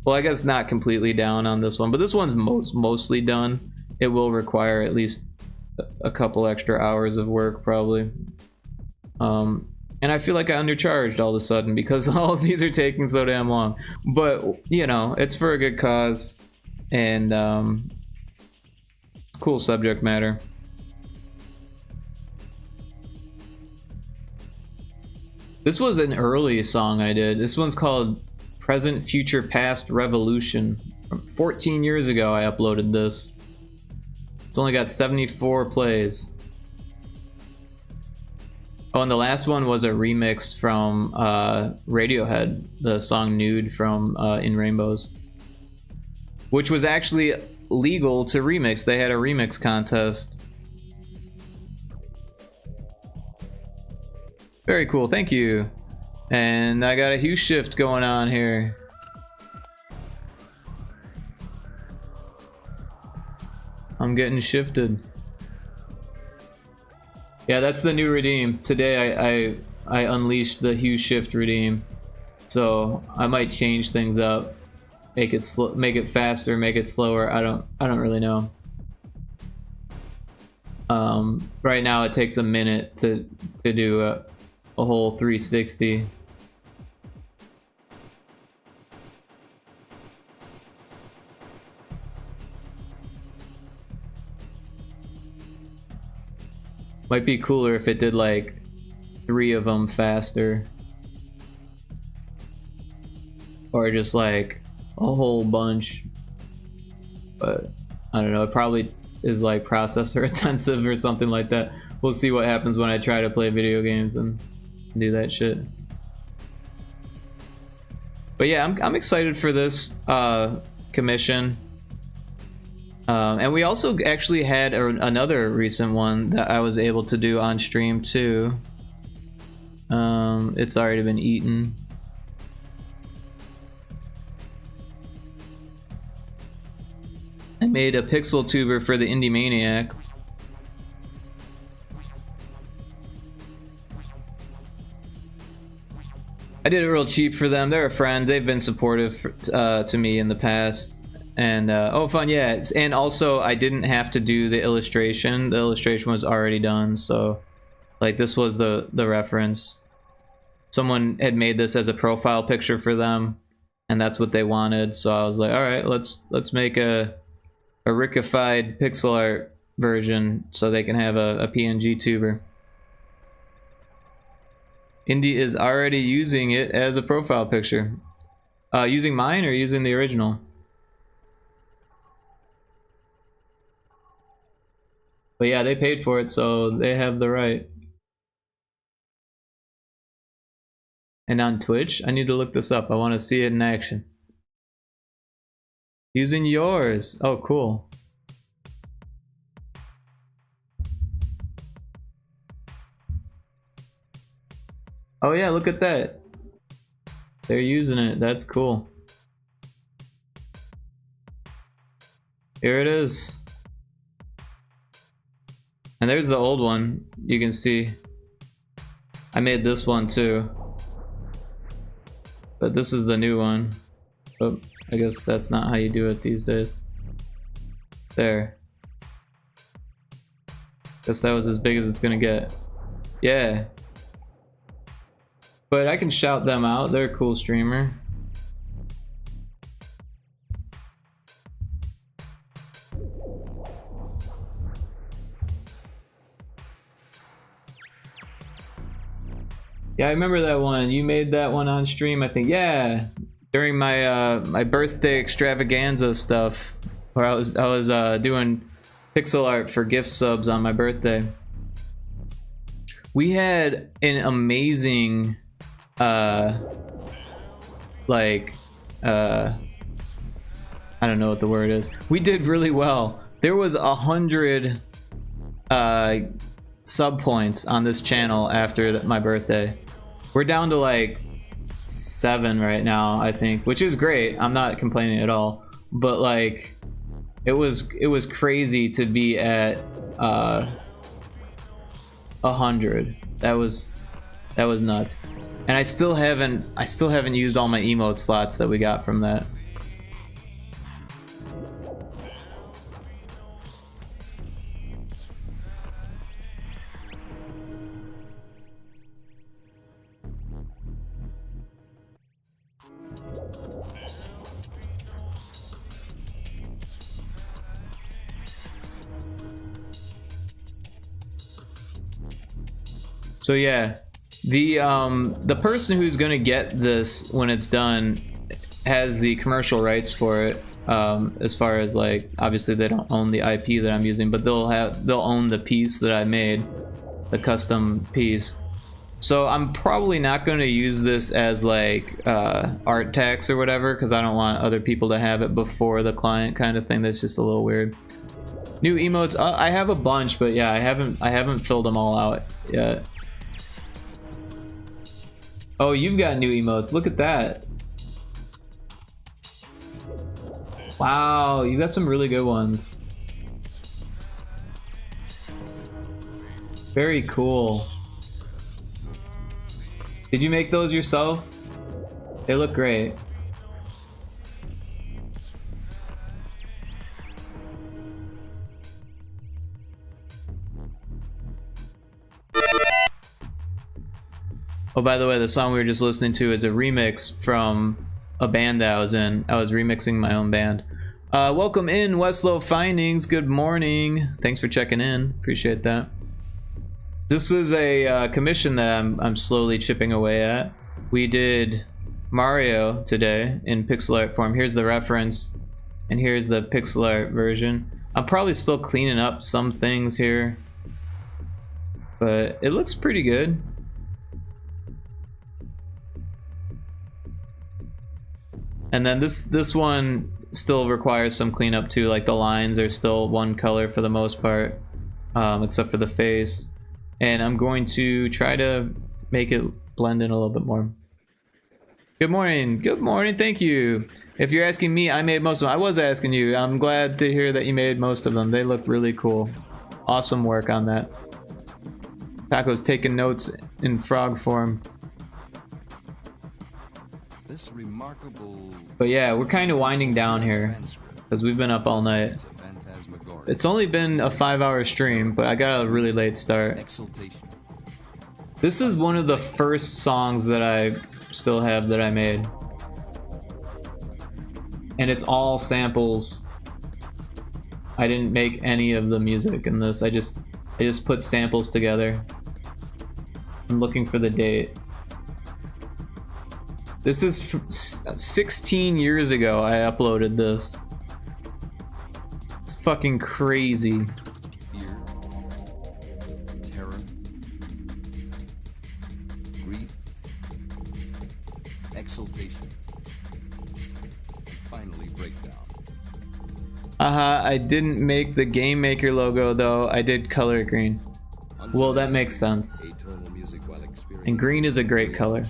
Speaker 1: well, I guess not completely down on this one, but this one's mostly done. It will require at least a couple extra hours of work probably. And I feel like I undercharged all of a sudden because all of these are taking so damn long. But you know, it's for a good cause, and cool subject matter. This was an early song I did. This one's called Present, Future, Past, Revolution. 14 years ago I uploaded this. It's only got 74 plays. Oh, and the last one was a remix from Radiohead, the song Nude from In Rainbows, which was actually legal to remix. They had a remix contest. Very cool, thank you. And I got a hue shift going on here. I'm getting shifted. Yeah, that's the new redeem. Today I unleashed the hue shift redeem. So I might change things up. Make it faster, make it slower. I don't really know. Right now it takes a minute to do a whole 360. Might be cooler if it did like 3 of them faster, or just like a whole bunch. But I don't know, it probably is like processor intensive or something like that. We'll see what happens when I try to play video games and do that shit. But yeah, I'm excited for this commission. And we also actually had another recent one that I was able to do on stream too. It's already been eaten. I made a pixel tuber for the Indie Maniac. I did it real cheap for them. They're a friend. They've been supportive to me in the past. And oh, fun, yeah. And also I didn't have to do the illustration. The illustration was already done, so like this was the reference. Someone had made this as a profile picture for them, and that's what they wanted. So I was like, all right, let's make a Rickified pixel art version so they can have a PNG tuber. Indy is already using it as a profile picture. Using mine or using the original? But yeah, they paid for it, so they have the right. And on Twitch, I need to look this up. I want to see it in action. Using yours. Oh, cool. Oh yeah, look at that. They're using it. That's cool. Here it is. And there's the old one. You can see I made this one too, but this is the new one. But I guess that's not how you do it these days. There. Guess that was as big as it's gonna get. Yeah. But I can shout them out. They're a cool streamer. Yeah, I remember that one. You made that one on stream, I think. Yeah, during my my birthday extravaganza stuff, where I was doing pixel art for gift subs on my birthday. We had an amazing, like, I don't know what the word is. We did really well. There was 100 sub points on this channel after my birthday. We're down to like 7 right now, I think, which is great. I'm not complaining at all, but like it was crazy to be at 100. That was nuts. And I still haven't used all my emote slots that we got from that. So yeah, the person who's gonna get this when it's done has the commercial rights for it. As far as like, obviously they don't own the IP that I'm using, but they'll own the piece that I made, the custom piece. So I'm probably not going to use this as like art tax or whatever, because I don't want other people to have it before the client kind of thing. That's just a little weird. New emotes, I have a bunch, but yeah, I haven't filled them all out yet. Oh, you've got new emotes. Look at that. Wow, you got some really good ones. Very cool. Did you make those yourself? They look great. Oh, by the way, the song we were just listening to is a remix from a band that I was in. I was remixing my own band. Welcome in, Westlow Findings. Good morning. Thanks for checking in. Appreciate that. This is a commission that I'm slowly chipping away at. We did Mario today in pixel art form. Here's the reference, and here's the pixel art version. I'm probably still cleaning up some things here, but it looks pretty good. And then this one still requires some cleanup too, like the lines are still one color for the most part, except for the face. And I'm going to try to make it blend in a little bit more. Good morning, thank you. If you're asking me, I made most of them. I was asking you. I'm glad to hear that you made most of them. They look really cool. Awesome work on that. Taco's taking notes in frog form.
Speaker 8: This remarkable,
Speaker 1: but yeah, we're kind of winding down here because we've been up all night. It's only been a 5-hour stream, but I got a really late start. This is one of the first songs that I still have that I made, and it's all samples. I didn't make any of the music in this. I just put samples together. I'm looking for the date. This is 16 years ago I uploaded this. It's fucking crazy.
Speaker 8: fear, terror, grief, exultation, and finally breakdown.
Speaker 1: I didn't make the Game Maker logo though. I did color green. Well, that makes sense.
Speaker 8: Atonal music while
Speaker 1: And green is a great color.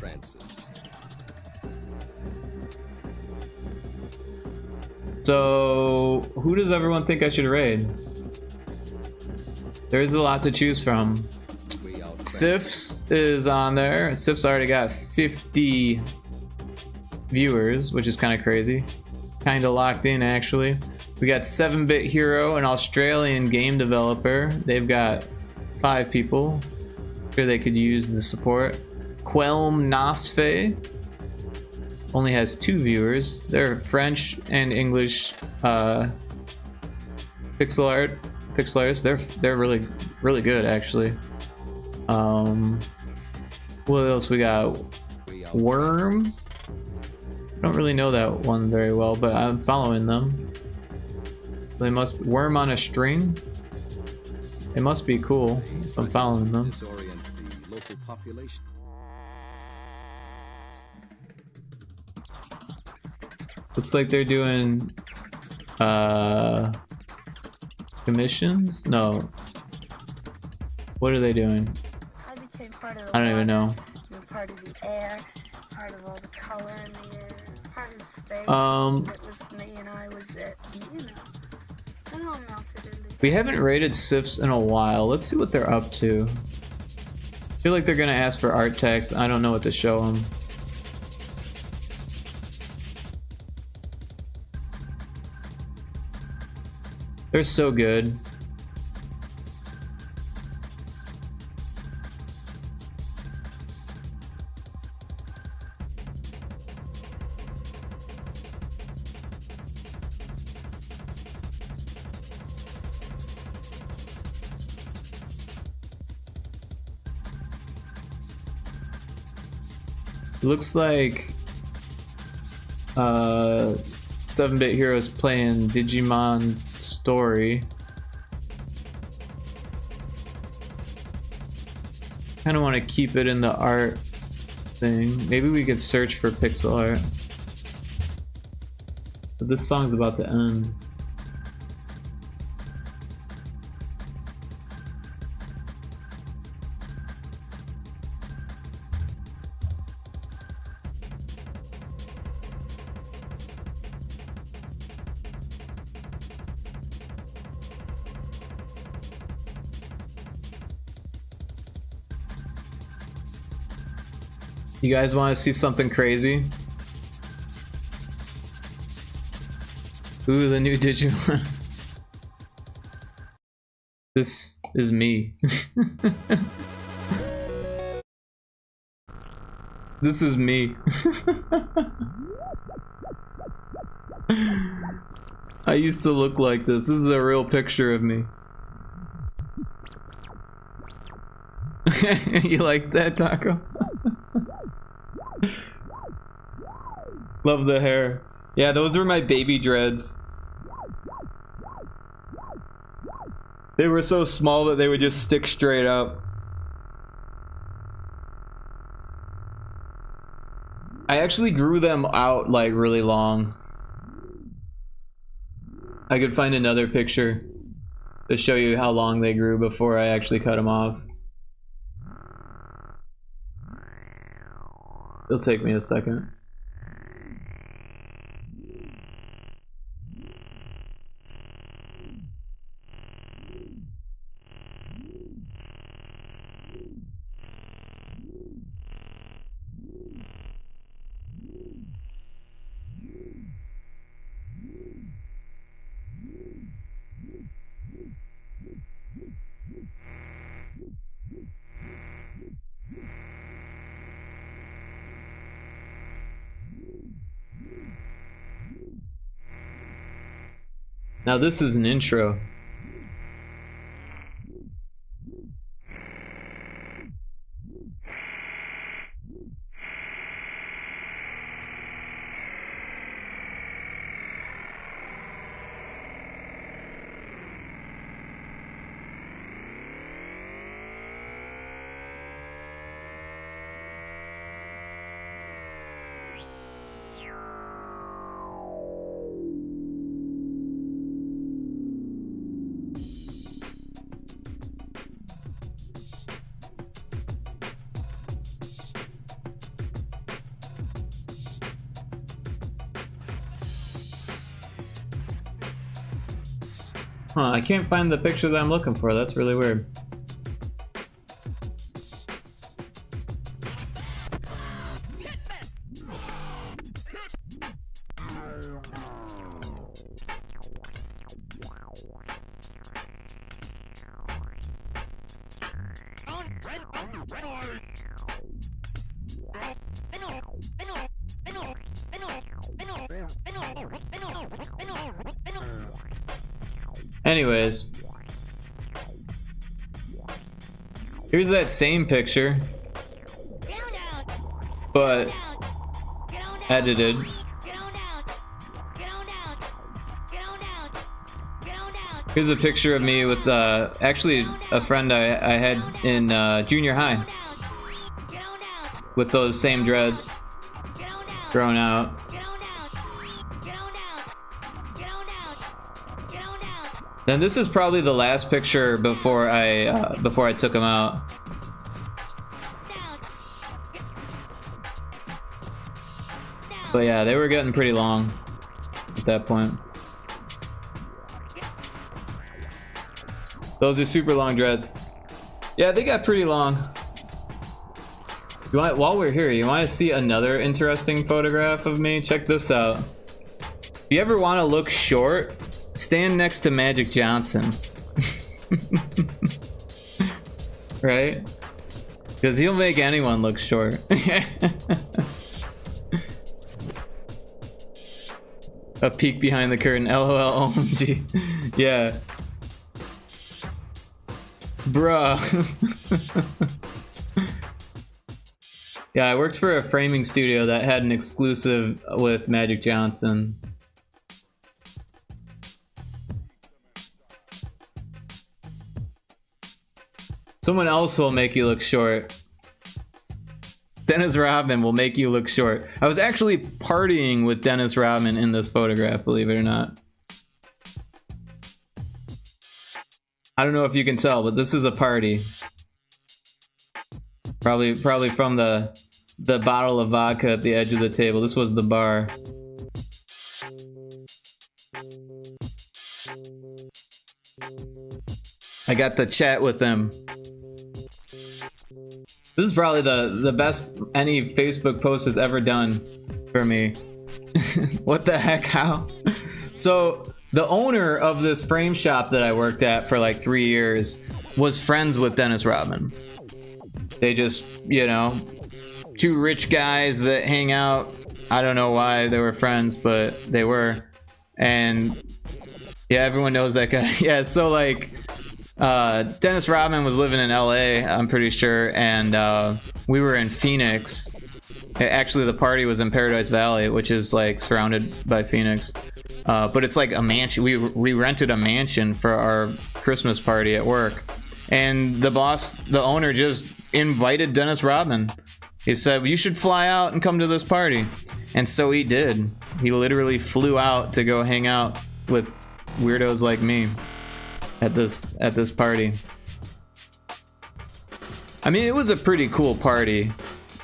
Speaker 1: So, who does everyone think I should raid? There's a lot to choose from. Sif's is on there. Sif's already got 50 viewers, which is kind of crazy. Kind of locked in, actually. We got 7-Bit Hero, an Australian game developer. They've got 5 people. Sure they could use the support. Quelm Nasfe only has 2 viewers. They're French and English pixel artists. They're really good, actually. What else we got?
Speaker 8: Way out.
Speaker 1: Worm? I don't really know that one very well, but I'm following them. They must worm on a string. It must be cool if I'm following them.
Speaker 8: Disorient the local population.
Speaker 1: Looks like they're doing commissions? No. What are they doing?
Speaker 9: I became part of the
Speaker 1: I don't even know.
Speaker 9: and part of the air, part of all the color in the air, part of space. It was me and I was it. You know, it all melted into.
Speaker 1: We haven't rated Sifs in a while. Let's see what they're up to. I feel like they're gonna ask for art text. I don't know what to show them. They're so good. Looks like 7-Bit Heroes playing Digimon Story. Kind of want to keep it in the art thing. Maybe we could search for pixel art. But this song's about to end. You guys want to see something crazy? Ooh, the new Digimon. This is me. This is me. I used to look like this. This is a real picture of me. You like that, Taco? Love the hair. Yeah, those were my baby dreads. They were so small that they would just stick straight up. I actually grew them out like really long. I could find another picture to show you how long they grew before I actually cut them off. It'll take me a second. Now this is an intro. Huh, I can't find the picture that I'm looking for. That's really weird. Anyways, here's that same picture. but edited. Here's a picture of me with actually a friend I had in junior high with those same dreads grown out. Then this is probably the last picture before I took them out. But yeah, they were getting pretty long at that point. Those are super long dreads. Yeah, they got pretty long. While we're here, you want to see another interesting photograph of me? Check this out. If you ever want to look short, stand next to Magic Johnson. Right? Because he'll make anyone look short. A peek behind the curtain. LOL OMG. Yeah. Bruh. Yeah, I worked for a framing studio that had an exclusive with Magic Johnson. Someone else will make you look short. Dennis Rodman will make you look short. I was actually partying with Dennis Rodman in this photograph, believe it or not. I don't know if you can tell, but this is a party. Probably from the bottle of vodka at the edge of the table. This was the bar. I got to chat with them. This is probably the best any Facebook post has ever done for me. What the heck, how? So the owner of this frame shop that I worked at for like 3 years was friends with Dennis Rodman. They just, you know, two rich guys that hang out. I don't know why they were friends, but they were. And yeah, everyone knows that guy. Yeah, so like Dennis Rodman was living in LA, I'm pretty sure, and we were in Phoenix. Actually, the party was in Paradise Valley, which is like surrounded by Phoenix. But it's like a mansion. We rented a mansion for our Christmas party at work. And the owner just invited Dennis Rodman. He said, you should fly out and come to this party. And so he did. He literally flew out to go hang out with weirdos like me at this party. I mean, it was a pretty cool party.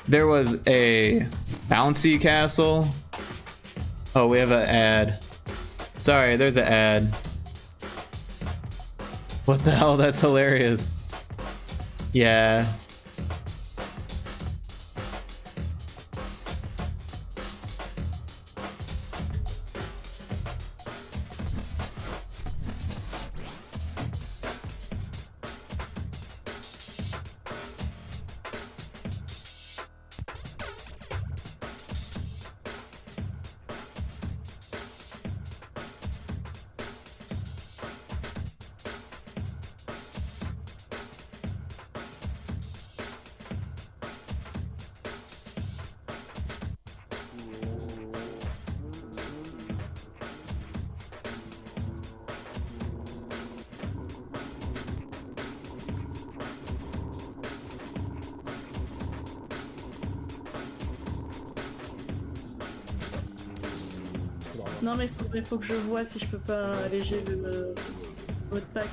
Speaker 1: There was a bouncy castle. Oh, we have an ad. Sorry, there's an ad. What the hell? That's hilarious. Yeah.
Speaker 10: Non mais faut que je vois si je peux pas alléger le mode pack.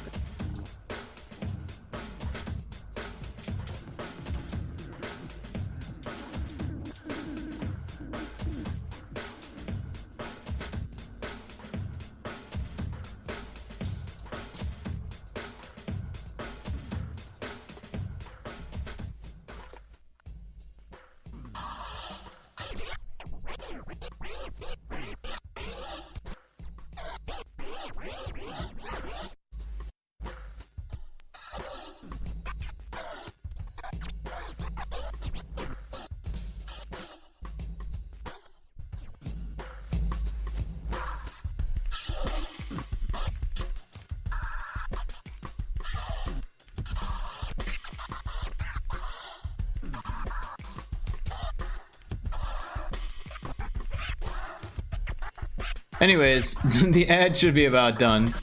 Speaker 1: Anyways, the ad should be about done.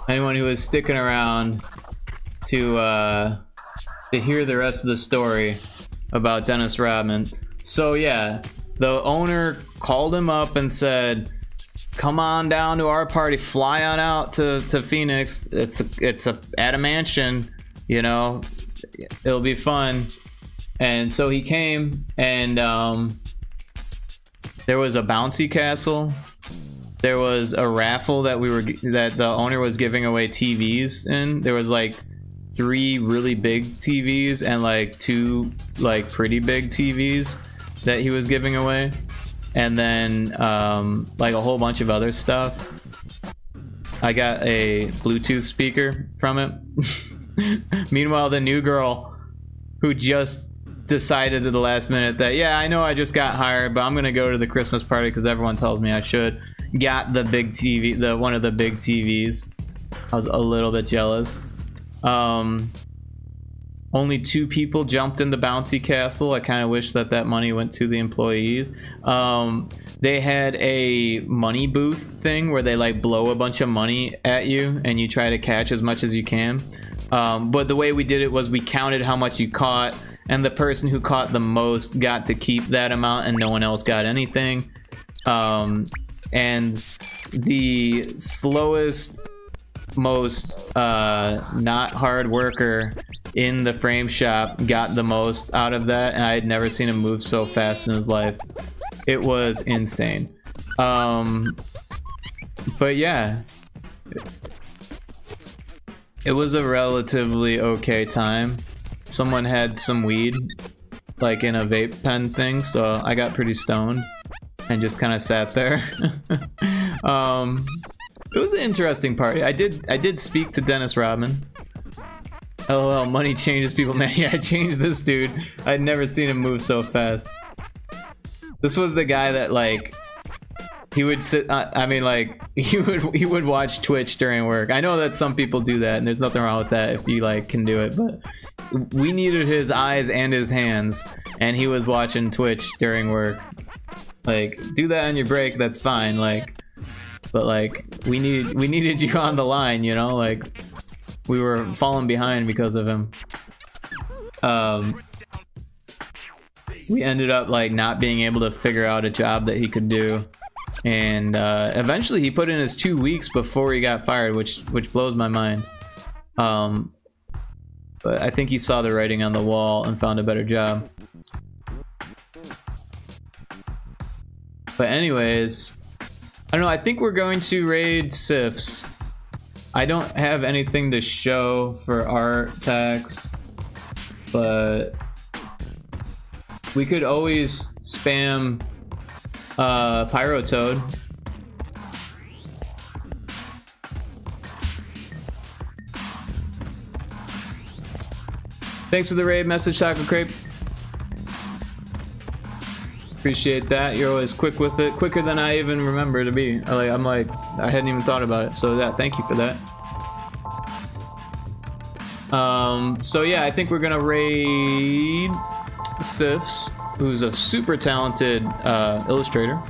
Speaker 1: Anyone who is sticking around to hear the rest of the story about Dennis Rodman. So yeah, the owner called him up and said, "Come on down to our party. Fly on out to Phoenix. It's at a mansion. You know, it'll be fun." And so he came, and there was a bouncy castle. There was a raffle that the owner was giving away TVs in. There was like 3 really big TVs and like 2 like pretty big TVs that he was giving away, and then like a whole bunch of other stuff. I got a Bluetooth speaker from it. Meanwhile, the new girl who just decided at the last minute that, yeah, I know I just got hired, but I'm gonna go to the Christmas party because everyone tells me I should, got the big TV, one of the big TVs. I was a little bit jealous. Only 2 people jumped in the bouncy castle. I kind of wish that money went to the employees. They had a money booth thing where they like blow a bunch of money at you and you try to catch as much as you can. But the way we did it was we counted how much you caught, and the person who caught the most got to keep that amount and no one else got anything. And the slowest, most not hard worker in the frame shop got the most out of that, and I had never seen him move so fast in his life. It was insane. But yeah, it was a relatively okay time. Someone had some weed like in a vape pen thing, so I got pretty stoned and just kind of sat there. It was an interesting party. I did speak to Dennis Rodman. LOL, money changes people, man. Yeah, I changed this dude. I'd never seen him move so fast. This was the guy that like he would sit. I mean, like he would watch Twitch during work. I know that some people do that, and there's nothing wrong with that if you like can do it. But we needed his eyes and his hands, and he was watching Twitch during work. Like, do that on your break. That's fine. Like. But like we needed you on the line, you know, like we were falling behind because of him. We ended up like not being able to figure out a job that he could do, and eventually he put in his 2 weeks before he got fired, which blows my mind. But I think he saw the writing on the wall and found a better job. But anyways, I don't know, I think we're going to raid Sifs. I don't have anything to show for art tax, but we could always spam Pyrotoad. Thanks for the raid message, Taco Crepe. Appreciate that. You're always quick with it, quicker than I even remember to be. I'm like, I hadn't even thought about it. So yeah, thank you for that. So yeah, I think we're gonna raid Sifs, who's a super talented illustrator.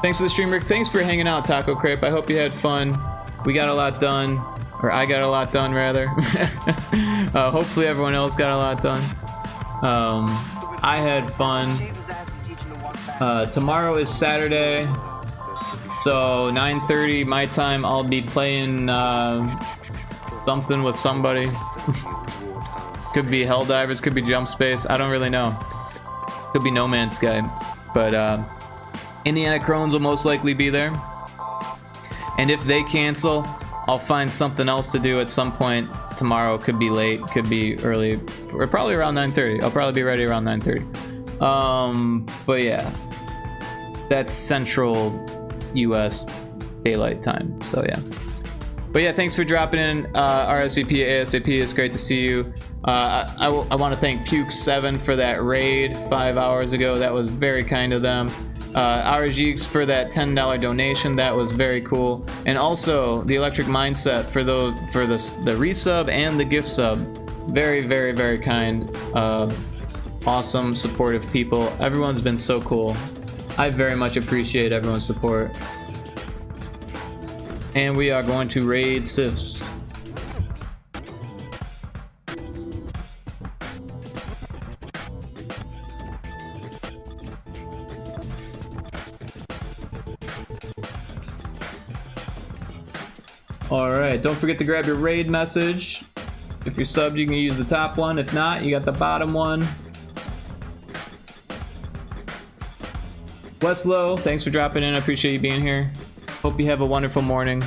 Speaker 1: Thanks for the stream, Rick. Thanks for hanging out, Taco Crepe. I hope you had fun. We got a lot done, or I got a lot done rather. Hopefully everyone else got a lot done. I had fun. Tomorrow is Saturday, so 9:30 my time. I'll be playing something with somebody. Could be Helldivers, could be Jump Space. I don't really know. Could be No Man's Sky, but Indiana Crones will most likely be there. And if they cancel, I'll find something else to do at some point tomorrow. Could be late, could be early, or probably around 9:30. I'll probably be ready around 9:30. But yeah, that's Central US daylight time, so yeah. But yeah, thanks for dropping in, RSVP ASAP. It's great to see you. I want to thank Puke7 for that raid 5 hours ago. That was very kind of them. RGX for that $10 donation. That was very cool. And also the Electric Mindset for the resub and the gift sub. Very, very, very kind. Awesome, supportive people. Everyone's been so cool. I very much appreciate everyone's support. And we are going to raid Sifs. Alright, don't forget to grab your raid message. If you're subbed, you can use the top one. If not, you got the bottom one. Westlow, thanks for dropping in. I appreciate you being here. Hope you have a wonderful morning.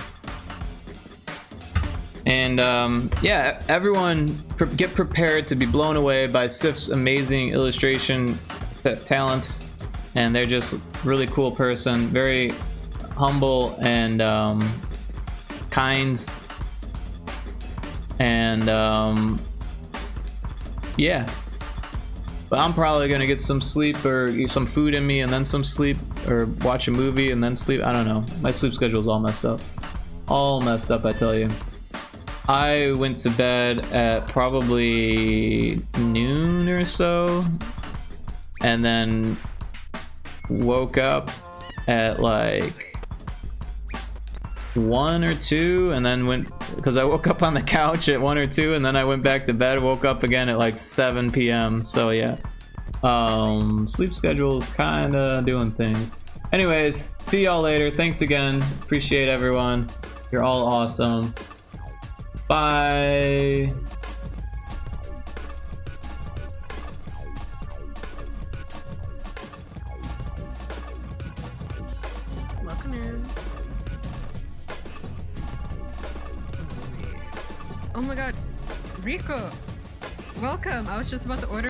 Speaker 1: And yeah, everyone get prepared to be blown away by Sif's amazing illustration talents. And they're just really cool person. Very humble and kind. And yeah. But I'm probably gonna get some sleep or get some food in me and then some sleep, or watch a movie and then sleep. I don't know. My sleep schedule's all messed up. All messed up, I tell you. I went to bed at probably noon or so, and then woke up at like 1 or 2, and then went, because I woke up on the couch at 1 or 2, and then I went back to bed, woke up again at like 7 p.m. So yeah, sleep schedule is kind of doing things. Anyways, see y'all later. Thanks again. Appreciate everyone. You're all awesome. Bye.
Speaker 11: Welcome in. Oh my god, Rico! Welcome! I was just about to order